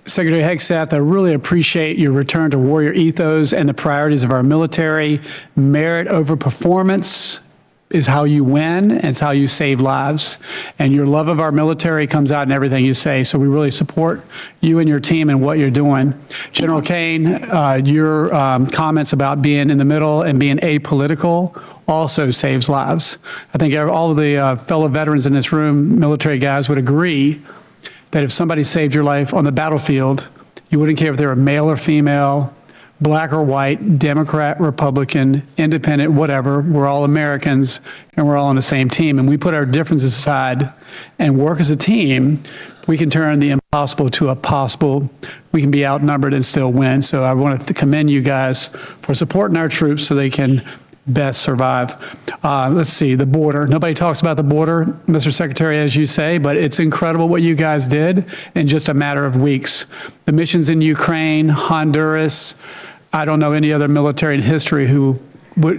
Secretary Hegseth, I really appreciate your return to warrior ethos and the priorities of our military. Merit over performance is how you win, and it's how you save lives. And your love of our military comes out in everything you say. So we really support you and your team and what you're doing. General Caine, your comments about being in the middle and being apolitical also saves lives. I think all of the fellow veterans in this room, military guys, would agree that if somebody saved your life on the battlefield, you wouldn't care if they were male or female, black or white, Democrat, Republican, independent, whatever. We're all Americans, and we're all on the same team. And we put our differences aside and work as a team, we can turn the impossible to a possible. We can be outnumbered and still win. So I want to commend you guys for supporting our troops so they can best survive. Let's see, the border. Nobody talks about the border, Mr. Secretary, as you say, but it's incredible what you guys did in just a matter of weeks. The missions in Ukraine, Honduras, I don't know any other military in history who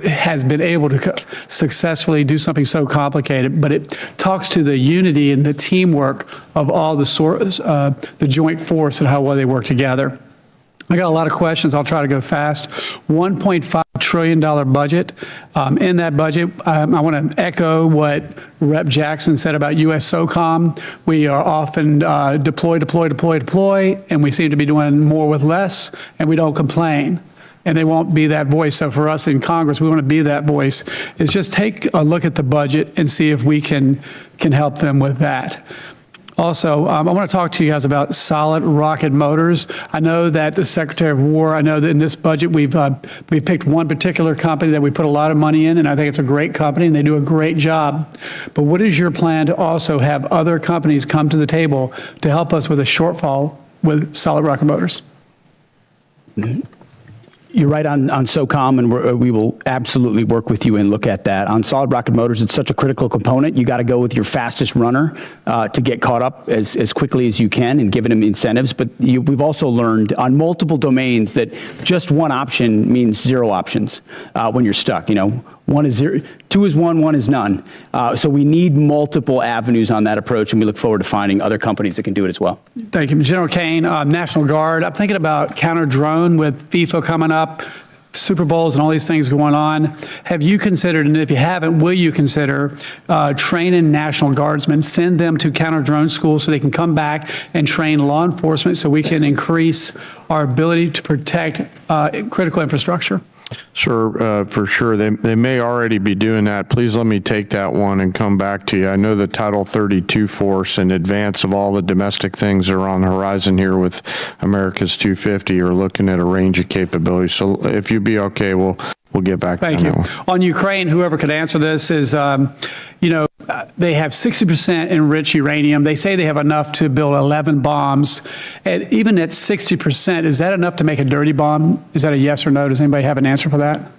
has been able to successfully do something so complicated, but it talks to the unity and the teamwork of all the joint force and how well they work together. I got a lot of questions. I'll try to go fast. $1.5 trillion budget. In that budget, I want to echo what Rep. Jackson said about U.S. SOCOM. We are often deploy, and we seem to be doing more with less, and we don't complain. And they won't be that voice. So for us in Congress, we want to be that voice. Is just take a look at the budget and see if we can help them with that. Also, I want to talk to you guys about solid rocket motors. I know that the Secretary of War, I know that in this budget we've picked one particular company that we put a lot of money in, and I think it's a great company and they do a great job. But what is your plan to also have other companies come to the table to help us with a shortfall with solid rocket motors? You're right on SOCOM, and we will absolutely work with you and look at that. On solid rocket motors, it's such a critical component. You got to go with your fastest runner to get caught up as quickly as you can and giving them incentives. But we've also learned on multiple domains that just one option means zero options when you're stuck. One is zero, two is one is none. So we need multiple avenues on that approach, and we look forward to finding other companies that can do it as well. Thank you. General Caine, National Guard. I'm thinking about counter-drone with FIFA coming up, Super Bowls and all these things going on. Have you considered, and if you haven't, will you consider training National Guardsmen, send them to counter-drone schools so they can come back and train law enforcement so we can increase our ability to protect critical infrastructure? Sure, for sure. They may already be doing that. Please let me take that one and come back to you. I know the Title 32 force, in advance of all the domestic things that are on the horizon here with America's 250, are looking at a range of capabilities. So if you'd be okay, we'll get back to that. Thank you. On Ukraine, whoever could answer this is, they have 60% enriched uranium. They say they have enough to build 11 bombs. And even at 60%, is that enough to make a dirty bomb? Is that a yes or no? Does anybody have an answer for that?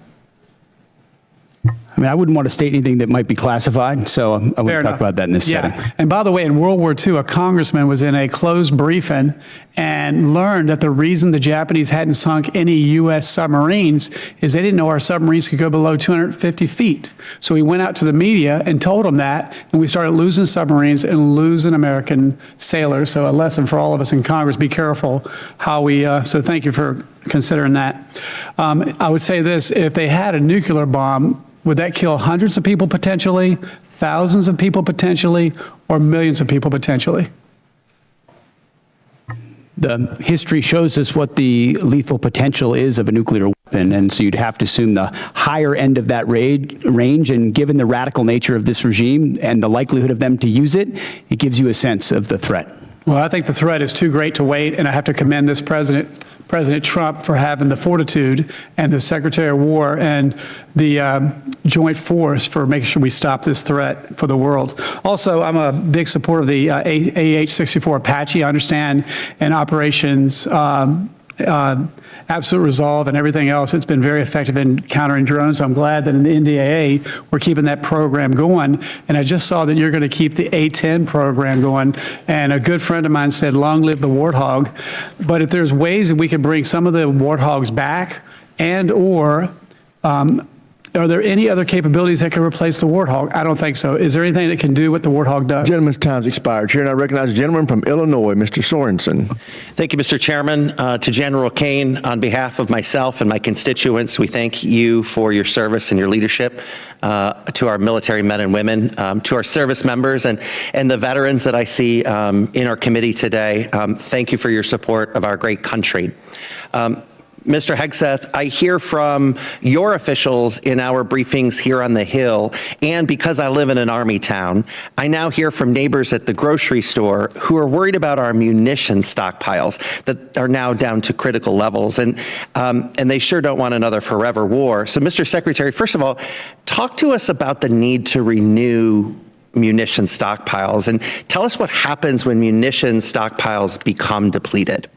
I mean, I wouldn't want to state anything that might be classified, so I wouldn't talk about that in this setting. And by the way, in World War II, a congressman was in a closed briefing and learned that the reason the Japanese hadn't sunk any U.S. submarines is they didn't know our submarines could go below 250 feet. So he went out to the media and told them that, and we started losing submarines and losing American sailors. So a lesson for all of us in Congress, be careful how we, so thank you for considering that. I would say this, if they had a nuclear bomb, would that kill hundreds of people potentially, thousands of people potentially, or millions of people potentially? The history shows us what the lethal potential is of a nuclear weapon, and so you'd have to assume the higher end of that range, and given the radical nature of this regime and the likelihood of them to use it, it gives you a sense of the threat. Well, I think the threat is too great to wait, and I have to commend this President Trump for having the fortitude, and the Secretary of War and the joint force for making sure we stop this threat for the world. Also, I'm a big supporter of the AH-64 Apache. I understand in operations absolute resolve and everything else, it's been very effective in countering drones. I'm glad that in the NDAA, we're keeping that program going. And I just saw that you're going to keep the A-10 program going. And a good friend of mine said, long live the warthog. But if there's ways that we can bring some of the warthogs back are there any other capabilities that can replace the Warthog? I don't think so. Is there anything that can do what the Warthog does? Gentleman's time's expired. Chair, and I recognize the gentleman from Illinois, Mr. Sorensen. Thank you, Mr. Chairman. To General Caine, on behalf of myself and my constituents, we thank you for your service and your leadership to our military men and women, to our service members and the veterans that I see in our committee today. Thank you for your support of our great country. Mr. Hegseth, I hear from your officials in our briefings here on the Hill, and because I live in an Army town, I now hear from neighbors at the grocery store who are worried about our munitions stockpiles that are now down to critical levels, and they sure don't want another forever war. So, Mr. Secretary, first of all, talk to us about the need to renew munition stockpiles, and tell us what happens when munition stockpiles become depleted.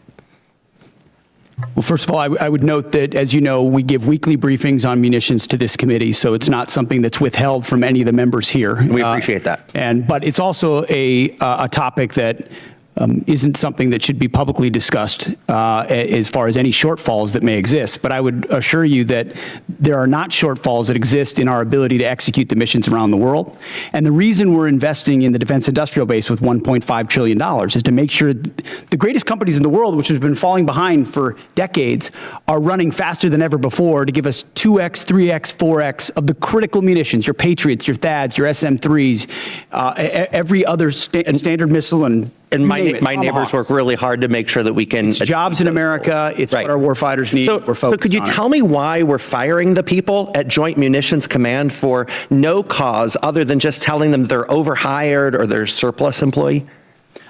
Well, first of all, I would note that, as you know, we give weekly briefings on munitions to this committee, so it's not something that's withheld from any of the members here. We appreciate that. But it's also a topic that isn't something that should be publicly discussed as far as any shortfalls that may exist. But I would assure you that there are not shortfalls that exist in our ability to execute the missions around the world. And the reason we're investing in the defense industrial base with $1.5 trillion is to make sure the greatest companies in the world, which have been falling behind for decades, are running faster than ever before to give us 2x, 3x, 4x of the critical munitions, your Patriots, your THAADs, your SM-3s, every other standard missile and my neighbors work really hard to make sure that we can... It's jobs in America. It's what our warfighters need. We're focused on. So could you tell me why we're firing the people at Joint Munitions Command for no cause other than just telling them they're overhired or they're surplus employee?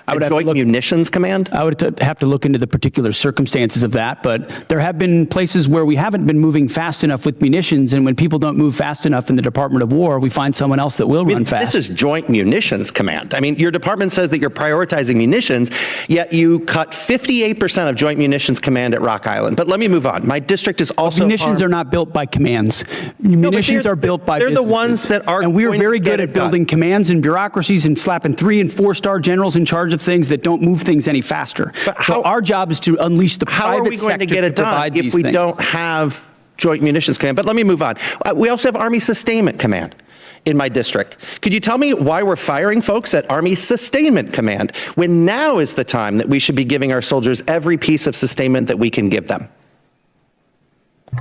Joint Munitions Command? I would have to look into the particular circumstances of that, but there have been places where we haven't been moving fast enough with munitions, and when people don't move fast enough in the Department of War, we find someone else that will run fast. This is Joint Munitions Command. I mean, your department says that you're prioritizing munitions, yet you cut 58% of Joint Munitions Command at Rock Island. But let me move on. My district is also... Munitions are not built by commands. Munitions are built by businesses. They're the ones that are... And we're very good at building commands and bureaucracies and slapping 3- and 4-star generals in charge of things that don't move things any faster. So our job is to unleash the private sector to provide these things. How are we going to get it done if we don't have Joint Munitions Command? But let me move on. We also have Army Sustainment Command in my district. Could you tell me why we're firing folks at Army Sustainment Command when now is the time that we should be giving our soldiers every piece of sustainment that we can give them?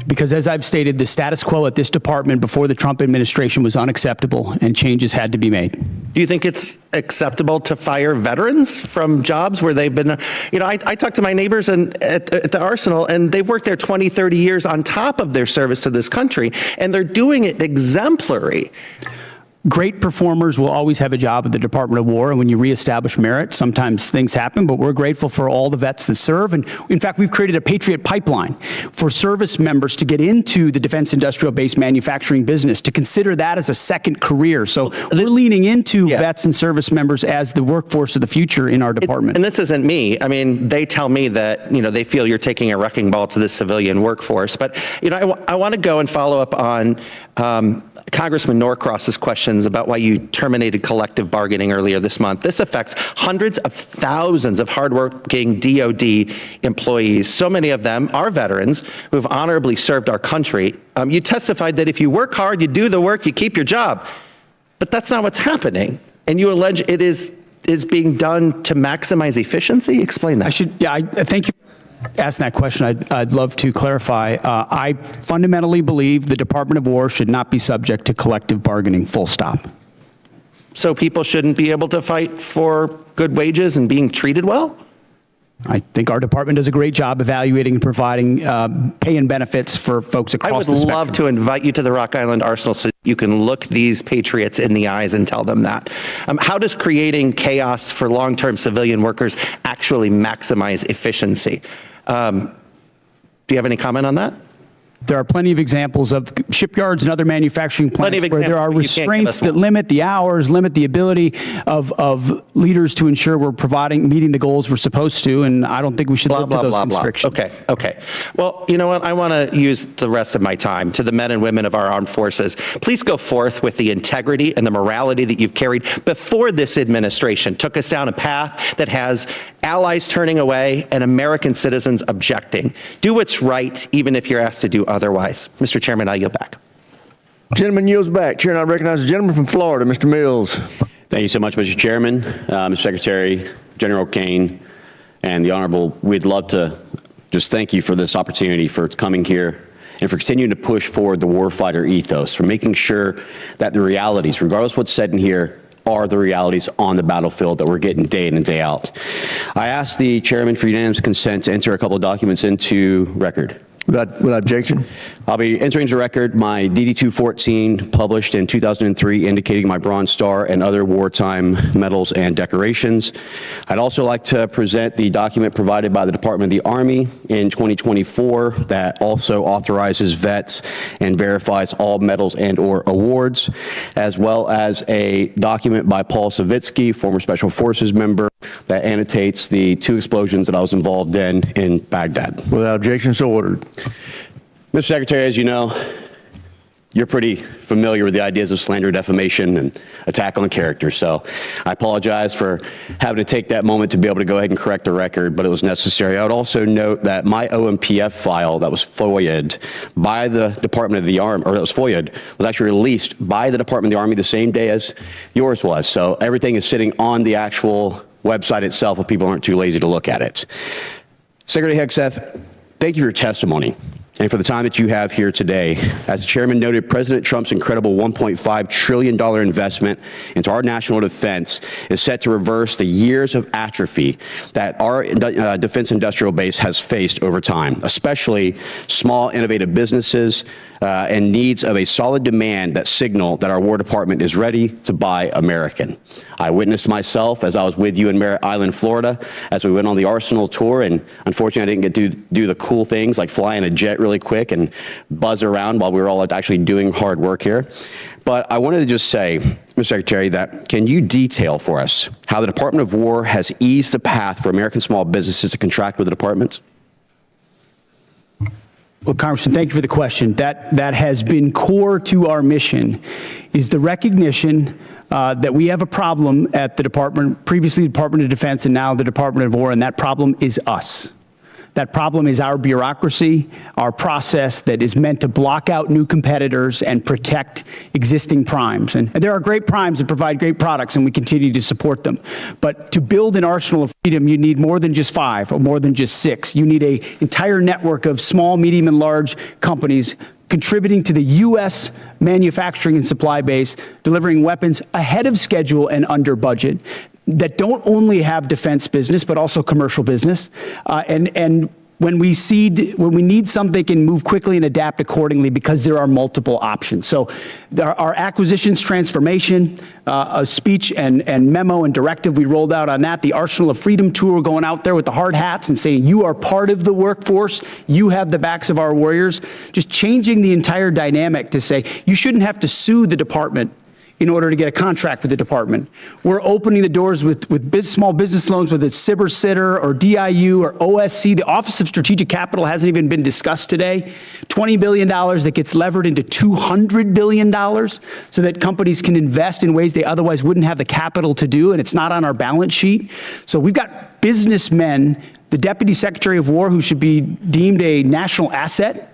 Because as I've stated, the status quo at this department before the Trump administration was unacceptable and changes had to be made. Do you think it's acceptable to fire veterans from jobs where they've been, I talk to my neighbors at the Arsenal, and they've worked there 20, 30 years on top of their service to this country, and they're doing it exemplary. Great performers will always have a job at the Department of War, and when you reestablish merit, sometimes things happen, but we're grateful for all the vets that serve. And in fact, we've created a Patriot pipeline for service members to get into the defense industrial base manufacturing business, to consider that as a second career. So we're leaning into vets and service members as the workforce of the future in our department. And this isn't me. I mean, they tell me that, they feel you're taking a wrecking ball to the civilian workforce. But, I want to go and follow up on Congressman Norcross's questions about why you terminated collective bargaining earlier this month. This affects hundreds of thousands of hardworking DOD employees. So many of them are veterans who have honorably served our country. You testified that if you work hard, you do the work, you keep your job. But that's not what's happening. And you allege it is being done to maximize efficiency? Explain that. I thank you. Ask that question. I'd love to clarify. I fundamentally believe the Department of War should not be subject to collective bargaining, full stop. So people shouldn't be able to fight for good wages and being treated well? I think our department does a great job evaluating and providing pay and benefits for folks across the spectrum. I would love to invite you to the Rock Island Arsenal so you can look these patriots in the eyes and tell them that. How does creating chaos for long-term civilian workers actually maximize efficiency? Do you have any comment on that? There are plenty of examples of shipyards and other manufacturing plants Plenty of where there are examples, but you can't give us restraints that one. limit the hours, limit the ability of leaders to ensure we're meeting the goals we're supposed to, and I don't think we should live to those constrictions. Okay. Well, you know what? I want to use the rest of my time to the men and women of our armed forces. Please go forth with the integrity and the morality that you've carried before this administration took us down a path that has allies turning away and American citizens objecting. Do what's right, even if you're asked to do otherwise. Mr. Chairman, I yield back. Gentleman yields back. Chair, and I recognize the gentleman from Florida, Mr. Mills. Thank you so much, Mr. Chairman, Mr. Secretary, General Caine, and the Honorable. We'd love to just thank you for this opportunity, for coming here, and for continuing to push forward the warfighter ethos, for making sure that the realities, regardless of what's said in here, are the realities on the battlefield that we're getting day in and day out. I asked the chairman for unanimous consent to enter a couple of documents into record. Without objection. I'll be entering into record my DD-214 published in 2003 indicating my Bronze Star and other wartime medals and decorations. I'd also like to present the document provided by the Department of the Army in 2024 that also authorizes vets and verifies all medals and or awards, as well as a document by Paul Savitsky, former Special Forces member, that annotates the 2 explosions that I was involved in Baghdad. Without objection, so ordered. Mr. Secretary, as you know, you're pretty familiar with the ideas of slander, defamation, and attack on character. So I apologize for having to take that moment to be able to go ahead and correct the record, but it was necessary. I would also note that my OMPF file that was FOIA'd by the Department of the Army, or that was FOIA'd, was actually released by the Department of the Army the same day as yours was. So everything is sitting on the actual website itself if people aren't too lazy to look at it. Secretary Hegseth, thank you for your testimony and for the time that you have here today. As the chairman noted, President Trump's incredible $1.5 trillion investment into our national defense is set to reverse the years of atrophy that our defense industrial base has faced over time, especially small innovative businesses and needs of a solid demand that signal that our War Department is ready to buy American. I witnessed myself as I was with you in Merritt Island, Florida, as we went on the Arsenal tour, and unfortunately I didn't get to do the cool things like fly in a jet really quick and buzz around while we were all actually doing hard work here. But I wanted to just say, Mr. Secretary, that can you detail for us how the Department of War has eased the path for American small businesses to contract with the department? Well, Congressman, thank you for the question. That has been core to our mission, is the recognition that we have a problem at the department, previously the Department of Defense and now the Department of War, and that problem is us. That problem is our bureaucracy, our process that is meant to block out new competitors and protect existing primes. And there are great primes that provide great products, and we continue to support them. But to build an arsenal of freedom, you need more than just 5 or more than just 6. You need an entire network of small, medium, and large companies contributing to the U.S. manufacturing and supply base, delivering weapons ahead of schedule and under budget, that don't only have defense business, but also commercial business. And when we need something, they can move quickly and adapt accordingly because there are multiple options. So our acquisitions transformation, a speech and memo and directive we rolled out on that, the Arsenal of Freedom tour, going out there with the hard hats and saying, you are part of the workforce, you have the backs of our warriors, just changing the entire dynamic to say, you shouldn't have to sue the department in order to get a contract with the department. We're opening the doors with small business loans, whether it's SIBR, SITR, or DIU, or OSC. The Office of Strategic Capital hasn't even been discussed today. $20 billion that gets levered into $200 billion so that companies can invest in ways they otherwise wouldn't have the capital to do, and it's not on our balance sheet. So we've got businessmen, the Deputy Secretary of War, who should be deemed a national asset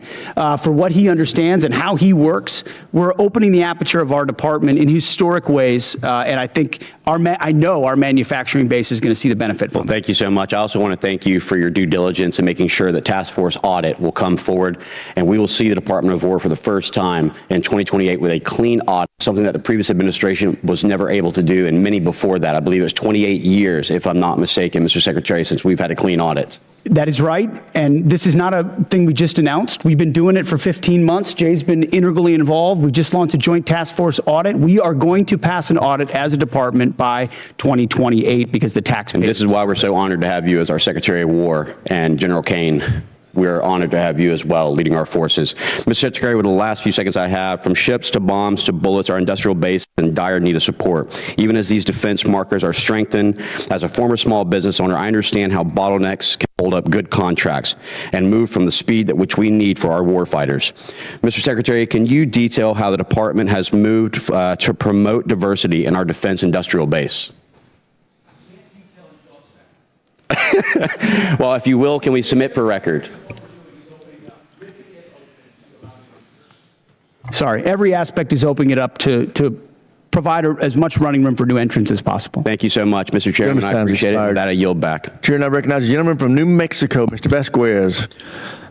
for what he understands and how he works. We're opening the aperture of our department in historic ways, and I think I know our manufacturing base is going to see the benefit from it. Thank you so much. I also want to thank you for your due diligence in making sure that Task Force Audit will come forward, and we will see the Department of War for the first time in 2028 with a clean audit, something that the previous administration was never able to do, and many before that. I believe it was 28 years, if I'm not mistaken, Mr. Secretary, since we've had a clean audit. That is right, and this is not a thing we just announced. We've been doing it for 15 months. Jay's been integrally involved. We just launched a joint task force audit. We are going to pass an audit as a department by 2028 because the taxpayers. And this is why we're so honored to have you as our Secretary of War and General Caine we are honored to have you as well leading our forces. Mr. Secretary, with the last few seconds I have, from ships to bombs to bullets, our industrial base is in dire need of support. Even as these defense markers are strengthened, as a former small business owner, I understand how bottlenecks can hold up good contracts and move from the speed at which we need for our warfighters. Mr. Secretary, can you detail how the department has moved to promote diversity in our defense industrial base? Well, if you will, can we submit for record? Sorry, every aspect is opening it up to provide as much running room for new entrants as possible. Thank you so much, Mr. Chairman. I appreciate it. With that, I yield back. Chair now recognizes the gentleman from New Mexico, Mr. Vasquez.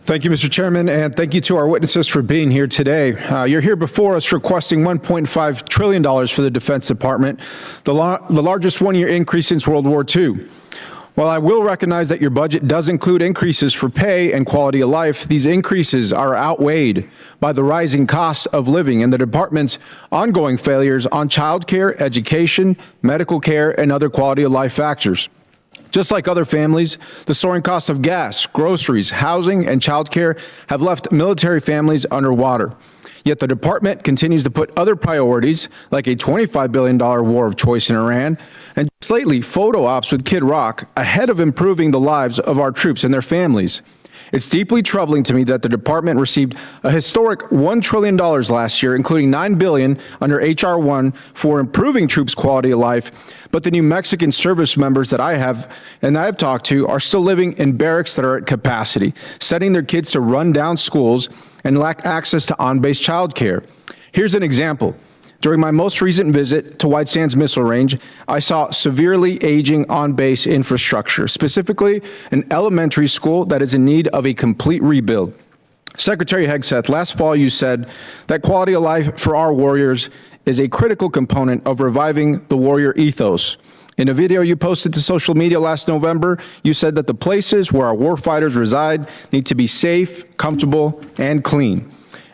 Thank you, Mr. Chairman, and thank you to our witnesses for being here today. You're here before us requesting $1.5 trillion for the Defense Department, the largest one-year increase since World War II. While I will recognize that your budget does include increases for pay and quality of life, these increases are outweighed by the rising costs of living and the department's ongoing failures on child care, education, medical care, and other quality of life factors. Just like other families, the soaring costs of gas, groceries, housing, and child care have left military families underwater. Yet the department continues to put other priorities, like a $25 billion war of choice in Iran, and just lately, photo ops with Kid Rock, ahead of improving the lives of our troops and their families. It's deeply troubling to me that the department received a historic $1 trillion last year, including $9 billion under H.R. 1 for improving troops' quality of life, but the New Mexican service members that I have talked to are still living in barracks that are at capacity, sending their kids to run-down schools and lack access to on-base child care. Here's an example. During my most recent visit to White Sands Missile Range, I saw severely aging on-base infrastructure, specifically an elementary school that is in need of a complete rebuild. Secretary Hegseth, last fall you said that quality of life for our warriors is a critical component of reviving the warrior ethos. In a video you posted to social media last November, you said that the places where our warfighters reside need to be safe, comfortable, and clean.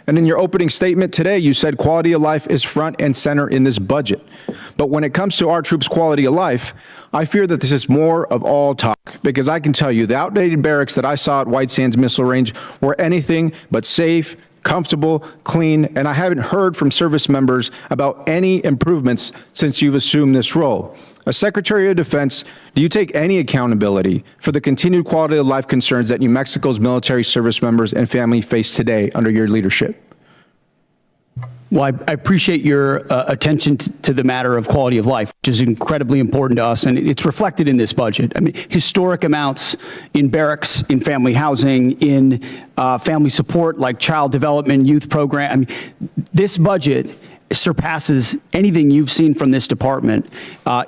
And in your opening statement today, you said quality of life is front and center in this budget. But when it comes to our troops' quality of life, I fear that this is more of all talk, because I can tell you the outdated barracks that I saw at White Sands Missile Range were anything but safe, comfortable, clean, and I haven't heard from service members about any improvements since you've assumed this role. As Secretary of Defense, do you take any accountability for the continued quality of life concerns that New Mexico's military service members and family face today under your leadership? Well, I appreciate your attention to the matter of quality of life, which is incredibly important to us, and it's reflected in this budget. I mean, historic amounts in barracks, in family housing, in family support like child development, youth program. I mean, this budget surpasses anything you've seen from this department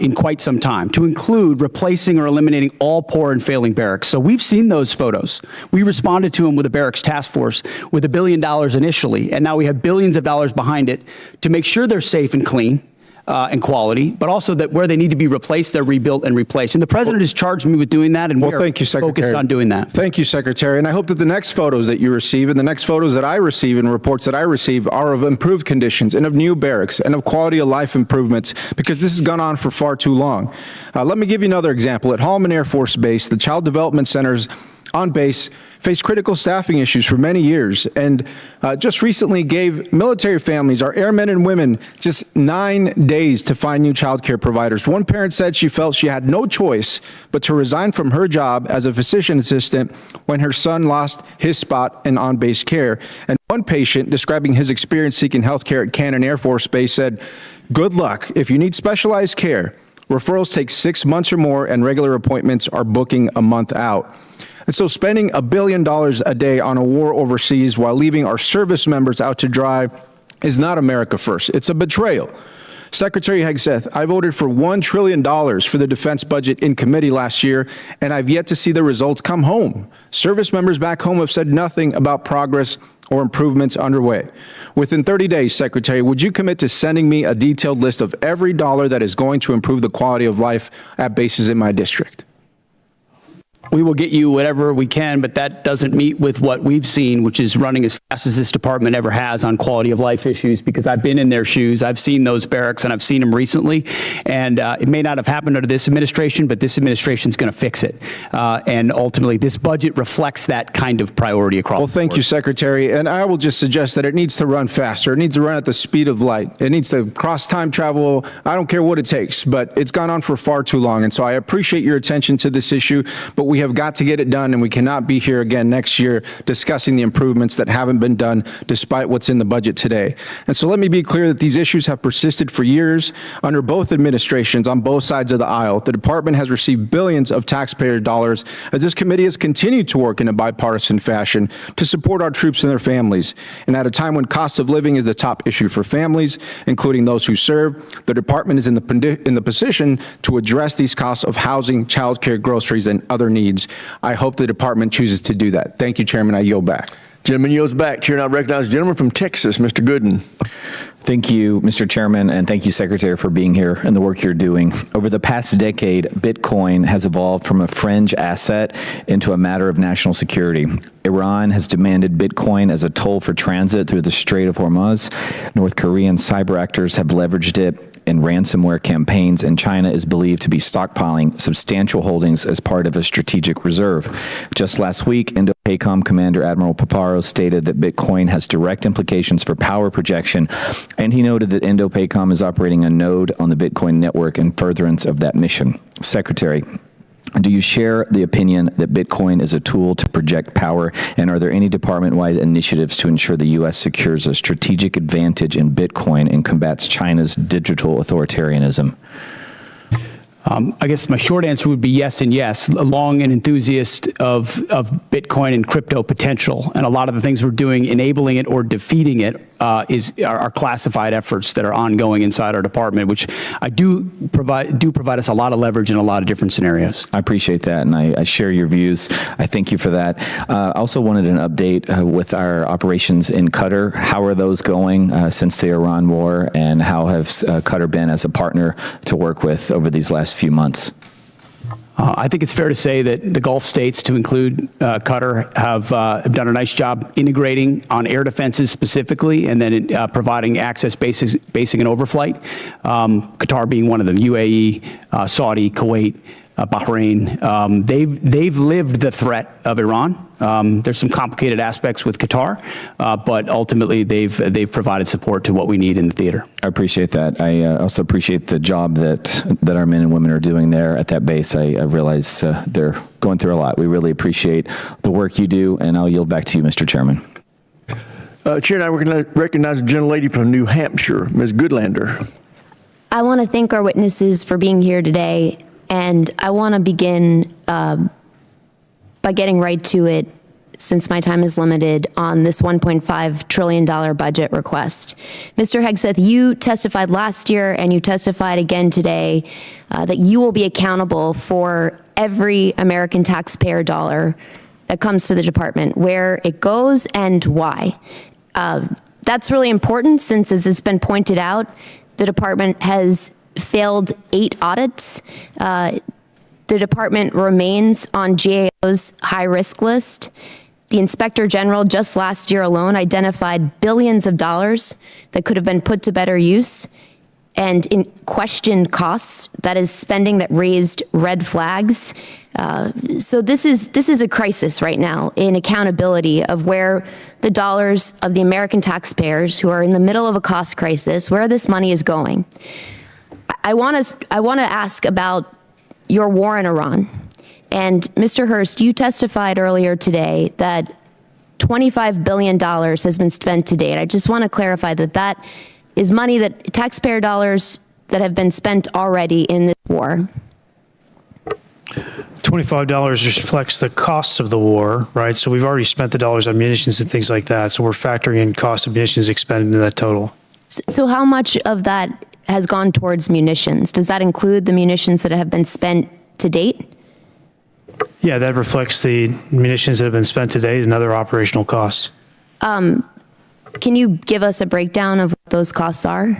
in quite some time, to include replacing or eliminating all poor and failing barracks. So we've seen those photos. We responded to them with a barracks task force with $1 billion initially, and now we have billions of dollars behind it to make sure they're safe and clean and quality, but also that where they need to be replaced, they're rebuilt and replaced. And the president has charged me with doing that, and we're focused on doing that. Thank you, Secretary. And I hope that the next photos that you receive and the next photos that I receive and reports that I receive are of improved conditions and of new barracks and of quality of life improvements, because this has gone on for far too long. Let me give you another example. At Holloman Air Force Base, the Child Development Centers on base faced critical staffing issues for many years, and just recently gave military families, our airmen and women, just 9 days to find new child care providers. One parent said she felt she had no choice but to resign from her job as a physician assistant when her son lost his spot in on-base care. And one patient, describing his experience seeking health care at Cannon Air Force Base, said, "Good luck. If you need specialized care, referrals take 6 months or more, and regular appointments are booking a month out." And so spending $1 billion a day on a war overseas while leaving our service members out to dry is not America first. It's a betrayal. Secretary Hegseth, I voted for $1 trillion for the defense budget in committee last year, and I've yet to see the results come home. Service members back home have said nothing about progress or improvements underway. Within 30 days, Secretary, would you commit to sending me a detailed list of every dollar that is going to improve the quality of life at bases in my district? We will get you whatever we can, but that doesn't meet with what we've seen, which is running as fast as this department ever has on quality of life issues, because I've been in their shoes. I've seen those barracks, and I've seen them recently. And it may not have happened under this administration, but this administration is going to fix it. And ultimately, this budget reflects that kind of priority across the board. Well, thank you, Secretary. And I will just suggest that it needs to run faster. It needs to run at the speed of light. It needs to cross time travel. I don't care what it takes, but it's gone on for far too long. And so I appreciate your attention to this issue, but we have got to get it done, and we cannot be here again next year discussing the improvements that haven't been done despite what's in the budget today. And so let me be clear that these issues have persisted for years under both administrations on both sides of the aisle. The department has received billions of taxpayer dollars as this committee has continued to work in a bipartisan fashion to support our troops and their families. And at a time when cost of living is the top issue for families, including those who serve, the department is in the position to address these costs of housing, childcare, groceries, and other needs. I hope the department chooses to do that. Thank you, Chairman. I yield back. Gentleman yields back. Chair now recognizes the gentleman from Texas, Mr. Gooden. Thank you, Mr. Chairman, and thank you, Secretary, for being here and the work you're doing. Over the past decade, Bitcoin has evolved from a fringe asset into a matter of national security. Iran has demanded Bitcoin as a toll for transit through the Strait of Hormuz. North Korean cyber actors have leveraged it in ransomware campaigns, and China is believed to be stockpiling substantial holdings as part of a strategic reserve. Just last week, Indo-PACOM Commander Admiral Paparo stated that Bitcoin has direct implications for power projection, and he noted that Indo-PACOM is operating a node on the Bitcoin network in furtherance of that mission. Secretary, do you share the opinion that Bitcoin is a tool to project power, and are there any department-wide initiatives to ensure the U.S. secures a strategic advantage in Bitcoin and combats China's digital authoritarianism? I guess my short answer would be yes and yes. Long an enthusiast of Bitcoin and crypto potential, and a lot of the things we're doing, enabling it or defeating it, are classified efforts that are ongoing inside our department, which do provide us a lot of leverage in a lot of different scenarios. I appreciate that, and I share your views. I thank you for that. I also wanted an update with our operations in Qatar. How are those going since the Iran war, and how have Qatar been as a partner to work with over these last few months? I think it's fair to say that the Gulf states, to include Qatar, have done a nice job integrating on air defenses specifically, and then providing access basing and overflight. Qatar being one of them, UAE, Saudi, Kuwait, Bahrain. They've lived the threat of Iran. There's some complicated aspects with Qatar, but ultimately they've provided support to what we need in the theater. I appreciate that. I also appreciate the job that our men and women are doing there at that base. I realize they're going through a lot. We really appreciate the work you do, and I'll yield back to you, Mr. Chairman. Chair, I recognize a gentlelady from New Hampshire, Ms. Goodlander. I want to thank our witnesses for being here today, and I want to begin by getting right to it, since my time is limited, on this $1.5 trillion budget request. Mr. Hegseth, you testified last year and you testified again today that you will be accountable for every American taxpayer dollar that comes to the department, where it goes and why. That's really important since, as has been pointed out, the department has failed 8 audits. The department remains on GAO's high-risk list. The Inspector General just last year alone identified billions of dollars that could have been put to better use, and in questioned costs, that is spending that raised red flags. So this is a crisis right now in accountability of where the dollars of the American taxpayers who are in the middle of a cost crisis, where this money is going. I want to ask about your war in Iran. And Mr. Hurst, you testified earlier today that $25 billion has been spent to date. I just want to clarify that that is money, that taxpayer dollars that have been spent already in this war. $25 reflects the costs of the war, right? So we've already spent the dollars on munitions and things like that. So we're factoring in cost of munitions expended into that total. So how much of that has gone towards munitions? Does that include the munitions that have been spent to date? Yeah, that reflects the munitions that have been spent to date and other operational costs. Can you give us a breakdown of what those costs are?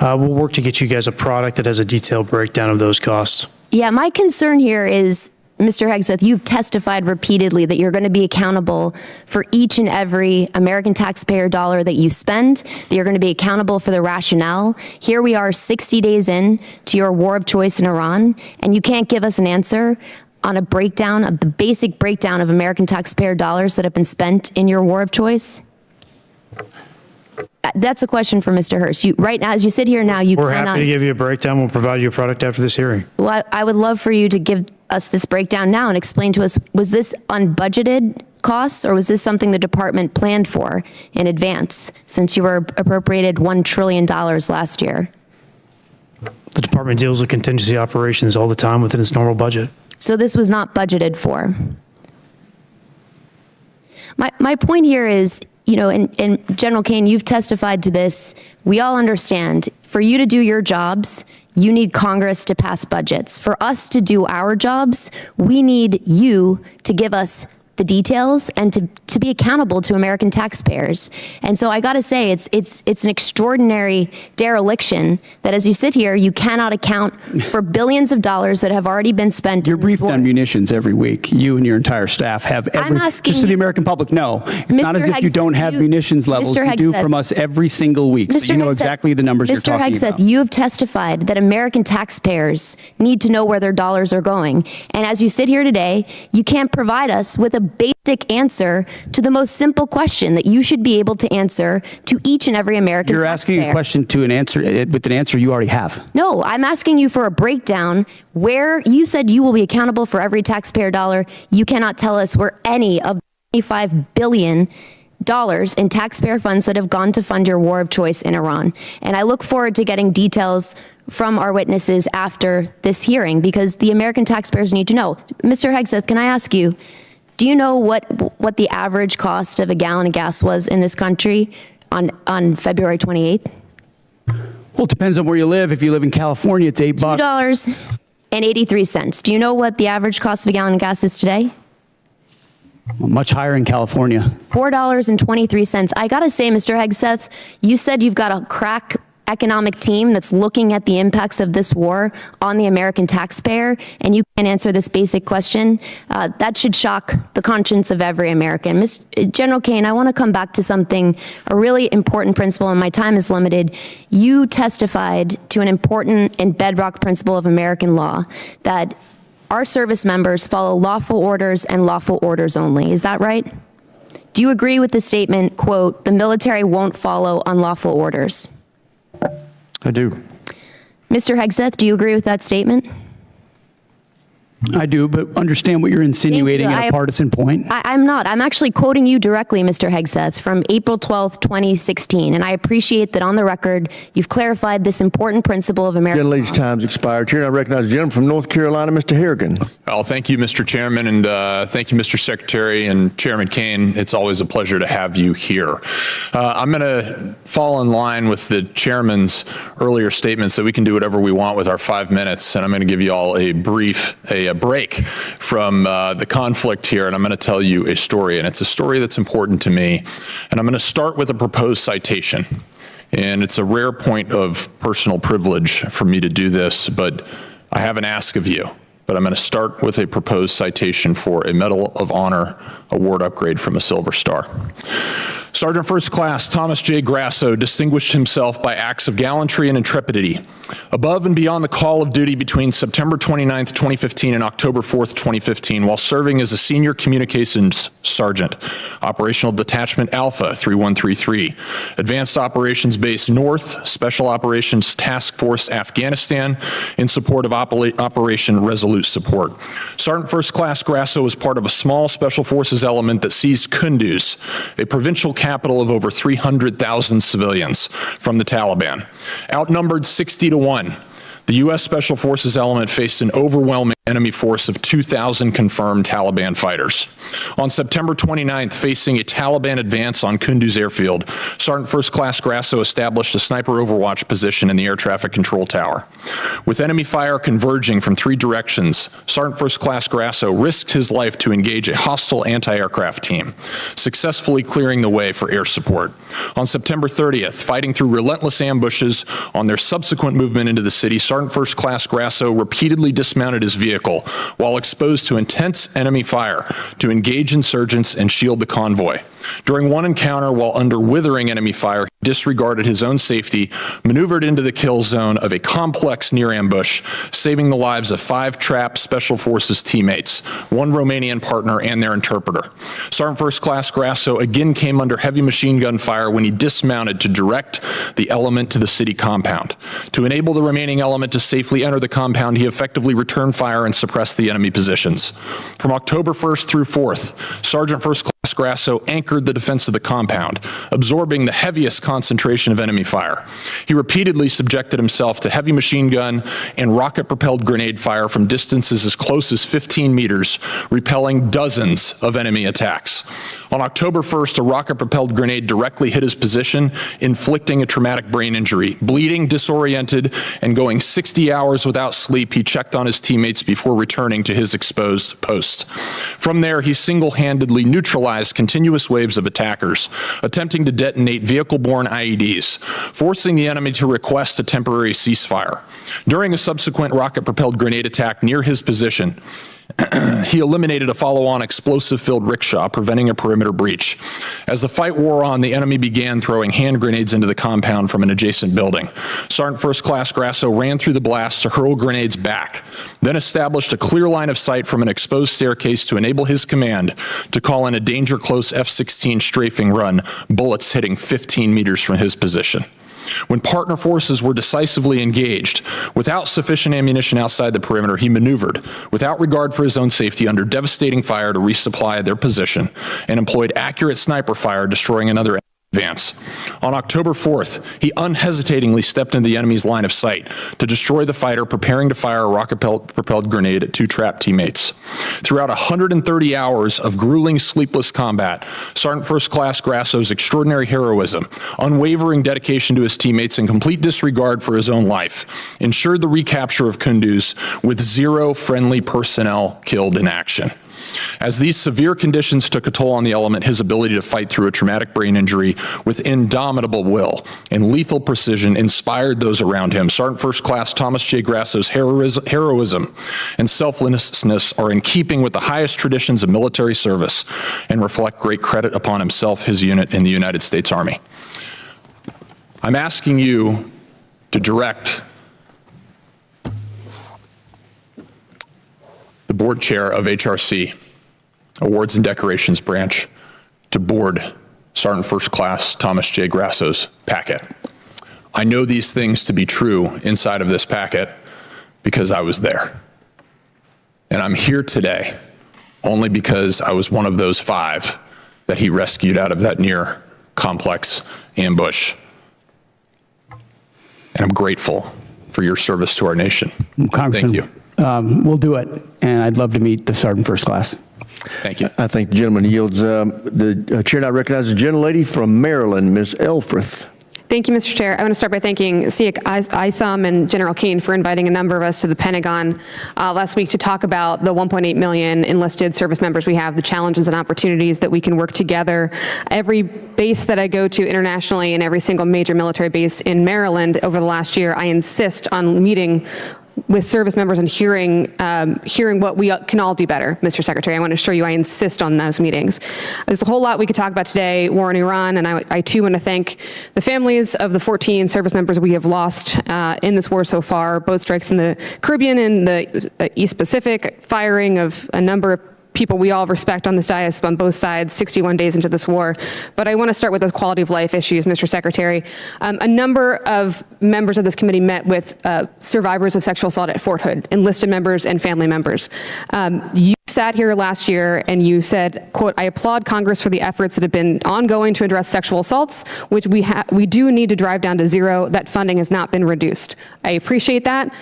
We'll work to get you guys a product that has a detailed breakdown of those costs. Yeah, my concern here is Mr. Hegseth, you've testified repeatedly that you're going to be accountable for each and every American taxpayer dollar that you spend, that you're going to be accountable for the rationale. Here we are 60 days in to your war of choice in Iran, and you can't give us an answer on a breakdown of the basic breakdown of American taxpayer dollars that have been spent in your war of choice? That's a question for Mr. Hurst. Right now, as you sit here now, you We're cannot. happy to give you a breakdown. We'll provide you a product after this hearing. Well, I would love for you to give us this breakdown now and explain to us, was this unbudgeted costs, or was this something the department planned for in advance, since you were appropriated $1 trillion last year? The department deals with contingency operations all the time within its normal budget. So this was not budgeted for. My point here is, you know, and General Caine, you've testified to this. We all understand, for you to do your jobs, you need Congress to pass budgets. For us to do our jobs, we need you to give us the details and to be accountable to American taxpayers. And so I got to say, it's an extraordinary dereliction that as you sit here, you cannot account for billions of dollars that have already been spent. You're briefed on munitions every week. You and your entire staff have every, just so the American public know, it's not as if you don't have munitions levels. You do from us every single week. So you know exactly the numbers you're talking about. Mr. Hegseth, you have testified that American taxpayers need to know where their dollars are going. And as you sit here today, you can't provide us with a basic answer to the most simple question that you should be able to answer to each and every American You're taxpayer. asking a question to an answer with an answer you already have. No, I'm asking you for a breakdown where you said you will be accountable for every taxpayer dollar. You cannot tell us where any of the $25 billion in taxpayer funds that have gone to fund your war of choice in Iran. And I look forward to getting details from our witnesses after this hearing, because the American taxpayers need to know. Mr. Hegseth, can I ask you, do you know what the average cost of a gallon of gas was in this country on February 28th? Well, it depends on where you live. If you live in California, it's $8. $2.83. Do you know what the average cost of a gallon of gas is today? Well, much higher in California. $4.23. I gotta say, Mr. Hegseth, you said you've got a crack economic team that's looking at the impacts of this war on the American taxpayer, and you can't answer this basic question. That should shock the conscience of every American. General Caine, I want to come back to something, a really important principle, and my time is limited. You testified to an important and bedrock principle of American law, that our service members follow lawful orders and lawful orders only. Is that right? Do you agree with the statement, quote, "The military won't follow unlawful orders"? I do. Mr. Hegseth, do you agree with that statement? I do, but understand what you're insinuating at a partisan point. I'm not. I'm actually quoting you directly, Mr. Hegseth, from April 12th, 2016. And I appreciate that on the record, you've clarified this important principle of American law. Gentlelady's time's expired. Here, I recognize the gentleman from North Carolina, Mr. Harrigan. Well, thank you, Mr. Chairman, and thank you, Mr. Secretary and Chairman Caine. It's always a pleasure to have you here. I'm going to fall in line with the chairman's earlier statements that we can do whatever we want with our 5 minutes, and I'm going to give you all a break from the conflict here, and I'm going to tell you a story, and it's a story that's important to me. And I'm going to start with a proposed citation. And it's a rare point of personal privilege for me to do this, but I have an ask of you. But I'm going to start with a proposed citation for a Medal of Honor award upgrade from a Silver Star. Sergeant First Class Thomas J. Grasso distinguished himself by acts of gallantry and intrepidity. Above and beyond the call of duty between September 29th, 2015 and October 4th, 2015, while serving as a senior communications sergeant, Operational Detachment Alpha 3133, Advanced Operations Base North, Special Operations Task Force Afghanistan, in support of Operation Resolute Support. Sergeant First Class Grasso was part of a small Special Forces element that seized Kunduz, a provincial capital of over 300,000 civilians, from the Taliban. Outnumbered 60-1, the U.S. Special Forces element faced an overwhelming enemy force of 2,000 confirmed Taliban fighters. On September 29th, facing a Taliban advance on Kunduz airfield, Sergeant First Class Grasso established a sniper overwatch position in the air traffic control tower. With enemy fire converging from 3 directions, Sergeant First Class Grasso risked his life to engage a hostile anti-aircraft team, successfully clearing the way for air support. On September 30th, fighting through relentless ambushes on their subsequent movement into the city, Sergeant First Class Grasso repeatedly dismounted his vehicle vehicle while exposed to intense enemy fire to engage insurgents and shield the convoy. During one encounter while under withering enemy fire, he disregarded his own safety, maneuvered into the kill zone of a complex near ambush, saving the lives of 5 trapped Special Forces teammates, 1 Romanian partner, and their interpreter. Sergeant First Class Grasso again came under heavy machine gun fire when he dismounted to direct the element to the city compound. To enable the remaining element to safely enter the compound, he effectively returned fire and suppressed the enemy positions. From October 1st through 4th, Sergeant First Class Grasso anchored the defense of the compound, absorbing the heaviest concentration of enemy fire. He repeatedly subjected himself to heavy machine gun and rocket-propelled grenade fire from distances as close as 15 meters, repelling dozens of enemy attacks. On October 1st, a rocket-propelled grenade directly hit his position, inflicting a traumatic brain injury. Bleeding, disoriented, and going 60 hours without sleep, he checked on his teammates before returning to his exposed post. From there, he single-handedly neutralized continuous waves of attackers, attempting to detonate vehicle-borne IEDs, forcing the enemy to request a temporary ceasefire. During a subsequent rocket-propelled grenade attack near his position, he eliminated a follow-on explosive-filled rickshaw, preventing a perimeter breach. As the fight wore on, the enemy began throwing hand grenades into the compound from an adjacent building. Sergeant First Class Grasso ran through the blast to hurl grenades back, then established a clear line of sight from an exposed staircase to enable his command to call in a danger-close F-16 strafing run, bullets hitting 15 meters from his position. When partner forces were decisively engaged, without sufficient ammunition outside the perimeter, he maneuvered, without regard for his own safety, under devastating fire to resupply their position, and employed accurate sniper fire, destroying another advance. On October 4th, he unhesitatingly stepped into the enemy's line of sight to destroy the fighter, preparing to fire a rocket-propelled grenade at 2 trapped teammates. Throughout 130 hours of grueling, sleepless combat, Sergeant First Class Grasso's extraordinary heroism, unwavering dedication to his teammates, and complete disregard for his own life ensured the recapture of Kunduz with 0 friendly personnel killed in action. As these severe conditions took a toll on the element, his ability to fight through a traumatic brain injury with indomitable will and lethal precision inspired those around him. Sergeant First Class Thomas J. Grasso's heroism and selflessness are in keeping with the highest traditions of military service and reflect great credit upon himself, his unit, and the United States Army. I'm asking you to direct the board chair of HRC, Awards and Decorations Branch, to board Sergeant First Class Thomas J. Grasso's packet. I know these things to be true inside of this packet because I was there. And I'm here today only because I was one of those 5 that he rescued out of that near complex ambush. And I'm grateful for your service to our nation. Congressman, thank you. We'll do it, and I'd love to meet the Sergeant First Class. Thank you. I think the gentleman yields. The chair now recognizes the gentlelady from Maryland, Ms. Elfreth. Thank you, Mr. Chair. I want to start by thanking Siak Isam and General Caine for inviting a number of us to the Pentagon last week to talk about the 1.8 million enlisted service members we have, the challenges and opportunities that we can work together. Every base that I go to internationally and every single major military base in Maryland over the last year, I insist on meeting with service members and hearing what we can all do better, Mr. Secretary. I want to assure you I insist on those meetings. There's a whole lot we could talk about today, war in Iran, and I too want to thank the families of the 14 service members we have lost in this war so far, both strikes in the Caribbean and the East Pacific, firing of a number of people we all respect on this dais on both sides 61 days into this war. But I want to start with those quality of life issues, Mr. Secretary. A number of members of this committee met with survivors of sexual assault at Fort Hood, enlisted members and family members. You sat here last year and you said, quote, "I applaud Congress for the efforts that have been ongoing to address sexual assaults, which we do need to drive down to 0. That funding has not been reduced." I appreciate that.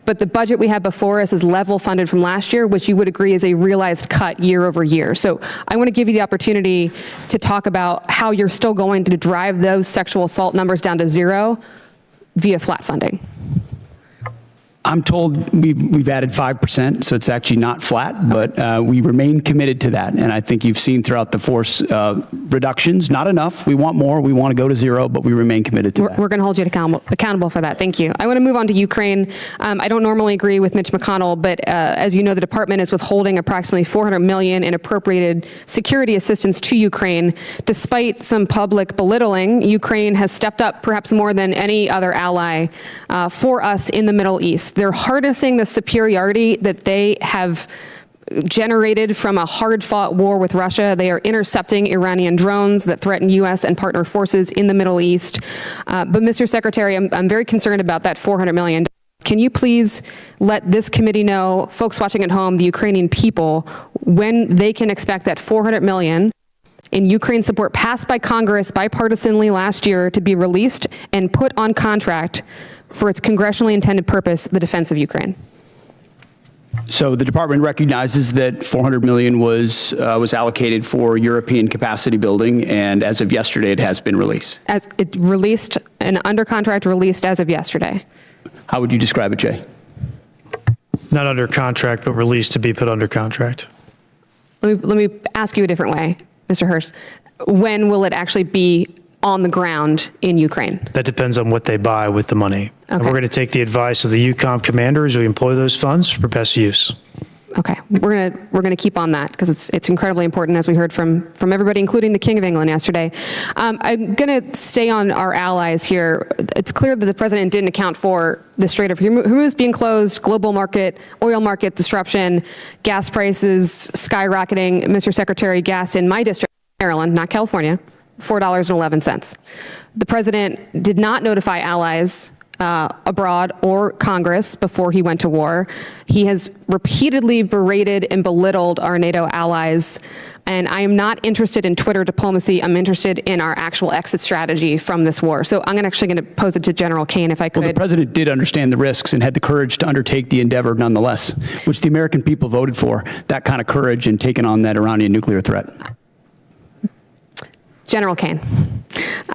But the budget we have before us is level funded from last year, which you would agree is a realized cut year over year. So I want to give you the opportunity to talk about how you're still going to drive those sexual assault numbers down to 0 via flat funding. I'm told we've added 5%, so it's actually not flat, but we remain committed to that. And I think you've seen throughout the force reductions, not enough. We want more. We want to go to zero, but we remain committed to that. We're going to hold you accountable for that. Thank you. I want to move on to Ukraine. I don't normally agree with Mitch McConnell, but as you know, the department is withholding approximately $400 million in appropriated security assistance to Ukraine. Despite some public belittling, Ukraine has stepped up perhaps more than any other ally for us in the Middle East. They're harnessing the superiority that they have generated from a hard-fought war with Russia. They are intercepting Iranian drones that threaten U.S. and partner forces in the Middle East. But Mr. Secretary, I'm very concerned about that $400 million. Can you please let this committee know, folks watching at home, the Ukrainian people, when they can expect that $400 million in Ukraine support passed by Congress bipartisanly last year to be released and put on contract for its congressionally intended purpose, the defense of Ukraine? So the department recognizes that $400 million was allocated for European capacity building, and as of yesterday, it has been released. As it released, an under contract released as of yesterday. How would you describe it, Jay? Not under contract, but released to be put under contract. Let me ask you a different way, Mr. Hurst. When will it actually be on the ground in Ukraine? That depends on what they buy with the money. And Okay. we're going to take the advice of the EUCOM commanders who employ those funds for best use. Okay, we're gonna keep on that because it's incredibly important, as we heard from everybody, including the King of England yesterday. I'm gonna stay on our allies here. It's clear that the president didn't account for the Strait of Hormuz being closed, global market, oil market disruption, gas prices skyrocketing. Mr. Secretary, gas in my district, Maryland, not California, $4.11. The president did not notify allies abroad or Congress before he went to war. He has repeatedly berated and belittled our NATO allies, and I am not interested in Twitter diplomacy. I'm interested in our actual exit strategy from this war. So I'm actually going to pose it to General Caine, if I could. Well, the president did understand the risks and had the courage to undertake the endeavor nonetheless, which the American people voted for, that kind of courage in taking on that Iranian nuclear threat. General Caine,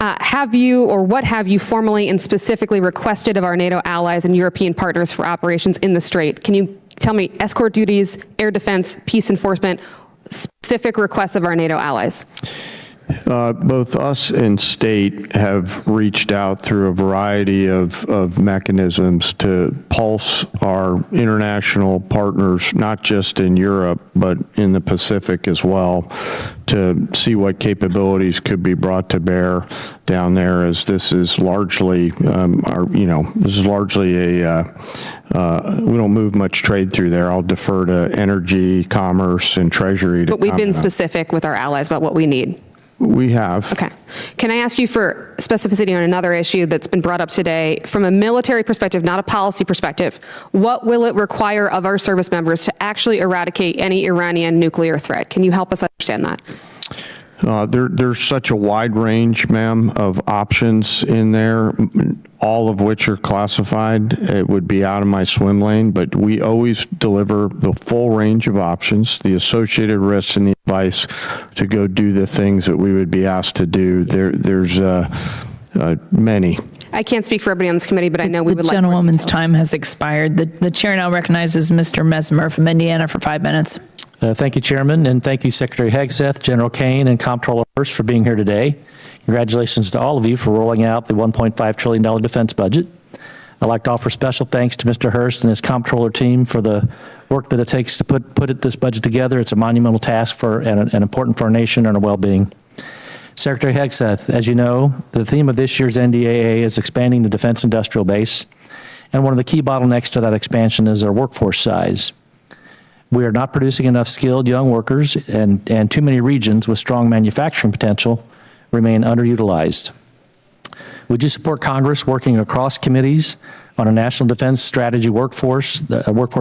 have you or what have you formally and specifically requested of our NATO allies and European partners for operations in the Strait? Can you tell me escort duties, air defense, peace enforcement, specific requests of our NATO allies? Both us and state have reached out through a variety of mechanisms to pulse our international partners, not just in Europe, but in the Pacific as well, to see what capabilities could be brought to bear down there, as this is largely, we don't move much trade through there. I'll defer to energy, commerce, and treasury to But we've been comment on. specific with our allies about what we need. We have. Okay. Can I ask you for specificity on another issue that's been brought up today? From a military perspective, not a policy perspective, what will it require of our service members to actually eradicate any Iranian nuclear threat? Can you help us understand that? There's such a wide range, ma'am, of options in there, all of which are classified. It would be out of my swim lane, but we always deliver the full range of options, the associated risks, and the advice to go do the things that we would be asked to do. There's many. I can't speak for everybody on this committee, but I know we would The like. gentlewoman's time has expired. The chair now recognizes Mr. Mesmer from Indiana for 5 minutes. Thank you, Chairman, and thank you, Secretary Hegseth, General Caine, and Comptroller Hurst for being here today. Congratulations to all of you for rolling out the $1.5 trillion defense budget. I'd like to offer special thanks to Mr. Hurst and his Comptroller team for the work that it takes to put this budget together. It's a monumental task and important for our nation and our well-being. Secretary Hegseth, as you know, the theme of this year's NDAA is expanding the defense industrial base, and one of the key bottlenecks to that expansion is our workforce size. We are not producing enough skilled young workers, and too many regions with strong manufacturing potential remain underutilized. Would you support Congress working across committees on a national defense strategy a workforce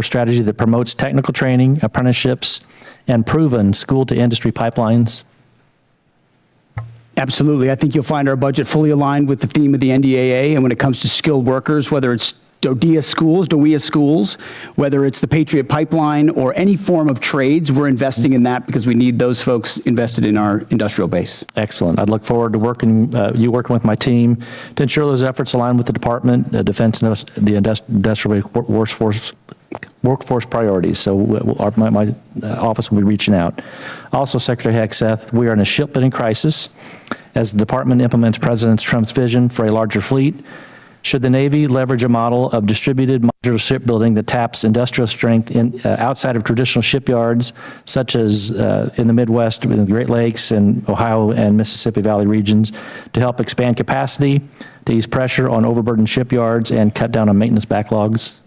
strategy that promotes technical training, apprenticeships, and proven school-to-industry pipelines? Absolutely. I think you'll find our budget fully aligned with the theme of the NDAA, and when it comes to skilled workers, whether it's DOEA schools, whether it's the Patriot Pipeline or any form of trades, we're investing in that because we need those folks invested in our industrial base. Excellent. I'd look forward to working with my team to ensure those efforts align with the department, defense, and the industrial workforce priorities. So my office will be reaching out. Also, Secretary Hegseth, we are in a shipbuilding crisis as the department implements President Trump's vision for a larger fleet. Should the Navy leverage a model of distributed modular shipbuilding that taps industrial strength outside of traditional shipyards, such as in the Midwest, in the Great Lakes and Ohio and Mississippi Valley regions, to help expand capacity, to ease pressure on overburdened shipyards, and cut down on maintenance backlogs?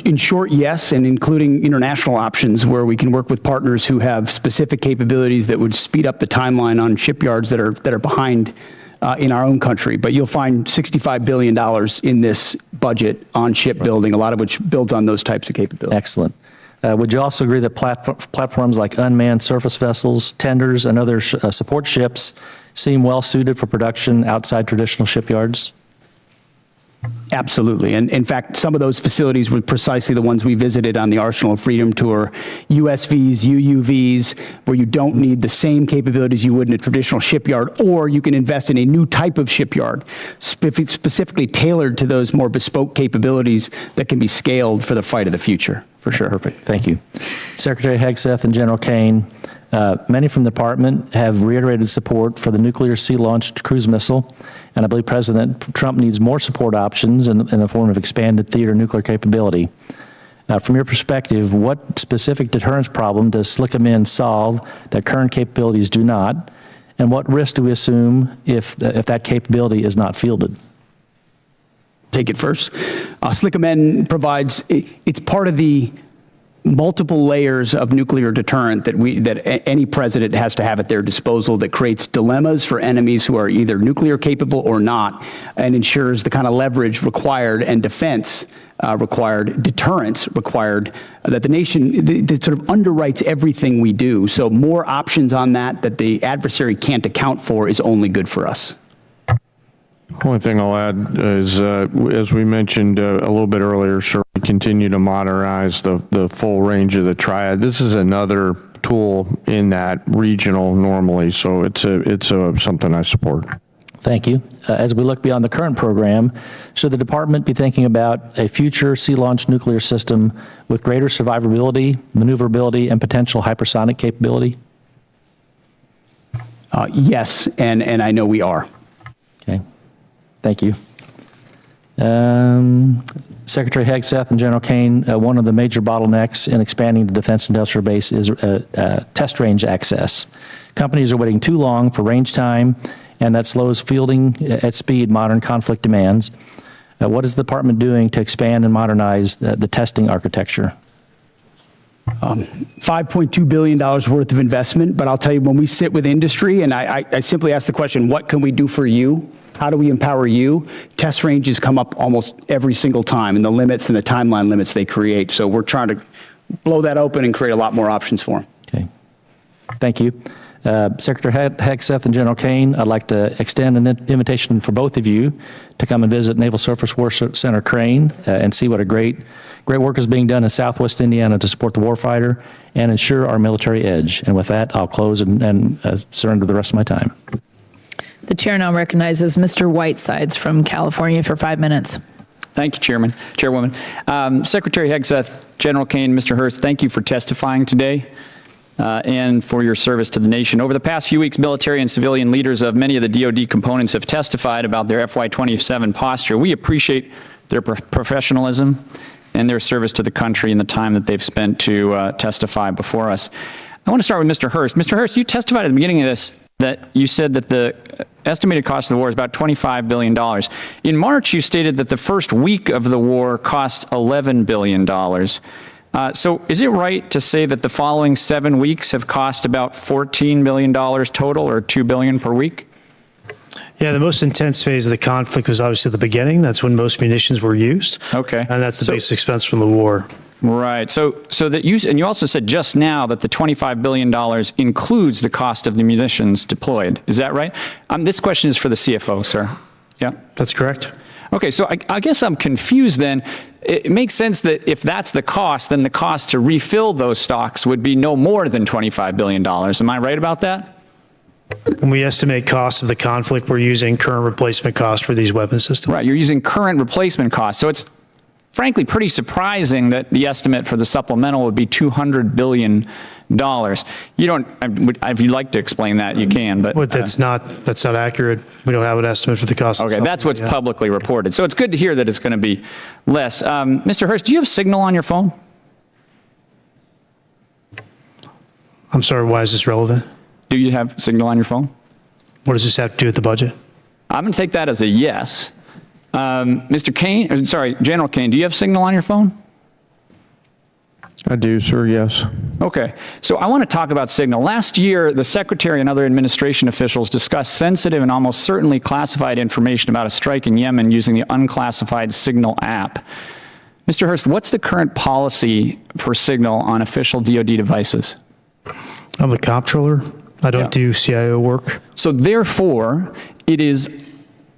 In short, yes, and including international options where we can work with partners who have specific capabilities that would speed up the timeline on shipyards that are behind in our own country. But you'll find $65 billion in this budget on shipbuilding, a lot of which builds on those types of capabilities. Excellent. Would you also agree that platforms like unmanned surface vessels, tenders, and other support ships seem well suited for production outside traditional shipyards? Absolutely. And in fact, some of those facilities were precisely the ones we visited on the Arsenal of Freedom tour, USVs, UUVs, where you don't need the same capabilities you would in a traditional shipyard, or you can invest in a new type of shipyard, specifically tailored to those more bespoke capabilities that can be scaled for the fight of the future, for sure. Perfect. Thank you. Secretary Hegseth and General Caine, many from the department have reiterated support for the nuclear sea-launched cruise missile, and I believe President Trump needs more support options in the form of expanded theater nuclear capability. From your perspective, what specific deterrence problem does SLCM solve that current capabilities do not, and what risk do we assume if that capability is not fielded? Take it first. SLCM provides, it's part of the multiple layers of nuclear deterrent that any president has to have at their disposal that creates dilemmas for enemies who are either nuclear capable or not, and ensures the kind of leverage required and defense required, deterrence required, that the nation that sort of underwrites everything we do. So more options on that the adversary can't account for is only good for us. One thing I'll add is, as we mentioned a little bit earlier, sir, we continue to modernize the full range of the triad. This is another tool in that regional normally, so it's something I support. Thank you. As we look beyond the current program, should the department be thinking about a future sea-launched nuclear system with greater survivability, maneuverability, and potential hypersonic capability? Yes, and I know we are. Okay. Thank you. Secretary Hegseth and General Caine, one of the major bottlenecks in expanding the defense industrial base is test range access. Companies are waiting too long for range time, and that slows fielding at speed modern conflict demands. What is the department doing to expand and modernize the testing architecture? $5.2 billion worth of investment, but I'll tell you, when we sit with industry, and I simply ask the question, what can we do for you? How do we empower you? Test ranges come up almost every single time, and the limits and the timeline limits they create. So we're trying to blow that open and create a lot more options for them. Okay. Thank you. Secretary Hegseth and General Caine, I'd like to extend an invitation for both of you to come and visit Naval Surface Warfare Center Crane and see what a great work is being done in Southwest Indiana to support the warfighter and ensure our military edge. And with that, I'll close and surrender the rest of my time. The chair now recognizes Mr. Whitesides from California for 5 minutes. Thank you, Chairwoman. Secretary Hegseth, General Caine, Mr. Hurst, thank you for testifying today and for your service to the nation. Over the past few weeks, military and civilian leaders of many of the DoD components have testified about their FY27 posture. We appreciate their professionalism and their service to the country and the time that they've spent to testify before us. I want to start with Mr. Hurst. Mr. Hurst, you testified at the beginning of this that you said that the estimated cost of the war is about $25 billion. In March, you stated that the first week of the war cost $11 billion. So is it right to say that the following 7 weeks have cost about $14 billion total, or $2 billion per week? Yeah, the most intense phase of the conflict was obviously the beginning. That's when most munitions were used. Okay. And that's the basic expense from the war. Right. So that you also said just now that the $25 billion includes the cost of the munitions deployed. Is that right? This question is for the CFO, sir. Yeah. That's correct. Okay, so I guess I'm confused then. It makes sense that if that's the cost, then the cost to refill those stocks would be no more than $25 billion. Am I right about that? When we estimate cost of the conflict, we're using current replacement cost for these weapon systems. Right, you're using current replacement costs. So it's frankly pretty surprising that the estimate for the supplemental would be $200 billion. You don't, if you'd like to explain that, you can, but. But that's not accurate. We don't have an estimate for the cost. Okay, that's what's publicly reported. So it's good to hear that it's going to be less. Mr. Hurst, do you have Signal on your phone? I'm sorry, why is this relevant? Do you have Signal on your phone? What does this have to do with the budget? I'm going to take that as a yes. Mr. Caine, sorry, General Caine, do you have Signal on your phone? I do, sir, yes. Okay, so I want to talk about Signal. Last year, the Secretary and other administration officials discussed sensitive and almost certainly classified information about a strike in Yemen using the unclassified Signal app. Mr. Hurst, what's the current policy for Signal on official DoD devices? I'm the comptroller. I don't do CIO work. So therefore, it is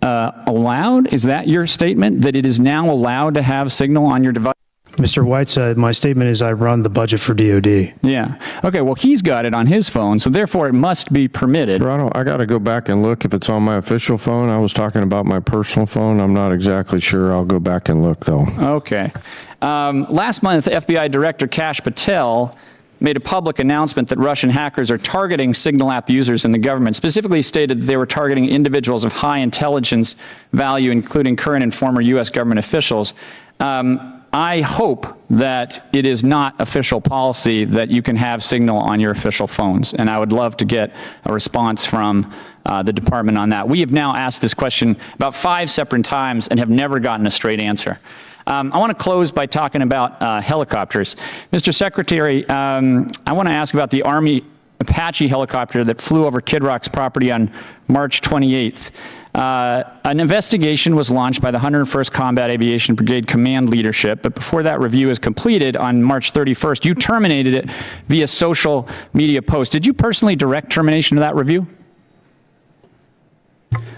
allowed, is that your statement, that it is now allowed to have Signal on your device? Mr. Whiteside, my statement is I run the budget for DoD. Yeah. Okay, well, he's got it on his phone, so therefore it must be permitted. Sir, I got to go back and look if it's on my official phone. I was talking about my personal phone. I'm not exactly sure. I'll go back and look, though. Okay. Last month, FBI Director Kash Patel made a public announcement that Russian hackers are targeting Signal app users in the government, specifically stated that they were targeting individuals of high intelligence value, including current and former U.S. government officials. I hope that it is not official policy that you can have Signal on your official phones, and I would love to get a response from the department on that. We have now asked this question about 5 separate times and have never gotten a straight answer. I want to close by talking about helicopters. Mr. Secretary, I want to ask about the Army Apache helicopter that flew over Kid Rock's property on March 28th. An investigation was launched by the 101st Combat Aviation Brigade Command Leadership, but before that review is completed on March 31st, you terminated it via social media post. Did you personally direct termination of that review?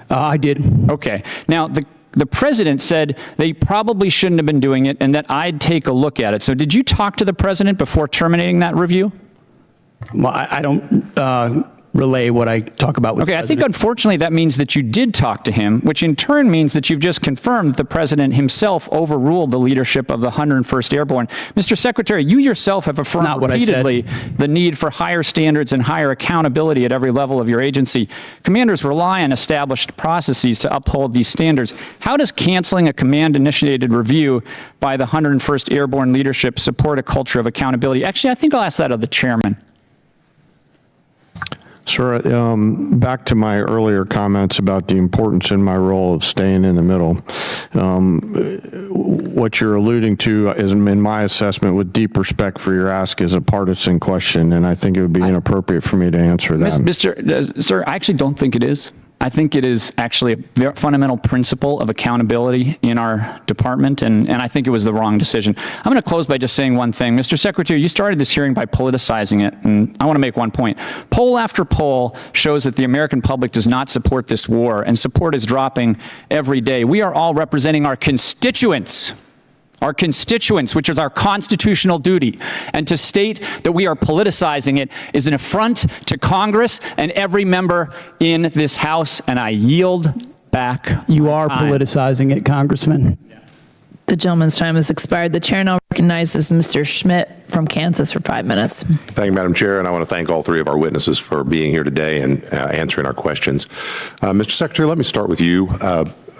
I did. Okay. Now, the president said they probably shouldn't have been doing it and that I'd take a look at it. So did you talk to the president before terminating that review? Well, I don't relay what I talk about with the Okay, I think president. unfortunately that means that you did talk to him, which in turn means that you've just confirmed that the president himself overruled the leadership of the 101st Airborne. Mr. Secretary, you yourself have affirmed not what I said. repeatedly the need for higher standards and higher accountability at every level of your agency. Commanders rely on established processes to uphold these standards. How does canceling a command-initiated review by the 101st Airborne leadership support a culture of accountability? Actually, I think I'll ask that of the chairman. Sir, back to my earlier comments about the importance in my role of staying in the middle. What you're alluding to is, in my assessment, with deep respect for your ask, is a partisan question, and I think it would be inappropriate for me to answer that. Sir, I actually don't think it is. I think it is actually a very fundamental principle of accountability in our department, and I think it was the wrong decision. I'm going to close by just saying one thing. Mr. Secretary, you started this hearing by politicizing it, and I want to make one point. Poll after poll shows that the American public does not support this war, and support is dropping every day. We are all representing our constituents, which is our constitutional duty. And to state that we are politicizing it is an affront to Congress and every member in this House, and I yield back. You are politicizing it, Congressman. The gentleman's time has expired. The chair now recognizes Mr. Schmidt from Kansas for 5 minutes. Thank you, Madam Chair, and I want to thank all 3 of our witnesses for being here today and answering our questions. Mr. Secretary, let me start with you.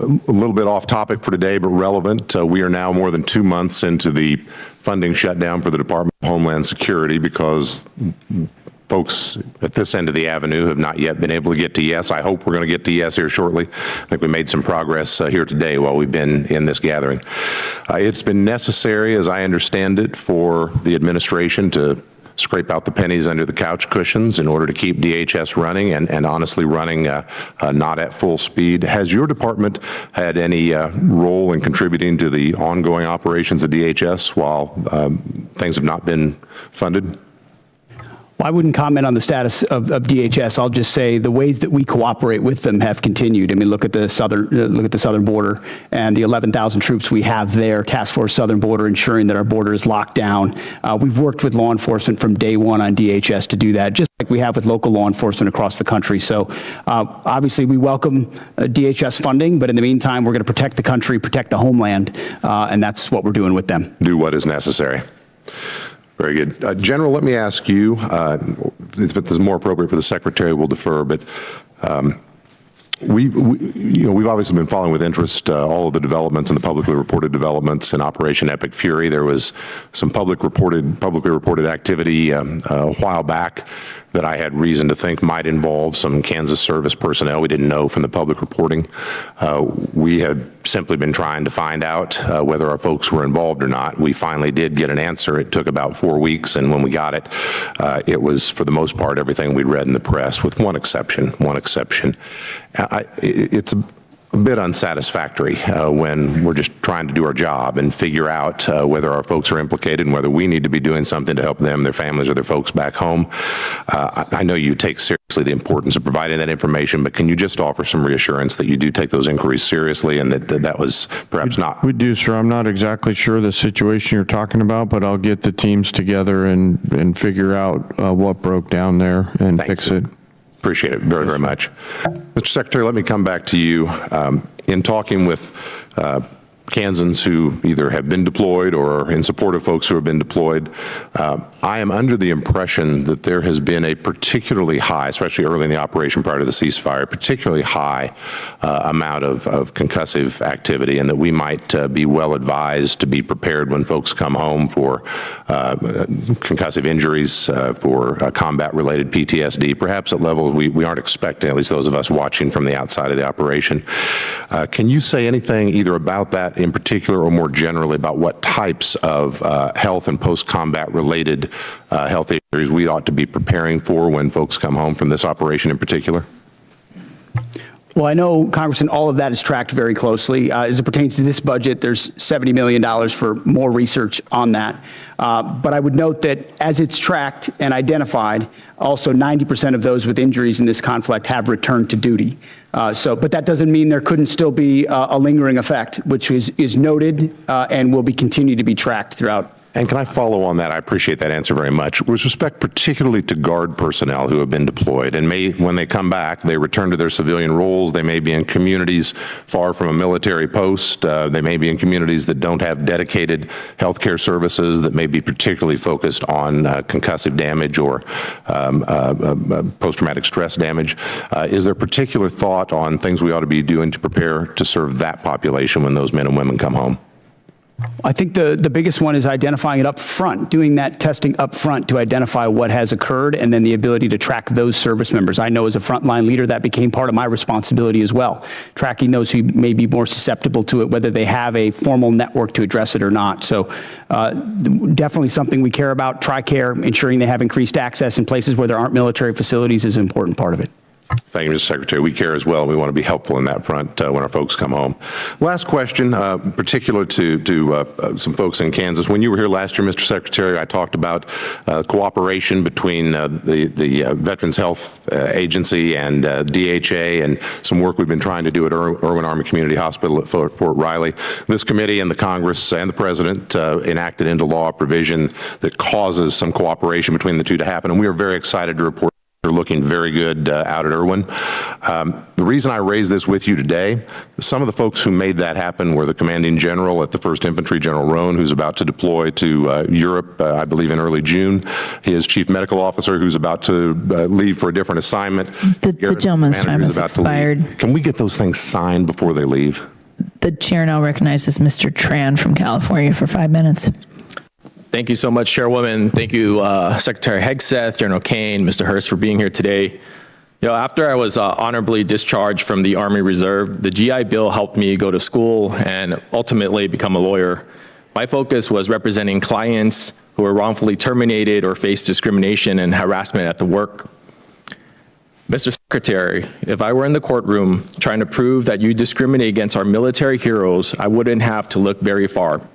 A little bit off topic for today, but relevant. We are now more than 2 months into the funding shutdown for the Department of Homeland Security because folks at this end of the avenue have not yet been able to get to yes. I hope we're going to get to yes here shortly. I think we made some progress here today while we've been in this gathering. It's been necessary, as I understand it, for the administration to scrape out the pennies under the couch cushions in order to keep DHS running and honestly running not at full speed. Has your department had any role in contributing to the ongoing operations of DHS while things have not been funded? Well, I wouldn't comment on the status of DHS. I'll just say the ways that we cooperate with them have continued. I mean, look at the southern border and the 11,000 troops we have there, Task Force Southern Border, ensuring that our border is locked down. We've worked with law enforcement from day one on DHS to do that, just like we have with local law enforcement across the country. So obviously we welcome DHS funding, but in the meantime, we're going to protect the country, protect the homeland, and that's what we're doing with them. Do what is necessary. Very good. General, let me ask you, if it is more appropriate for the Secretary, we'll defer, but we've obviously been following with interest all of the developments and the publicly reported developments in Operation Epic Fury. There was some publicly reported activity a while back that I had reason to think might involve some Kansas service personnel. We didn't know from the public reporting. We had simply been trying to find out whether our folks were involved or not. We finally did get an answer. It took about 4 weeks, and when we got it, it was, for the most part, everything we'd read in the press, with one exception. It's a bit unsatisfactory when we're just trying to do our job and figure out whether our folks are implicated and whether we need to be doing something to help them, their families, or their folks back home. I know you take seriously the importance of providing that information, but can you just offer some reassurance that you do take those inquiries seriously and that was perhaps not? We do, sir. I'm not exactly sure the situation you're talking about, but I'll get the teams together and figure out what broke down there and fix it. Appreciate it very, very much. Mr. Secretary, let me come back to you. In talking with Kansans who either have been deployed or are in support of folks who have been deployed, I am under the impression that there has been a particularly high, especially early in the operation prior to the ceasefire, particularly high amount of concussive activity, and that we might be well advised to be prepared when folks come home for concussive injuries, for combat-related PTSD, perhaps at levels we aren't expecting, at least those of us watching from the outside of the operation. Can you say anything either about that in particular or more generally about what types of health and post-combat related health issues we ought to be preparing for when folks come home from this operation in particular? Well, I know, Congressman, all of that is tracked very closely. As it pertains to this budget, there's $70 million for more research on that. But I would note that as it's tracked and identified, also 90% of those with injuries in this conflict have returned to duty. But that doesn't mean there couldn't still be a lingering effect, which is noted and will be continued to be tracked throughout. And can I follow on that? I appreciate that answer very much. With respect particularly to Guard personnel who have been deployed, and when they come back, they return to their civilian roles. They may be in communities far from a military post. They may be in communities that don't have dedicated healthcare services, that may be particularly focused on concussive damage or post-traumatic stress damage. Is there particular thought on things we ought to be doing to prepare to serve that population when those men and women come home? I think the biggest one is identifying it up front, doing that testing up front to identify what has occurred, and then the ability to track those service members. I know as a frontline leader that became part of my responsibility as well, tracking those who may be more susceptible to it, whether they have a formal network to address it or not. So definitely something we care about. TRICARE, ensuring they have increased access in places where there aren't military facilities, is an important part of it. Thank you, Mr. Secretary. We care as well. We want to be helpful in that front when our folks come home. Last question, particular to some folks in Kansas. When you were here last year, Mr. Secretary, I talked about cooperation between the Veterans Health Agency and DHA and some work we've been trying to do at Irwin Army Community Hospital at Fort Riley. This committee and the Congress and the President enacted into law a provision that causes some cooperation between the two to happen, and we are very excited to report they're looking very good out at Irwin. The reason I raise this with you today, some of the folks who made that happen were the commanding general at the 1st Infantry, General Roan, who's about to deploy to Europe, I believe in early June. His chief medical officer, who's about to leave for a different assignment. The gentleman's time has expired. Can we get those things signed before they leave? The chair now recognizes Mr. Tran from California for 5 minutes. Thank you so much, Chairwoman. Thank you, Secretary Hegseth, General Caine, Mr. Hurst, for being here today. After I was honorably discharged from the Army Reserve, the GI Bill helped me go to school and ultimately become a lawyer. My focus was representing clients who were wrongfully terminated or faced discrimination and harassment at the work. Mr. Secretary, if I were in the courtroom trying to prove that you discriminate against our military heroes, I wouldn't have to look very far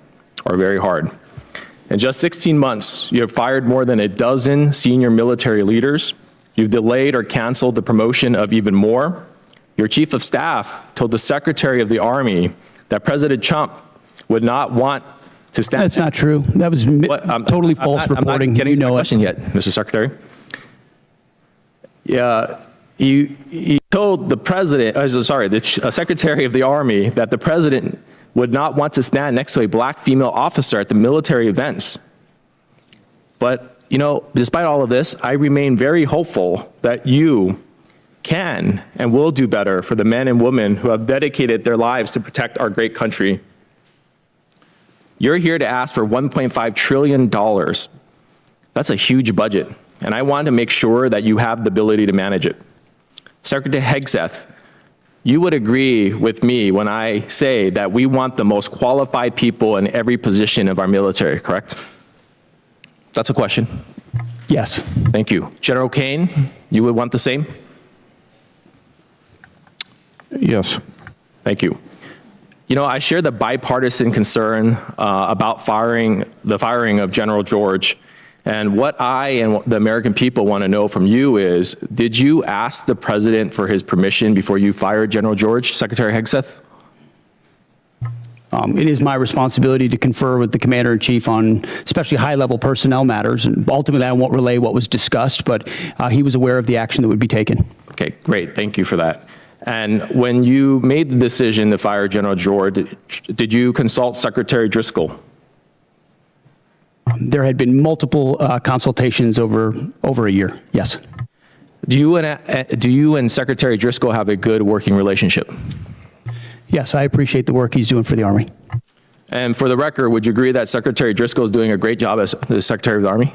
or very hard. In just 16 months, you have fired more than a dozen senior military leaders. You've delayed or canceled the promotion of even more. Your chief of staff told the Secretary of the Army that President Trump would not want to stand. That's not true. That was totally false reporting. I'm not getting You to my know it. question yet, Mr. Secretary. Yeah, he told the president, the Secretary of the Army that the president would not want to stand next to a black female officer at the military events. But, you know, despite all of this, I remain very hopeful that you can and will do better for the men and women who have dedicated their lives to protect our great country. You're here to ask for $1.5 trillion. That's a huge budget, and I want to make sure that you have the ability to manage it. Secretary Hegseth, you would agree with me when I say that we want the most qualified people in every position of our military, correct? That's a question. Yes. Thank you. General Caine, you would want the same? Yes. Thank you. You know, I share the bipartisan concern about the firing of General George. And what I and the American people want to know from you is, did you ask the president for his permission before you fired General George, Secretary Hegseth? It is my responsibility to confer with the Commander-in-Chief on especially high-level personnel matters. And ultimately, I won't relay what was discussed, but he was aware of the action that would be taken. Okay, great. Thank you for that. And when you made the decision to fire General George, did you consult Secretary Driscoll? There had been multiple consultations over a year, yes. Do you and Secretary Driscoll have a good working relationship? Yes, I appreciate the work he's doing for the Army. And for the record, would you agree that Secretary Driscoll is doing a great job as the Secretary of the Army?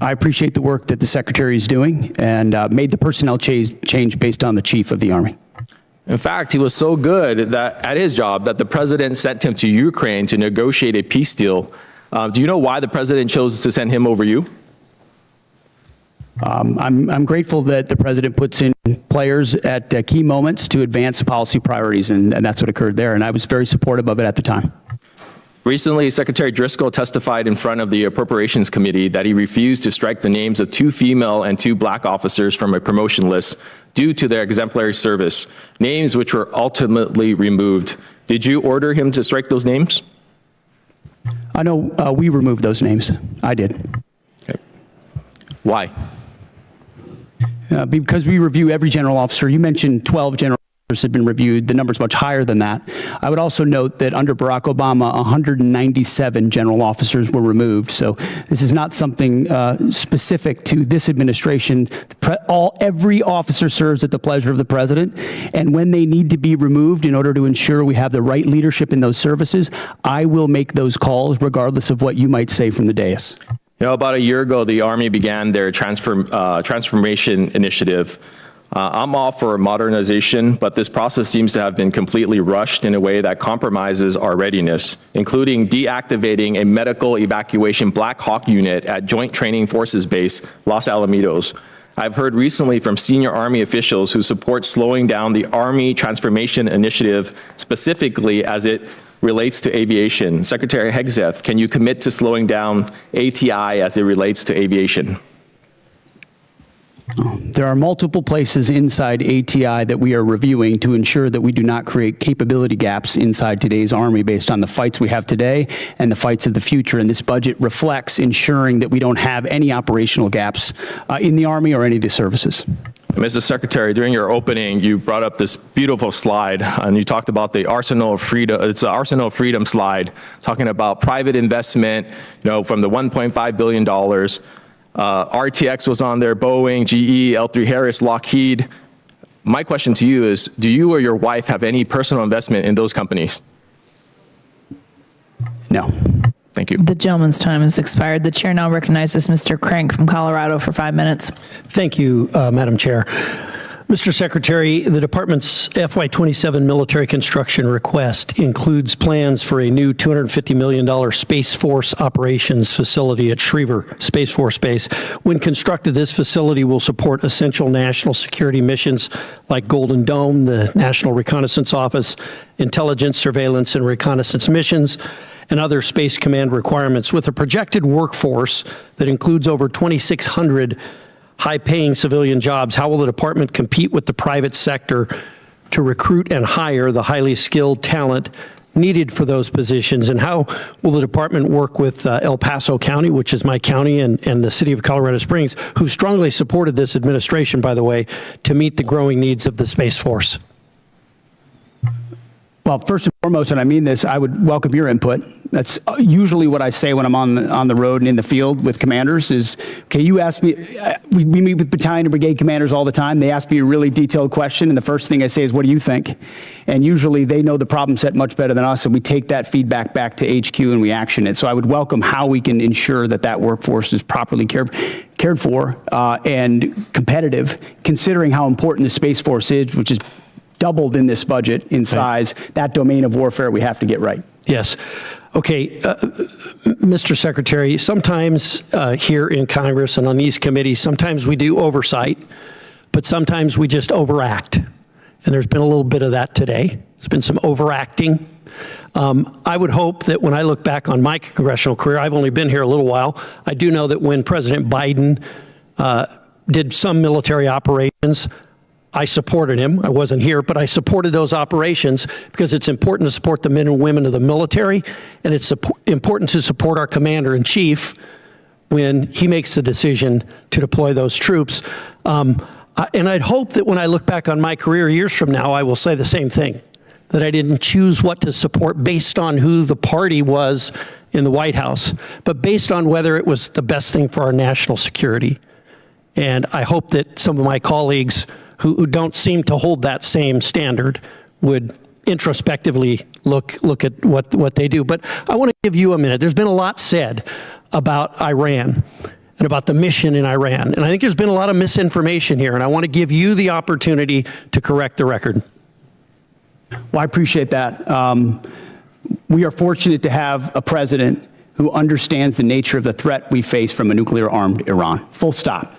I appreciate the work that the Secretary is doing and made the personnel change based on the Chief of the Army. In fact, he was so good that at his job that the president sent him to Ukraine to negotiate a peace deal. Do you know why the president chose to send him over you? I'm grateful that the president puts in players at key moments to advance policy priorities, and that's what occurred there, and I was very supportive of it at the time. Recently, Secretary Driscoll testified in front of the Appropriations Committee that he refused to strike the names of 2 female and 2 black officers from a promotion list due to their exemplary service, names which were ultimately removed. Did you order him to strike those names? I know we removed those names. I did. Okay. Why? Because we review every general officer. You mentioned 12 general officers had been reviewed. The number's much higher than that. I would also note that under Barack Obama, 197 general officers were removed. So this is not something specific to this administration. Every officer serves at the pleasure of the president. And when they need to be removed in order to ensure we have the right leadership in those services, I will make those calls regardless of what you might say from the dais. You know, about a year ago, the Army began their transformation initiative. I'm all for modernization, but this process seems to have been completely rushed in a way that compromises our readiness, including deactivating a medical evacuation Black Hawk unit at Joint Training Forces Base, Los Alamitos. I've heard recently from senior Army officials who support slowing down the Army Transformation Initiative, specifically as it relates to aviation. Secretary Hegseth, can you commit to slowing down ATI as it relates to aviation? There are multiple places inside ATI that we are reviewing to ensure that we do not create capability gaps inside today's Army based on the fights we have today and the fights of the future. And this budget reflects ensuring that we don't have any operational gaps in the Army or any of the services. Mr. Secretary, during your opening, you brought up this beautiful slide, and you talked about the Arsenal of Freedom. It's an Arsenal of Freedom slide, talking about private investment, you know, from the $1.5 billion. RTX was on there, Boeing, GE, L3 Harris, Lockheed. My question to you is, do you or your wife have any personal investment in those companies? No. Thank you. The gentleman's time has expired. The chair now recognizes Mr. Crank from Colorado for 5 minutes. Thank you, Madam Chair. Mr. Secretary, the Department's FY27 military construction request includes plans for a new $250 million Space Force operations facility at Schriever Space Force Base. When constructed, this facility will support essential national security missions like Golden Dome, the National Reconnaissance Office, intelligence, surveillance, and reconnaissance missions, and other Space Command requirements. With a projected workforce that includes over 2,600 high-paying civilian jobs, how will the department compete with the private sector to recruit and hire the highly skilled talent needed for those positions? And how will the department work with El Paso County, which is my county, and the city of Colorado Springs, who strongly supported this administration, by the way, to meet the growing needs of the Space Force? Well, first and foremost, and I mean this, I would welcome your input. That's usually what I say when I'm on the road and in the field with commanders is, okay, you ask me, we meet with battalion and brigade commanders all the time. They ask me a really detailed question, and the first thing I say is, what do you think? And usually they know the problem set much better than us, and we take that feedback back to HQ and we action it. So I would welcome how we can ensure that that workforce is properly cared for and competitive, considering how important the Space Force is, which is doubled in this budget in size. That domain of warfare we have to get right. Yes. Okay, Mr. Secretary, sometimes here in Congress and on these committees, sometimes we do oversight, but sometimes we just overact. And there's been a little bit of that today. There's been some overacting. I would hope that when I look back on my congressional career, I've only been here a little while, I do know that when President Biden did some military operations, I supported him. I wasn't here, but I supported those operations because it's important to support the men and women of the military, and it's important to support our commander-in-chief when he makes the decision to deploy those troops. And I'd hope that when I look back on my career years from now, I will say the same thing, that I didn't choose what to support based on who the party was in the White House, but based on whether it was the best thing for our national security. And I hope that some of my colleagues who don't seem to hold that same standard would introspectively look at what they do. But I want to give you a minute. There's been a lot said about Iran and about the mission in Iran. And I think there's been a lot of misinformation here, and I want to give you the opportunity to correct the record. Well, I appreciate that. We are fortunate to have a president who understands the nature of the threat we face from a nuclear-armed Iran. Full stop.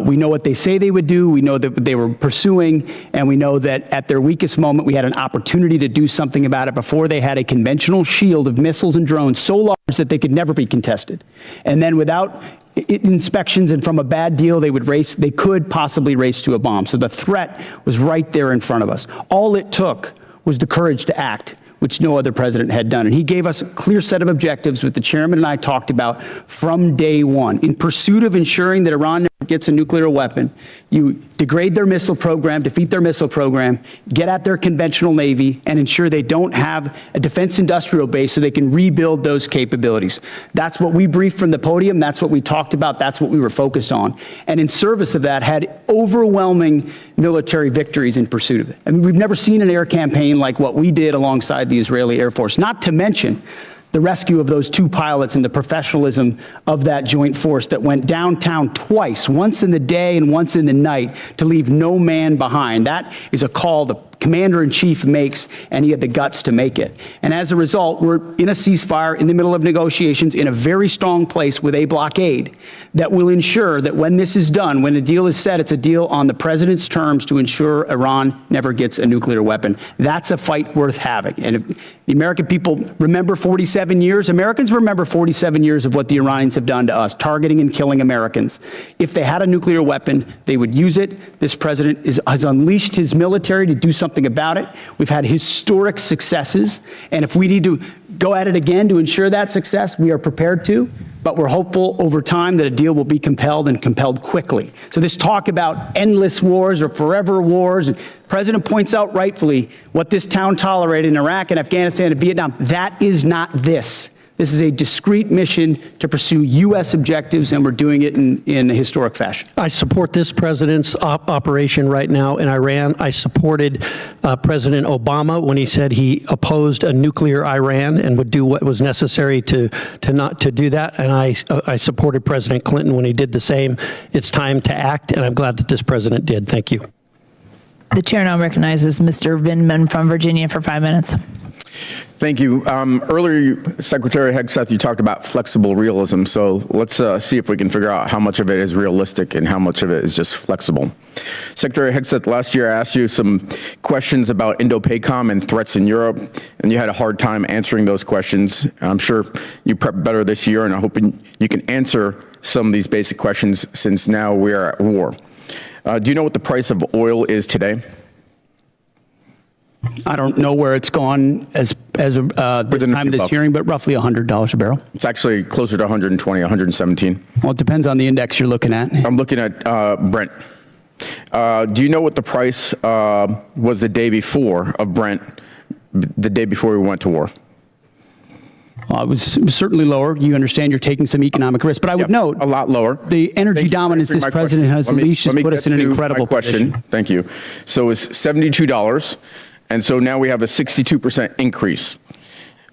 We know what they say they would do, we know that they were pursuing, and we know that at their weakest moment we had an opportunity to do something about it before they had a conventional shield of missiles and drones so large that they could never be contested. And then without inspections and from a bad deal, they could possibly race to a bomb. So the threat was right there in front of us. All it took was the courage to act, which no other president had done. And he gave us a clear set of objectives, which the chairman and I talked about from day one. In pursuit of ensuring that Iran never gets a nuclear weapon, you degrade their missile program, defeat their missile program, get at their conventional navy, and ensure they don't have a defense industrial base so they can rebuild those capabilities. That's what we briefed from the podium. That's what we talked about. That's what we were focused on. And in service of that, had overwhelming military victories in pursuit of it. I mean, we've never seen an air campaign like what we did alongside the Israeli Air Force, not to mention the rescue of those two pilots and the professionalism of that joint force that went downtown twice, once in the day and once in the night, to leave no man behind. That is a call the commander-in-chief makes, and he had the guts to make it. And as a result, we're in a ceasefire in the middle of negotiations in a very strong place with a blockade that will ensure that when this is done, when a deal is set, it's a deal on the president's terms to ensure Iran never gets a nuclear weapon. That's a fight worth having. And if the American people remember 47 years, Americans remember 47 years of what the Iranians have done to us, targeting and killing Americans. If they had a nuclear weapon, they would use it. This president has unleashed his military to do something about it. We've had historic successes, and if we need to go at it again to ensure that success, we are prepared to, but we're hopeful over time that a deal will be compelled and compelled quickly. So this talk about endless wars or forever wars, and the president points out rightfully what this town tolerated in Iraq and Afghanistan and Vietnam, that is not this. This is a discrete mission to pursue U.S. objectives, and we're doing it in a historic fashion. I support this president's operation right now in Iran. I supported President Obama when he said he opposed a nuclear Iran and would do what was necessary to not to do that. And I supported President Clinton when he did the same. It's time to act, and I'm glad that this president did. Thank you. The chair now recognizes Mr. Vindman from Virginia for 5 minutes. Thank you. Earlier, Secretary Hegseth, you talked about flexible realism. So let's see if we can figure out how much of it is realistic and how much of it is just flexible. Secretary Hegseth, last year I asked you some questions about Indo-PACOM and threats in Europe, and you had a hard time answering those questions. I'm sure you prepped better this year, and I'm hoping you can answer some of these basic questions since now we are at war. Do you know what the price of oil is today? I don't know where it's gone as this time of this hearing, but roughly $100 a barrel. It's actually closer to 120, 117. Well, it depends on the index you're looking at. I'm looking at Brent. Do you know what the price was the day before of Brent, the day before we went to war? It was certainly lower. You understand you're taking some economic risk, but I would note a lot lower. The energy dominance this president has unleashed has put us in an incredible question. position. Thank you. So it's $72, and so now we have a 62% increase.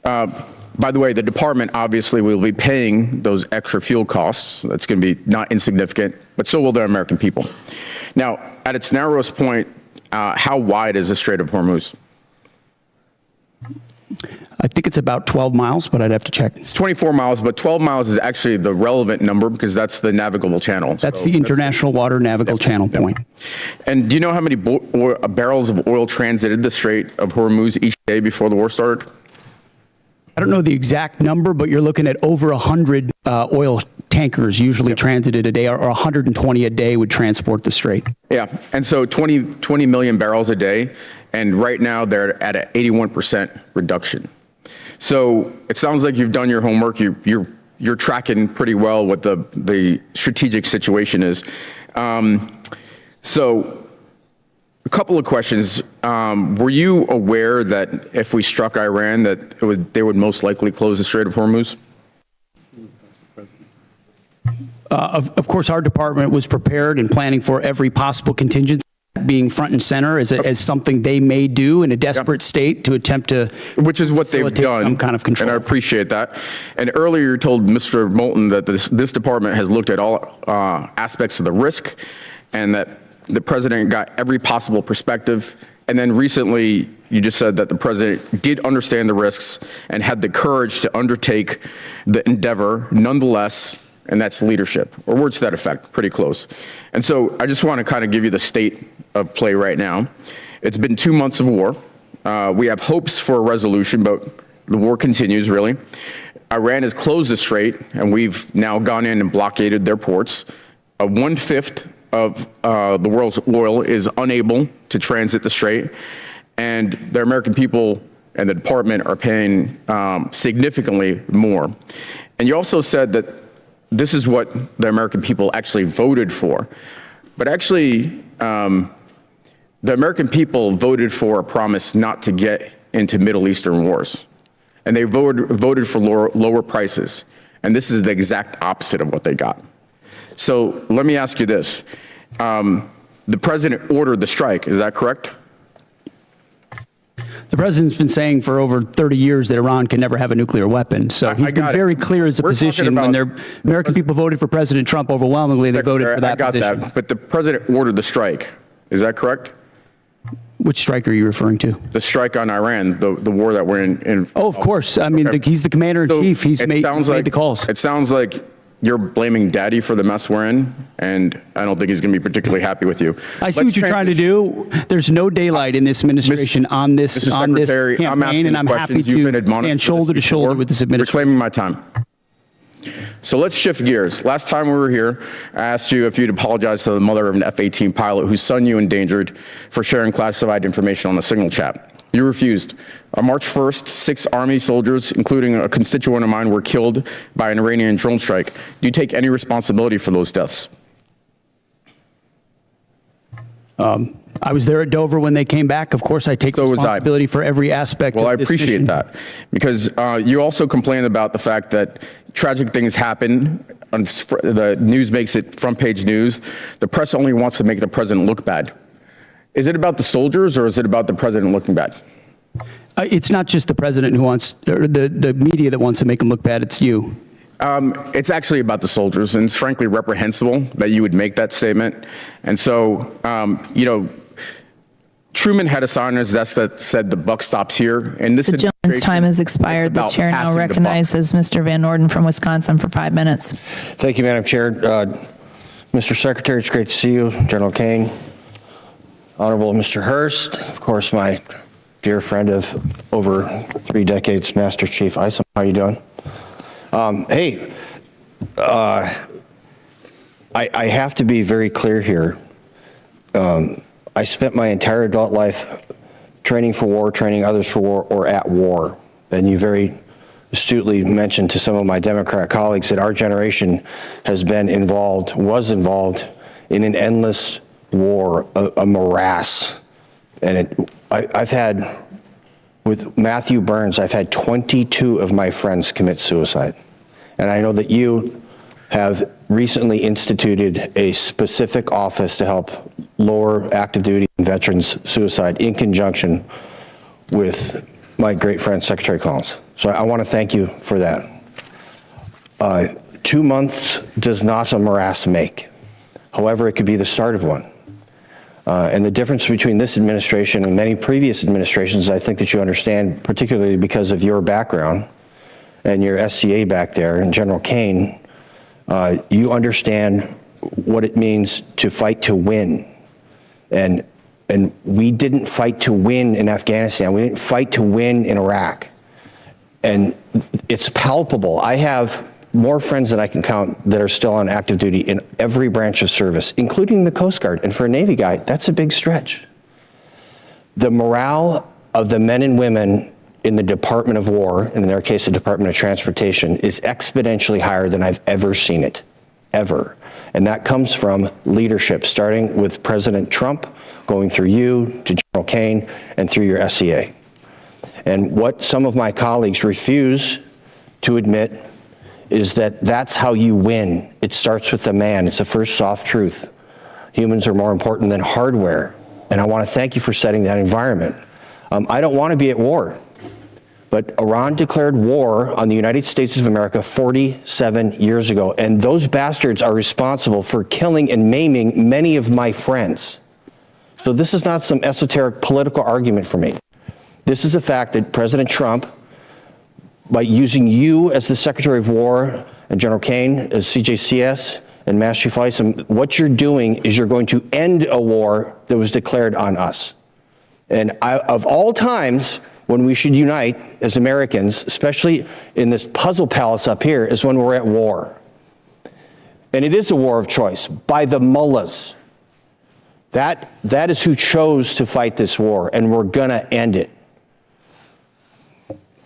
By the way, the department obviously will be paying those extra fuel costs. That's going to be not insignificant, but so will the American people. Now, at its narrowest point, how wide is the Strait of Hormuz? I think it's about 12 miles, but I'd have to check. It's 24 miles, but 12 miles is actually the relevant number because that's the navigable channel. That's the international water navigable channel point. And do you know how many barrels of oil transited the Strait of Hormuz each day before the war started? I don't know the exact number, but you're looking at over 100 oil tankers usually transited a day, or 120 a day would transport the strait. Yeah, and so 20 million barrels a day, and right now they're at an 81% reduction. So it sounds like you've done your homework. You're tracking pretty well what the strategic situation is. So a couple of questions. Were you aware that if we struck Iran, that they would most likely close the Strait of Hormuz? Of course, our department was prepared and planning for every possible contingency, being front and center as something they may do in a desperate state to attempt to, which is what they've done, some kind of control. And I appreciate that. And earlier you told Mr. Moulton that this department has looked at all aspects of the risk, and that the president got every possible perspective. And then recently you just said that the president did understand the risks and had the courage to undertake the endeavor nonetheless. And that's leadership, or words to that effect, pretty close. And so I just want to kind of give you the state of play right now. It's been 2 months of war. We have hopes for a resolution, but the war continues, really. Iran has closed the strait, and we've now gone in and blockaded their ports. 1/5 of the world's oil is unable to transit the strait, and the American people and the department are paying significantly more. And you also said that this is what the American people actually voted for. But actually, the American people voted for a promise not to get into Middle Eastern wars. And they voted for lower prices. And this is the exact opposite of what they got. So let me ask you this. The president ordered the strike, is that correct? The president's been saying for over 30 years that Iran can never have a nuclear weapon. So he's been very clear as a position. When the American people voted for President Trump overwhelmingly, they voted for that position. I got that, but the president ordered the strike. Is that correct? Which strike are you referring to? The strike on Iran, the war that we're in. Oh, of course. I mean, he's the commander-in-chief. He's made the calls. It sounds like you're blaming Daddy for the mess we're in, and I don't think he's going to be particularly happy with you. I see what you're trying to do. There's no daylight in this administration on this campaign, and I'm happy to stand shoulder to shoulder with this administration. Reclaiming my time. So let's shift gears. Last time we were here, I asked you if you'd apologize to the mother of an F-18 pilot whose son you endangered for sharing classified information on the signal chat. You refused. On March 1st, 6 Army soldiers, including a constituent of mine, were killed by an Iranian drone strike. Do you take any responsibility for those deaths? I was there at Dover when they came back. Of course, I take responsibility for every aspect of this Well, I appreciate that, because you also complained about the fact that tragic things happen. The news makes it front-page news. The press only wants to make the president look bad. Is it about the soldiers, or is it about the president looking bad? It's not just the president who wants, or the media that wants to make him look bad. It's you. It's actually about the soldiers, and it's frankly reprehensible that you would make that statement. And so, Truman had a sign on his desk that said the buck stops here. And this The gentleman's time has expired. The about chair now passing the buck. recognizes Mr. Van Orden from Wisconsin for 5 minutes. Thank you, Madam Chair. Mr. Secretary, it's great to see you. General Caine, Honorable Mr. Hurst, of course, my dear friend of over 3 decades, Master Chief Isom. How you doing? Hey, I have to be very clear here. I spent my entire adult life training for war, training others for war, or at war. And you very astutely mentioned to some of my Democrat colleagues that our generation was involved in an endless war, a morass. And I've had, with Matthew Burns, I've had 22 of my friends commit suicide. And I know that you have recently instituted a specific office to help lower active duty and veterans suicide in conjunction with my great friend, Secretary Collins. So I want to thank you for that. 2 months does not a morass make. However, it could be the start of one. And the difference between this administration and many previous administrations, I think that you understand, particularly because of your background and your SCA back there, and General Caine, you understand what it means to fight to win. And we didn't fight to win in Afghanistan. We didn't fight to win in Iraq. And it's palpable. I have more friends than I can count that are still on active duty in every branch of service, including the Coast Guard. And for a Navy guy, that's a big stretch. The morale of the men and women in the Department of War, and in their case, the Department of Transportation, is exponentially higher than I've ever seen it, ever. And that comes from leadership, starting with President Trump, going through you, to General Caine, and through your SCA. And what some of my colleagues refuse to admit is that that's how you win. It starts with the man. It's the first soft truth. Humans are more important than hardware. And I want to thank you for setting that environment. I don't want to be at war. But Iran declared war on the United States of America 47 years ago, and those bastards are responsible for killing and maiming many of my friends. So this is not some esoteric political argument for me. This is a fact that President Trump, by using you as the Secretary of War and General Caine as CJCS and Master Chief Isom, what you're doing is you're going to end a war that was declared on us. And of all times, when we should unite as Americans, especially in this puzzle palace up here, is when we're at war. And it is a war of choice by the mullahs. That is who chose to fight this war, and we're gonna end it.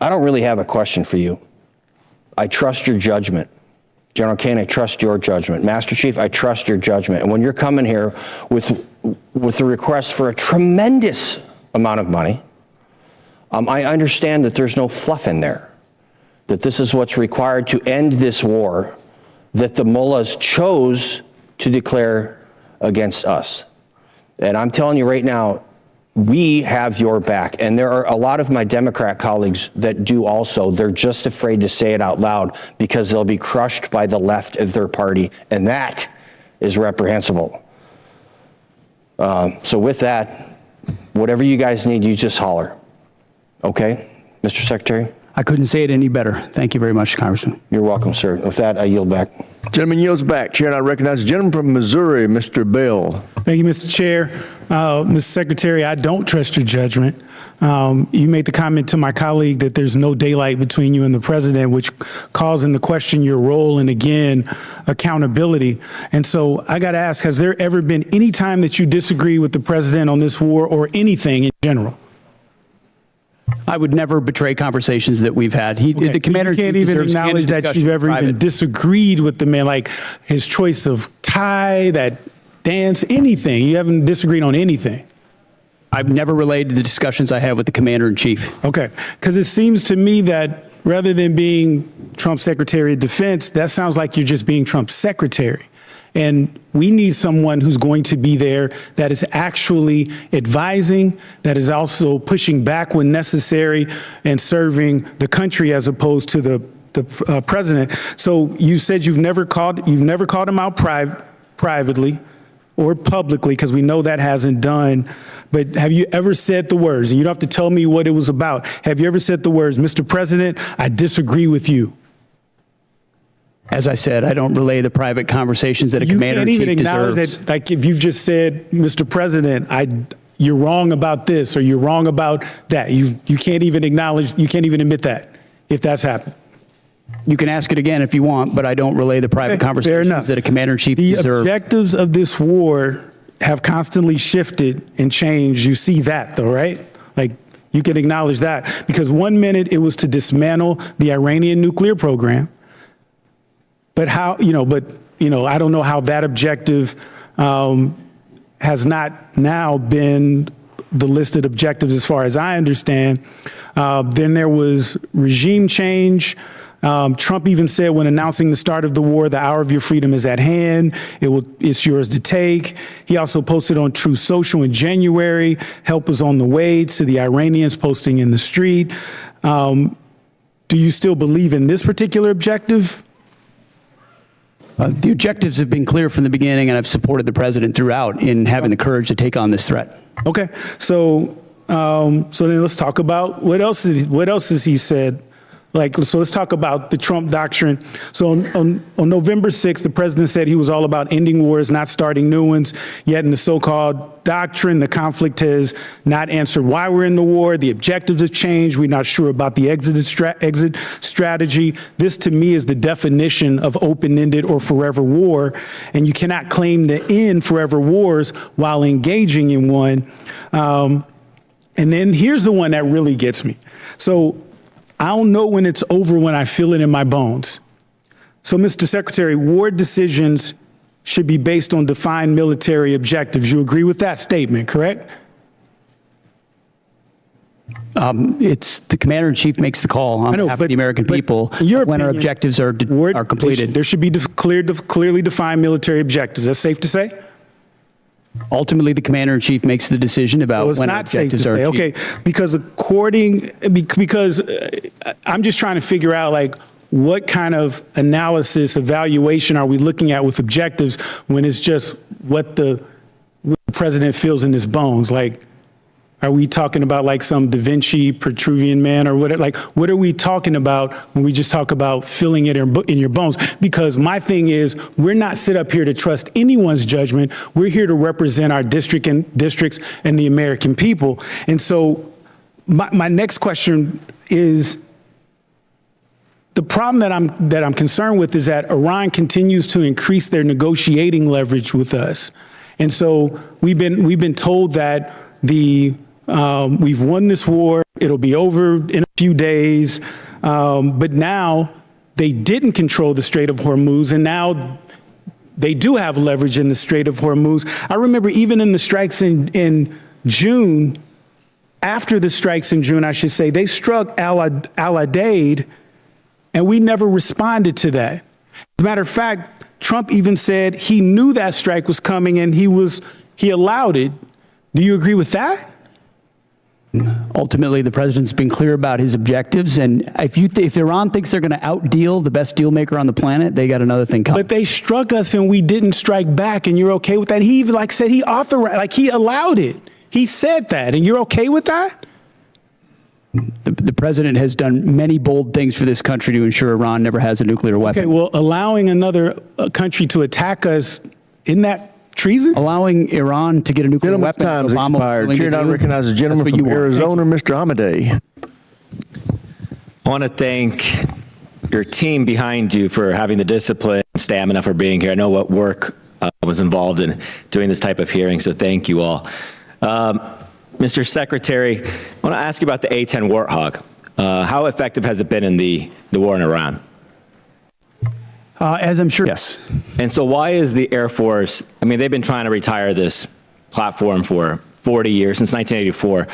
I don't really have a question for you. I trust your judgment. General Caine, I trust your judgment. Master Chief, I trust your judgment. And when you're coming here with a request for a tremendous amount of money, I understand that there's no fluff in there, that this is what's required to end this war that the mullahs chose to declare against us. And I'm telling you right now, we have your back. And there are a lot of my Democrat colleagues that do also. They're just afraid to say it out loud because they'll be crushed by the left of their party. And that is reprehensible. So with that, whatever you guys need, you just holler. Okay, Mr. Secretary? I couldn't say it any better. Thank you very much, Congressman. You're welcome, sir. With that, I yield back. Gentleman yields back. Chair, and I recognize the gentleman from Missouri, Mr. Bell. Thank you, Mr. Chair. Mr. Secretary, I don't trust your judgment. You made the comment to my colleague that there's no daylight between you and the president, which calls into question your role and, again, accountability. And so I got to ask, has there ever been any time that you disagree with the president on this war or anything in general? I would never betray conversations that we've had. The commander can't even acknowledge that you've ever even disagreed with the man, like his choice of tie, that dance, anything. You haven't disagreed on anything. I've never relayed the discussions I have with the commander-in-chief. Okay, because it seems to me that rather than being Trump's Secretary of Defense, that sounds like you're just being Trump's secretary. And we need someone who's going to be there that is actually advising, that is also pushing back when necessary and serving the country as opposed to the president. So you said you've never called him out privately or publicly, because we know that hasn't done, but have you ever said the words, and you don't have to tell me what it was about, have you ever said the words, Mr. President, I disagree with you? As I said, I don't relay the private conversations that a commander-in-chief You can't even acknowledge deserves. that, like if you've just said, Mr. President, you're wrong about this, or you're wrong about that. You can't even acknowledge, you can't even admit that, if that's happened. You can ask it again if you want, but I don't relay the private Okay, fair conversations enough. that a commander-in-chief The deserves. objectives of this war have constantly shifted and changed. You see that though, right? Like you can acknowledge that, because 1 minute it was to dismantle the Iranian nuclear program. But I don't know how that objective has not now been the listed objectives as far as I understand. Then there was regime change. Trump even said when announcing the start of the war, the hour of your freedom is at hand. It's yours to take. He also posted on Truth Social in January, help is on the way, to the Iranians posting in the street. Do you still believe in this particular objective? The objectives have been clear from the beginning, and I've supported the president throughout in having the courage to take on this threat. Okay, so then let's talk about what else has he said. So let's talk about the Trump doctrine. So on November 6th, the president said he was all about ending wars, not starting new ones. Yet in the so-called doctrine, the conflict has not answered why we're in the war. The objectives have changed. We're not sure about the exit strategy. This, to me, is the definition of open-ended or forever war. And you cannot claim to end forever wars while engaging in one. And then here's the one that really gets me. So I don't know when it's over when I feel it in my bones. So, Mr. Secretary, war decisions should be based on defined military objectives. You agree with that statement, correct? It's the commander-in-chief makes the call on behalf of the American people when our objectives are completed. There should be clearly defined military objectives. That's safe to say? Ultimately, the commander-in-chief makes the decision about when our objectives are achieved. Okay, because I'm just trying to figure out, like, what kind of analysis, evaluation are we looking at with objectives when it's just what the president feels in his bones? Like, are we talking about like some Da Vinci Petruvian man or what? Like, what are we talking about when we just talk about feeling it in your bones? Because my thing is, we're not sit up here to trust anyone's judgment. We're here to represent our districts and the American people. And so my next question is, the problem that I'm concerned with is that Iran continues to increase their negotiating leverage with us. And so we've been told that we've won this war, it'll be over in a few days, but now they didn't control the Strait of Hormuz, and now they do have leverage in the Strait of Hormuz. I remember even in the strikes in June, after the strikes in June, I should say, they struck Al-Udeid, and we never responded to that. As a matter of fact, Trump even said he knew that strike was coming and he allowed it. Do you agree with that? Ultimately, the president's been clear about his objectives, and if Iran thinks they're going to outdeal the best deal maker on the planet, they got another thing coming. But they struck us and we didn't strike back, and you're okay with that? He even said he authorized, he allowed it. He said that, and you're okay with that? The president has done many bold things for this country to ensure Iran never has a nuclear weapon. Okay, well, allowing another country to attack us, isn't that treason? Allowing Iran to get a nuclear weapon. Time's expired. Chair now recognizes the gentleman from Arizona, Mr. Amadei. I want to thank your team behind you for having the discipline and stamina for being here. I know what work was involved in doing this type of hearing, so thank you all. Mr. Secretary, I want to ask you about the A-10 Warthog. How effective has it been in the war in Iran? As I'm sure, yes. And so why is the Air Force, I mean, they've been trying to retire this platform for 40 years, since 1984.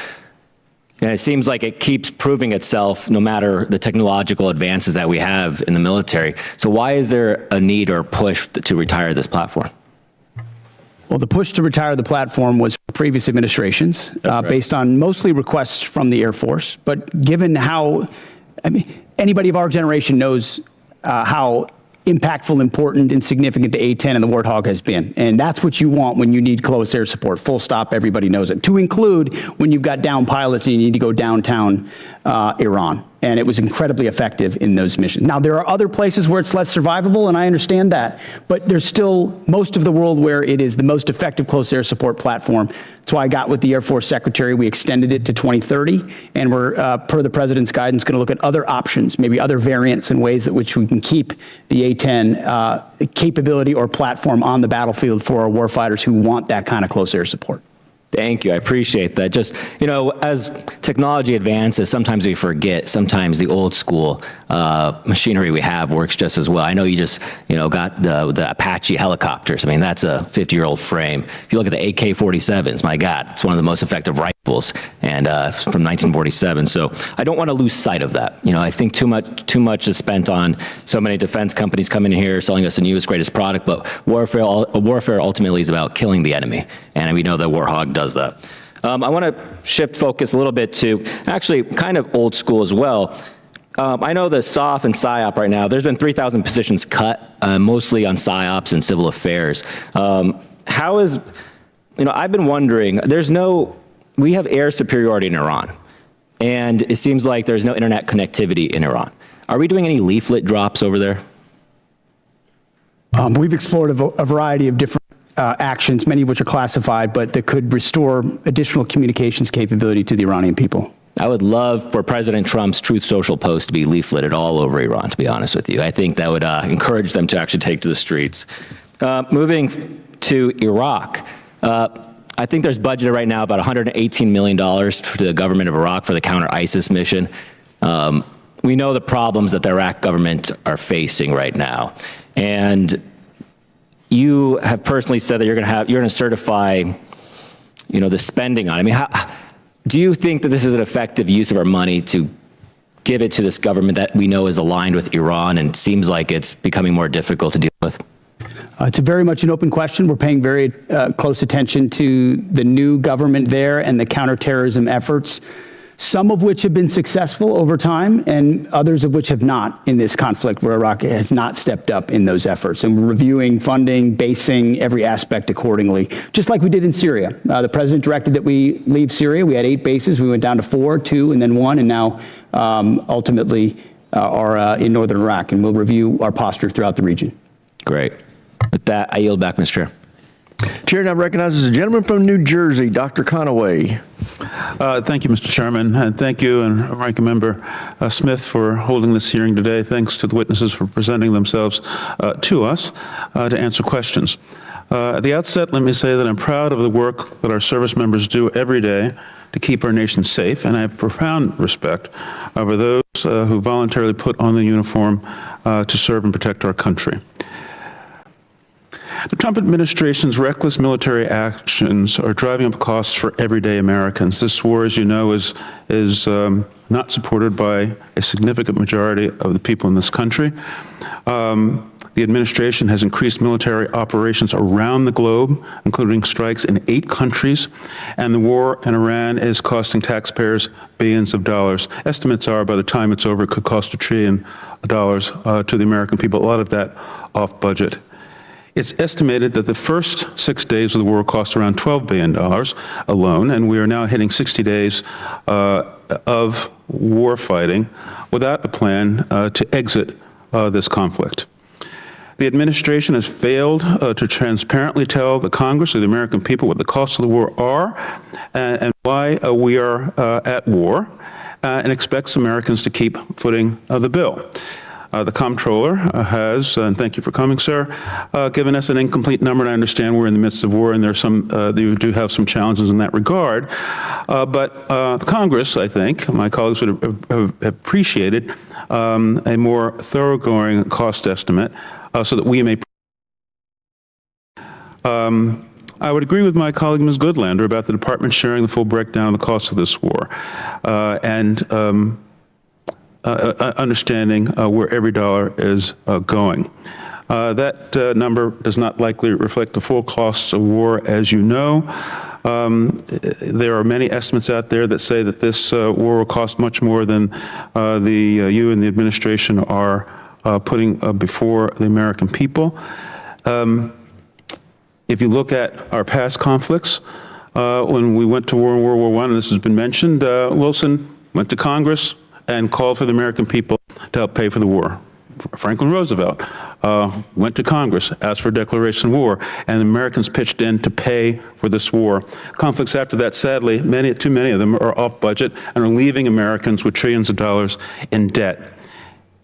And it seems like it keeps proving itself no matter the technological advances that we have in the military. So why is there a need or push to retire this platform? Well, the push to retire the platform was previous administrations, based on mostly requests from the Air Force. But given how, anybody of our generation knows how impactful, important, and significant the A-10 and the Warthog has been. And that's what you want when you need close air support. Full stop, everybody knows it. To include when you've got down pilots and you need to go downtown Iran. And it was incredibly effective in those missions. Now, there are other places where it's less survivable, and I understand that. But there's still most of the world where it is the most effective close air support platform. That's why I got with the Air Force Secretary. We extended it to 2030, and we're, per the President's guidance, going to look at other options, maybe other variants and ways at which we can keep the A-10 capability or platform on the battlefield for our warfighters who want that kind of close air support. Thank you. I appreciate that. Just, you know, as technology advances, sometimes we forget, sometimes the old school machinery we have works just as well. I know you just, you know, got the Apache helicopters. I mean, that's a 50-year-old frame. If you look at the AK-47s, my God, it's one of the most effective rifles, and from 1947. So I don't want to lose sight of that. You know, I think too much is spent on so many defense companies coming in here selling us the newest, greatest product, but warfare ultimately is about killing the enemy, and we know that Warthog does that. I want to shift focus a little bit to actually kind of old school as well. I know the SOF and PSYOP right now, there's been 3,000 positions cut, mostly on PSYOPs and civil affairs. How is, you know, I've been wondering, we have air superiority in Iran, and it seems like there's no internet connectivity in Iran. Are we doing any leaflet drops over there? We've explored a variety of different actions, many of which are classified, but that could restore additional communications capability to the Iranian people. I would love for President Trump's Truth Social post to be leafleted all over Iran, to be honest with you. I think that would encourage them to actually take to the streets. Moving to Iraq, I think there's budgeted right now about $118 million for the government of Iraq for the counter-ISIS mission. We know the problems that the Iraq government are facing right now. And you have personally said that you're going to certify, you know, the spending on it. I mean, do you think that this is an effective use of our money to give it to this government that we know is aligned with Iran and seems like it's becoming more difficult to deal with? It's a very much an open question. We're paying very close attention to the new government there and the counterterrorism efforts, some of which have been successful over time and others of which have not in this conflict, where Iraq has not stepped up in those efforts. And we're reviewing funding, basing every aspect accordingly, just like we did in Syria. The president directed that we leave Syria. We had 8 bases. We went down to 4, 2, and then 1, and now ultimately are in northern Iraq. And we'll review our posture throughout the region. Great. With that, I yield back, Mr. Chair. Chair now recognizes a gentleman from New Jersey, Dr. Conaway. Thank you, Mr. Chairman, and thank you and Ranking Member Smith for holding this hearing today. Thanks to the witnesses for presenting themselves to us to answer questions. At the outset, let me say that I'm proud of the work that our service members do every day to keep our nation safe, and I have profound respect for those who voluntarily put on the uniform to serve and protect our country. The Trump administration's reckless military actions are driving up costs for everyday Americans. This war, as you know, is not supported by a significant majority of the people in this country. The administration has increased military operations around the globe, including strikes in 8 countries, and the war in Iran is costing taxpayers billions of dollars. Estimates are by the time it's over, it could cost $1 trillion to the American people, a lot of that off budget. It's estimated that the first 6 days of the war cost around $12 billion alone, and we are now hitting 60 days of war fighting without a plan to exit this conflict. The administration has failed to transparently tell the Congress or the American people what the costs of the war are and why we are at war, and expects Americans to keep footing the bill. The comptroller has, and thank you for coming, sir, given us an incomplete number, and I understand we're in the midst of war and there's some, you do have some challenges in that regard. But the Congress, I think, my colleagues would have appreciated a more thoroughgoing cost estimate so that we may. I would agree with my colleague, Ms. Goodlander, about the department sharing the full breakdown of the cost of this war and understanding where every dollar is going. That number does not likely reflect the full costs of war, as you know. There are many estimates out there that say that this war will cost much more than you and the administration are putting before the American people. If you look at our past conflicts, when we went to war in World War I, and this has been mentioned, Wilson went to Congress and called for the American people to help pay for the war. Franklin Roosevelt went to Congress, asked for a declaration of war, and the Americans pitched in to pay for this war. Conflicts after that, sadly, too many of them are off budget and are leaving Americans with trillions of dollars in debt.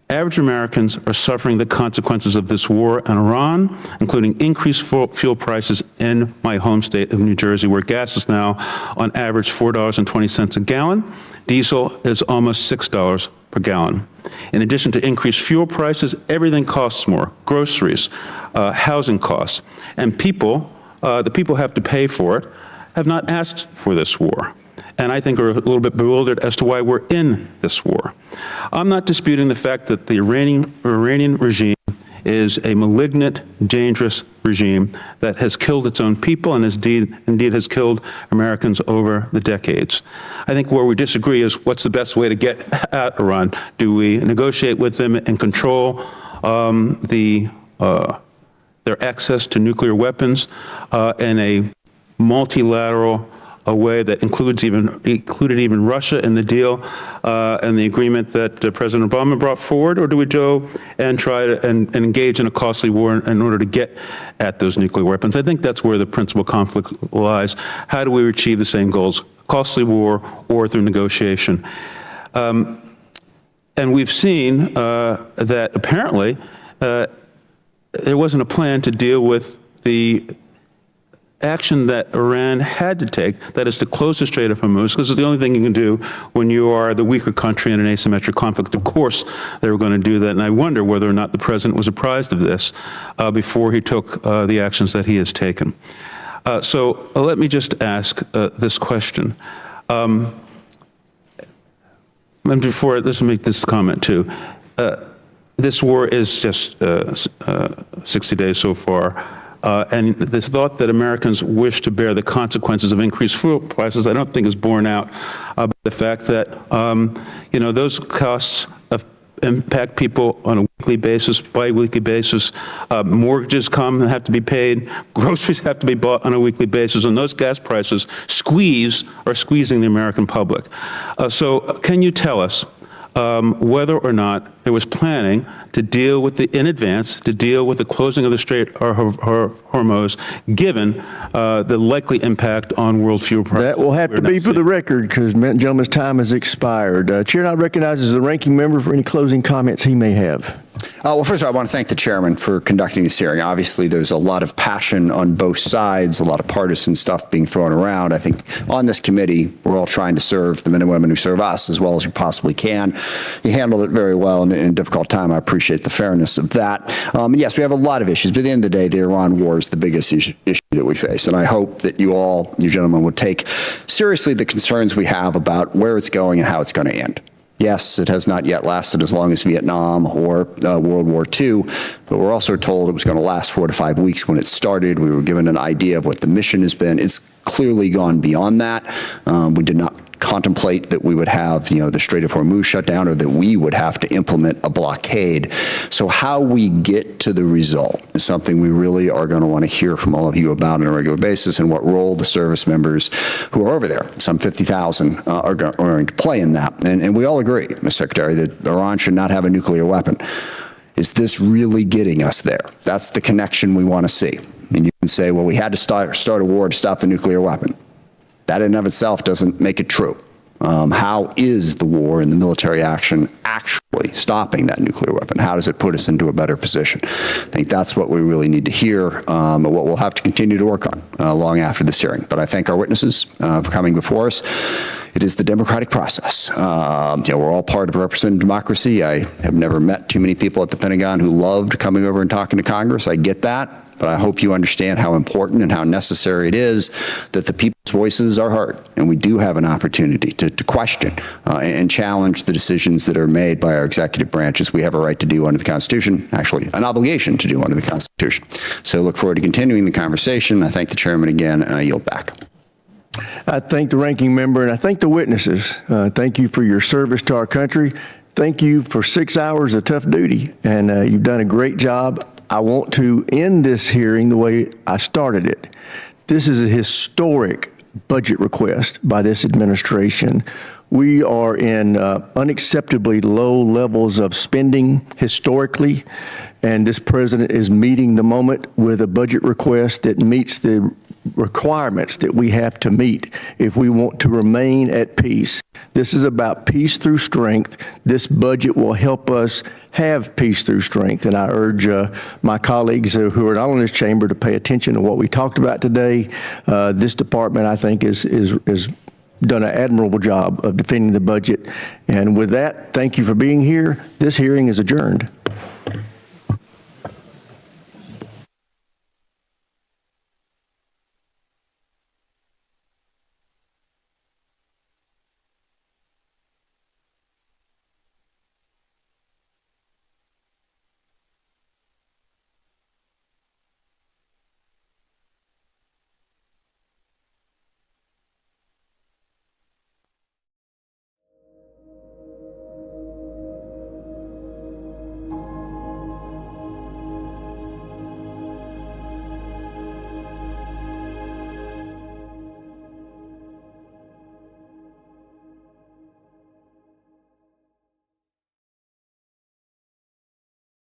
Average Americans are suffering the consequences of this war in Iran, including increased fuel prices in my home state of New Jersey, where gas is now on average $4.20 a gallon. Diesel is almost $6 per gallon. In addition to increased fuel prices, everything costs more: groceries, housing costs. And the people have to pay for it, have not asked for this war, and I think are a little bit bewildered as to why we're in this war. I'm not disputing the fact that the Iranian regime is a malignant, dangerous regime that has killed its own people and indeed has killed Americans over the decades. I think where we disagree is what's the best way to get at Iran. Do we negotiate with them and control their access to nuclear weapons in a multilateral way that included even Russia in the deal and the agreement that President Obama brought forward, or do we go and try to and engage in a costly war in order to get at those nuclear weapons? I think that's where the principal conflict lies. How do we achieve the same goals? Costly war or through negotiation? And we've seen that apparently there wasn't a plan to deal with the action that Iran had to take, that is to close the Strait of Hormuz, because it's the only thing you can do when you are the weaker country in an asymmetric conflict. Of course, they were going to do that, and I wonder whether or not the president was apprised of this before he took the actions that he has taken. So let me just ask this question. And before, let's make this comment too. This war is just 60 days so far. And this thought that Americans wish to bear the consequences of increased fuel prices, I don't think is borne out by the fact that, those costs impact people on a weekly basis, bi-weekly basis. Mortgages come and have to be paid. Groceries have to be bought on a weekly basis. And those gas prices are squeezing the American public. So can you tell us whether or not there was planning to deal with in advance, to deal with the closing of the Strait of Hormuz, given the likely impact on world fuel prices? That will have to be for the record, because the gentleman's time has expired. Chair now recognizes the ranking member for any closing comments he may have. Well, first of all, I want to thank the chairman for conducting this hearing. Obviously, there's a lot of passion on both sides, a lot of partisan stuff being thrown around. I think on this committee, we're all trying to serve the men and women who serve us as well as we possibly can. You handled it very well in a difficult time. I appreciate the fairness of that. Yes, we have a lot of issues, but at the end of the day, the Iran war is the biggest issue that we face. And I hope that you gentlemen, would take seriously the concerns we have about where it's going and how it's going to end. Yes, it has not yet lasted as long as Vietnam or World War II, but we're also told it was going to last 4 to 5 weeks when it started. We were given an idea of what the mission has been. It's clearly gone beyond that. We did not contemplate that we would have, the Strait of Hormuz shut down, or that we would have to implement a blockade. So how we get to the result is something we really are going to want to hear from all of you about on a regular basis, and what role the service members who are over there, some 50,000, are going to play in that. And we all agree, Mr. Secretary, that Iran should not have a nuclear weapon. Is this really getting us there? That's the connection we want to see. And you can say, well, we had to start a war to stop the nuclear weapon. That in and of itself doesn't make it true. How is the war and the military action actually stopping that nuclear weapon? How does it put us into a better position? I think that's what we really need to hear, and what we'll have to continue to work on long after this hearing. But I thank our witnesses for coming before us. It is the democratic process. We're all part of a representative democracy. I have never met too many people at the Pentagon who loved coming over and talking to Congress. I get that. But I hope you understand how important and how necessary it is that the people's voices are heard. And we do have an opportunity to question and challenge the decisions that are made by our executive branches. We have a right to do under the Constitution, actually an obligation to do under the Constitution. So I look forward to continuing the conversation. I thank the chairman again, and I yield back. I thank the ranking member, and I thank the witnesses. Thank you for your service to our country. thank you for 6 hours of tough duty, and you've done a great job. I want to end this hearing the way I started it. This is a historic budget request by this administration. We are in unacceptably low levels of spending historically, and this president is meeting the moment with a budget request that meets the requirements that we have to meet if we want to remain at peace. This is about peace through strength. This budget will help us have peace through strength, and I urge my colleagues who are not in this chamber to pay attention to what we talked about today. This department, I think, is done an admirable job of defending the budget. And with that, thank you for being here. This hearing is adjourned.